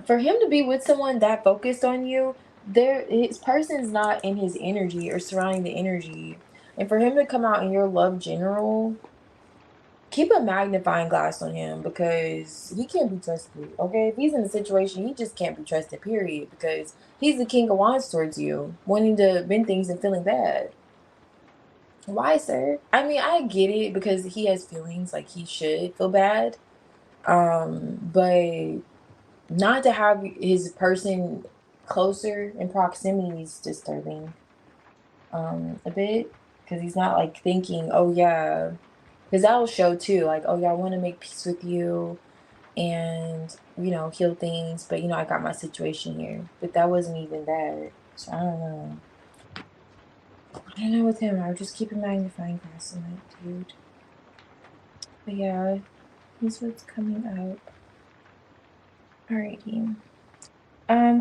For him to be with someone that focused on you, his person's not in his energy or surrounding the energy. And for him to come out in your love general, keep a magnifying glass on him, because he can't be trusted. Okay, if he's in a situation, he just can't be trusted, period, because he's the King of Wands towards you, wanting to bend things and feeling bad. Why, sir? I mean, I get it, because he has feelings, like he should feel bad, but not to have his person closer in proximity is disturbing, a bit, because he's not like thinking, oh yeah, because that'll show too, like, oh yeah, I want to make peace with you and heal things, but I got my situation here, but that wasn't even that. So I don't know with him. I would just keep a magnifying glass on that dude. But yeah, here's what's coming up. Alrighty.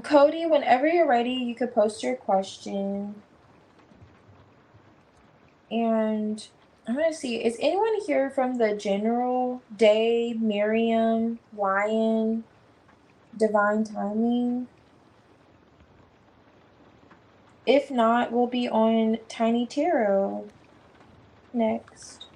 Cody, whenever you're ready, you could post your question. And I'm gonna see, is anyone here from the general? Day, Miriam, Lion, Divine Timing? If not, we'll be on Tiny Tarot next.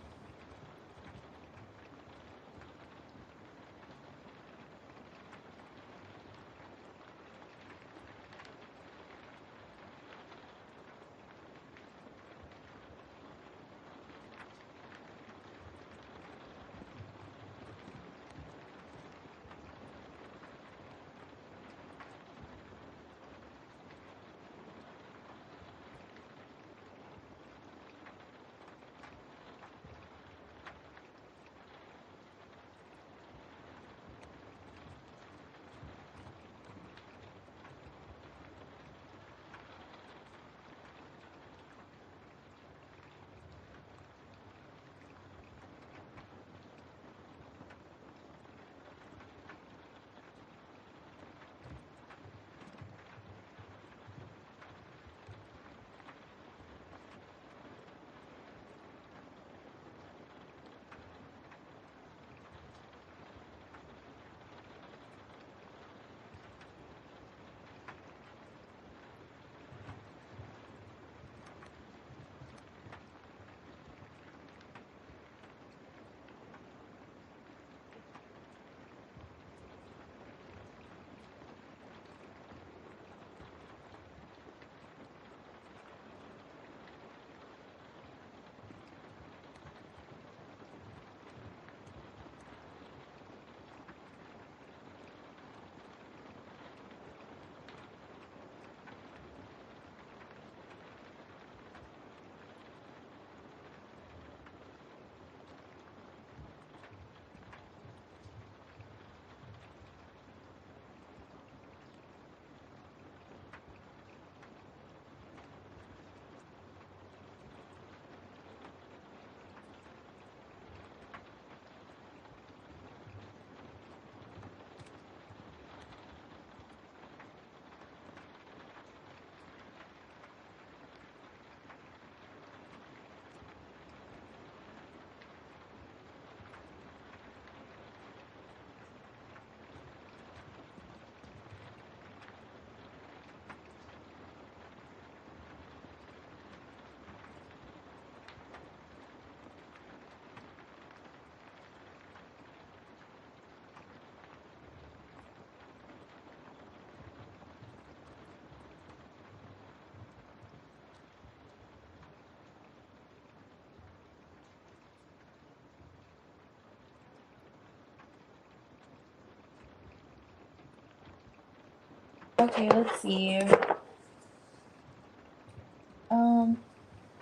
Okay, let's see.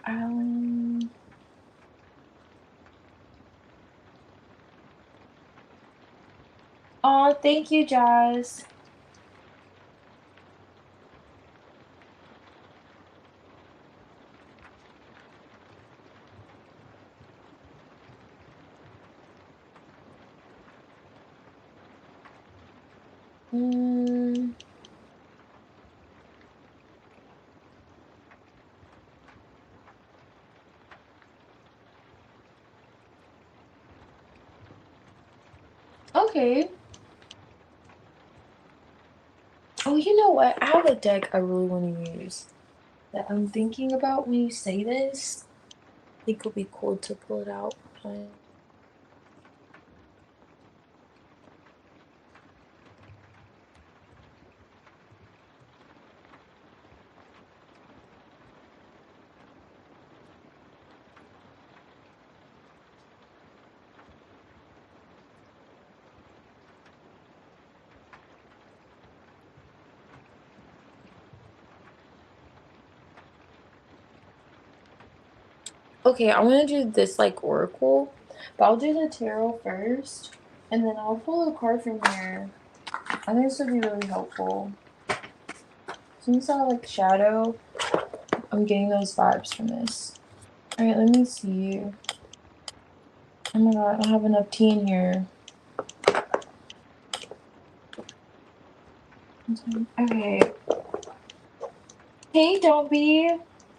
Alan. Oh, thank you, Jazz. Mm, okay. Oh, you know what? I have a deck I really want to use that I'm thinking about when you say this. I think it'll be cool to pull it out. Okay, I want to do this like oracle, but I'll do the tarot first, and then I'll pull a card from here. I think this would be really helpful. Since I like shadow, I'm getting those vibes from this. Alright, let me see. Oh my god, I don't have enough tea in here. Okay. Hey, don't be.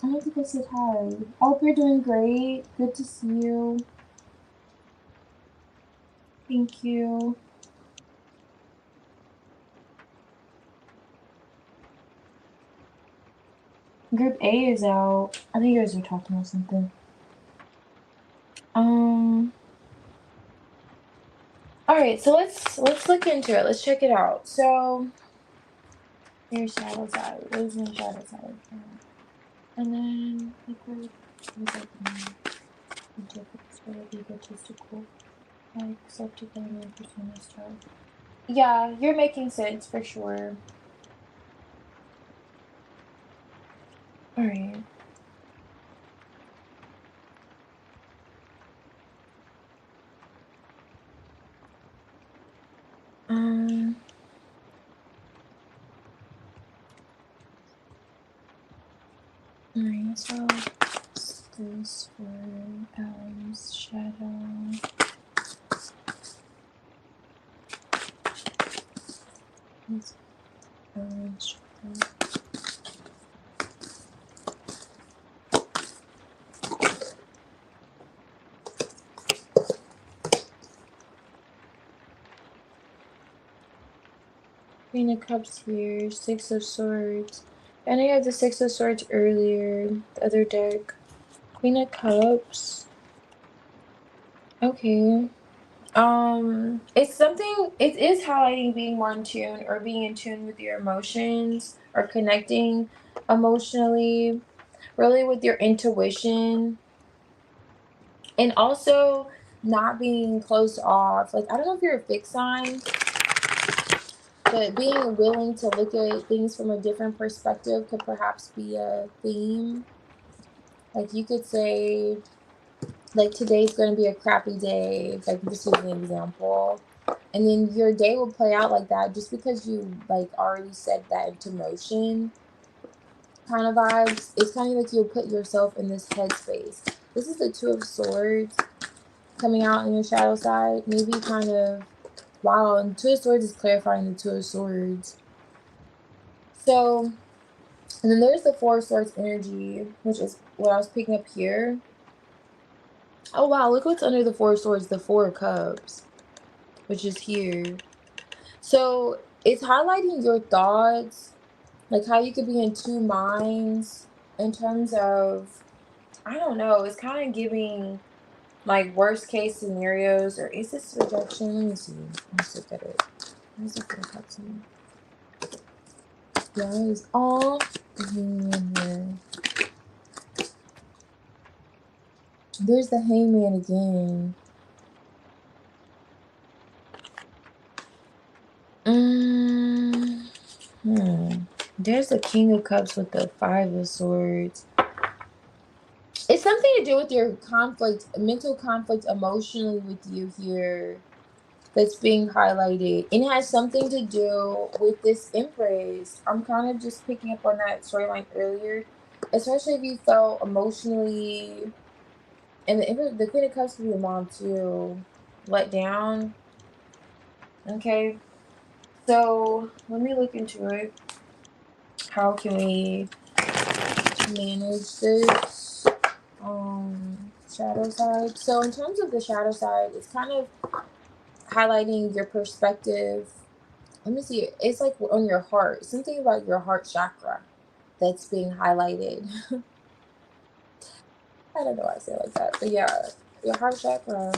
I don't think I said hi. I hope you're doing great. Good to see you. Thank you. Group A is out. I think you guys are talking about something. All right, so let's look into it. Let's check it out. So here's shadow side. What is in shadow side? And then liquid is like egotistical, like self-development, personal style. Yeah, you're making sense for sure. All right. Um. Alright, so this for shadow. This orange shadow. Queen of Cups here, Six of Swords. I know you had the Six of Swords earlier, the other deck. Queen of Cups. Okay. It's something, it is highlighting being more in tune or being in tune with your emotions or connecting emotionally, really with your intuition, and also not being closed off. Like, I don't know if you're a fixed sign, but being willing to look at things from a different perspective could perhaps be a theme. Like, you could say, like, today's going to be a crappy day. Like, this is an example. And then your day will play out like that just because you, like, already set that into motion kind of vibes. It's kind of like you'll put yourself in this headspace. This is the Two of Swords coming out in your shadow side. Maybe kind of, wow, and Two of Swords is clarifying the Two of Swords. So, and then there's the Four of Swords energy, which is what I was picking up here. Oh wow, look what's under the Four of Swords, the Four of Cups, which is here. So it's highlighting your thoughts, like how you could be in two minds in terms of, I don't know, it's kind of giving like worst case scenarios, or is this rejection? Let me see. Let's look at it. What is the Four of Cups mean? Guys, all here. There's the Hangman again. Hmm. There's the King of Cups with the Five of Swords. It's something to do with your conflict, mental conflict emotionally with you here that's being highlighted. And it has something to do with this Empress. I'm kind of just picking up on that storyline earlier, especially if you felt emotionally, and the Queen of Cups could be a mom too, let down. Okay, so let me look into it. How can we manage this shadow side? So in terms of the shadow side, it's kind of highlighting your perspective. Let me see. It's like on your heart. Something about your heart chakra that's being highlighted. I don't know why I say it like that, but yeah, your heart chakra.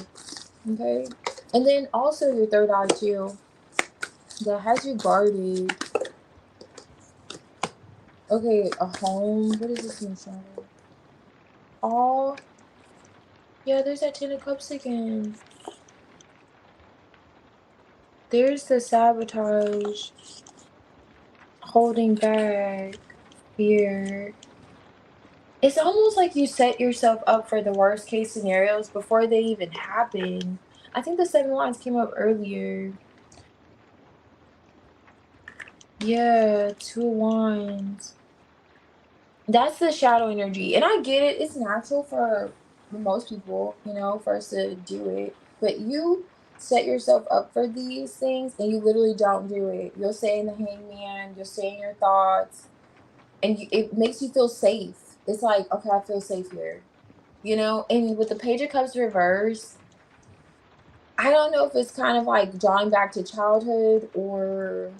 Okay, and then also your third eye too. That has you guarded. Okay, a home. What is this in shadow? Oh, yeah. There's that Ten of Cups again. There's the sabotage, holding back, fear. It's almost like you set yourself up for the worst case scenarios before they even happen. I think the Seven Wands came up earlier. Yeah, Two of Wands. That's the shadow energy. And I get it. It's natural for most people, you know, for us to do it. But you set yourself up for these things and you literally don't do it. You'll stay in the hangman, you'll stay in your thoughts, and it makes you feel safe. It's like, okay, I feel safe here. You know, and with the Page of Cups reverse, I don't know if it's kind of like drawing back to childhood or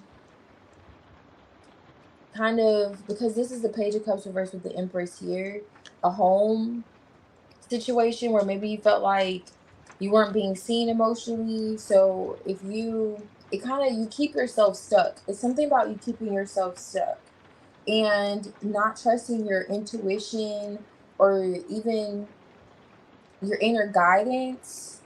kind of because this is the Page of Cups reverse with the Empress here, a home situation where maybe you felt like you weren't being seen emotionally. So if you, it kind of, you keep yourself stuck. It's something about you keeping yourself stuck and not trusting your intuition or even your inner guidance.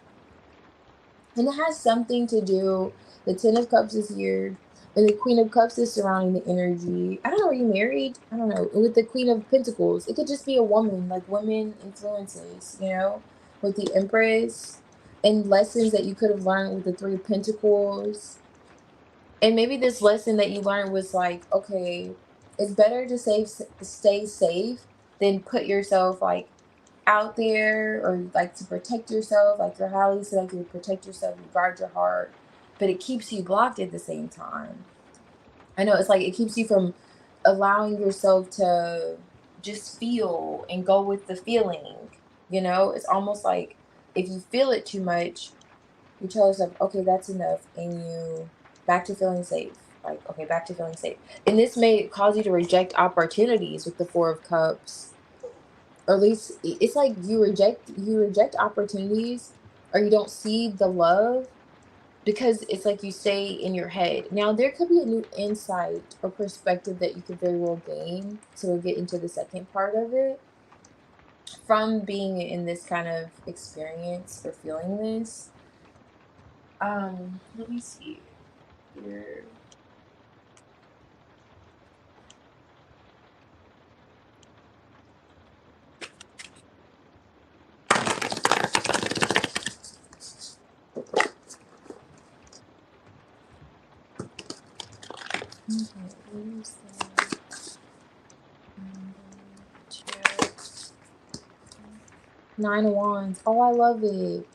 And it has something to do, the Ten of Cups is here, and the Queen of Cups is surrounding the energy. I don't know, are you married? I don't know. With the Queen of Pentacles, it could just be a woman, like women influences, you know, with the Empress, and lessons that you could have learned with the Three of Pentacles. And maybe this lesson that you learned was like, okay, it's better to stay safe than put yourself like out there, or like to protect yourself, like your Hallie said, like you protect yourself, you guard your heart, but it keeps you blocked at the same time. I know it's like it keeps you from allowing yourself to just feel and go with the feeling. You know, it's almost like if you feel it too much, you tell yourself, okay, that's enough, and you back to feeling safe. Like, okay, back to feeling safe. And this may cause you to reject opportunities with the Four of Cups, or at least it's like you reject opportunities, or you don't see the love because it's like you stay in your head. Now there could be a new insight or perspective that you could very well gain, so we'll get into the second part of it, from being in this kind of experience or feeling this. Let me see here. Okay, what is that? Nine of Wands. Oh, I love it.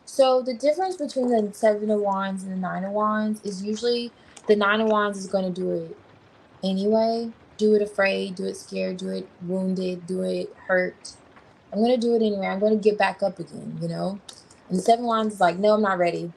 So the difference between the Seven of Wands and the Nine of Wands is usually the Nine of Wands is going to do it anyway. Do it afraid, do it scared, do it wounded, do it hurt. I'm going to do it anyway. I'm going to get back up again, you know? And the Seven of Wands is like, no, I'm not ready.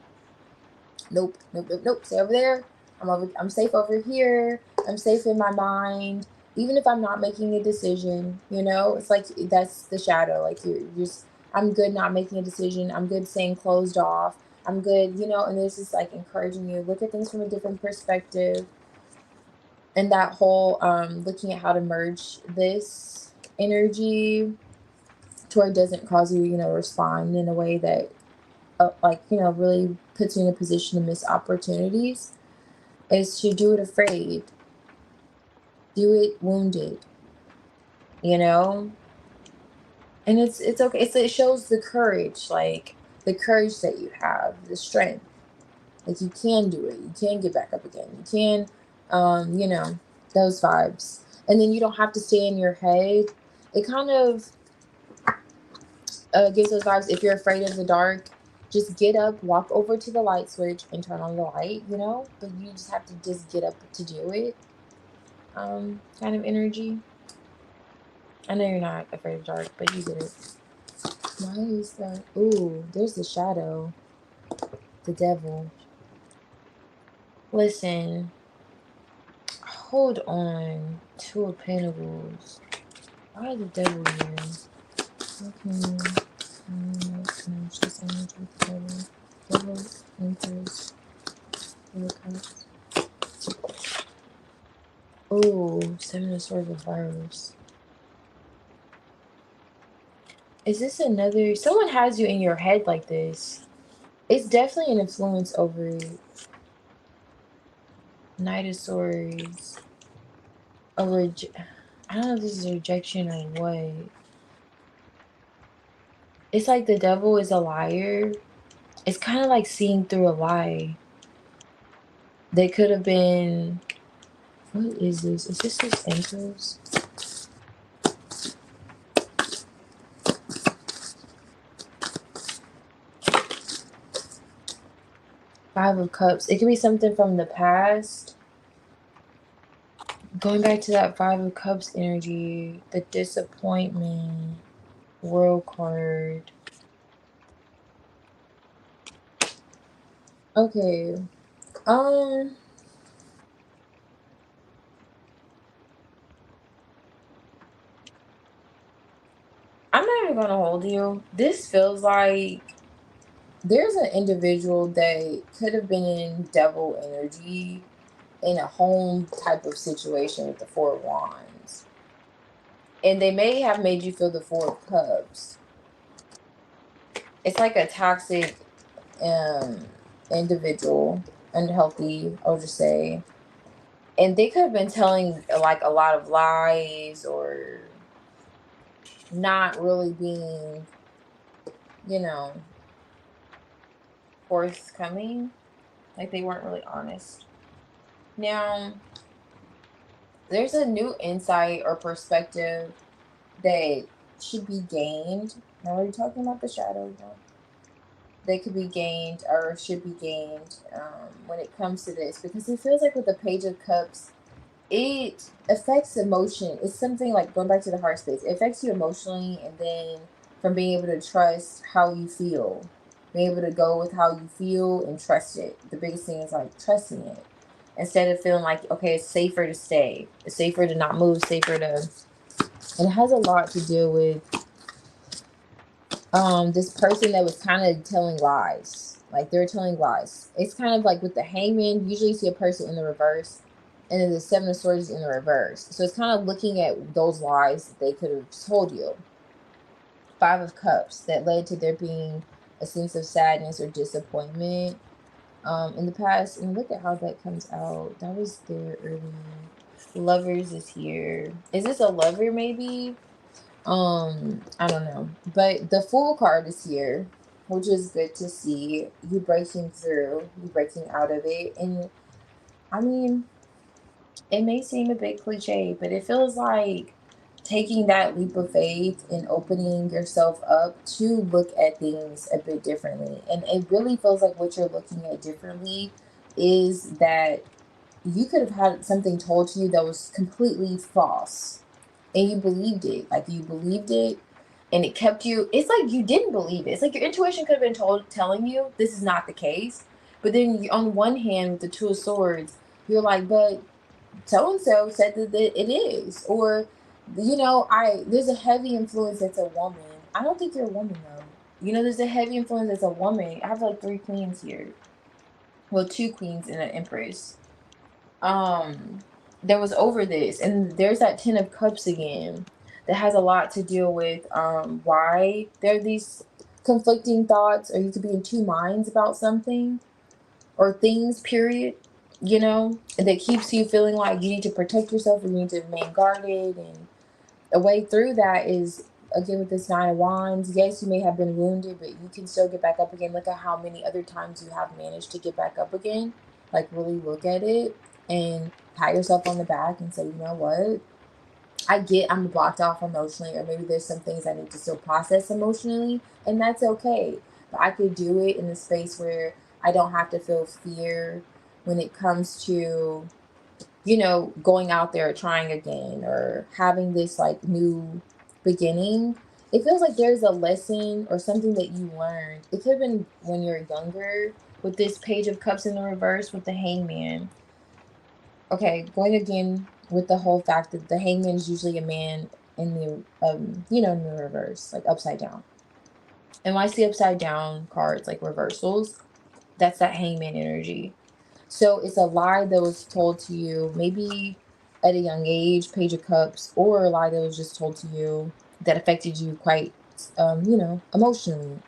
Nope, nope, nope, nope. Stay over there. I'm safe over here. I'm safe in my mind. Even if I'm not making a decision, you know, it's like that's the shadow. Like you're just, I'm good not making a decision. I'm good staying closed off. I'm good, you know, and this is like encouraging you look at things from a different perspective. And that whole looking at how to merge this energy to where it doesn't cause you, you know, respond in a way that like, you know, really puts you in a position to miss opportunities, is to do it afraid. do it wounded, you know? And it's okay. It shows the courage, like the courage that you have, the strength. Like you can do it. You can get back up again. You can, you know, those vibes. And then you don't have to stay in your head. It kind of gives those vibes. If you're afraid of the dark, just get up, walk over to the light switch, and turn on the light. You know, but you just have to just get up to do it. Kind of energy. I know you're not afraid of dark, but you get it. Why is that? Ooh, there's the shadow. The devil. Listen. Hold on. Two of Pentacles. Why is the devil here? Okay. Match this energy with the devil. Devil, Empress, Four of Cups. Oh, Seven of Swords reverse. Is this another? Someone has you in your head like this. It's definitely an influence over it. Knight of Swords. I don't know if this is rejection or what. It's like the devil is a liar. It's kind of like seeing through a lie. They could have been. What is this? Is this his ankles? Five of Cups. It could be something from the past. Going back to that Five of Cups energy, the disappointment, World card. Okay. I'm not even gonna hold you. This feels like there's an individual that could have been in devil energy in a home type of situation with the Four of Wands. And they may have made you feel the Four of Cups. It's like a toxic individual, unhealthy, I would just say. And they could have been telling like a lot of lies or not really being, you know, forthcoming. Like they weren't really honest. Now, there's a new insight or perspective that should be gained. Now we're talking about the shadow. They could be gained or should be gained when it comes to this, because it feels like with the Page of Cups, it affects emotion. It's something like going back to the heart space. It affects you emotionally, and then from being able to trust how you feel, being able to go with how you feel and trust it. The biggest thing is like trusting it instead of feeling like, okay, it's safer to stay, it's safer to not move, safer to. And it has a lot to do with this person that was kind of telling lies. Like they're telling lies. It's kind of like with the Hangman. Usually you see a person in the reverse, and then the Seven of Swords in the reverse. So it's kind of looking at those lies that they could have told you. Five of Cups that led to there being a sense of sadness or disappointment in the past. And look at how that comes out. That was there earlier. Lovers is here. Is this a lover maybe? I don't know. But the Fool card is here, which is good to see. You breaking through, you breaking out of it. And I mean, it may seem a bit cliche, but it feels like taking that leap of faith and opening yourself up to look at things a bit differently. And it really feels like what you're looking at differently is that you could have had something told to you that was completely false, and you believed it. Like you believed it, and it kept you. It's like you didn't believe it. It's like your intuition could have been telling you this is not the case, but then on one hand with the Two of Swords, you're like, but so and so said that it is. Or there's a heavy influence that's a woman. I don't think you're a woman though. There's a heavy influence that's a woman. I have like three queens here. Well, two queens and an empress. That was over this, and there's that Ten of Cups again that has a lot to deal with why there are these conflicting thoughts, or you could be in two minds about something or things, period. that keeps you feeling like you need to protect yourself or you need to remain guarded. And a way through that is, again, with this Nine of Wands. Yes, you may have been wounded, but you can still get back up again. Look at how many other times you have managed to get back up again. Like, really look at it and pat yourself on the back and say, you know what? I'm blocked off emotionally, or maybe there's some things I need to still process emotionally, and that's okay. But I could do it in a space where I don't have to feel fear when it comes to, going out there trying again or having this like new beginning. It feels like there's a lesson or something that you learned. It could have been when you're younger with this Page of Cups in the reverse with the Hangman. Okay, going again with the whole fact that the Hangman is usually a man in the in the reverse, like upside down. And when I see upside down cards like reversals, that's that Hangman energy. So it's a lie that was told to you maybe at a young age, Page of Cups, or a lie that was just told to you that affected you quite, emotionally.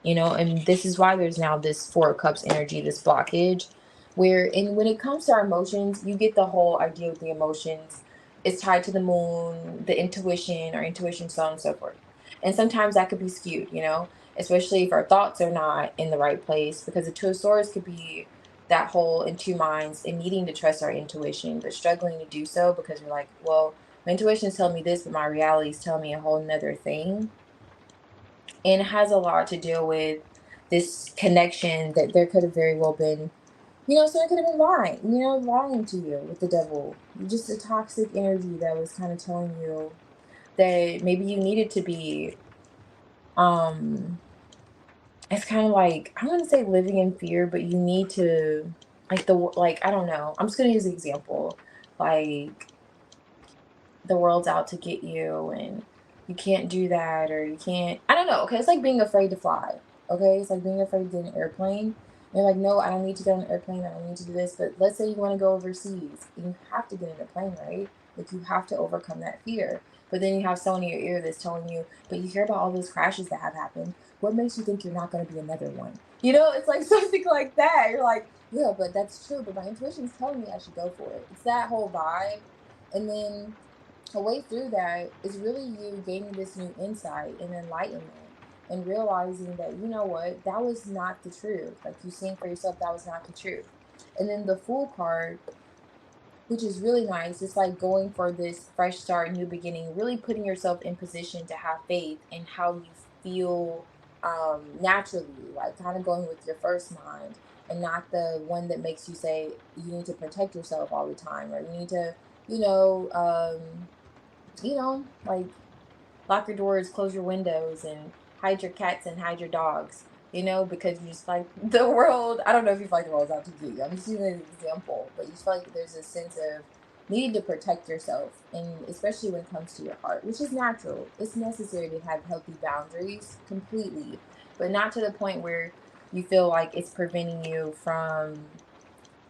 And this is why there's now this Four of Cups energy, this blockage, and when it comes to our emotions, you get the whole idea with the emotions. It's tied to the moon, the intuition, or intuition, so on and so forth. And sometimes that could be skewed, especially if our thoughts are not in the right place, because the Two of Swords could be that whole in two minds and needing to trust our intuition, but struggling to do so because we're like, well, my intuition is telling me this, but my reality is telling me a whole nother thing. And it has a lot to do with this connection that there could have very well been, someone could have been lying, lying to you with the devil. Just a toxic energy that was kind of telling you that maybe you needed to be, it's kind of like, I want to say living in fear, but you need to, I don't know. I'm just going to use an example. Like, the world's out to get you and you can't do that, or you can't, I don't know. Okay. It's like being afraid to fly. Okay. It's like being afraid to get an airplane. And you're like, no, I don't need to get on an airplane. I don't need to do this. But let's say you want to go overseas and you have to get in a plane, right? Like, you have to overcome that fear. But then you have someone in your ear that's telling you, but you hear about all those crashes that have happened. What makes you think you're not going to be another one? It's like something like that. You're like, yeah, but that's true. But my intuition's telling me I should go for it. It's that whole vibe. And then a way through that is really you gaining this new insight and enlightenment and realizing that, you know what, that was not the truth. Like, you seeing for yourself, that was not the truth. And then the Fool card, which is really nice. It's like going for this fresh start, new beginning, really putting yourself in position to have faith in how you feel, naturally, like kind of going with your first mind and not the one that makes you say you need to protect yourself all the time, or you need to, you know, um, like lock your doors, close your windows, and hide your cats and hide your dogs, because you just like the world. I don't know if you feel like the world's out to get you. I'm just using an example, but you feel like there's a sense of needing to protect yourself, and especially when it comes to your heart, which is natural. It's necessary to have healthy boundaries completely, but not to the point where you feel like it's preventing you from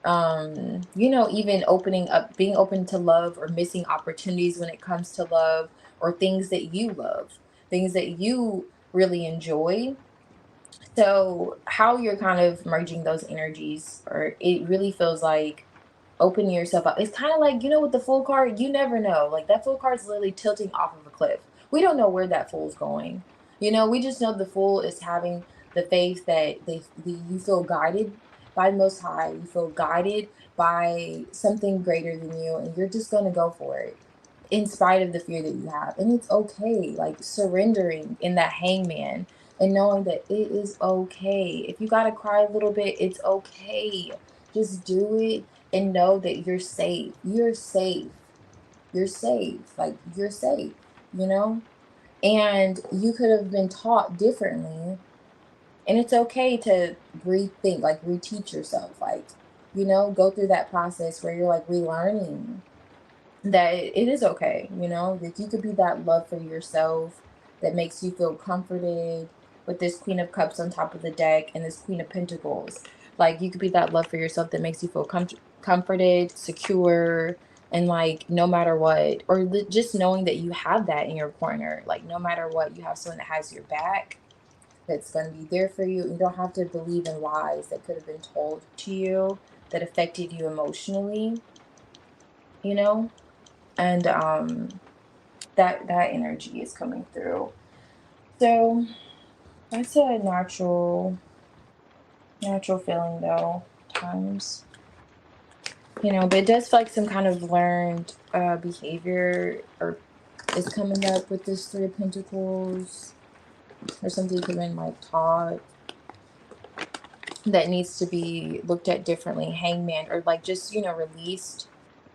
even opening up, being open to love, or missing opportunities when it comes to love, or things that you love, things that you really enjoy. So how you're kind of merging those energies, or it really feels like opening yourself up. It's kind of like, with the Fool card, you never know. Like, that Fool card is literally tilting off of a cliff. We don't know where that Fool's going. We just know the Fool is having the faith that you feel guided by the Most High. You feel guided by something greater than you, and you're just going to go for it in spite of the fear that you have. And it's okay. Like, surrendering in that Hangman and knowing that it is okay. If you got to cry a little bit, it's okay. Just do it and know that you're safe. You're safe. You're safe. Like, you're safe, you know? And you could have been taught differently. And it's okay to rethink, like reteach yourself, like, go through that process where you're like relearning that it is okay, that you could be that love for yourself that makes you feel comforted with this Queen of Cups on top of the deck and this Queen of Pentacles. Like, you could be that love for yourself that makes you feel comforted, secure, and like, no matter what, or just knowing that you have that in your corner, like, no matter what, you have someone that has your back, that's going to be there for you. You don't have to believe in lies that could have been told to you that affected you emotionally, you know? And that energy is coming through. So that's a natural feeling though, times. But it does feel like some kind of learned behavior or is coming up with this Three of Pentacles, or something you could have been like taught that needs to be looked at differently. Hangman, or like just, released.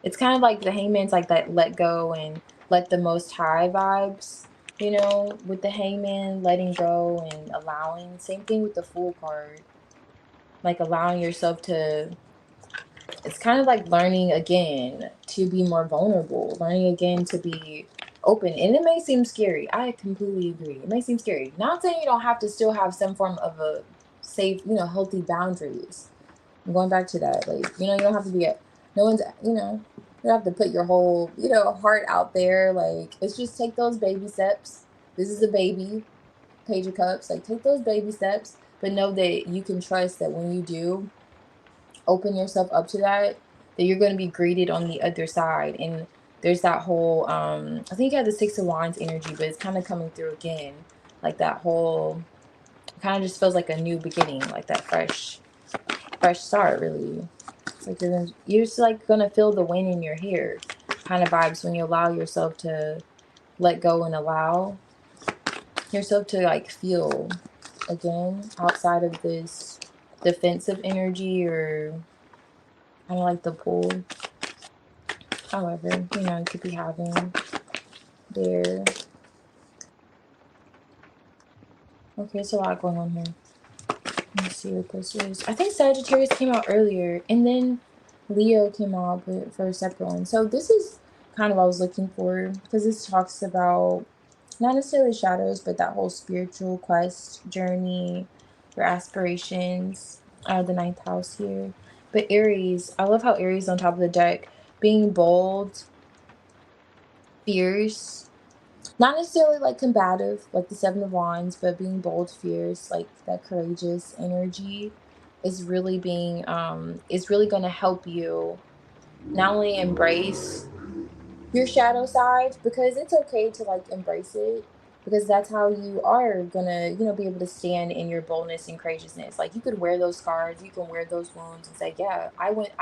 It's kind of like the Hangman's like that let go and let the Most High vibes, with the Hangman, letting go and allowing. Same thing with the Fool card, like allowing yourself to, it's kind of like learning again to be more vulnerable, learning again to be open. And it may seem scary. I completely agree. It may seem scary. Not saying you don't have to still have some form of a safe, healthy boundaries. I'm going back to that. Like, you don't have to be no one's, you don't have to put your whole, heart out there. Like, it's just take those baby steps. This is a baby, Page of Cups. Like, take those baby steps, but know that you can trust that when you do open yourself up to that you're going to be greeted on the other side. And there's that whole I think you have the Six of Wands energy, but it's kind of coming through again, like that whole kind of just feels like a new beginning, like that fresh start, really. It's like you're just like gonna feel the wind in your hair kind of vibes when you allow yourself to let go and allow yourself to like feel again outside of this defensive energy, or kind of like the pull. However, you could be having there. Okay, it's a lot going on here. Let me see what this is. I think Sagittarius came out earlier, and then Leo came out, but for a separate one. So this is kind of what I was looking for, because this talks about not necessarily shadows, but that whole spiritual quest journey, your aspirations. The ninth house here. But Aries, I love how Aries on top of the deck, being bold, fierce, not necessarily like combative, like the Seven of Wands, but being bold, fierce, like that courageous energy is really going to help you not only embrace your shadow side, because it's okay to like embrace it, because that's how you are gonna be able to stand in your boldness and courageousness. Like, you could wear those scars, you can wear those wounds and say, yeah, I went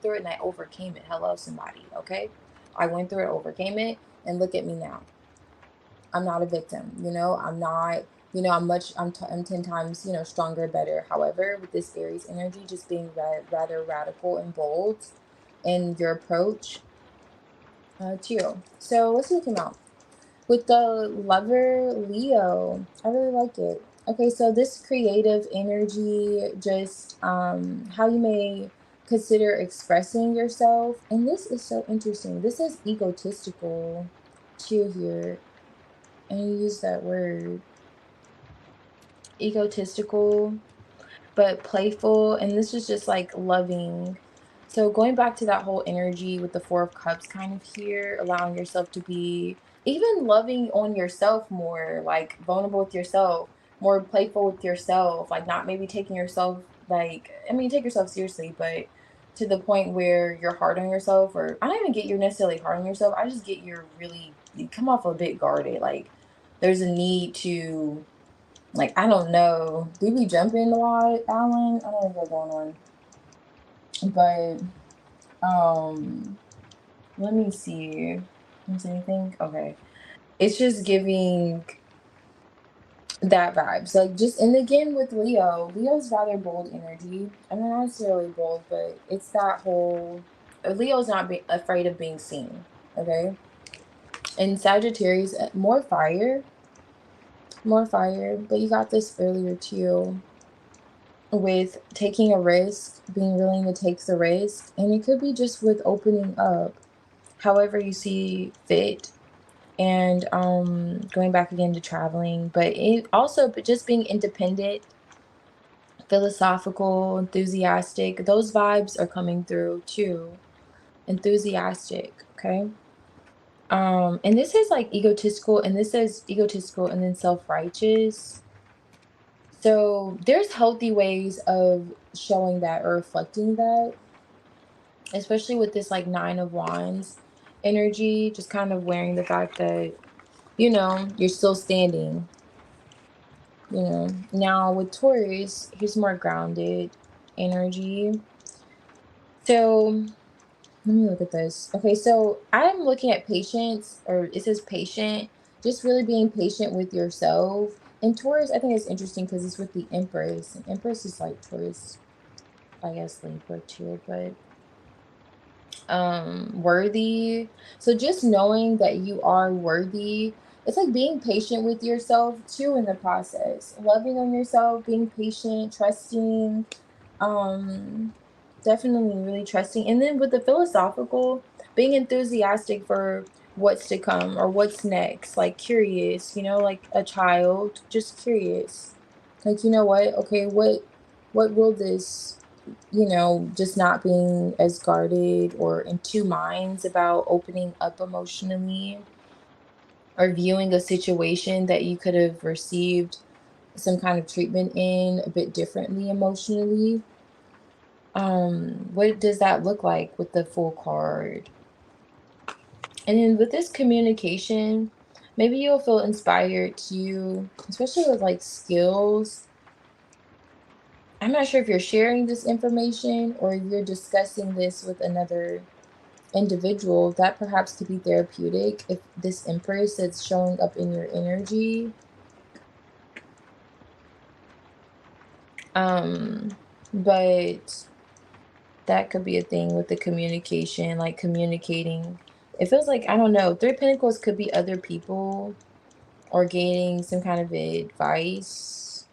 through it and I overcame it. Hello, somebody. Okay, I went through it, overcame it, and look at me now. I'm not a victim, I'm not, I'm 10 times, stronger, better. However, with this Aries energy, just being rather radical and bold in your approach, too. So let's look him out. With the Lover, Leo, I really like it. Okay, so this creative energy, just how you may consider expressing yourself. And this is so interesting. This is egotistical too here. And you use that word, egotistical, but playful. And this is just like loving. So going back to that whole energy with the Four of Cups kind of here, allowing yourself to be even loving on yourself more, like vulnerable with yourself, more playful with yourself, like not maybe taking yourself, like, I mean, take yourself seriously, but to the point where you're hard on yourself. Or I don't even get you're necessarily hard on yourself. I just get you come off a bit guarded. Like, there's a need to, like, I don't know. Do you be jumping a lot, Alan? I don't know what's going on. But let me see. Is anything? Okay. It's just giving that vibe. So like, just, and again with Leo's rather bold energy. I mean, not necessarily bold, but it's that whole Leo's not afraid of being seen. Okay. And Sagittarius, more fire, but you got this earlier too, with taking a risk, being willing to take the risk. And it could be just with opening up however you see fit, and going back again to traveling, but it also, but just being independent, philosophical, enthusiastic. Those vibes are coming through too. Enthusiastic. Okay. And this is like egotistical, and this says egotistical and then self-righteous. So there's healthy ways of showing that or reflecting that, especially with this like Nine of Wands energy, just kind of wearing the fact that, you're still standing, Now with Taurus, here's more grounded energy. So let me look at this. Okay, so I'm looking at patience, or it says patient, just really being patient with yourself. And Taurus, I think it's interesting because it's with the Empress. And Empress is like Taurus, I guess Libra too, but worthy. So just knowing that you are worthy, it's like being patient with yourself too in the process. Loving on yourself, being patient, trusting, um definitely really trusting. And then with the philosophical, being enthusiastic for what's to come or what's next, like curious, like a child, just curious. Like, what? Okay, what will this, just not being as guarded or in two minds about opening up emotionally, or viewing a situation that you could have received some kind of treatment in a bit differently emotionally. What does that look like with the Fool card? And then with this communication, maybe you'll feel inspired to, especially with like skills. I'm not sure if you're sharing this information or if you're discussing this with another individual. That perhaps could be therapeutic if this Empress that's showing up in your energy. But that could be a thing with the communication, like communicating. It feels like, I don't know, Three of Pentacles could be other people or gaining some kind of advice.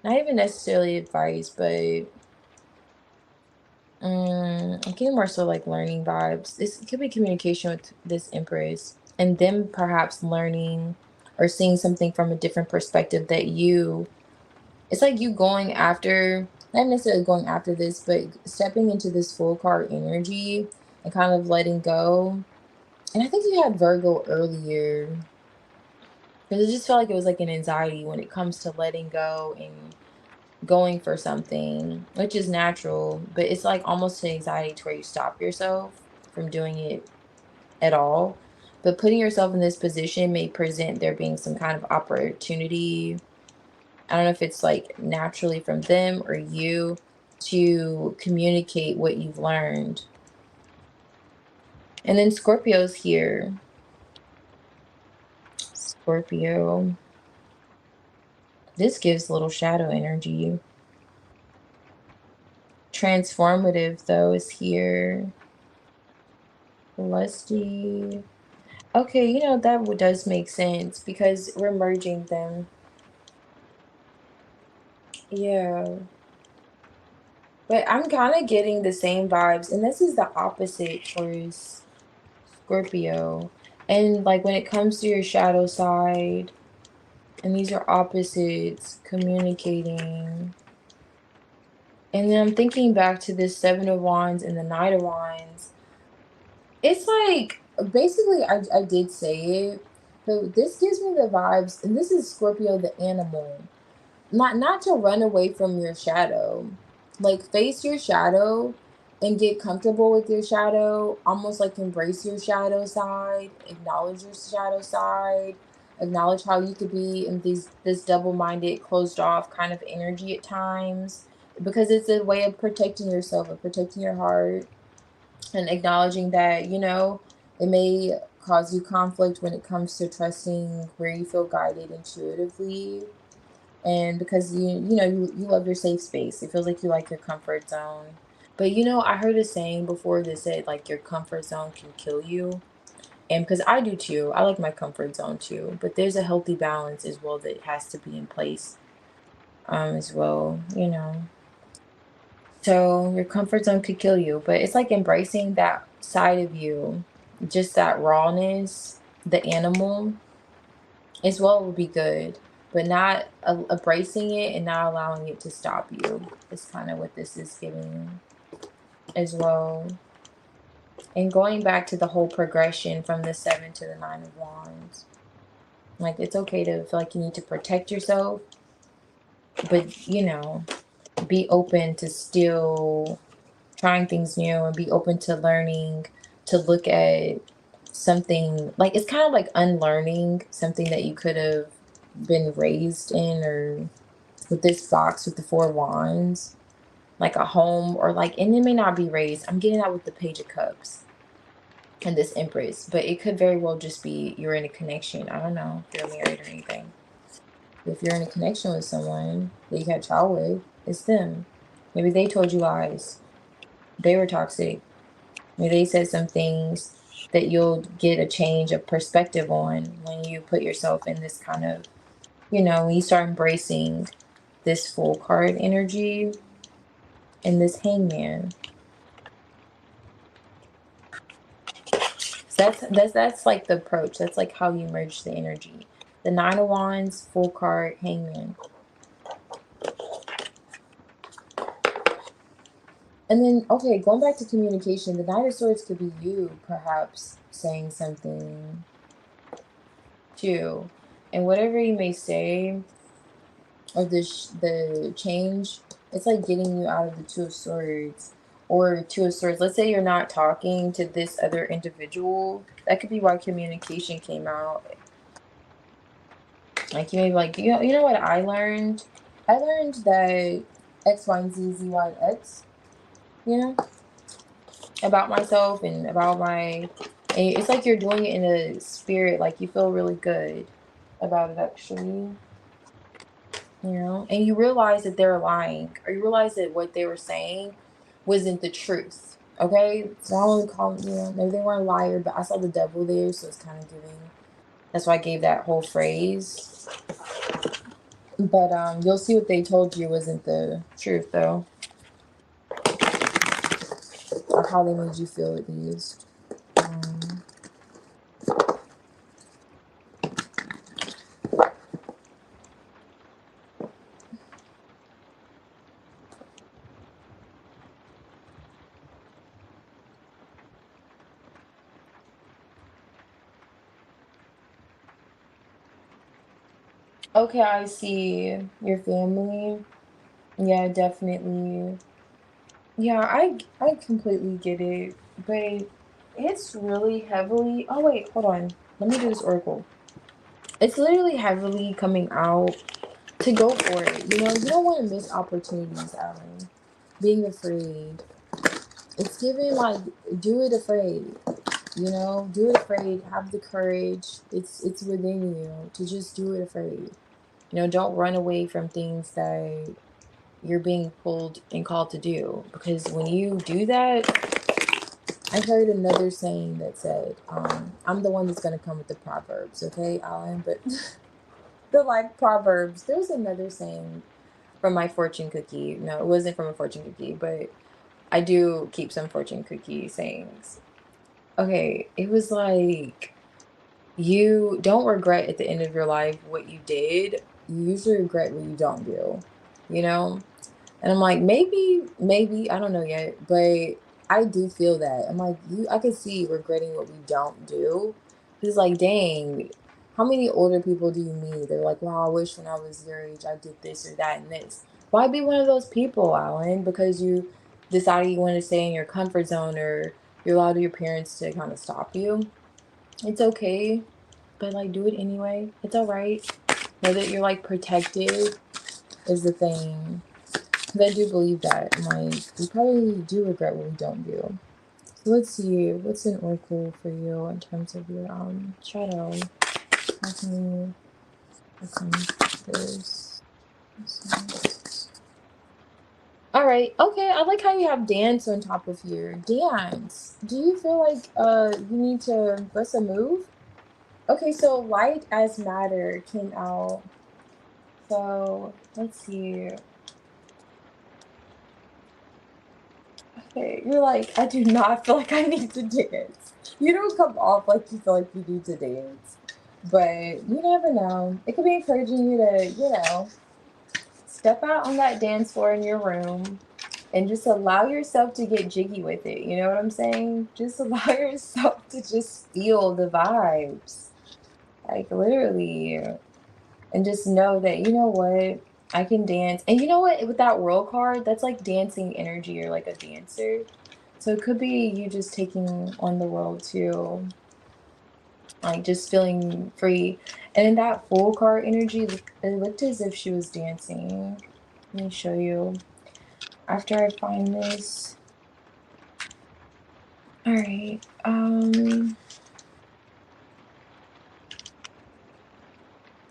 Not even necessarily advice, but I'm getting more so like learning vibes. This could be communication with this Empress and them perhaps learning or seeing something from a different perspective that it's like you going after, not necessarily going after this, but stepping into this Fool card energy and kind of letting go. And I think you had Virgo earlier, because it just felt like it was like an anxiety when it comes to letting go and going for something, which is natural, but it's like almost an anxiety to where you stop yourself from doing it at all. But putting yourself in this position may present there being some kind of opportunity. I don't know if it's like naturally from them or you to communicate what you've learned. And then Scorpio's here. Scorpio. This gives little shadow energy. Transformative, though, is here. Lusty. Okay, that does make sense because we're merging them. Yeah. But I'm kind of getting the same vibes. And this is the opposite for Scorpio. And like when it comes to your shadow side, and these are opposites communicating. And then I'm thinking back to this Seven of Wands and the Knight of Wands. It's like basically I did say it, but this gives me the vibes, and this is Scorpio the animal. Not to run away from your shadow. Like face your shadow and get comfortable with your shadow, almost like embrace your shadow side, acknowledge your shadow side, acknowledge how you could be in this double-minded, closed off kind of energy at times, because it's a way of protecting yourself and protecting your heart, and acknowledging that, it may cause you conflict when it comes to trusting where you feel guided intuitively. And because you love your safe space, it feels like you like your comfort zone. But I heard a saying before that said like your comfort zone can kill you. And because I do too, I like my comfort zone too, but there's a healthy balance as well that has to be in place, as well. So your comfort zone could kill you, but it's like embracing that side of you, just that rawness, the animal as well would be good, but not embracing it and not allowing it to stop you. Is kind of what this is giving as well. And going back to the whole progression from the Seven to the Nine of Wands, like it's okay to feel like you need to protect yourself, but you know, be open to still trying things new and be open to learning, to look at something like it's kind of like unlearning something that you could have been raised in, or with this box with the four wands, like a home, or like, and it may not be raised. I'm getting that with the page of cups and this empress, but it could very well just be you're in a connection. I don't know if you're married or anything. If you're in a connection with someone that you had a child with, it's them. Maybe they told you lies. They were toxic. Maybe they said some things that you'll get a change of perspective on when you put yourself in this kind of, you know, when you start embracing this full card energy and this hangman. So that's like the approach. That's like how you merge the energy. The Nine of Wands, full card, hangman. And then, okay, going back to communication, the Knight of Swords could be you, perhaps, saying something too. And whatever you may say, or the change, it's like getting you out of the Two of Swords. Or Two of Swords. Let's say you're not talking to this other individual. That could be why communication came out. Like, you may be like, you know what I learned? I learned that X, Y, and Z, Z, Y, and X, you know? About myself and about my, and it's like you're doing it in a spirit, like you feel really good about it actually, you know, and you realize that they're lying, or you realize that what they were saying wasn't the truth. Okay, so I don't call them, you know, maybe they weren't a liar, but I saw the devil there, so it's kind of giving. That's why I gave that whole phrase. But you'll see what they told you wasn't the truth though, or how they made you feel at least. Okay, I see your family. Yeah, definitely. Yeah, I completely get it, but it's really heavily. Oh wait, hold on. Let me do this oracle. It's literally heavily coming out to go for it. You know, you don't want to miss opportunities, Alan. Being afraid. It's giving like do it afraid. You know, do it afraid. Have the courage. It's within you to just do it afraid. You know, don't run away from things that you're being pulled and called to do, because when you do that, I heard another saying that said, I'm the one that's going to come with the proverbs, okay, Alan, but the like proverbs, there's another saying from my fortune cookie. No, it wasn't from a fortune cookie, but I do keep some fortune cookie sayings. Okay, it was like, you don't regret at the end of your life what you did, you usually regret what you don't do, you know. And I'm like, maybe, I don't know yet, but I do feel that. I'm like, I could see regretting what we don't do. It's like, dang, how many older people do you meet? They're like, wow, I wish when I was your age I did this or that and this. Why be one of those people, Alan? Because you decided you want to stay in your comfort zone, or you allowed your parents to kind of stop you. It's okay, but like, do it anyway. It's all right. Know that you're like protected is the thing. Because I do believe that. I'm like, we probably do regret what we don't do. So let's see, what's an oracle for you in terms of your shadow? How can we listen to this? All right, okay. I like how you have dance on top of here. Dance. Do you feel like you need to bust a move? Okay, so light as matter came out. So let's see. Okay, you're like, I do not feel like I need to dance. You don't come off like you feel like you need to dance. But you never know. It could be encouraging you to, you know, step out on that dance floor in your room and just allow yourself to get jiggy with it. You know what I'm saying? Just allow yourself to just feel the vibes. Like literally. And just know that, you know what? I can dance. And you know what? With that world card, that's like dancing energy or like a dancer. So it could be you just taking on the world too, like just feeling free. And in that full card energy, it looked as if she was dancing. Let me show you after I find this. All right.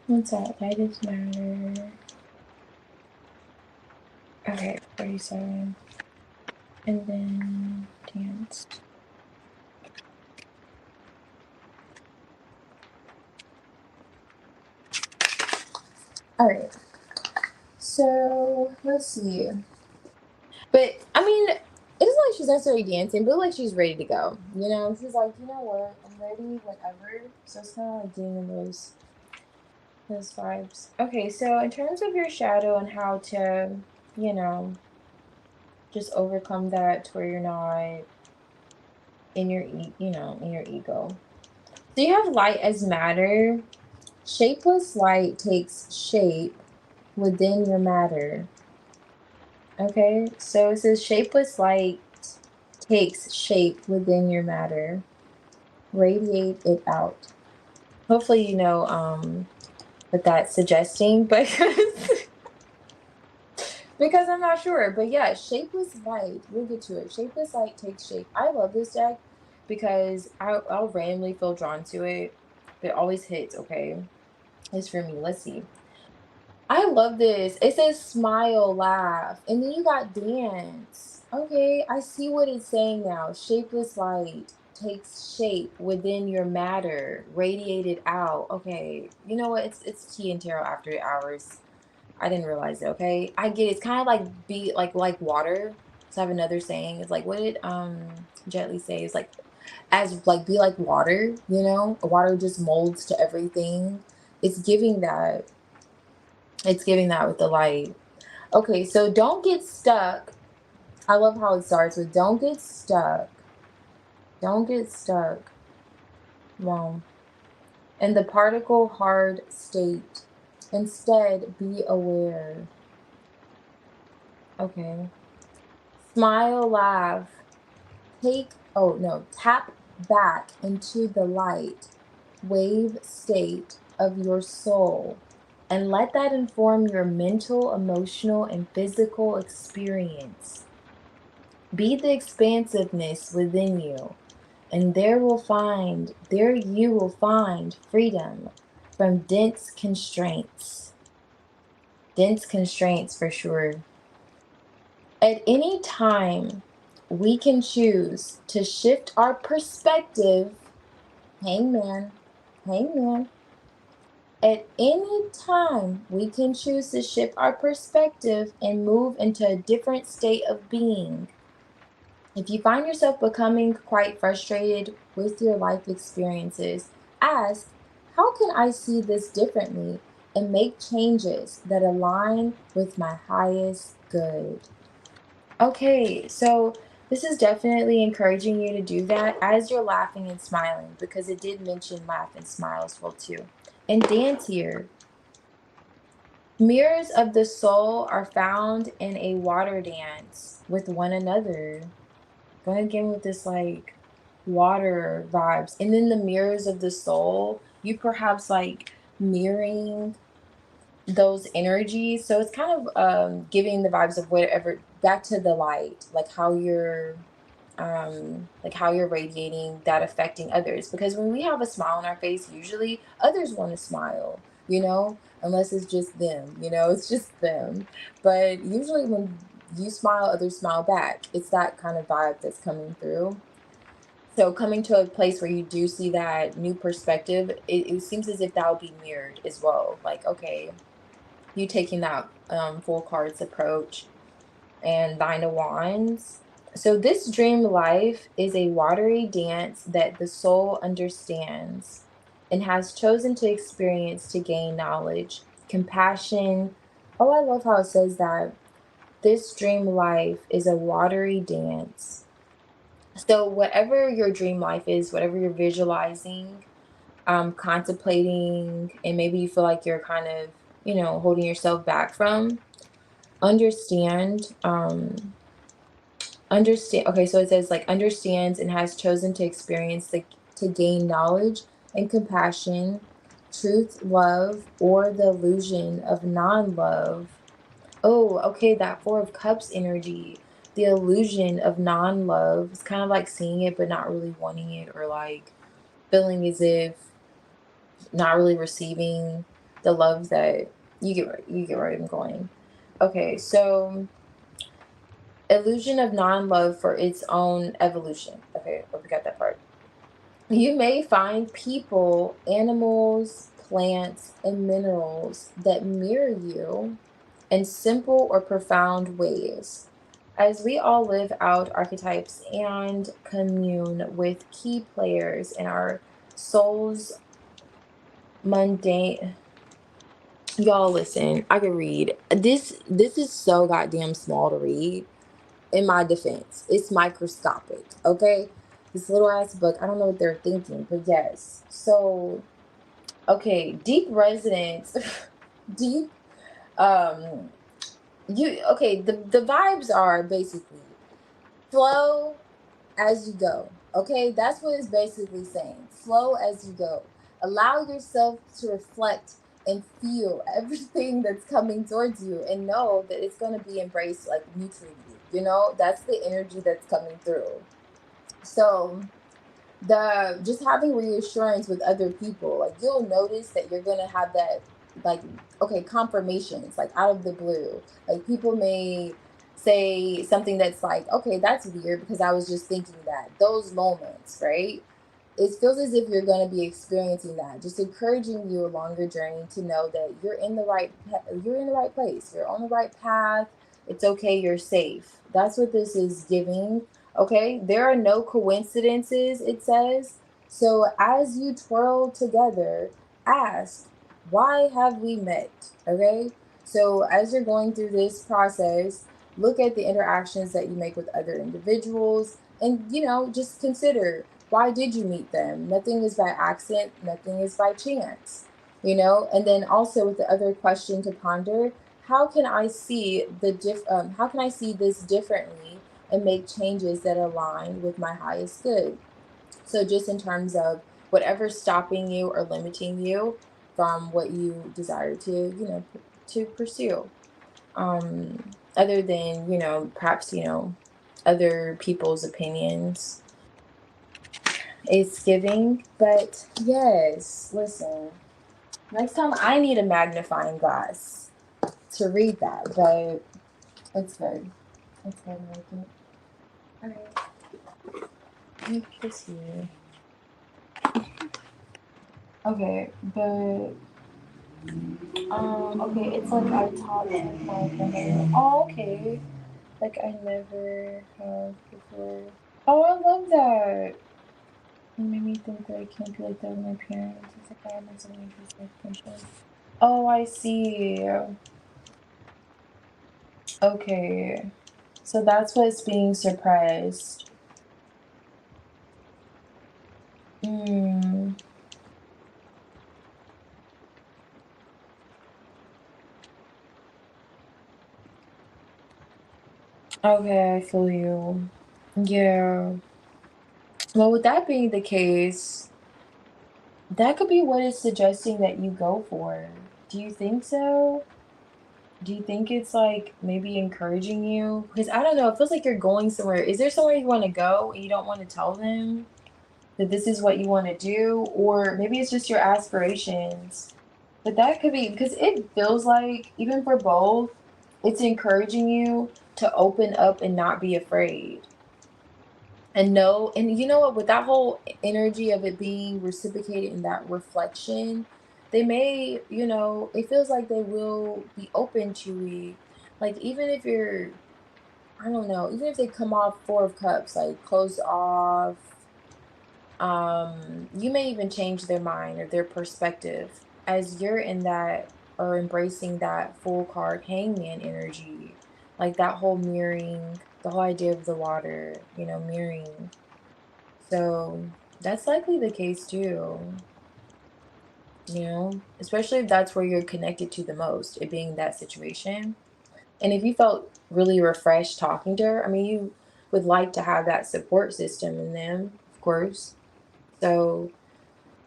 What's that? Lightest matter. Okay, 37. And then dance. All right. So let's see. But I mean, it isn't like she's necessarily dancing, but like she's ready to go. You know, she's like, you know what, I'm ready whenever. So it's kind of like getting in those vibes. Okay, so in terms of your shadow and how to, you know, just overcome that to where you're not in your in your ego. So you have light as matter. Shapeless light takes shape within your matter. Okay, so it says shapeless light takes shape within your matter. Radiate it out. Hopefully you know what that's suggesting, but because I'm not sure. But yeah, shapeless light. We'll get to it. Shapeless light takes shape. I love this deck because I'll randomly feel drawn to it. It always hits, okay? It's for me. Let's see. I love this. It says smile, laugh, and then you got dance. Okay, I see what it's saying now. Shapeless light takes shape within your matter, radiated out. Okay, you know what? It's tea and tarot after hours. I didn't realize it. Okay, I get it. It's kind of like be like water. So I have another saying. It's like what did Jet Li say? It's like as like be like water. You know, water just molds to everything. It's giving that. It's giving that with the light. Okay, so don't get stuck. I love how it starts with don't get stuck. Don't get stuck. Well, in the particle hard state. Instead, be aware. Okay. Smile, laugh. Oh no, tap back into the light, wave state of your soul, and let that inform your mental, emotional, and physical experience. Be the expansiveness within you, and there you will find freedom from dense constraints. Dense constraints for sure. At any time, we can choose to shift our perspective. Hangman, hangman. At any time, we can choose to shift our perspective and move into a different state of being. If you find yourself becoming quite frustrated with your life experiences, ask, how can I see this differently and make changes that align with my highest good? Okay, so this is definitely encouraging you to do that as you're laughing and smiling because it did mention laugh and smile as well too. And dance here. Mirrors of the soul are found in a water dance with one another. Going again with this like water vibes. And then the mirrors of the soul, you perhaps like mirroring those energies. So it's kind of giving the vibes of whatever back to the light, like how you're radiating that affecting others. Because when we have a smile on our face, usually others want to smile, you know, unless it's just them, you know, it's just them. But usually when you smile, others smile back. It's that kind of vibe that's coming through. So coming to a place where you do see that new perspective, it seems as if that will be mirrored as well. Like, okay, you taking that full cards approach and Nine of Wands. So this dream life is a watery dance that the soul understands and has chosen to experience to gain knowledge, compassion. Oh, I love how it says that this dream life is a watery dance. So whatever your dream life is, whatever you're visualizing, contemplating, and maybe you feel like you're kind of, holding yourself back from. Understand, understand. Okay, so it says like understands and has chosen to experience to gain knowledge and compassion, truth, love, or the illusion of non-love. Oh, okay, that Four of Cups energy. The illusion of non-love. It's kind of like seeing it but not really wanting it, or like feeling as if not really receiving the love that you get where I'm going. Okay, so illusion of non-love for its own evolution. Okay, we got that part. You may find people, animals, plants, and minerals that mirror you in simple or profound ways. As we all live out archetypes and commune with key players in our soul's mundane. Y'all listen, I can read. This is so goddamn small to read. In my defense, it's microscopic, okay? This little ass book, I don't know what they're thinking, but yes. So, okay, deep resonance, deep, um, the vibes are basically flow as you go. Okay, that's what it's basically saying. Flow as you go. Allow yourself to reflect and feel everything that's coming towards you and know that it's going to be embraced like mutually. That's the energy that's coming through. So, the just having reassurance with other people, like you'll notice that you're gonna have that, like, okay, confirmations like out of the blue. Like people may say something that's like, okay, that's weird because I was just thinking that. Those moments, right? It feels as if you're going to be experiencing that, just encouraging you along your journey to know that you're in the right place, you're on the right path. It's okay, you're safe. That's what this is giving. Okay, there are no coincidences, it says. So as you twirl together, ask, why have we met? Okay, so as you're going through this process, look at the interactions that you make with other individuals, and just consider, why did you meet them? Nothing is by accident, nothing is by chance, And then also with the other question to ponder, how can I see this differently and make changes that align with my highest good? So just in terms of whatever's stopping you or limiting you from what you desire to, to pursue. Other than, perhaps, other people's opinions, it's giving. But yes, listen, next time I need a magnifying glass to read that, but it's good. It's good, make it. All right, let me kiss you. Okay, but okay, it's like I taught him my grandmother. Oh, okay, like I never have before. Oh, I love that. It made me think that I can't be like that with my parents. It's like I have so many pieces. Oh, I see. Okay. So that's what's being suppressed. Mm. Okay, I feel you. Yeah. Well, with that being the case, that could be what it's suggesting that you go for. Do you think so? Do you think it's like maybe encouraging you? Because I don't know, it feels like you're going somewhere. Is there somewhere you want to go and you don't want to tell them that this is what you want to do? Or maybe it's just your aspirations. But that could be because it feels like, even for both, it's encouraging you to open up and not be afraid. And know, and you know what, with that whole energy of it being reciprocated in that reflection, they may, it feels like they will be open to it. Like, even if you're, I don't know, even if they come off Four of Cups, like closed off, you may even change their mind or their perspective as you're in that, or embracing that full card hangman energy, like that whole mirroring, the whole idea of the water, mirroring. So that's likely the case too. you know, especially if that's where you're connected to the most, it being that situation. And if you felt really refreshed talking to her, I mean, you would like to have that support system in them, of course. So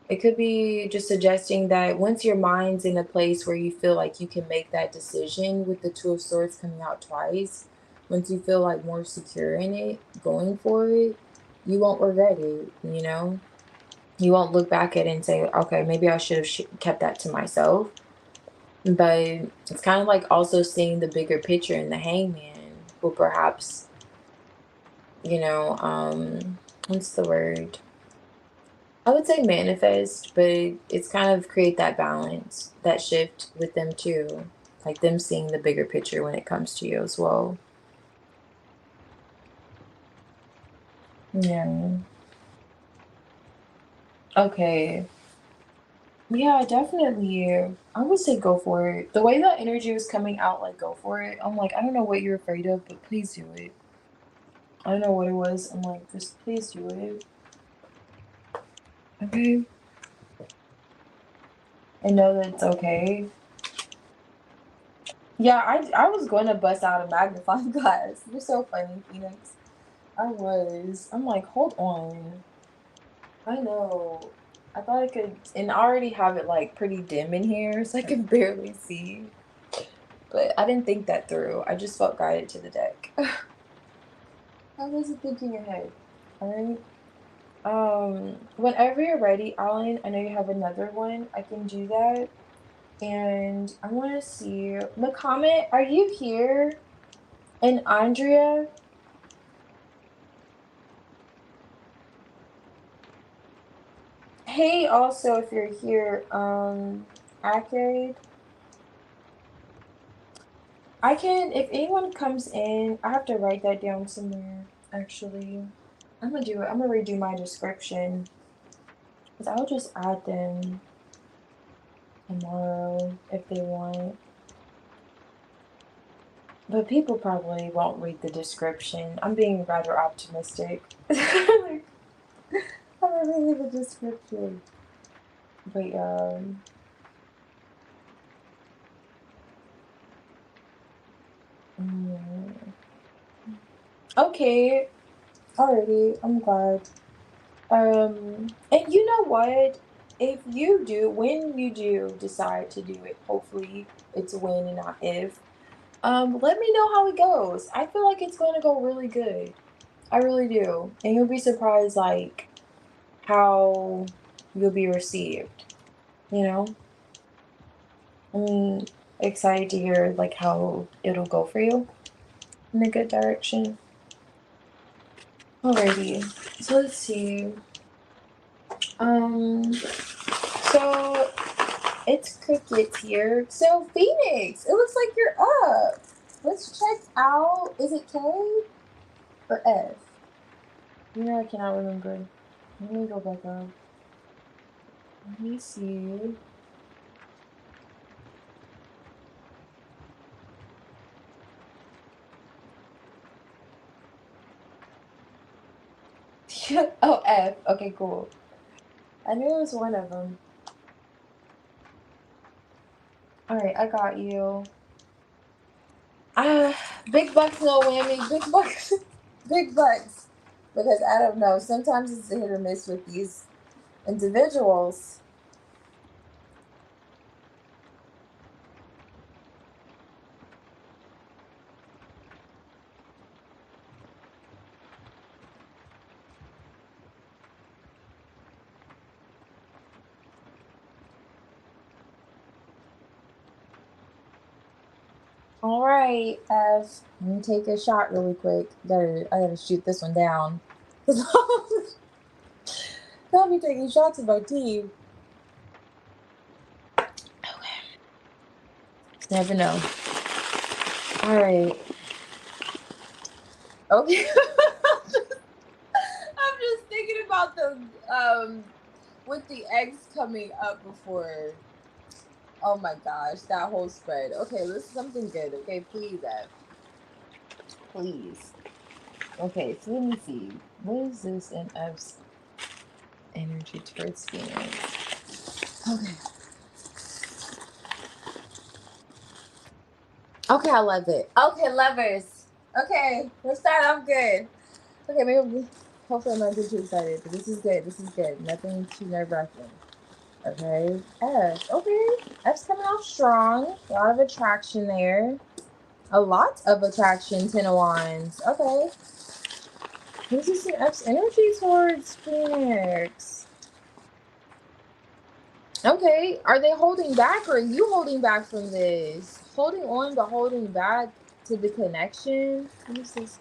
it could be just suggesting that once your mind's in a place where you feel like you can make that decision with the Two of Swords coming out twice, once you feel like more secure in it, going for it, you won't regret it, you know? You won't look back at it and say, okay, maybe I should have kept that to myself. But it's kind of like also seeing the bigger picture in the hangman will perhaps, you know, what's the word? I would say manifest, but it's kind of create that balance, that shift with them too. Like them seeing the bigger picture when it comes to you as well. Yeah. Okay. Yeah, definitely. I would say go for it. The way that energy was coming out, like go for it. I'm like, I don't know what you're afraid of, but please do it. I don't know what it was. I'm like, just please do it. Okay. And know that it's okay. Yeah, I was going to bust out a magnifying glass. You're so funny, Phoenix. I was. I'm like, hold on. I know. I thought I could, and I already have it like pretty dim in here, so I can barely see. But I didn't think that through. I just felt guided to the deck. I wasn't thinking ahead. All right. Whenever you're ready, Alan, I know you have another one. I can do that. And I want to see, Muhammad, are you here? And Andrea, hey, also if you're here, Arcade, I can, if anyone comes in, I have to write that down somewhere, actually. I'm gonna do it. I'm gonna redo my description because I'll just add them tomorrow if they want. But people probably won't read the description. I'm being rather optimistic. Like, I'm gonna read the description. But mm, okay, alrighty. I'm glad. And you know what? If you do, when you do decide to do it, hopefully it's a when and not if. Let me know how it goes. I feel like it's going to go really good. I really do. And you'll be surprised, like, how you'll be received, you know? I'm excited to hear, like, how it'll go for you in a good direction. Alrighty. So let's see. So it's crickets here. So Phoenix, it looks like you're up. Let's check out. Is it K or F? You know I cannot remember. Let me go back up. Let me see. Oh, F. Okay, cool. I knew it was one of them. All right, I got you. Ah, big bucks, no whammy. Big bucks, big bucks. Because I don't know. Sometimes it's a hit or miss with these individuals. All right, F. Let me take a shot really quick. I gotta shoot this one down. I'll be taking shots of my team. Never know. All right. Okay. I'm just thinking about the with the eggs coming up before. Oh my gosh, that whole spread. Okay, this is something good. Okay, please, F. Please. Okay, so let me see. What is this in F's energy towards Phoenix? Okay. Okay, I love it. Okay, lovers. Okay, let's start off good. Okay, maybe hopefully I'm not getting too excited, but this is good. This is good. Nothing too nerve-wracking. Okay, F. Okay, F's coming off strong. A lot of attraction there. A lot of attraction, Ten of Wands. Okay. This is some F's energy towards Phoenix. Okay, are they holding back or are you holding back from this? Holding on but holding back to the connection? What is this?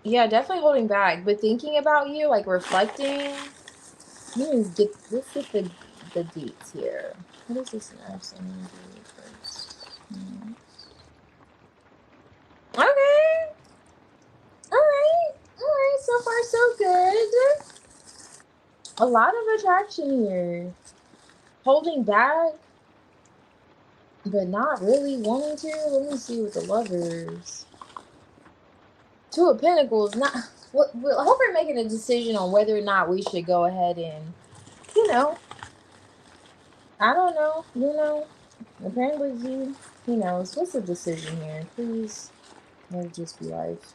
Yeah, definitely holding back, but thinking about you, like reflecting. Let's get the deets here. What is this next energy first? Okay. All right. So far, so good. A lot of attraction here. Holding back, but not really wanting to. Let me see with the lovers. Two of Pentacles. Not. I hope we're making a decision on whether or not we should go ahead and, you know, I don't know. You know, apparently he knows. What's the decision here? Please, let it just be life.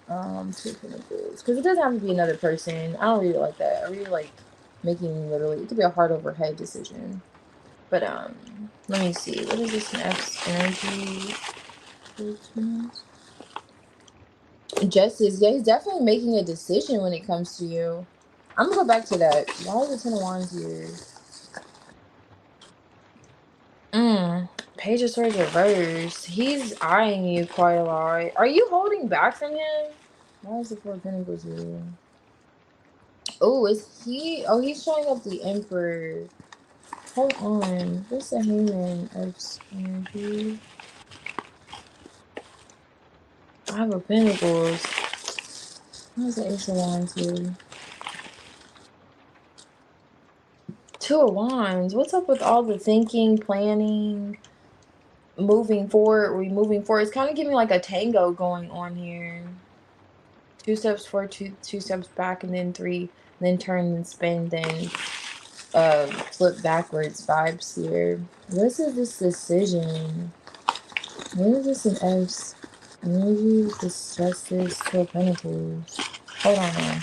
Two of Pentacles, because it doesn't have to be another person. I don't really like that. I really like making literally. It could be a heart over head decision. But let me see. What is this next energy? Justice. Yeah, he's definitely making a decision when it comes to you. I'm gonna go back to that. Why is the Ten of Wands here? Page of Swords reversed. He's eyeing you quite a lot. Are you holding back from him? Why is the Four of Pentacles here? Oh, is he? Oh, he's showing up the Emperor. Hold on. What's the Hangman of energy? Five of Pentacles. Why is the Ace of Wands here? Two of Wands. What's up with all the thinking, planning, moving forward? Are we moving forward? It's kind of giving like a tango going on here. 2 steps forward, two steps back, and then 3, then turn and spin, then flip backwards vibes here. What is this decision? What is this in F's energy? This Justice, Two of Pentacles. Hold on now.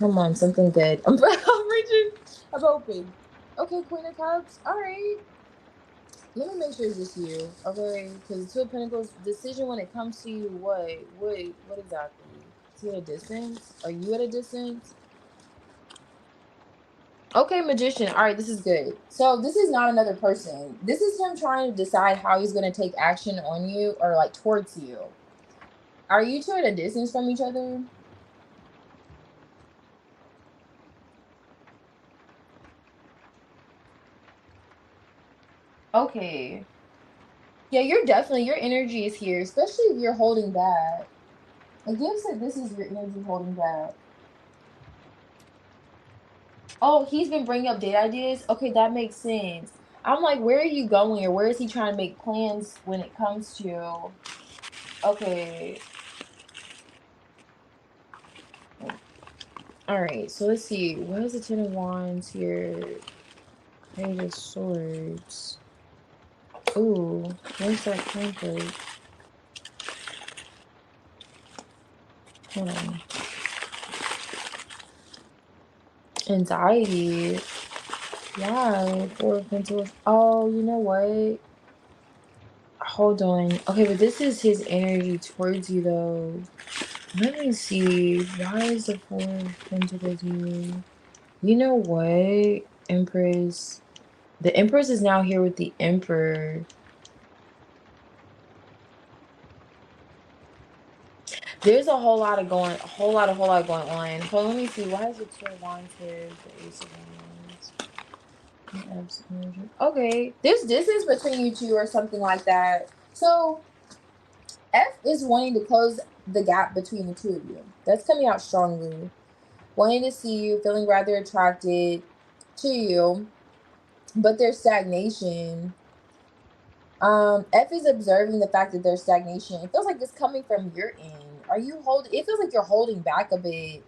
Come on, something good. I'm reaching. I'm hoping. Okay, Queen of Cups. All right. Let me make sure it's just you, okay? Because Two of Pentacles, decision when it comes to you, what exactly? Is he at a distance? Are you at a distance? Okay, Magician. All right, this is good. So this is not another person. This is him trying to decide how he's going to take action on you or like towards you. Are you two at a distance from each other? Okay. Yeah, you're definitely, your energy is here, especially if you're holding back. It gives that this is your energy holding back. Oh, he's been bringing up date ideas? Okay, that makes sense. I'm like, where are you going or where is he trying to make plans when it comes to... Okay. Alright, so let's see. What is the Ten of Wands here? Page of Swords. Ooh, where's that conflict? Hold on. Anxiety. Why? Four of Pentacles. Oh, you know what? Hold on. Okay, but this is his energy towards you, though. Let me see. Why is the Four of Pentacles here? You know what, Empress? The Empress is now here with the Emperor. There's a whole lot going on. So let me see. Why is it Two of Wands here? The Ace of Wands. Okay. There's distance between you two or something like that. So F is wanting to close the gap between the two of you. That's coming out strongly. Wanting to see you, feeling rather attracted to you, but there's stagnation. F is observing the fact that there's stagnation. It feels like it's coming from your end. Are you holding? It feels like you're holding back a bit.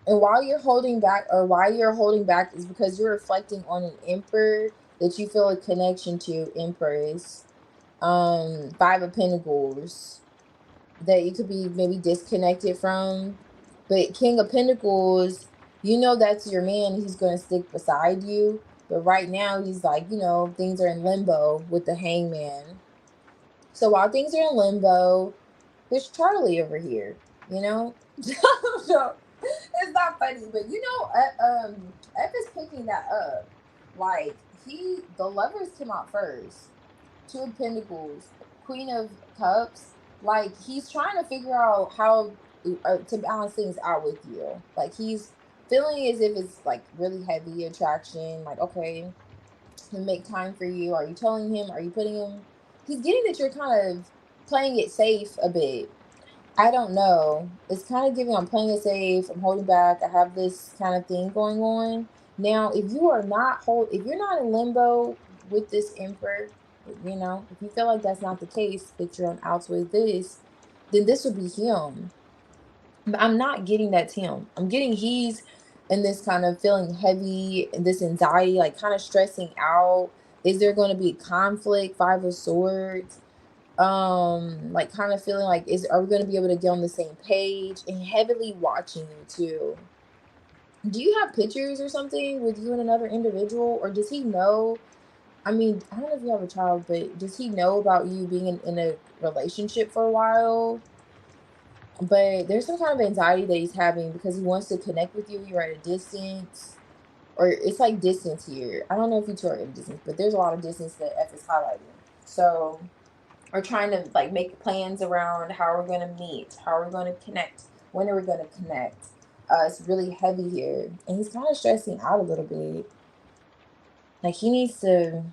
And while you're holding back, or why you're holding back, is because you're reflecting on an emperor that you feel a connection to, Empress. Five of Pentacles, that you could be maybe disconnected from. But King of Pentacles, you know that's your man. He's going to stick beside you. But right now, he's like, you know, things are in limbo with the Hangman. So while things are in limbo, there's Charlie over here, you know? So it's not funny, but you know, F is picking that up. Like, the lovers came out first. Two of Pentacles, Queen of Cups. Like, he's trying to figure out how to balance things out with you. Like, he's feeling as if it's like really heavy attraction. Like, okay, to make time for you. Are you telling him? Are you putting him? He's getting that you're kind of playing it safe a bit. I don't know. It's kind of giving I'm playing it safe. I'm holding back. I have this kind of thing going on. Now, if you're not in limbo with this emperor, you know, if you feel like that's not the case, that you're on outs with this, then this would be him. But I'm not getting that's him. I'm getting he's in this kind of feeling heavy, this anxiety, like kind of stressing out. Is there going to be conflict? Five of Swords, like kind of feeling like, are we going to be able to get on the same page, and heavily watching you too. Do you have pictures or something with you and another individual, or does he know? I mean, I don't know if you have a child, but does he know about you being in a relationship for a while? But there's some kind of anxiety that he's having because he wants to connect with you. You're at a distance, or it's like distance here. I don't know if you two are in distance, but there's a lot of distance that F is highlighting. So, or trying to like make plans around how we're going to meet, how we're going to connect, when are we going to connect. It's really heavy here, and he's kind of stressing out a little bit. Like, he needs to,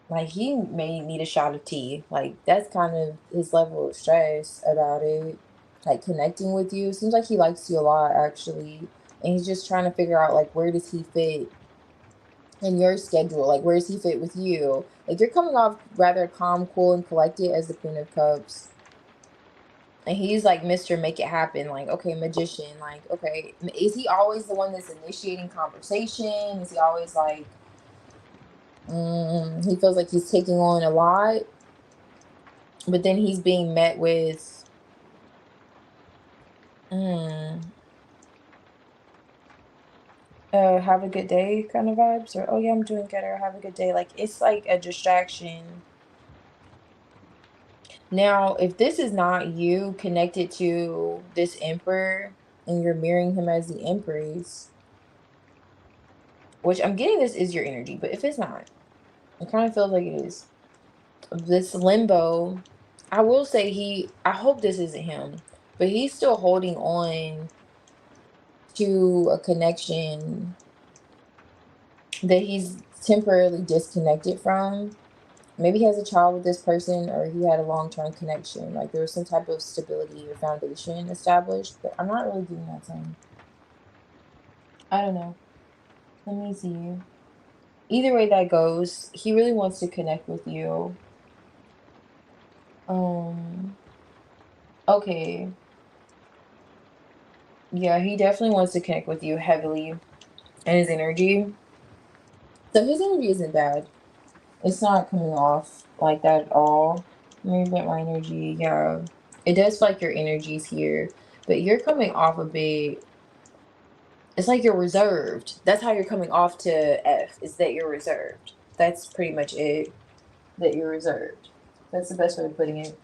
like, he may need a shot of tea. Like, that's kind of his level of stress about it. Like, connecting with you. Seems like he likes you a lot, actually. And he's just trying to figure out, like, where does he fit in your schedule? Like, where does he fit with you? Like, you're coming off rather calm, cool, and collected as the Queen of Cups. And he's like Mr. Make It Happen. Like, okay, magician. Like, okay, is he always the one that's initiating conversation? Is he always like, he feels like he's taking on a lot, but then he's being met with, have a good day kind of vibes, or oh yeah, I'm doing good, or have a good day. Like, it's like a distraction. Now, if this is not you connected to this emperor and you're mirroring him as the empress, which I'm getting this is your energy, but if it's not, it kind of feels like it is. This limbo, I will say I hope this isn't him, but he's still holding on to a connection that he's temporarily disconnected from. Maybe he has a child with this person, or he had a long-term connection. Like, there was some type of stability or foundation established, but I'm not really getting that sign. I don't know. Let me see. Either way that goes, he really wants to connect with you. Okay. Yeah, he definitely wants to connect with you heavily, and his energy. So his energy isn't bad. It's not coming off like that at all. Movement, my energy, yeah. It does feel like your energy's here, but you're coming off a bit. It's like you're reserved. That's how you're coming off to F, is that you're reserved. That's pretty much it. That you're reserved. That's the best way of putting it.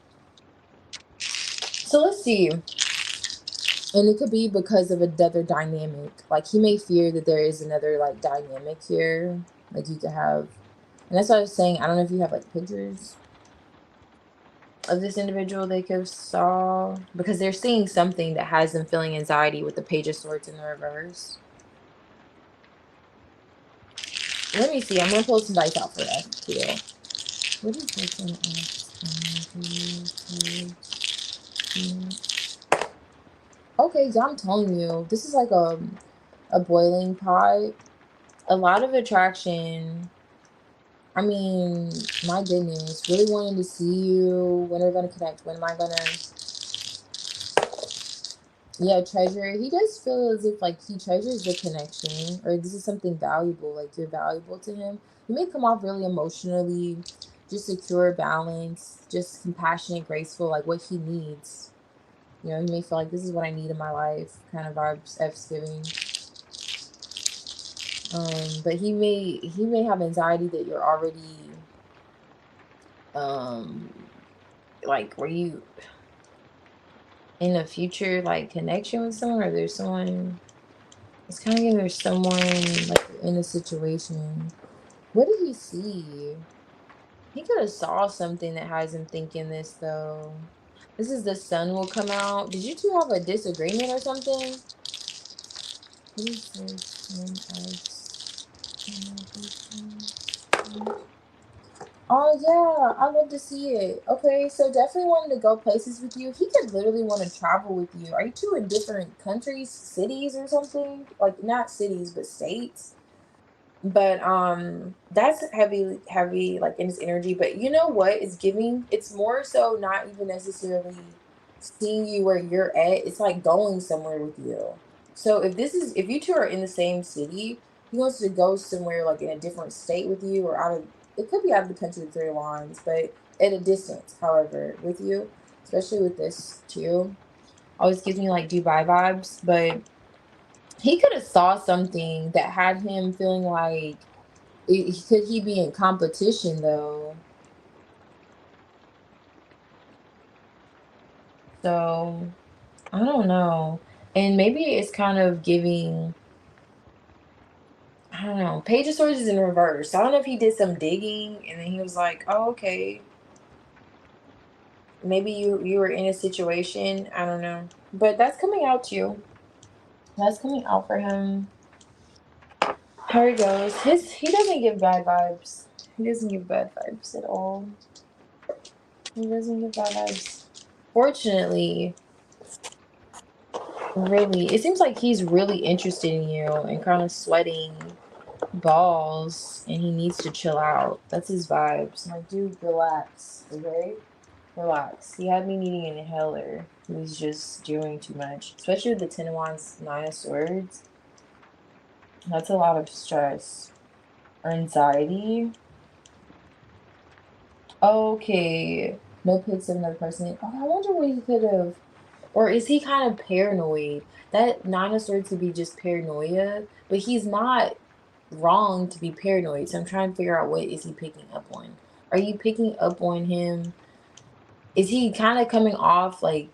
So let's see. And it could be because of another dynamic. Like, he may fear that there is another like dynamic here. Like, you could have, and that's what I was saying. I don't know if you have like pictures of this individual they could have saw, because they're seeing something that has them feeling anxiety with the Page of Swords in the reverse. Let me see. I'm gonna pull some dice out for that too. What is this one? Okay, yeah, I'm telling you, this is like a boiling pot. A lot of attraction. I mean, my goodness, really wanting to see you. When are we gonna connect? When am I gonna? Yeah, treasure. He does feel as if like he treasures the connection, or this is something valuable. Like you're valuable to him. You may come off really emotionally, just secure, balanced, just compassionate, graceful, like what he needs. You know, he may feel like this is what I need in my life, kind of vibes F's giving. But he may have anxiety that you're already um like were you in a future like connection with someone, or there's someone. It's kind of there's someone like in a situation. What did he see? He could have saw something that has him thinking this though. This is the sun will come out. Did you two have a disagreement or something? What is this? Oh yeah, I love to see it. Okay, so definitely wanting to go places with you. He could literally want to travel with you. Are you two in different countries, cities, or something? Like not cities, but states. But that's heavy like in his energy. But you know what it's giving? It's more so not even necessarily seeing you where you're at. It's like going somewhere with you. So if you two are in the same city, he wants to go somewhere like in a different state with you, or out of it could be out of the country with three lines, but at a distance, however, with you, especially with this too. Always gives me like Dubai vibes, but he could have saw something that had him feeling like could he be in competition though? So I don't know. And maybe it's kind of giving, I don't know. Page of Swords is in reverse. So I don't know if he did some digging and then he was like, oh, okay. Maybe you were in a situation. I don't know. But that's coming out too. That's coming out for him. Here he goes. He doesn't give bad vibes. He doesn't give bad vibes at all. He doesn't give bad vibes. Fortunately, really, it seems like he's really interested in you and kind of sweating balls, and he needs to chill out. That's his vibes. Like, dude, relax, okay? Relax. He had me needing an inhaler. He was just doing too much, especially with the Ten of Wands, Nine of Swords. That's a lot of stress or anxiety. Okay, no pics of another person. Oh, I wonder what he could have. Or is he kind of paranoid? That Nine of Swords could be just paranoia, but he's not wrong to be paranoid. So I'm trying to figure out what is he picking up on. Are you picking up on him? Is he kind of coming off like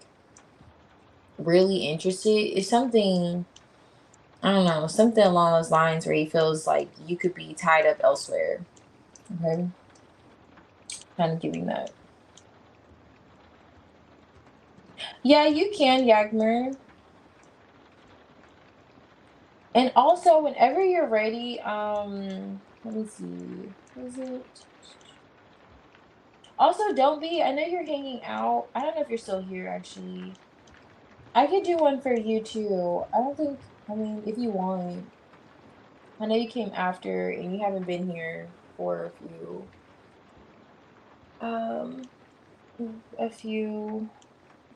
really interested? Is something, I don't know, something along those lines where he feels like you could be tied up elsewhere. Okay, kind of giving that. Yeah, you can, Yagmer. And also, whenever you're ready, let me see. Is it? Also, don't be. I know you're hanging out. I don't know if you're still here, actually. I could do one for you too. I don't think. I mean, if you want. I know you came after, and you haven't been here for um, a few.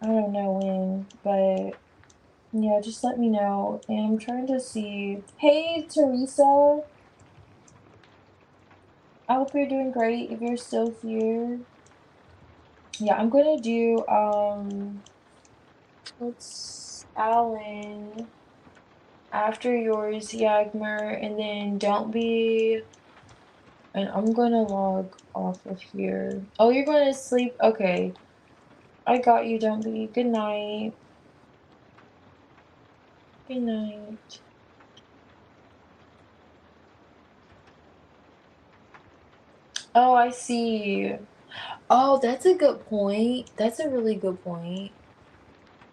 I don't know when, but yeah, just let me know. And I'm trying to see. Hey, Teresa. I hope you're doing great. If you're still here. Yeah, I'm gonna do what's Alan after yours, Yagmer, and then don't be, and I'm gonna log off of here. Oh, you're going to sleep? Okay. I got you, don't be. Good night. Good night. Oh, I see. Oh, that's a good point. That's a really good point.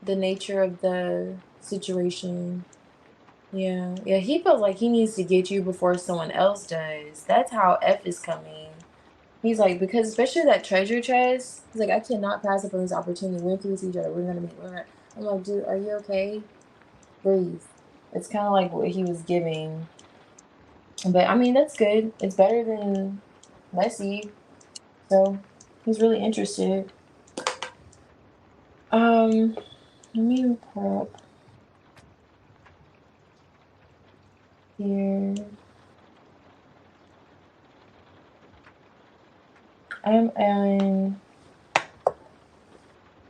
The nature of the situation. Yeah, yeah, he feels like he needs to get you before someone else does. That's how F is coming. He's like, because especially that treasure chest, he's like, I cannot pass up on this opportunity. When can we see each other? We're gonna meet. I'm like, dude, are you okay? Breathe. It's kind of like what he was giving. But I mean, that's good. It's better than messy. So he's really interested. Let me pull up. Here. I'm Ellen.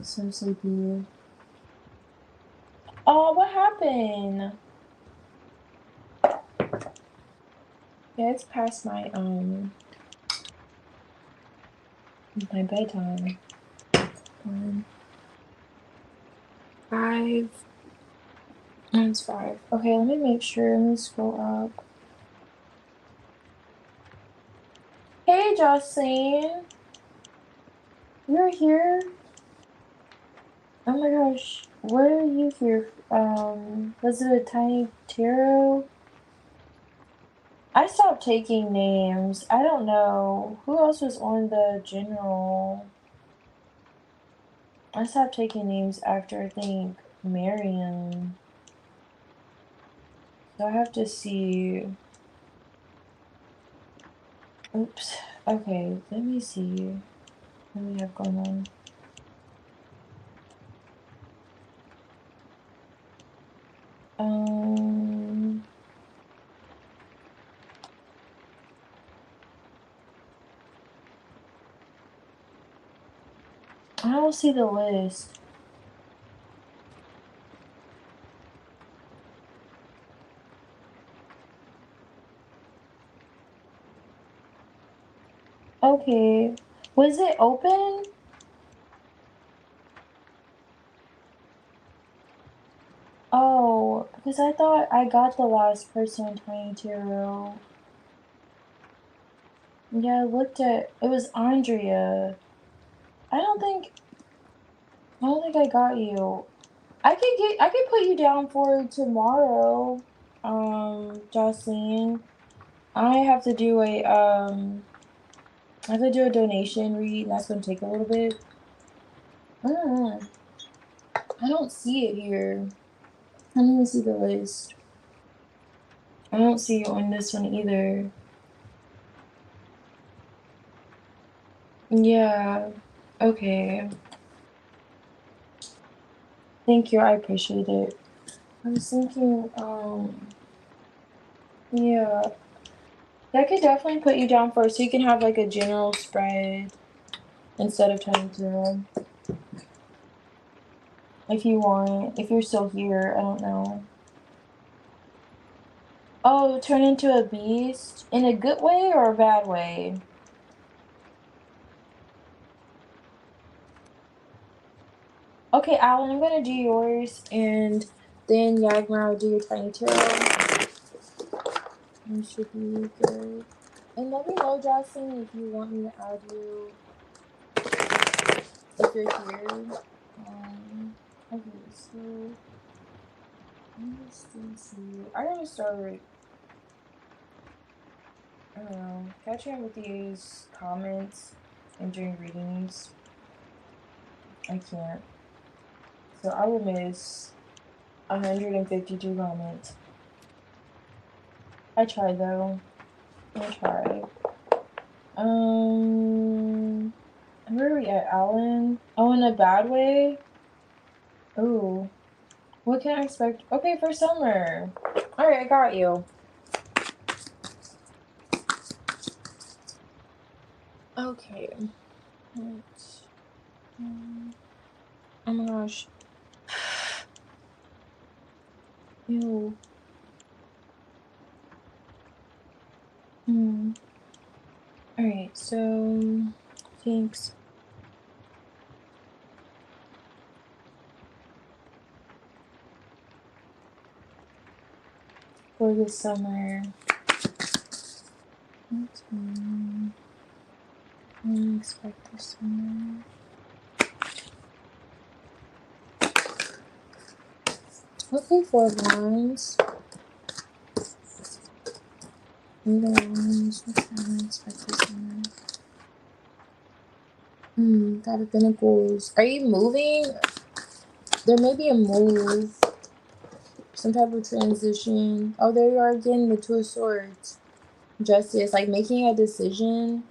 So sleepy. Oh, what happened? Yeah, it's past my my bedtime. 1, 5. It's 5. Okay, let me make sure. Let me scroll up. Hey, Jocelyn. You're here? Oh my gosh. What are you here? Was it a tiny tarot? I stopped taking names. I don't know. Who else was on the general? I stopped taking names after, I think, Marion. So I have to see. Oops. Okay, let me see what we have going on. I don't see the list. Okay. Was it open? Oh, because I thought I got the last person Tiny Tarot. Yeah, I looked at it was Andrea. I don't think I got you. I could put you down for tomorrow, Jocelyn. I have to do a donation read, and that's gonna take a little bit. I don't see it here. I don't even see the list. I don't see you on this one either. Yeah. Okay. Thank you. I appreciate it. I was thinking, yeah. I could definitely put you down for so you can have like a general spread instead of turning to if you want. If you're still here, I don't know. Oh, turn into a beast in a good way or a bad way? Okay, Alan, I'm gonna do yours, and then Yagmar will do your tiny tarot. You should be good. And let me know, Jocelyn, if you want me to add you if you're here. Okay, so let me still see. I gotta start. I don't know, catching up with these comments and doing readings. I can't. So I will miss 152 comments. I tried though. I tried. Where are we at, Alan? Oh, in a bad way? Ooh. What can I expect? Okay, for summer. Alright, I got you. Okay. Oh my gosh. Ew. Alright, so thanks. For the summer. I expect this summer. Okay, 4 lines. What can I expect this summer? Got of Pentacles. Are you moving? There may be a move. Some type of transition. Oh, there you are again, the 2 of Swords. Justice, like making a decision.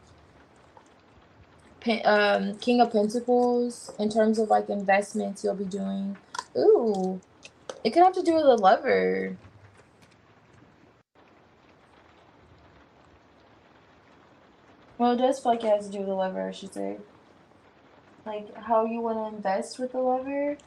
King of Pentacles, in terms of like investments you'll be doing. Ooh, it could have to do with a lover. Well, it does feel like it has to do with the lover, I should say. Like, how you want to invest with the lover.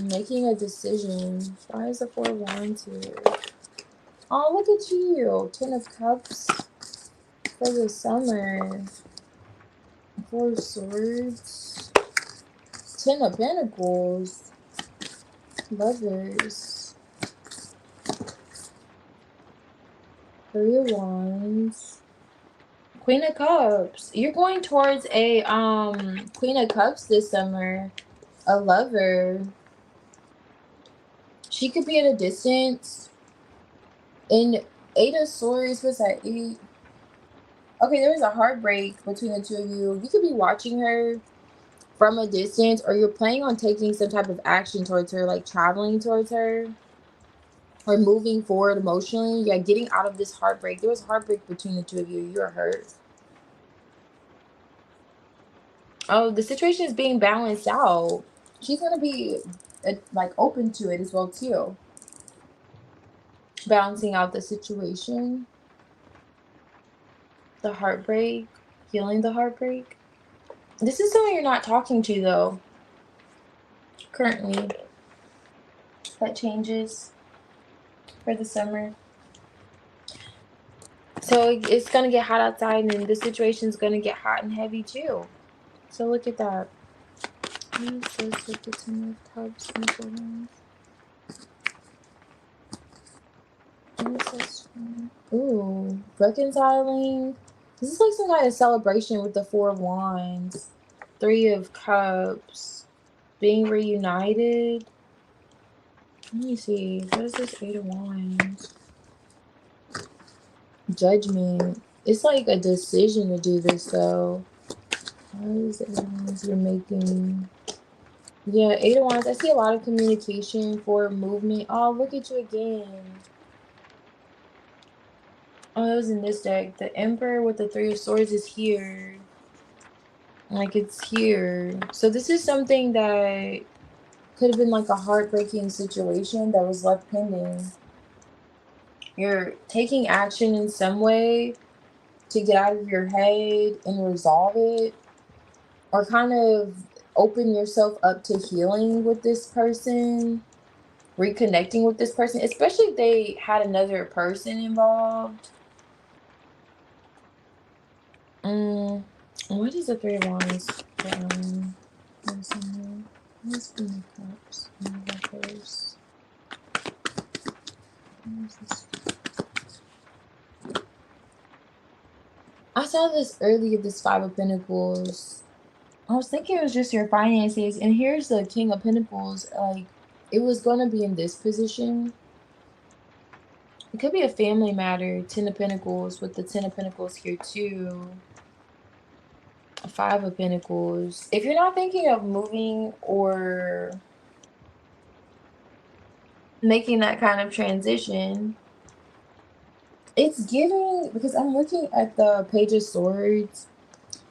Making a decision. Why is the 4 of Wands here? Oh, look at you. 10 of Cups for the summer. 4 of Swords. 10 of Pentacles. Lovers. 3 of Wands. Queen of Cups. You're going towards a Queen of Cups this summer. A lover. She could be at a distance. And 8 of Swords was at 8. Okay, there was a heartbreak between the two of you. You could be watching her from a distance, or you're planning on taking some type of action towards her, like traveling towards her or moving forward emotionally. Yeah, getting out of this heartbreak. There was heartbreak between the two of you. You're hurt. Oh, the situation is being balanced out. She's going to be like open to it as well too. Balancing out the situation. The heartbreak. Healing the heartbreak. This is someone you're not talking to though. Currently. That changes for the summer. So it's going to get hot outside, and the situation's going to get hot and heavy too. So look at that. What is this with the 10 of Cups and 4 Wands? What is this? Ooh, reconciling. This is like some kind of celebration with the 4 of Wands. 3 of Cups. Being reunited. Let me see. What is this 8 of Wands? Judgment. It's like a decision to do this though. What is it you're making? Yeah, 8 of Wands. I see a lot of communication for movement. Oh, look at you again. Oh, that was in this deck. The Emperor with the 3 of Swords is here. Like, it's here. So this is something that could have been like a heartbreaking situation that was left pending. You're taking action in some way to get out of your head and resolve it, or kind of open yourself up to healing with this person, reconnecting with this person, especially if they had another person involved. What is the 3 of Wands? What's Queen of Cups? Reverse. What is this? I saw this earlier, this 5 of Pentacles. I was thinking it was just your finances, and here's the King of Pentacles. Like, it was going to be in this position. It could be a family matter. 10 of Pentacles with the 10 of Pentacles here too. 5 of Pentacles. If you're not thinking of moving or making that kind of transition, it's giving, because I'm looking at the Page of Swords.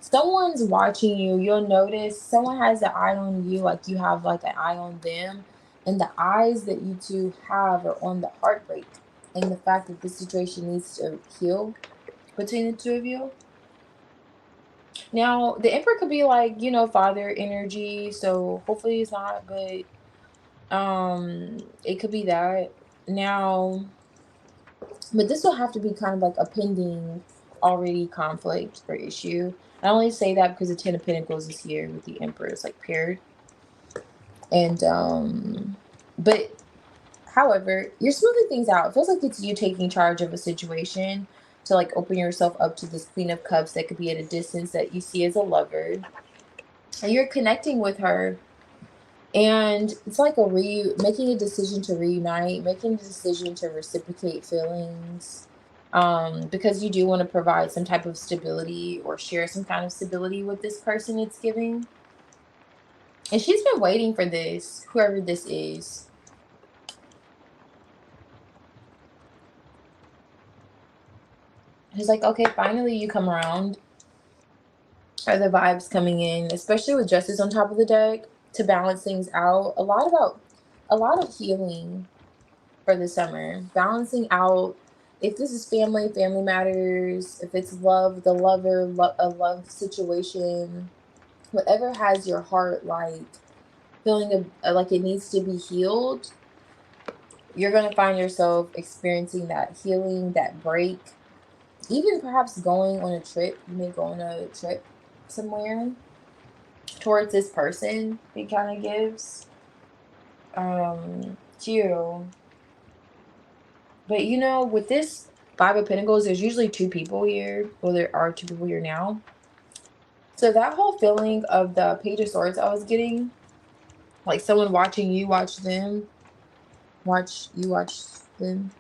Someone's watching you. You'll notice someone has an eye on you, like you have like an eye on them, and the eyes that you two have are on the heartbreak and the fact that this situation needs to heal between the two of you. Now, the Emperor could be like, you know, father energy, so hopefully it's not, but it could be that. Now, but this will have to be kind of like a pending already conflict or issue. I only say that because the 10 of Pentacles is here with the Emperor. It's like paired. And but however, you're smoothing things out. It feels like it's you taking charge of a situation to like open yourself up to this Queen of Cups that could be at a distance that you see as a lover. And you're connecting with her. And it's like making a decision to reunite, making a decision to reciprocate feelings. Because you do want to provide some type of stability or share some kind of stability with this person it's giving. And she's been waiting for this, whoever this is. It's like, okay, finally you come around. Are the vibes coming in, especially with Justice on top of the deck. to balance things out. A lot of healing for the summer, balancing out. If this is family, family matters. If it's love, the lover, a love situation, whatever has your heart like feeling like it needs to be healed, you're going to find yourself experiencing that healing, that break, even perhaps going on a trip. You may go on a trip somewhere towards this person it kind of gives to you. But you know, with this Five of Pentacles, there's usually two people here. Well, there are two people here now. So that whole feeling of the Page of Swords I was getting, like someone watching you watch them, watch you watch them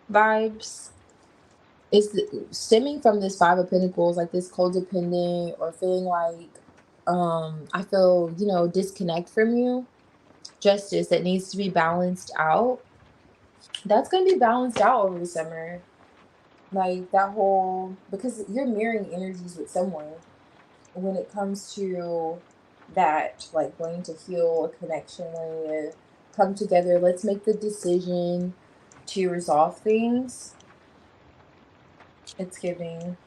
vibes, is stemming from this Five of Pentacles, like this codependent or feeling like I feel, you know, disconnect from you. Justice that needs to be balanced out. That's going to be balanced out over the summer. Like that whole, because you're mirroring energies with someone when it comes to that, like wanting to heal a connection, wanting to come together. Let's make the decision to resolve things. It's giving.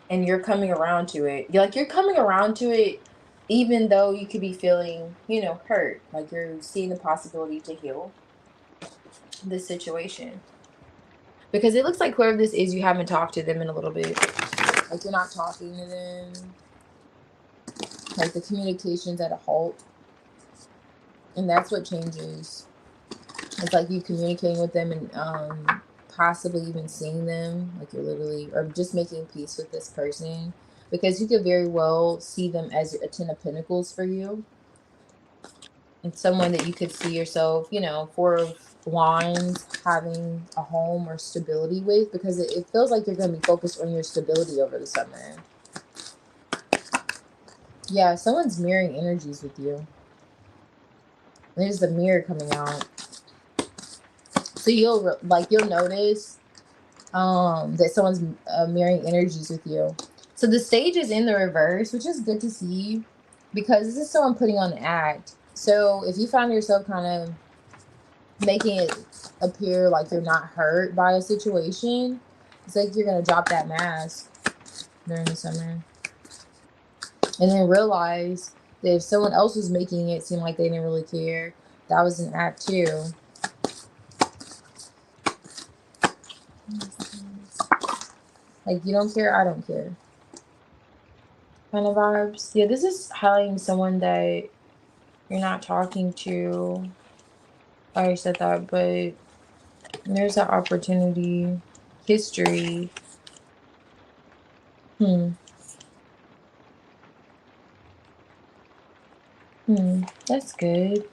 And you're coming around to it. You're coming around to it even though you could be feeling, you know, hurt. Like you're seeing the possibility to heal this situation. Because it looks like whoever this is, you haven't talked to them in a little bit. Like you're not talking to them. Like the communication's at a halt. And that's what changes. It's like you communicating with them and possibly even seeing them. Like you're literally, or just making peace with this person. Because you could very well see them as a Ten of Pentacles for you. And someone that you could see yourself, you know, Four of Wands, having a home or stability with. Because it feels like you're going to be focused on your stability over the summer. Yeah, someone's mirroring energies with you. There's the mirror coming out. So you'll notice that someone's mirroring energies with you. So the stage is in the reverse, which is good to see because this is someone putting on an act. So if you find yourself kind of making it appear like you're not hurt by a situation, it's like you're going to drop that mask during the summer. And then realize that if someone else was making it seem like they didn't really care, that was an act too. Like, you don't care, I don't care. Kind of vibes. Yeah, this is highlighting someone that you're not talking to. I already said that, but there's that opportunity. History. That's good.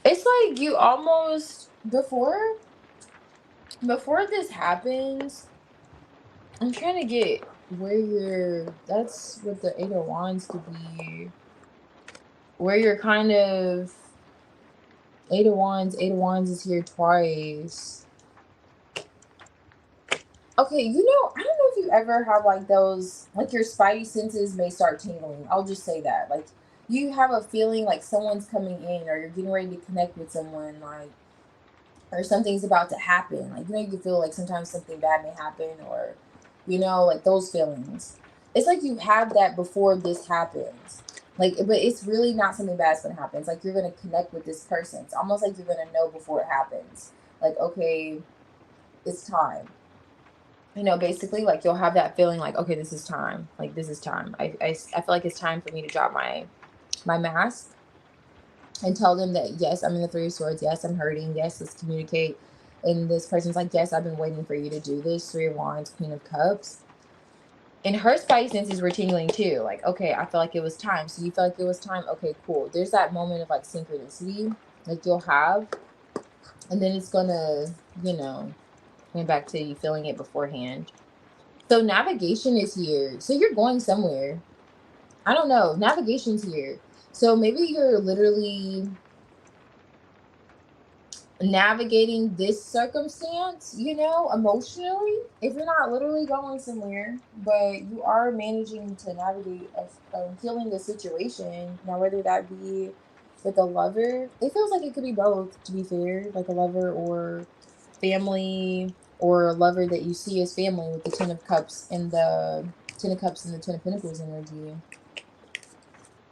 It's like you almost, before this happens, I'm trying to get where you're, that's what the Eight of Wands could be. Where you're kind of, Eight of Wands is here twice. Okay, you know, I don't know if you ever have like those, like your spidey senses may start tingling. I'll just say that. Like you have a feeling like someone's coming in or you're getting ready to connect with someone, like, or something's about to happen. Like, you know, you can feel like sometimes something bad may happen or, you know, like those feelings. It's like you have that before this happens. Like, but it's really not something bad's going to happen. It's like you're going to connect with this person. It's almost like you're going to know before it happens. Like, okay, it's time. You know, basically, like you'll have that feeling like, okay, this is time. Like, this is time. I feel like it's time for me to drop my mask and tell them that, yes, I'm in the Three of Swords. Yes, I'm hurting. Yes, let's communicate. And this person's like, yes, I've been waiting for you to do this. Three of Wands, Queen of Cups. And her spidey senses were tingling too. Like, okay, I feel like it was time. So you feel like it was time? Okay, cool. There's that moment of like synchronicity like you'll have. And then it's going to, you know, going back to you feeling it beforehand. So navigation is here. So you're going somewhere. I don't know. Navigation's here. So maybe you're literally navigating this circumstance, emotionally, if you're not literally going somewhere, but you are managing to navigate healing the situation. Now, whether that be with a lover, it feels like it could be both, to be fair, like a lover or family, or a lover that you see as family with the Ten of Cups and the Ten of Cups and the Ten of Pentacles energy.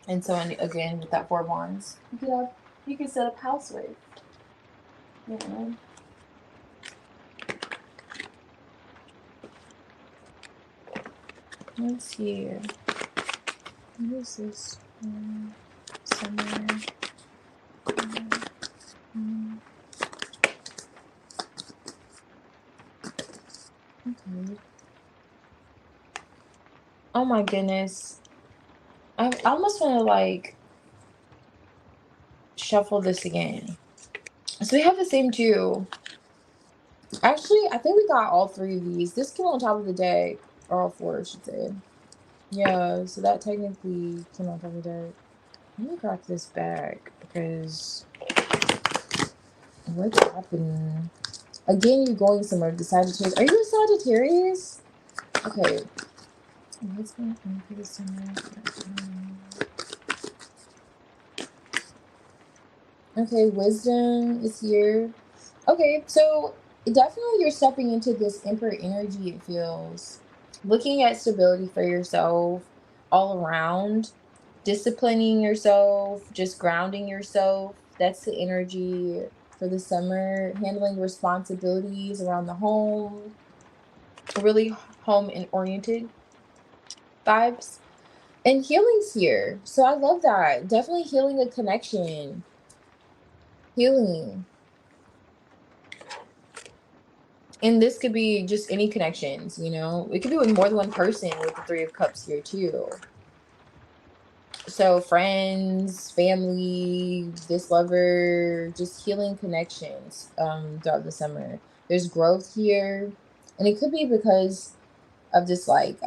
And so, again, with that Four of Wands, you could set up house with, you know. Let's see. What is this? Summer. Okay. Oh my goodness. I almost want to like shuffle this again. So we have the same two. Actually, I think we got all three of these. This came on top of the deck, or all four, I should say. Yeah, so that technically came on top of the deck. Let me crack this back because what's happening? Again, you're going somewhere. The Sagittarius. Are you a Sagittarius? Okay. What's going on for the summer? Okay, wisdom is here. Okay, so definitely you're stepping into this Emperor energy, it feels. Looking at stability for yourself all around, disciplining yourself, just grounding yourself. That's the energy for the summer. Handling responsibilities around the home, really home and oriented vibes. And healing's here. So I love that. Definitely healing a connection. Healing. And this could be just any connections, It could be with more than one person with the Three of Cups here too. So friends, family, this lover, just healing connections throughout the summer. There's growth here. And it could be because of this like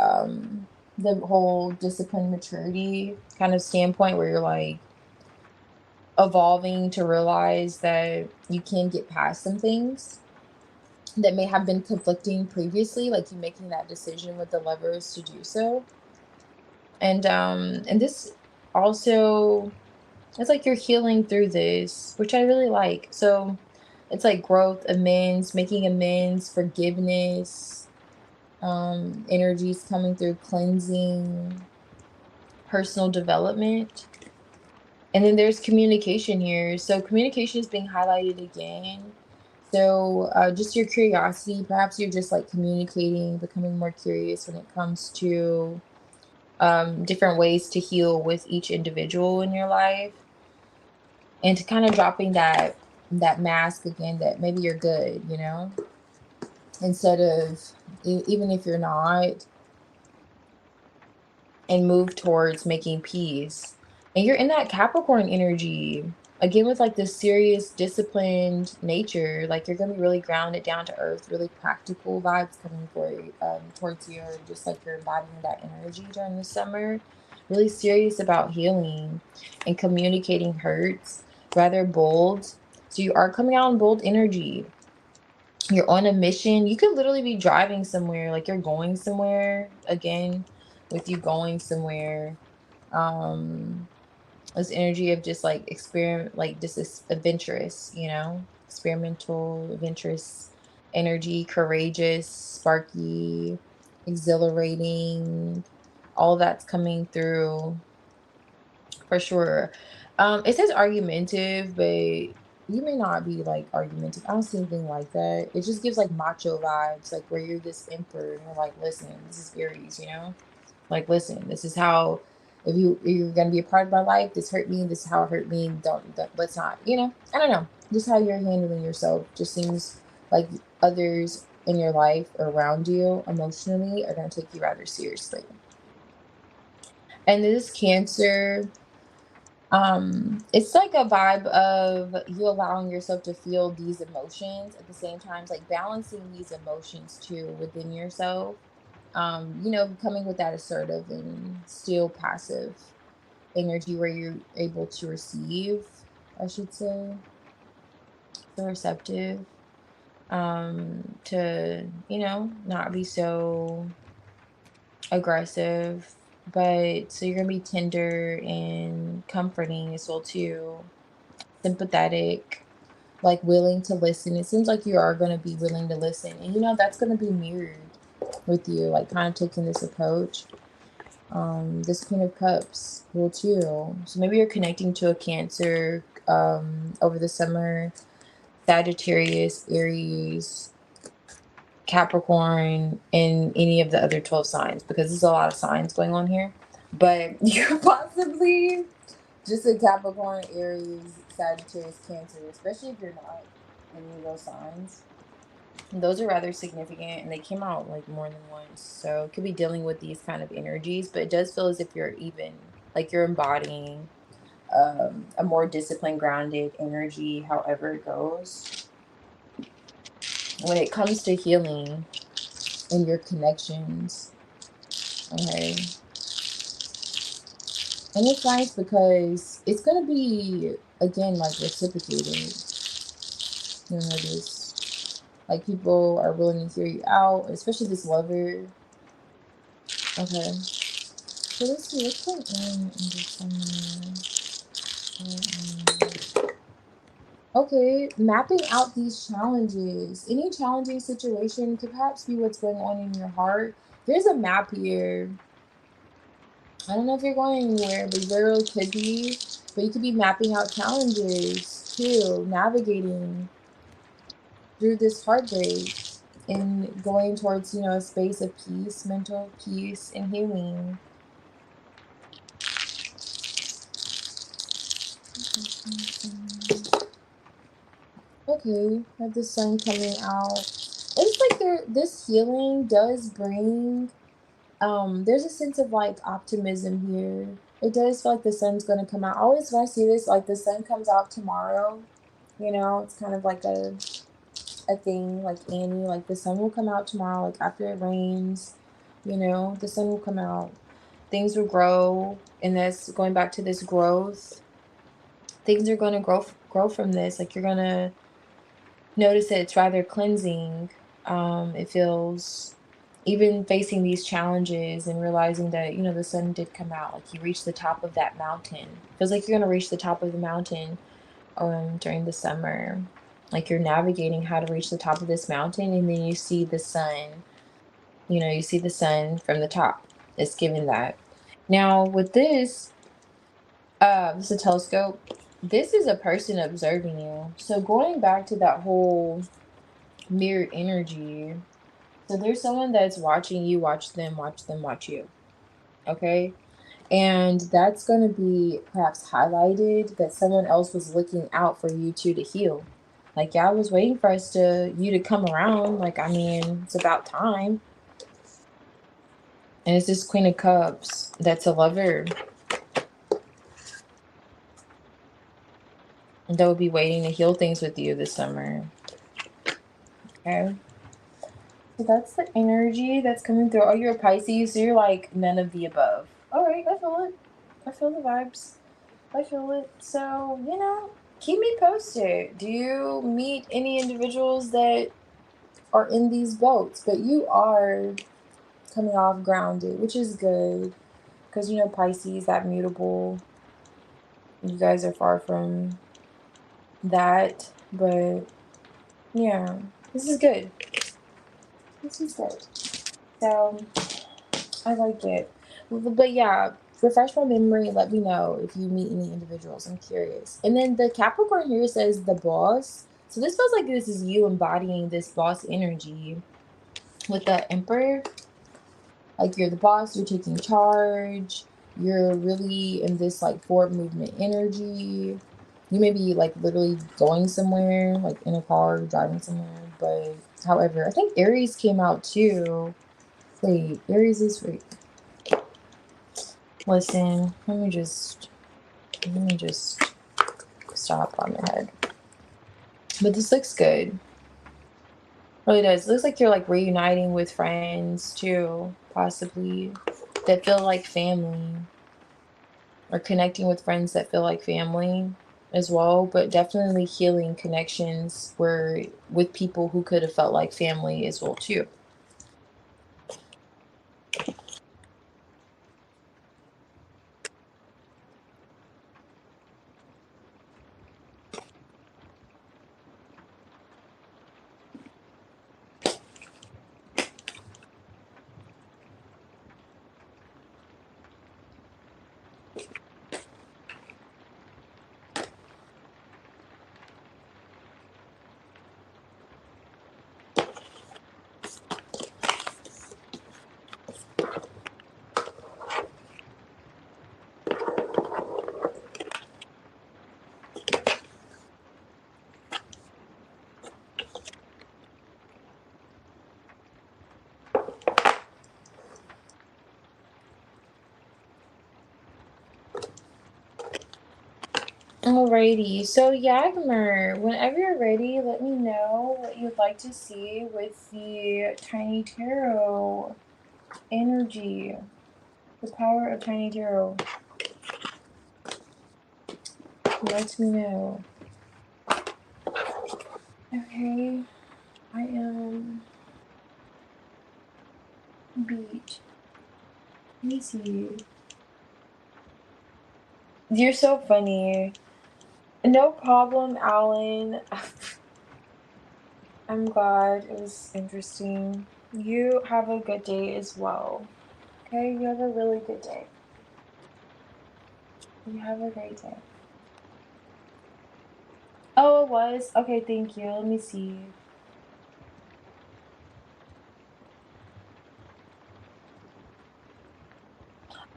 the whole discipline maturity kind of standpoint where you're like evolving to realize that you can get past some things that may have been conflicting previously, like you making that decision with the lovers to do so. And this also, it's like you're healing through this, which I really like. So it's like growth, amends, making amends, forgiveness, energies coming through, cleansing, personal development. And then there's communication here. So communication is being highlighted again. So just your curiosity, perhaps you're just like communicating, becoming more curious when it comes to different ways to heal with each individual in your life, and to kind of dropping that mask again that maybe you're good, instead of even if you're not, and move towards making peace. And you're in that Capricorn energy again with like this serious, disciplined nature. Like you're gonna be really grounded, down to earth, really practical vibes coming for you, towards you, or just like you're embodying that energy during the summer. Really serious about healing and communicating hurts, rather bold. So you are coming out in bold energy. You're on a mission. You could literally be driving somewhere, like you're going somewhere again, with you going somewhere. Um, this energy of just like experiment, like just this adventurous, experimental, adventurous energy, courageous, sparky, exhilarating. All that's coming through for sure. It says argumentative, but you may not be like argumentative. I don't see anything like that. It just gives like macho vibes, like where you're this emperor and you're like, listen, this is Aries, Like, listen, this is how, if you're gonna be a part of my life, this hurt me, this is how it hurt me. Don't let's not, I don't know. Just how you're handling yourself just seems like others in your life or around you emotionally are gonna take you rather seriously. And this Cancer, it's like a vibe of you allowing yourself to feel these emotions at the same time, like balancing these emotions too within yourself. Coming with that assertive and still passive energy where you're able to receive, I should say. so receptive, to, not be so aggressive, but so you're gonna be tender and comforting as well too, sympathetic, like willing to listen. It seems like you are gonna be willing to listen, and that's gonna be mirrored with you, like kind of taking this approach. This Queen of Cups will too. So maybe you're connecting to a Cancer over the summer, Sagittarius, Aries, Capricorn, and any of the other 12 signs, because there's a lot of signs going on here. But you're possibly just a Capricorn, Aries, Sagittarius, Cancer, especially if you're not any of those signs. And those are rather significant, and they came out like more than once. So it could be dealing with these kind of energies, but it does feel as if you're even, like you're embodying a more disciplined, grounded energy, however it goes. When it comes to healing and your connections, okay. And it's nice because it's going to be, again, like reciprocated. This, like people are willing to hear you out, especially this lover. Okay. So let's see what's going on in the summer. Okay, mapping out these challenges. Any challenging situation could perhaps be what's going on in your heart. There's a map here. I don't know if you're going anywhere, but literally could be. But you could be mapping out challenges too, navigating through this heartbreak and going towards, a space of peace, mental peace, and healing. Okay, have the sun coming out. It's like this healing does bring, there's a sense of like optimism here. It does feel like the sun's gonna come out. Always when I see this, like the sun comes out tomorrow, it's kind of like a thing, like Annie, like the sun will come out tomorrow, like after it rains, the sun will come out. Things will grow, and that's going back to this growth. Things are gonna grow from this. Like you're gonna notice that it's rather cleansing. It feels, even facing these challenges and realizing that, the sun did come out, like you reached the top of that mountain. Feels like you're going to reach the top of the mountain during the summer. Like you're navigating how to reach the top of this mountain, and then you see the sun, you see the sun from the top. It's giving that. Now with this is a telescope. This is a person observing you. So going back to that whole mirrored energy. So there's someone that's watching you, watch them, watch you. Okay? And that's going to be perhaps highlighted that someone else was looking out for you two to heal. Like, yeah, I was waiting for you to come around. Like, I mean, it's about time. And it's this Queen of Cups that's a lover that will be waiting to heal things with you this summer. Okay? So that's the energy that's coming through. Oh, you're a Pisces, so you're like none of the above. All right, I feel it. I feel the vibes. I feel it. So, keep me posted. Do you meet any individuals that are in these boats? But you are coming off grounded, which is good. Because, Pisces, that mutable. You guys are far from that. But, yeah, this is good. This is good. So, I like it. But yeah, refresh my memory and let me know if you meet any individuals. I'm curious. And then the Capricorn here says the boss. So this feels like this is you embodying this boss energy with the Emperor. Like you're the boss, you're taking charge. You're really in this like forward movement energy. You may be like literally going somewhere, like in a car, driving somewhere. But however, I think Aries came out too. Wait, Aries is right. Listen, let me just stop on my head. But this looks good. Really does. It looks like you're like reuniting with friends too, possibly, that feel like family. Or connecting with friends that feel like family. as well, but definitely healing connections where with people who could have felt like family as well too. Alrighty, so Yagmer, whenever you're ready, let me know what you'd like to see with the Tiny Tarot energy, the power of Tiny Tarot. Let me know. Okay, I am beat. Let me see. You're so funny. No problem, Alan. I'm glad it was interesting. You have a good day as well. Okay, you have a really good day. You have a great day. Oh, it was? Okay, thank you. Let me see.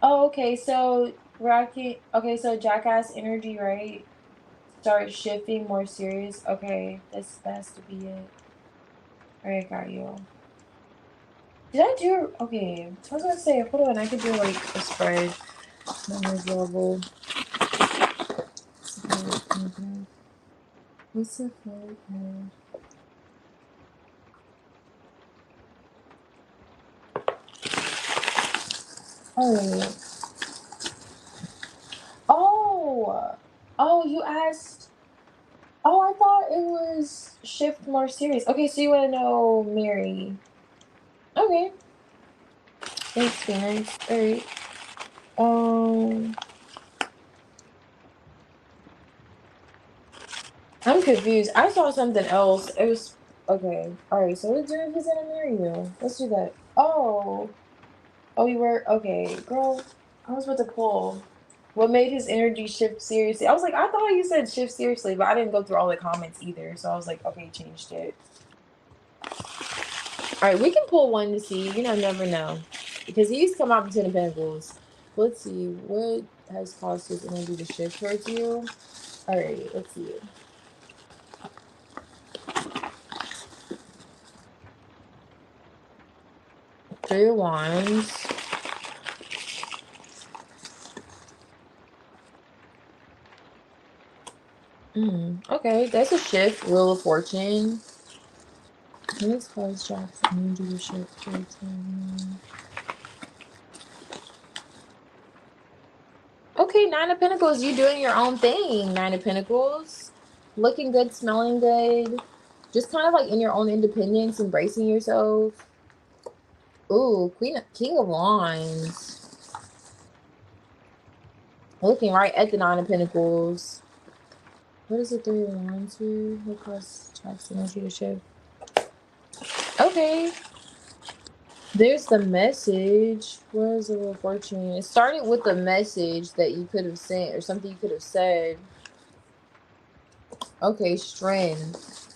Oh, okay, so Rocky, okay, so Jackass energy, right? Start shifting more serious. Okay, that has to be it. Alright, got you. Did I do okay? I was gonna say, hold on, I could do like a spread. Memory level. What's the full code? Alright. Oh! Oh, you asked. Oh, I thought it was shift more serious. Okay, so you want to know Mary. Okay. Thanks, Phoenix. Alright. Um, I'm confused. I saw something else. It was okay. Alright, so let's do if he's gonna marry you. Let's do that. Oh. Oh, you were okay, girl. I was about to pull. What made his energy shift seriously? I was like, I thought you said shift seriously, but I didn't go through all the comments either. So I was like, okay, changed it. All right, we can pull one to see. You know, never know, because he's come out to the Pentacles. Let's see what has caused his energy to shift towards you. All right, let's see. Three of Wands. Okay, that's a shift. Wheel of Fortune. What has caused Jack's energy to shift towards him? Okay, Nine of Pentacles, you doing your own thing. Nine of Pentacles. Looking good, smelling good. Just kind of like in your own independence, embracing yourself. Ooh, King of Wands. Looking right at the Nine of Pentacles. What is the Three of Wands here? What caused Jack's energy to shift? Okay. There's the message. What is the Wheel of Fortune? It started with a message that you could have sent or something you could have said. Okay, strength.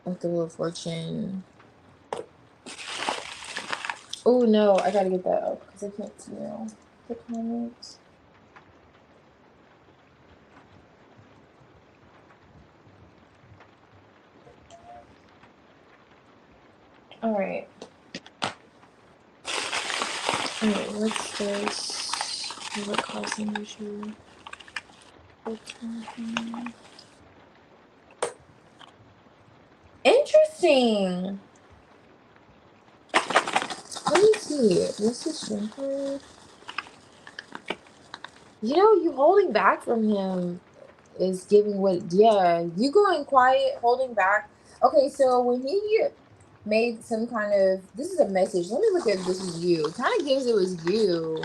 With the Wheel of Fortune. Oh no, I gotta get that up because I can't see now the comments. Alright. Alright, what's this? What causing the issue? Interesting. Let me see. What's the strength card? You know, you holding back from him is giving what, yeah, you going quiet, holding back. Okay, so when he made some kind of, this is a message. Let me look at if this is you. It kind of gives it was you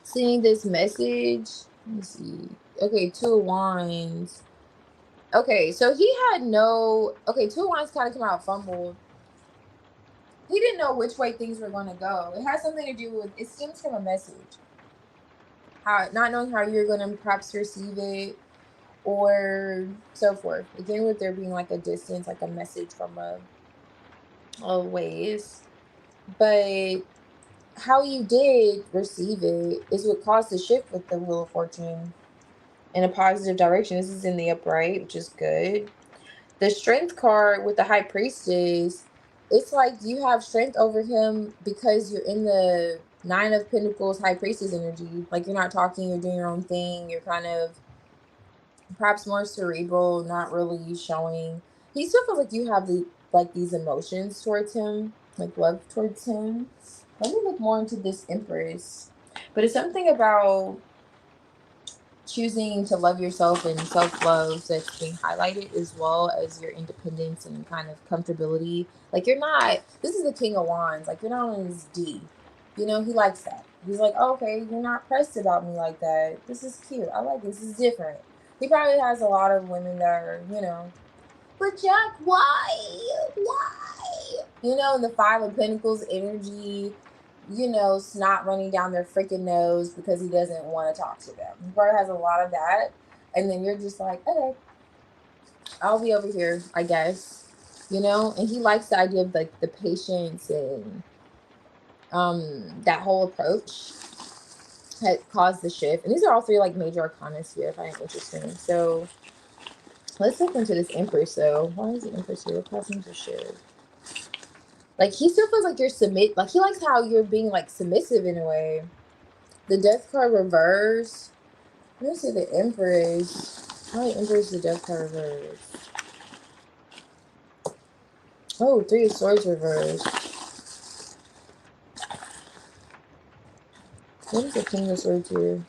seeing this message. Let me see. Okay, Two of Wands. Okay, so he had no, okay, Two of Wands kind of come out fumbled. He didn't know which way things were going to go. It has something to do with, it stems from a message. How, not knowing how you're going to perhaps receive it or so forth. Again, with there being like a distance, like a message from a ways. But how you did receive it is what caused the shift with the Wheel of Fortune in a positive direction. This is in the upright, which is good. The Strength card with the High Priestess, it's like you have strength over him because you're in the Nine of Pentacles High Priestess energy. Like you're not talking, you're doing your own thing. You're kind of perhaps more cerebral, not really showing. He still feels like you have the like these emotions towards him, like love towards him. Let me look more into this Empress. But it's something about choosing to love yourself and self-love that's being highlighted, as well as your independence and kind of comfortability. Like you're not, this is the King of Wands, like you're not on his D. You know, he likes that. He's like, oh, okay, you're not pressed about me like that. This is cute. I like this. This is different. He probably has a lot of women that are, you know, but Jack, why? Why? You know, in the Five of Pentacles energy, you know, snot running down their freaking nose because he doesn't want to talk to them. He probably has a lot of that. And then you're just like, okay, I'll be over here, I guess. You know, and he likes the idea of like the patience and that whole approach had caused the shift. And these are all three like major arcana here, if I am interesting. So let's look into this Empress though. Why is the Empress here? What causing the shift? Like he still feels like you're submit. Like he likes how you're being like submissive in a way. The Death card reverse. Let me see the Empress. Why Empress the Death card reverse? Oh, Three of Swords reverse. What is the King of Swords here?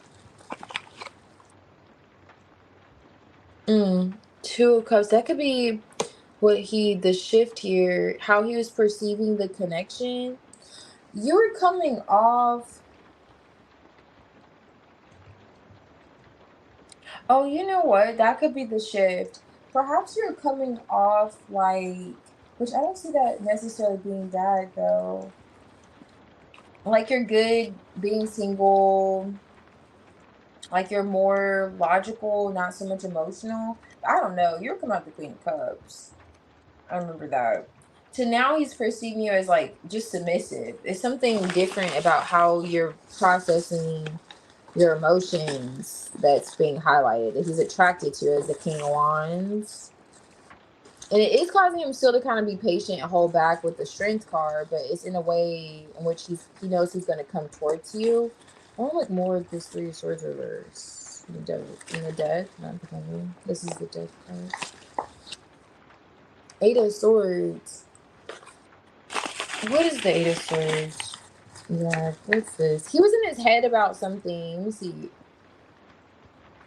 Two of Cups. That could be what the shift here, how he was perceiving the connection. You're coming off. Oh, you know what? That could be the shift. Perhaps you're coming off like, which I don't see that necessarily being bad though. Like you're good being single, like you're more logical, not so much emotional. I don't know. You're coming out the Queen of Cups. I remember that. To now he's perceiving you as like just submissive. It's something different about how you're processing your emotions that's being highlighted, that he's attracted to as the King of Wands. And it is causing him still to kind of be patient and hold back with the Strength card, but it's in a way in which he knows he's going to come towards you. I want to look more at this Three of Swords reverse. In the Death. Not the This is the Death card. Eight of Swords. What is the Eight of Swords? Yeah, what's this? He was in his head about something. Let me see.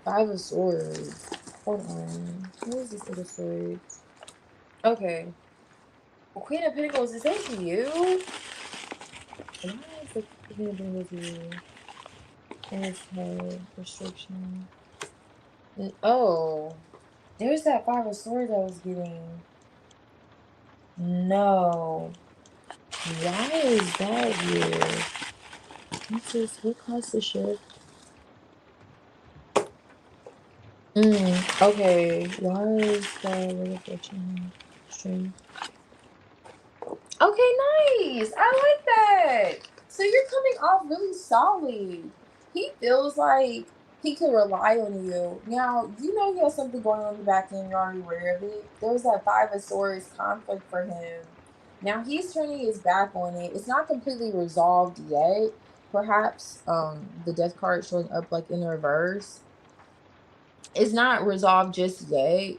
Five of Swords. Hold on. What is this Eight of Swords? Okay. Queen of Pentacles, is that you? Why is the Queen of Pentacles you? In his head. Restriction. Oh. There's that Five of Swords I was getting. No. Why is that here? What's this? What caused the shift? Okay. Why is that reflection string? Okay, nice. I like that. So you're coming off really solid. He feels like he can rely on you. Now, you know he has something going on in the back end. You're already aware of it. There was that Five of Swords conflict for him. Now he's turning his back on it. It's not completely resolved yet. Perhaps the Death card showing up like in reverse. It's not resolved just yet.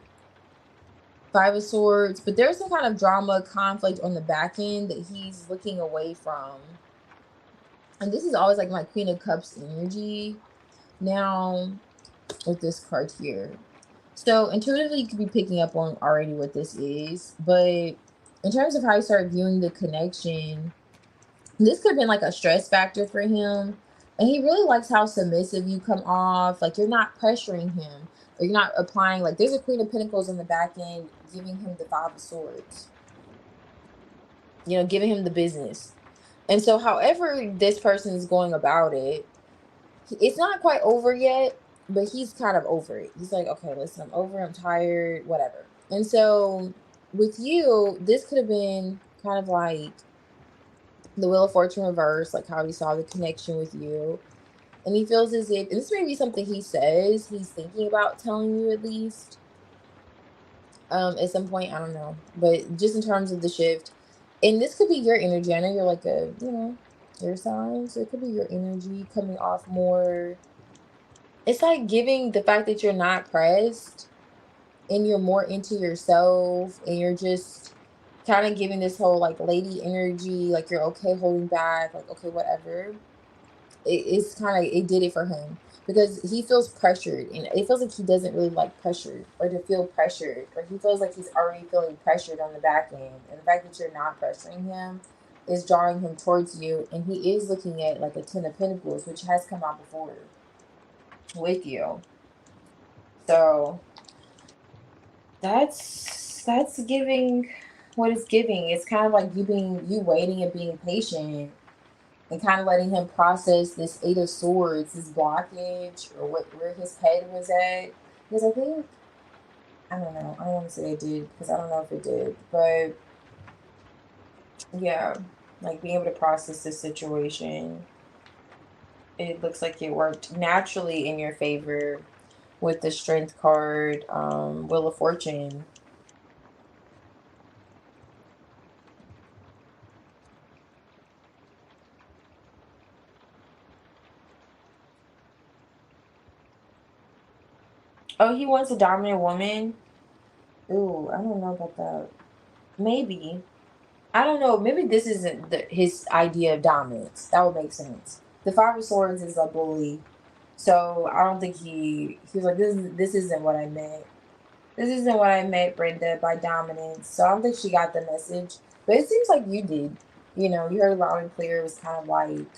Five of Swords, but there's some kind of drama, conflict on the back end that he's looking away from. And this is always like my Queen of Cups energy. Now, with this card here. So intuitively, you could be picking up on already what this is, but in terms of how you start viewing the connection, this could have been like a stress factor for him. And he really likes how submissive you come off. Like you're not pressuring him, or you're not applying. Like there's a Queen of Pentacles on the back end, giving him the Five of Swords. You know, giving him the business. And so, however this person is going about it, it's not quite over yet, but he's kind of over it. He's like, okay, listen, I'm over, I'm tired, whatever. And so with you, this could have been kind of like the Wheel of Fortune reverse, like how he saw the connection with you. And he feels as if, and this may be something he says he's thinking about telling you at least, at some point, I don't know. But just in terms of the shift, and this could be your energy. I know you're like a, your sign, so it could be your energy coming off more. It's like giving the fact that you're not pressed and you're more into yourself and you're just kind of giving this whole like lady energy, like you're okay holding back, like okay, whatever. It's kind of, it did it for him because he feels pressured and it feels like he doesn't really like pressure or to feel pressured, or he feels like he's already feeling pressured on the back end, and the fact that you're not pressuring him is drawing him towards you, and he is looking at like a Ten of Pentacles, which has come out before with you. So that's giving what it's giving. It's kind of like you waiting and being patient and kind of letting him process this Eight of Swords, this blockage, or where his head was at. Because I think, I don't know, I don't want to say it did because I don't know if it did, but yeah, like being able to process this situation, it looks like it worked naturally in your favor with the Strength card, Wheel of Fortune. Oh, he wants a dominant woman. Ooh, I don't know about that. Maybe. I don't know. Maybe this isn't his idea of dominance. That would make sense. The Five of Swords is a bully, so I don't think he's like this isn't what I meant. This isn't what I meant, Brenda, by dominance. So I don't think she got the message. But it seems like you did. You know, you heard loud and clear. It was kind of like,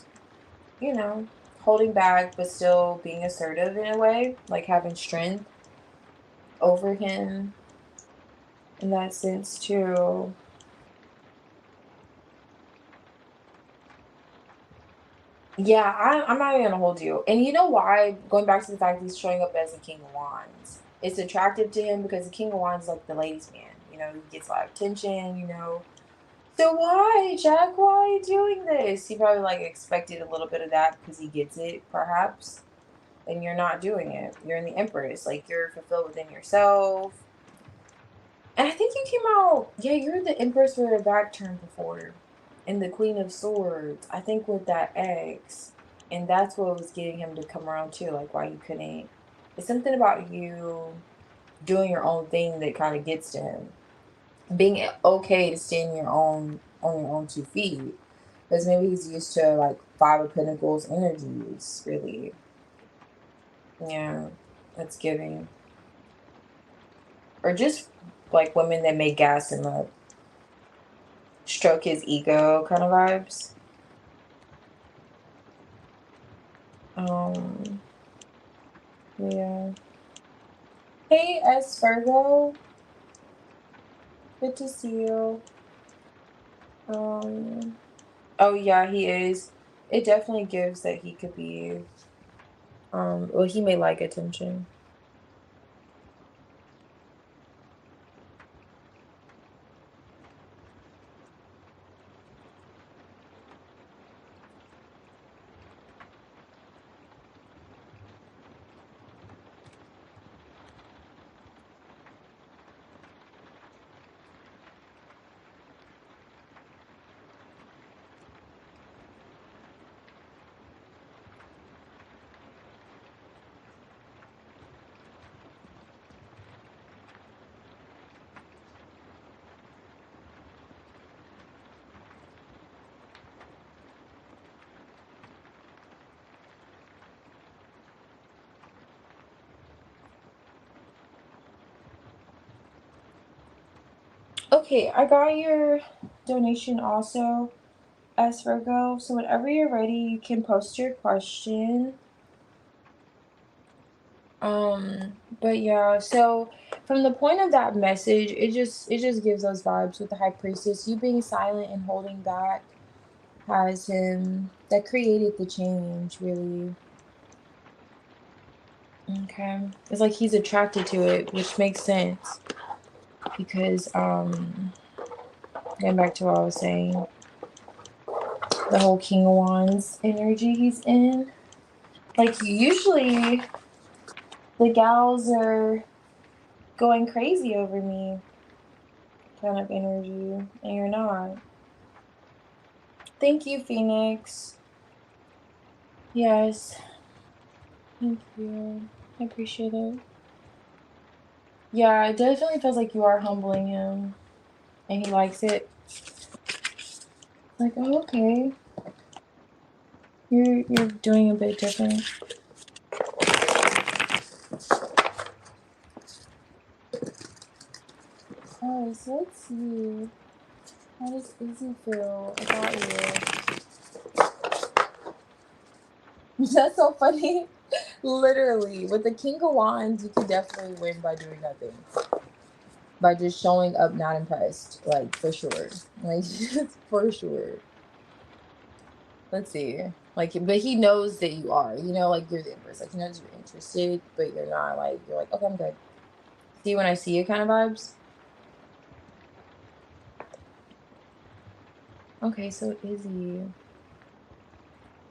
you know, holding back but still being assertive in a way, like having strength over him in that sense too. Yeah, I'm not even gonna hold you. And you know why? Going back to the fact that he's showing up as the King of Wands. It's attractive to him because the King of Wands is like the ladies' man. You know, he gets a lot of attention, you know. So why, Jack, why are you doing this? He probably like expected a little bit of that because he gets it, perhaps. And you're not doing it. You're in the Empress. Like you're fulfilled within yourself. And I think you came out, yeah, you're the Empress with her back turned before. And the Queen of Swords. I think with that X. And that's what was getting him to come around too, like why you couldn't. It's something about you doing your own thing that kind of gets to him. Being okay to stand on your own 2 feet. Because maybe he's used to like Five of Pentacles energies, really. Yeah, that's giving. Or just like women that may gas him up, stroke his ego kind of vibes. Um, yeah. Hey, S Virgo, good to see you. Um, oh yeah, he is. It definitely gives that he could be. Well, he may like attention. Okay, I got your donation also as Virgo. So whenever you're ready, you can post your question. But yeah, so from the point of that message, it just gives those vibes with the high priestess. You being silent and holding back has him that created the change, really. Okay. It's like he's attracted to it, which makes sense because going back to what I was saying, the whole King of Wands energy he's in. Like usually the gals are going crazy over me kind of energy, and you're not. Thank you, Phoenix. Yes, thank you. I appreciate it. Yeah, it definitely feels like you are humbling him, and he likes it. Like, oh, okay, you're doing a bit different. Alright, so let's see. How does Izzy feel about you? That's so funny. Literally, with the King of Wands, you can definitely win by doing nothing. By just showing up not impressed. Like, for sure. Like, for sure. Let's see. Like, but he knows that you are. You know, like, you're the Empress. Like, he knows you're interested, but you're not. Like, you're like, okay, I'm good. See when I see you kind of vibes? Okay, so Izzy.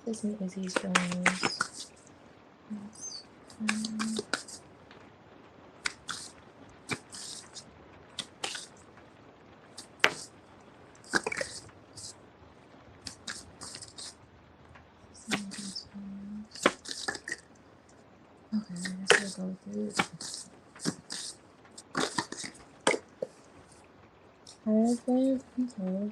This is Izzy's feelings. Yes. Okay, I guess we'll go with it. Husband, okay.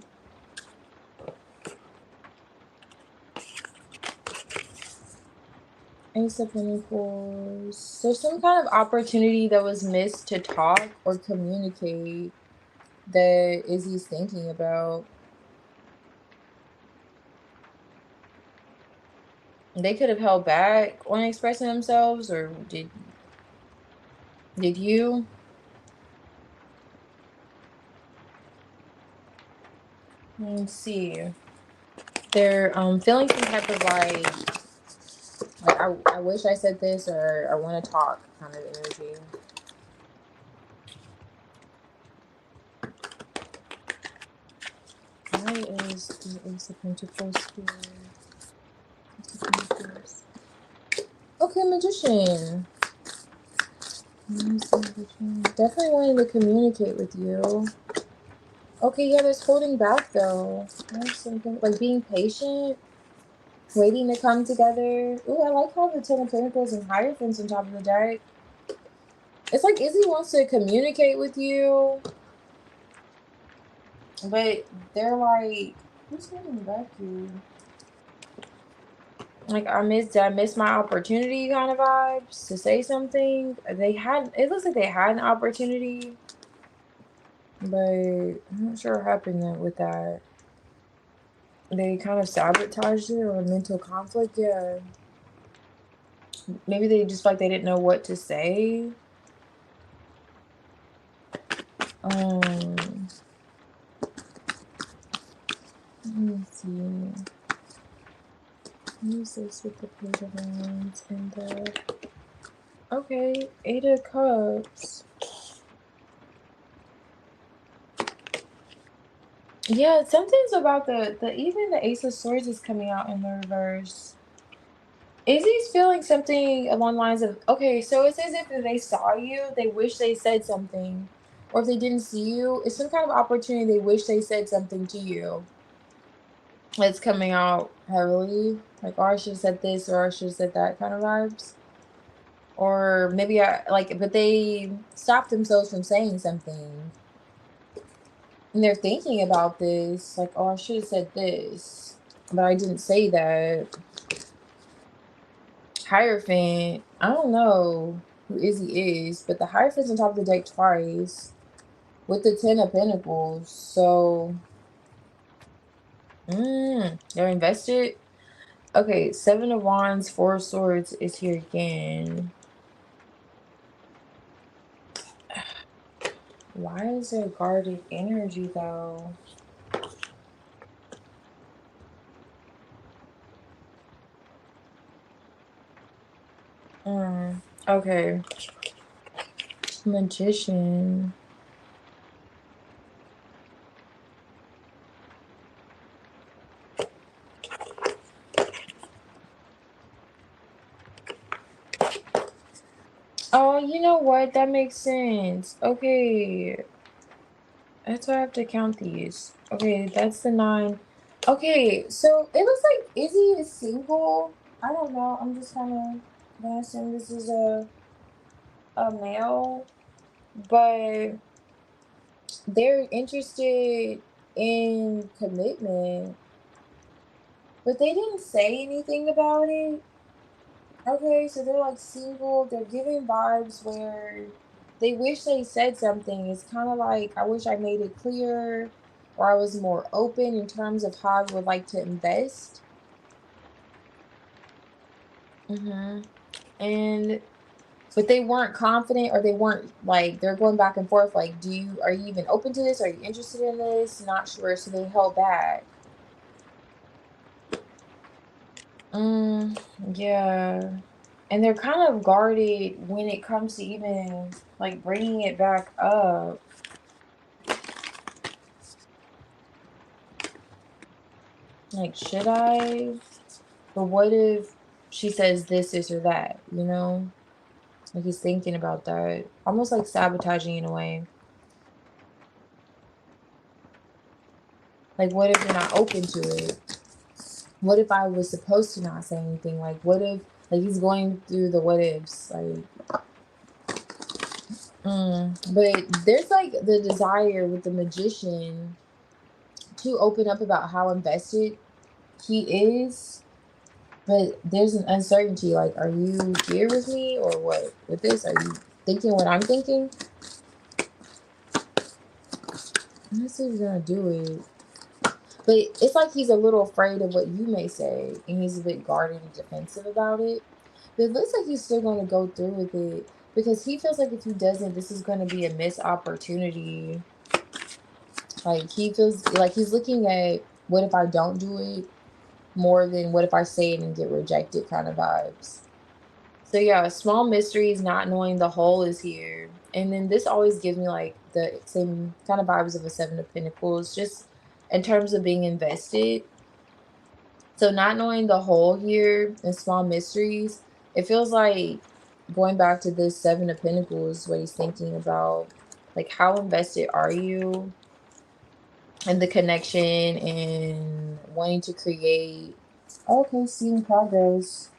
Ace of Pentacles. There's some kind of opportunity that was missed to talk or communicate that Izzy's thinking about. They could have held back on expressing themselves, or did you? Let's see. They're feeling some type of like I wish I said this, or I want to talk kind of energy. Why is the Ace of Pentacles here? Ace of Pentacles. Okay, Magician. Definitely wanting to communicate with you. Okay, yeah, there's holding back though. There's something like being patient, waiting to come together. Ooh, I like how the Ten of Pentacles and Hierophants on top of the deck. It's like Izzy wants to communicate with you, but they're like, who's holding back you? Like, did I miss my opportunity kind of vibes to say something? It looks like they had an opportunity, but I'm not sure what happened with that. They kind of sabotaged it, or a mental conflict, yeah. Maybe they just like they didn't know what to say. Let me see. Use this with the Page of Wands and the okay, Eight of Cups. Yeah, something's about the even the Ace of Swords is coming out in the reverse. Izzy's feeling something along the lines of, okay, so it's as if they saw you, they wish they said something. Or if they didn't see you, it's some kind of opportunity they wish they said something to you. It's coming out heavily. Like, oh, I should have said this, or I should have said that kind of vibes. Or maybe but they stopped themselves from saying something. And they're thinking about this, like, oh, I should have said this, but I didn't say that. Hierophant, I don't know who Izzy is, but the Hierophant's on top of the deck twice. with the Ten of Pentacles. So, they're invested. Okay, Seven of Wands, Four of Swords is here again. Why is there guarded energy though? Okay. Magician. Oh, you know what? That makes sense. Okay. That's why I have to count these. Okay, that's the 9. Okay, so it looks like Izzy is single. I don't know. I'm just kind of gonna assume this is a male, but they're interested in commitment, but they didn't say anything about it. Okay, so they're like single. They're giving vibes where they wish they said something. It's kind of like, I wish I made it clear, or I was more open in terms of how I would like to invest. And but they weren't confident, or they weren't, like, they're going back and forth. Like, are you even open to this? Are you interested in this? Not sure. So they held back. Yeah. And they're kind of guarded when it comes to even like bringing it back up. Like, should I? But what if she says this or that, you know? Like, he's thinking about that. Almost like sabotaging in a way. Like, what if you're not open to it? What if I was supposed to not say anything? Like, what if, like, he's going through the what ifs? Like, but there's like the desire with the magician to open up about how invested he is, but there's an uncertainty. Like, are you here with me or what? With this, are you thinking what I'm thinking? Let's see if he's gonna do it. But it's like he's a little afraid of what you may say, and he's a bit guarded and defensive about it. But it looks like he's still gonna go through with it because he feels like if he doesn't, this is gonna be a missed opportunity. Like, he feels like he's looking at, what if I don't do it, more than what if I say it and get rejected kind of vibes. So yeah, small mysteries, not knowing the whole is here. And then this always gives me like the same kind of vibes of a Seven of Pentacles, just in terms of being invested. So not knowing the whole here and small mysteries, it feels like going back to this Seven of Pentacles, what he's thinking about, like, how invested are you, and the connection and wanting to create. Okay, seeing progress.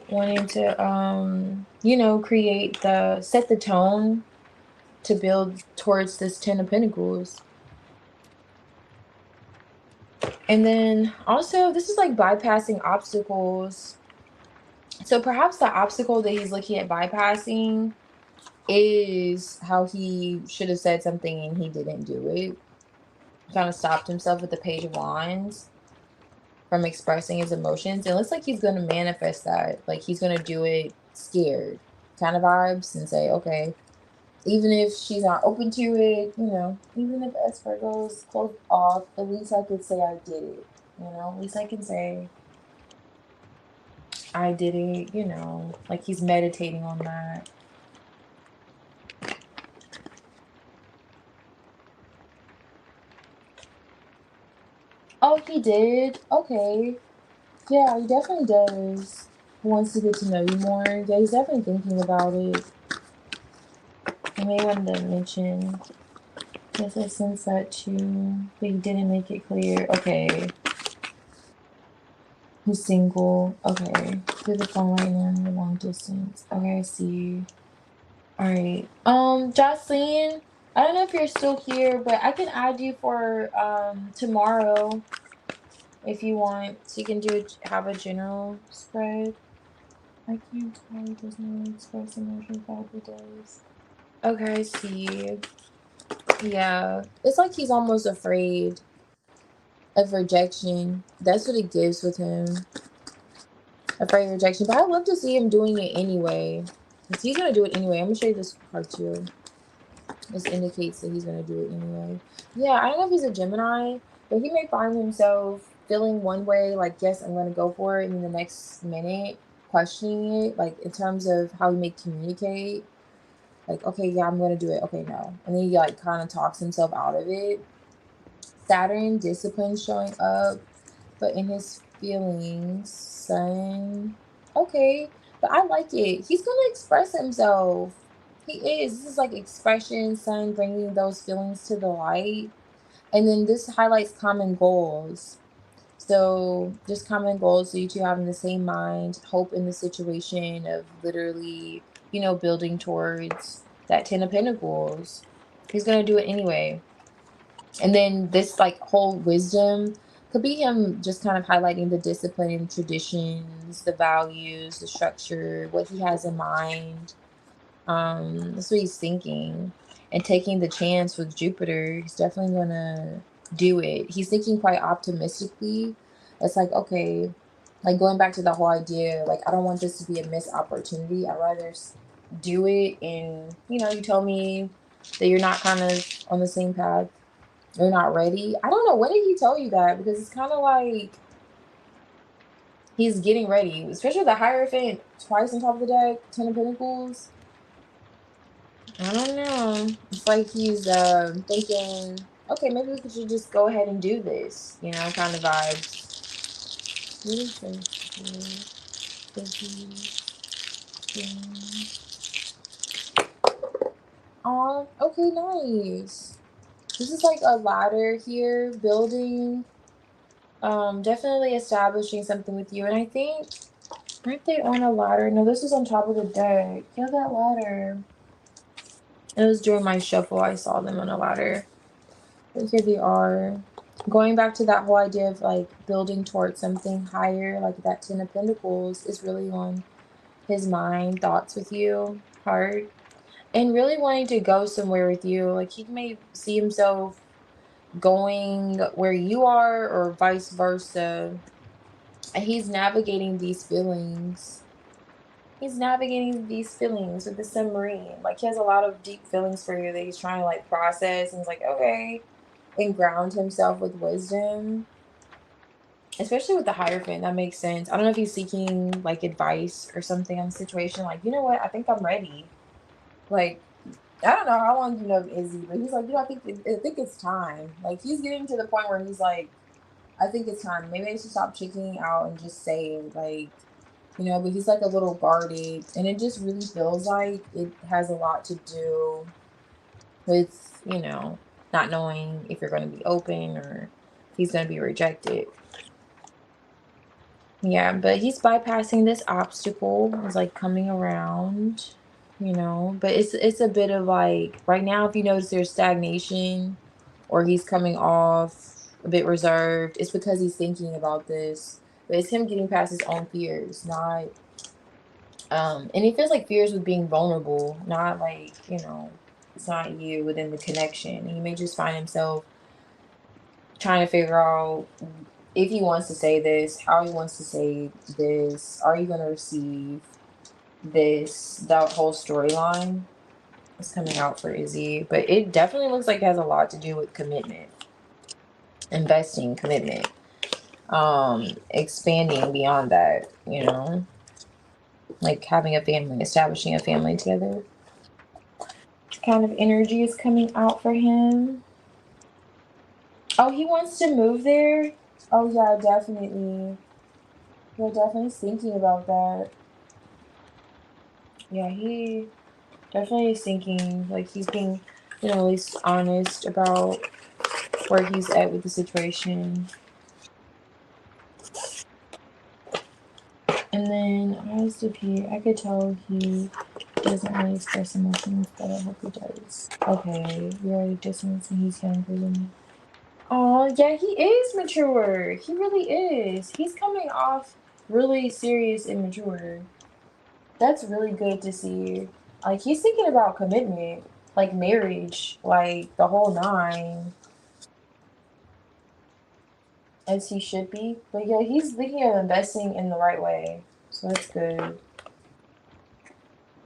Wanting to create the set the tone to build towards this Ten of Pentacles. And then also this is like bypassing obstacles. So perhaps the obstacle that he's looking at bypassing is how he should have said something and he didn't do it. Kind of stopped himself with the Page of Wands from expressing his emotions. And it looks like he's going to manifest that. Like, he's going to do it scared kind of vibes and say, okay, even if she's not open to it, even if Esper goes close off, at least I could say I did it. At least I can say I did it, like he's meditating on that. Oh, he did? Okay. Yeah, he definitely does. He wants to get to know you more. Yeah, he's definitely thinking about it. I may want to mention, yes, I sense that too, but he didn't make it clear. Okay. He's single. Okay. Through the phone right now, long distance. Okay, I see. Alright. Jocelyn, I don't know if you're still here, but I can add you for tomorrow if you want. So you can have a general spread. I can't tell. He doesn't really express emotions, but he does. Okay, I see. Yeah. It's like he's almost afraid of rejection. That's what it gives with him. Afraid of rejection. But I'd love to see him doing it anyway. 'Cause he's gonna do it anyway. I'm gonna show you this card too. This indicates that he's gonna do it anyway. Yeah, I don't know if he's a Gemini, but he may find himself feeling one way, like, yes, I'm gonna go for it, and then the next minute questioning it, like in terms of how he may communicate. Like, okay, yeah, I'm gonna do it. Okay, no. And then he like kind of talks himself out of it. Saturn, discipline showing up, but in his feelings, Sun. Okay, but I like it. He's gonna express himself. He is. This is like expression, Sun bringing those feelings to the light. And then this highlights common goals. So just common goals. So you two having the same mind, hope in the situation of literally, building towards that 10 of Pentacles. He's gonna do it anyway. And then this like whole wisdom could be him just kind of highlighting the discipline and traditions, the values, the structure, what he has in mind. That's what he's thinking. And taking the chance with Jupiter, he's definitely gonna do it. He's thinking quite optimistically. It's like, okay, like going back to the whole idea, like I don't want this to be a missed opportunity. I'd rather do it. And you tell me that you're not kind of on the same path. You're not ready. I don't know. When did he tell you that? Because it's kind of like he's getting ready, especially the Hierophant twice on top of the deck, 10 of Pentacles. I don't know. It's like he's thinking, okay, maybe we should just go ahead and do this, kind of vibes. What is oh, okay, nice. This is like a ladder here, building, definitely establishing something with you. And I think, aren't they on a ladder? No, this is on top of the deck. Yeah, that ladder. It was during my shuffle I saw them on a ladder. But here they are. Going back to that whole idea of like building towards something higher, like that 10 of Pentacles is really on his mind, thoughts with you, heart, and really wanting to go somewhere with you. Like he may see himself going where you are or vice versa. And he's navigating these feelings. He's navigating these feelings with the submarine. Like he has a lot of deep feelings for you that he's trying to like process. And he's like, okay, and ground himself with wisdom, especially with the Hierophant. That makes sense. I don't know if he's seeking like advice or something on the situation. Like, you know what? I think I'm ready. Like, I don't know how long you know Izzy, but he's like, I think it's time. Like, he's getting to the point where he's like, I think it's time. Maybe I should stop checking out and just say it. Like, but he's like a little guarded, and it just really feels like it has a lot to do with, not knowing if you're going to be open or if he's going to be rejected. Yeah, but he's bypassing this obstacle. It's like coming around, but it's a bit of like right now, if you notice there's stagnation or he's coming off a bit reserved, it's because he's thinking about this. But it's him getting past his own fears, not and he feels like fears with being vulnerable, not like, it's not you within the connection. He may just find himself trying to figure out if he wants to say this, how he wants to say this, are you going to receive this, that whole storyline is coming out for Izzy. But it definitely looks like it has a lot to do with commitment, investing, commitment, expanding beyond that, like having a family, establishing a family together. Kind of energy is coming out for him. Oh, he wants to move there? Oh, yeah, definitely. Yeah, definitely thinking about that. Yeah, he definitely is thinking, like, he's being, at least honest about where he's at with the situation. And then, as of here, I could tell he doesn't really express emotions, but I hope he does. Okay, we already distance and he's younger than me. Oh, yeah, he is mature. He really is. He's coming off really serious and mature. That's really good to see. Like, he's thinking about commitment, like marriage, like the whole nine, as he should be. But yeah, he's thinking of investing in the right way. So that's good.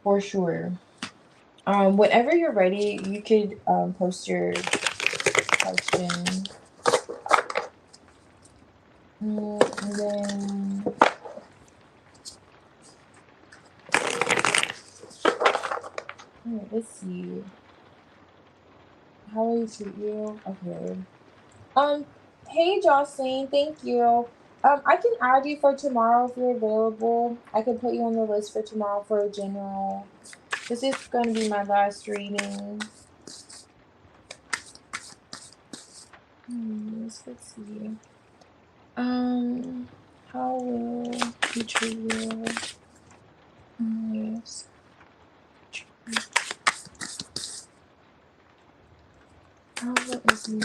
For sure. Whenever you're ready, you could post your question. And then let's see. How will you treat you? Okay. Hey Jocelyn, thank you. I can add you for tomorrow if you're available. I can put you on the list for tomorrow for a general. This is going to be my last reading. Let's see. How will he treat you? Yes. How is he?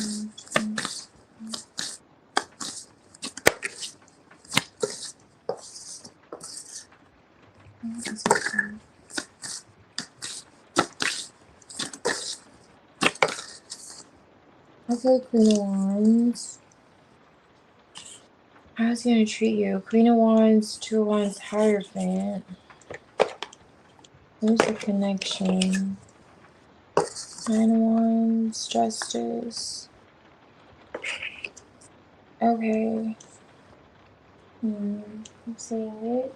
Okay, Queen of Wands. How's he gonna treat you? Queen of Wands, Two of Wands, Hierophant. There's the connection. Nine of Wands, Justice. Okay. I'm seeing it.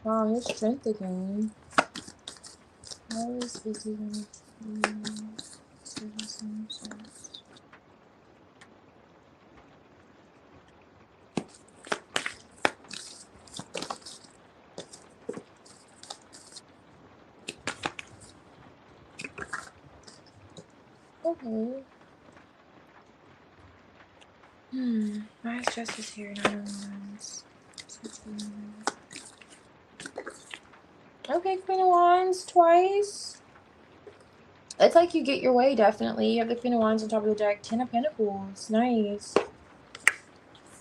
Wow, his strength again. How is Vicky gonna Okay. Why is Justice here? Nine of Wands. Okay, Queen of Wands twice. It's like you get your way, definitely. You have the Queen of Wands on top of the deck. Ten of Pentacles. Nice.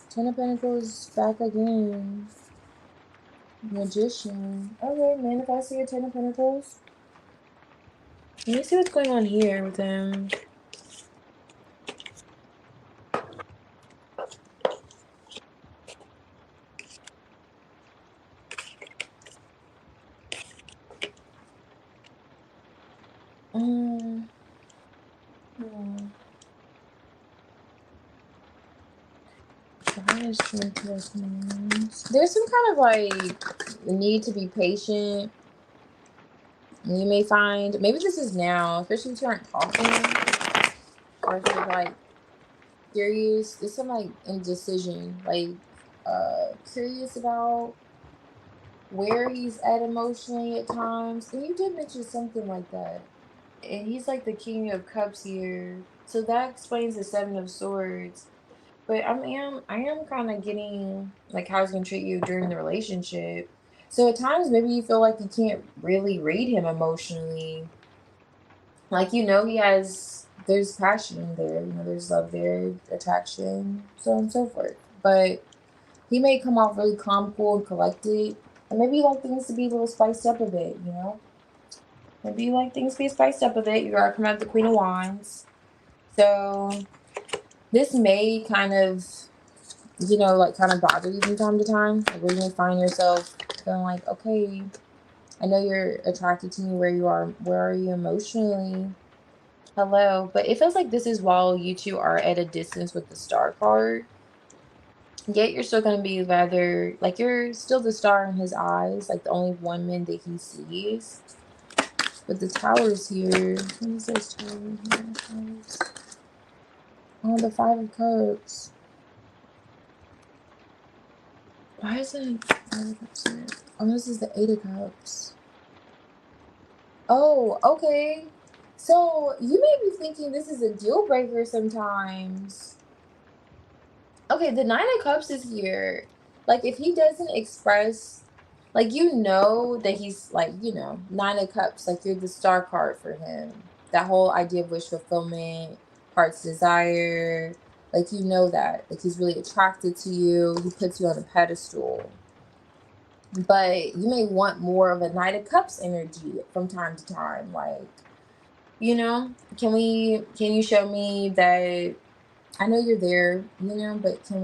Ten of Pentacles back again. Magician. Okay, manifesting a Ten of Pentacles. Let me see what's going on here with him. There's some kind of like need to be patient. You may find, maybe this is now, especially if you aren't talking, or if you're like curious. There's some like indecision, like curious about where he's at emotionally at times. And you did mention something like that. And he's like the King of Cups here, so that explains the Seven of Swords. But I am kind of getting like how he's gonna treat you during the relationship. So at times maybe you feel like you can't really read him emotionally. Like there's passion there, there's love there, attraction, so on and so forth. But he may come off really calm, cool, and collected, and maybe you like things to be a little spiced up a bit. Maybe you like things to be spiced up a bit. You are coming out the Queen of Wands, so this may kind of like kind of bother you from time to time. Like where you may find yourself feeling like, okay, I know you're attracted to me. Where are you emotionally? Hello. But it feels like this is while you two are at a distance with the Star card. Yet you're still going to be rather, like you're still the star in his eyes, like the only woman that he sees. But the Tower's here. What is this Tower here? Oh, the Five of Cups. Why isn't Five of Cups here? Oh, this is the Eight of Cups. Oh, okay. So you may be thinking this is a deal breaker sometimes. Okay, the Nine of Cups is here. Like, if he doesn't express, like, you know that he's like, Nine of Cups, like, you're the star card for him. That whole idea of wish fulfillment, heart's desire, like, you know that. Like, he's really attracted to you. He puts you on a pedestal. But you may want more of a Knight of Cups energy from time to time. Like, can you show me that I know you're there, but can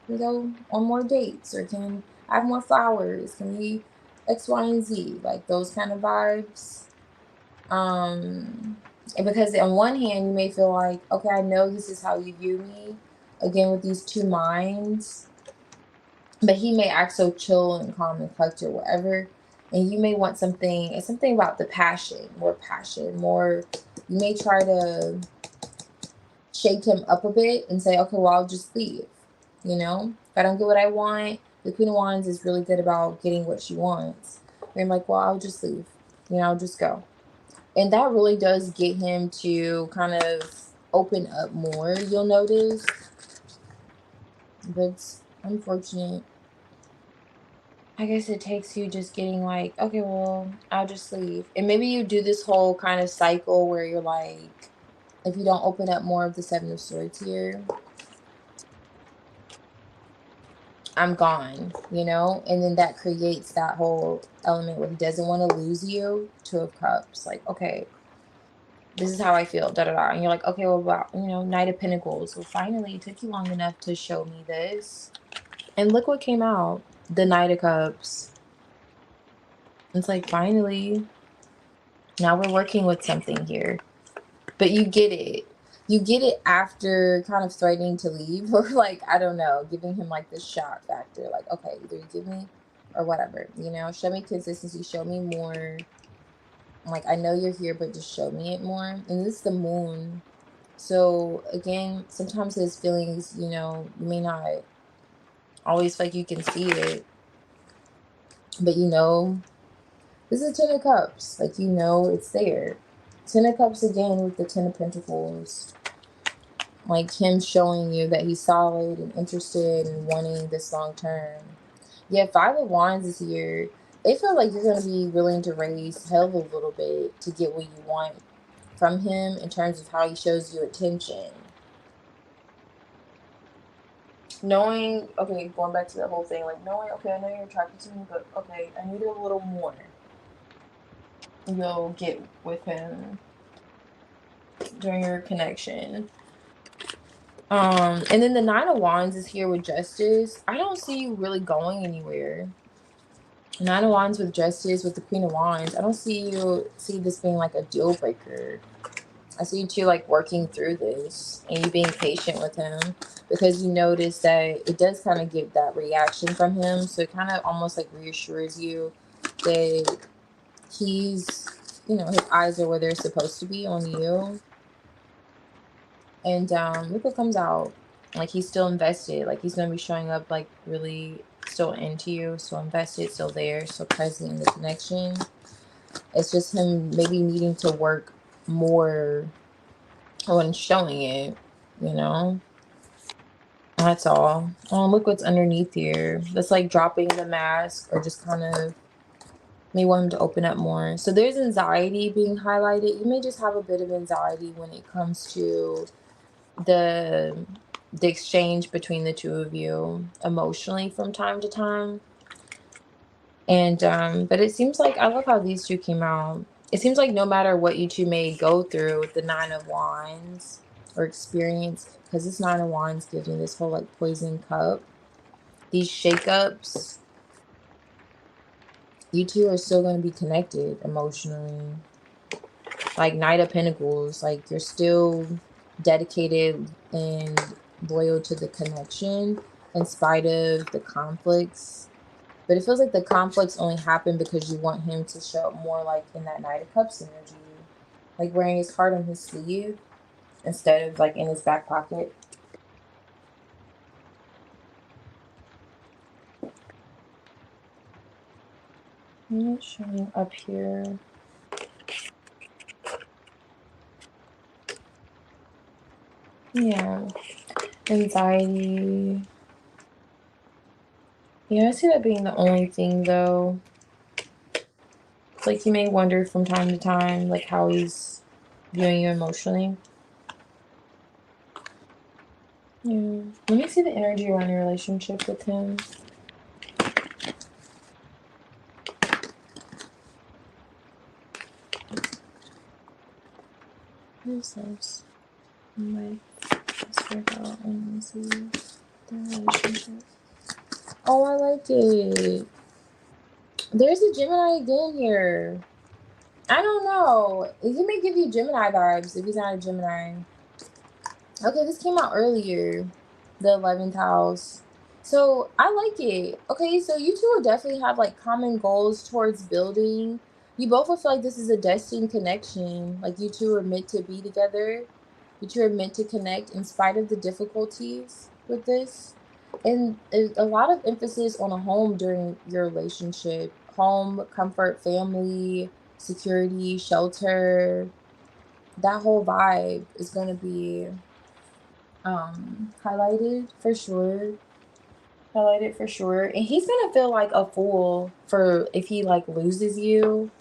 we go on more dates, or can I have more flowers? Can we X, Y, and Z? Like those kind of vibes. And because on one hand you may feel like, okay, I know this is how you view me, again with these two minds, but he may act so chill and calm and collected or whatever. And you may want something about the passion, more. You may try to shake him up a bit and say, okay, well, I'll just leave. If I don't get what I want, the Queen of Wands is really good about getting what she wants. And I'm like, well, I'll just leave. I'll just go. And that really does get him to kind of open up more, you'll notice. But it's unfortunate. I guess it takes you just getting like, okay, well, I'll just leave. And maybe you do this whole kind of cycle where you're like, if you don't open up more of the Seven of Swords here, I'm gone, and then that creates that whole element where he doesn't want to lose you. Two of Cups, like, okay, this is how I feel, da da da. And you're like, okay, well, about, Knight of Pentacles. Well, finally, it took you long enough to show me this. And look what came out, the Knight of Cups. It's like, finally, now we're working with something here. But you get it. You get it after kind of threatening to leave, or like, I don't know, giving him like this shock factor. Like, okay, either you give me or whatever, show me consistency, show me more. Like, I know you're here, but just show me it more. And this is the Moon. So again, sometimes his feelings, you may not always feel like you can see it, but this is Ten of Cups. Like, it's there. Ten of Cups again with the Ten of Pentacles. Like him showing you that he's solid and interested in wanting this long term. Yeah, Five of Wands is here. It feels like you're going to be willing to raise hell a little bit to get what you want from him in terms of how he shows you attention. Knowing, okay, going back to that whole thing, like knowing, okay, I know you're attracted to me, but okay, I need a little more. You'll get with him during your connection. And then the Nine of Wands is here with Justice. I don't see you really going anywhere. Nine of Wands with Justice, with the Queen of Wands. I don't see this being like a deal breaker. I see you two like working through this and you being patient with him, because you notice that it does kind of give that reaction from him. So it kind of almost like reassures you that he's, his eyes are where they're supposed to be, on you. And look what comes out. Like, he's still invested. Like, he's going to be showing up like really still into you, still invested, still there, still present in the connection. It's just him maybe needing to work more on showing it, That's all. Oh, look what's underneath here. That's like dropping the mask, or just kind of may want him to open up more. So there's anxiety being highlighted. You may just have a bit of anxiety when it comes to the exchange between the two of you emotionally from time to time. And but it seems like, I love how these two came out. It seems like no matter what you two may go through with the Nine of Wands or experience, because this Nine of Wands gives me this whole like poison cup, these shakeups, you two are still going to be connected emotionally. Like Knight of Pentacles, like you're still dedicated and loyal to the connection in spite of the conflicts. But it feels like the conflicts only happen because you want him to show up more like in that Knight of Cups energy. Like wearing his heart on his sleeve instead of like in his back pocket. I'm showing up here. Yeah. Anxiety. Yeah, I see that being the only thing though. Like you may wonder from time to time, like how he's viewing you emotionally. Yeah. Let me see the energy around your relationship with him. Who's this? My Virgo and see the relationship. Oh, I like it. There's a Gemini again here. I don't know. He may give you Gemini vibes if he's not a Gemini. Okay, this came out earlier. The 11th house. So I like it. Okay, so you two will definitely have like common goals towards building. You both will feel like this is a destined connection. Like you two are meant to be together. You two are meant to connect in spite of the difficulties with this. And a lot of emphasis on a home during your relationship. Home, comfort, family, security, shelter. That whole vibe is gonna be highlighted for sure. Highlighted for sure. And he's gonna feel like a fool for if he like loses you.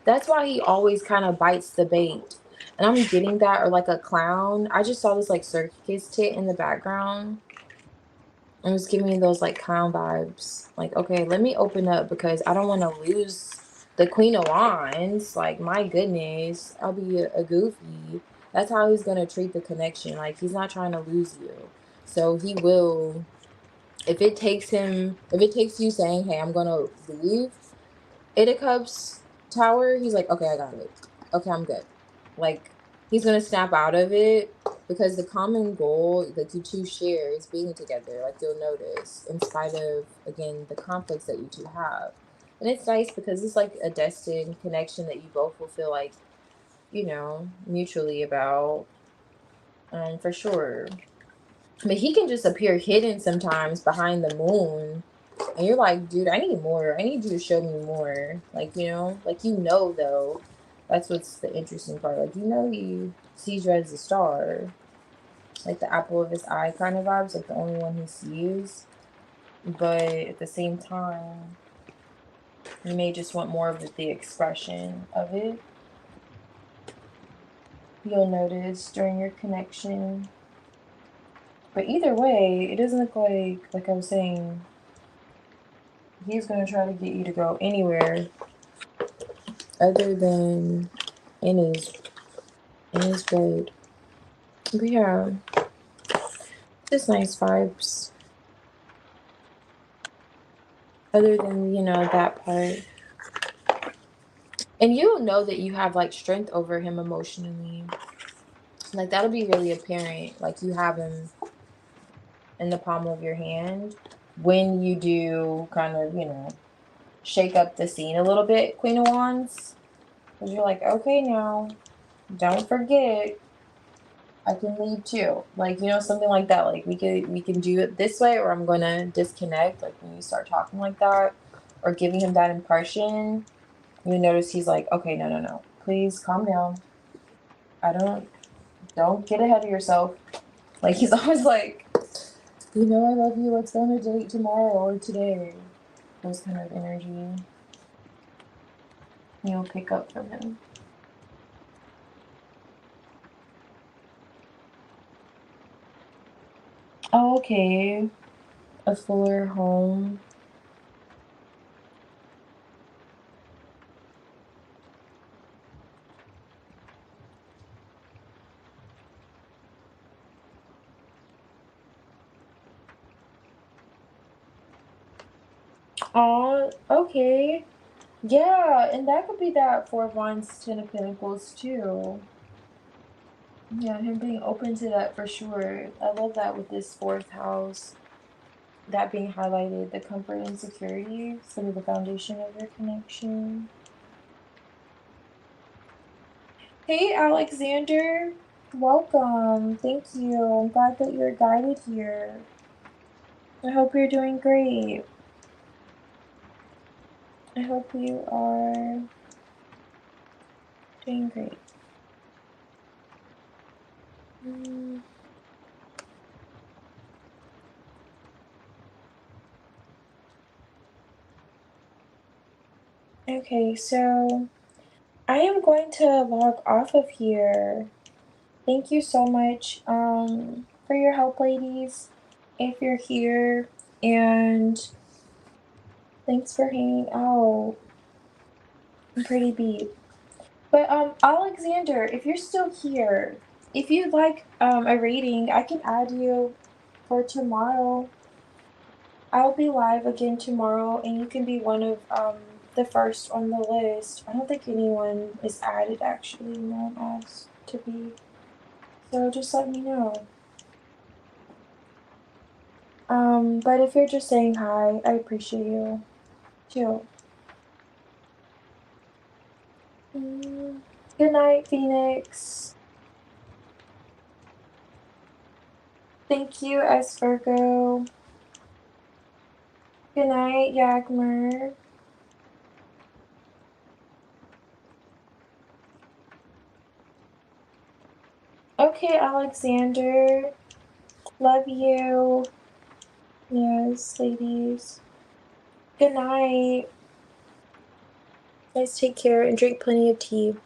That's why he always kind of bites the bait. And I'm getting that, or like a clown. I just saw this like circus tit in the background. And it's giving me those like clown vibes. Like, okay, let me open up because I don't want to lose the Queen of Wands. Like, my goodness, I'll be a goofy. That's how he's gonna treat the connection. Like, he's not trying to lose you. So he will, if it takes you saying, hey, I'm gonna leave, 8 of Cups Tower, he's like, okay, I got it. Okay, I'm good. Like, he's gonna snap out of it because the common goal that you two share is being together. Like, you'll notice, in spite of, again, the conflicts that you two have. And it's nice because it's like a destined connection that you both will feel like, mutually about, for sure. But he can just appear hidden sometimes behind the moon. And you're like, dude, I need more. I need you to show me more. Like, though. That's what's the interesting part. Like, he sees you as a star. Like the apple of his eye kind of vibes. Like the only one he sees. But at the same time, you may just want more of the expression of it. You'll notice during your connection. But either way, it doesn't look like I was saying, he's going to try to get you to go anywhere other than in his grade. But yeah, just nice vibes. Other than, that part. And you'll know that you have like strength over him emotionally. Like that'll be really apparent. Like you have him in the palm of your hand when you do kind of, shake up the scene a little bit, Queen of Wands. Because you're like, okay, now, don't forget, I can leave too. Like, something like that. Like we can do it this way, or I'm gonna disconnect. Like when you start talking like that, or giving him that impression, you notice he's like, okay, no. Please calm down. Don't get ahead of yourself. Like he's always like, I love you, let's go on a date tomorrow or today. Those kind of energy you'll pick up from him. Oh, okay. A fuller home. Oh, okay. Yeah, and that could be that 4 of Wands, 10 of Pentacles too. Yeah, him being open to that for sure. I love that with this fourth house. That being highlighted, the comfort and security, sort of the foundation of your connection. Hey, Alexander. Welcome. Thank you. I'm glad that you're guided here. I hope you're doing great. I hope you are doing great. Okay, so I am going to log off of here. Thank you so much for your help, ladies, if you're here, and thanks for hanging out. I'm pretty beat. But Alexander, if you're still here, if you'd like a rating, I can add you for tomorrow. I'll be live again tomorrow, and you can be one of the first on the list. I don't think anyone is added actually. No one asked to be. So just let me know. But if you're just saying hi, I appreciate you. Chill. Good night, Phoenix. Thank you, S Virgo. Good night, Yagmer. Okay, Alexander. Love you. Yes, ladies. Good night. Guys, take care and drink plenty of tea.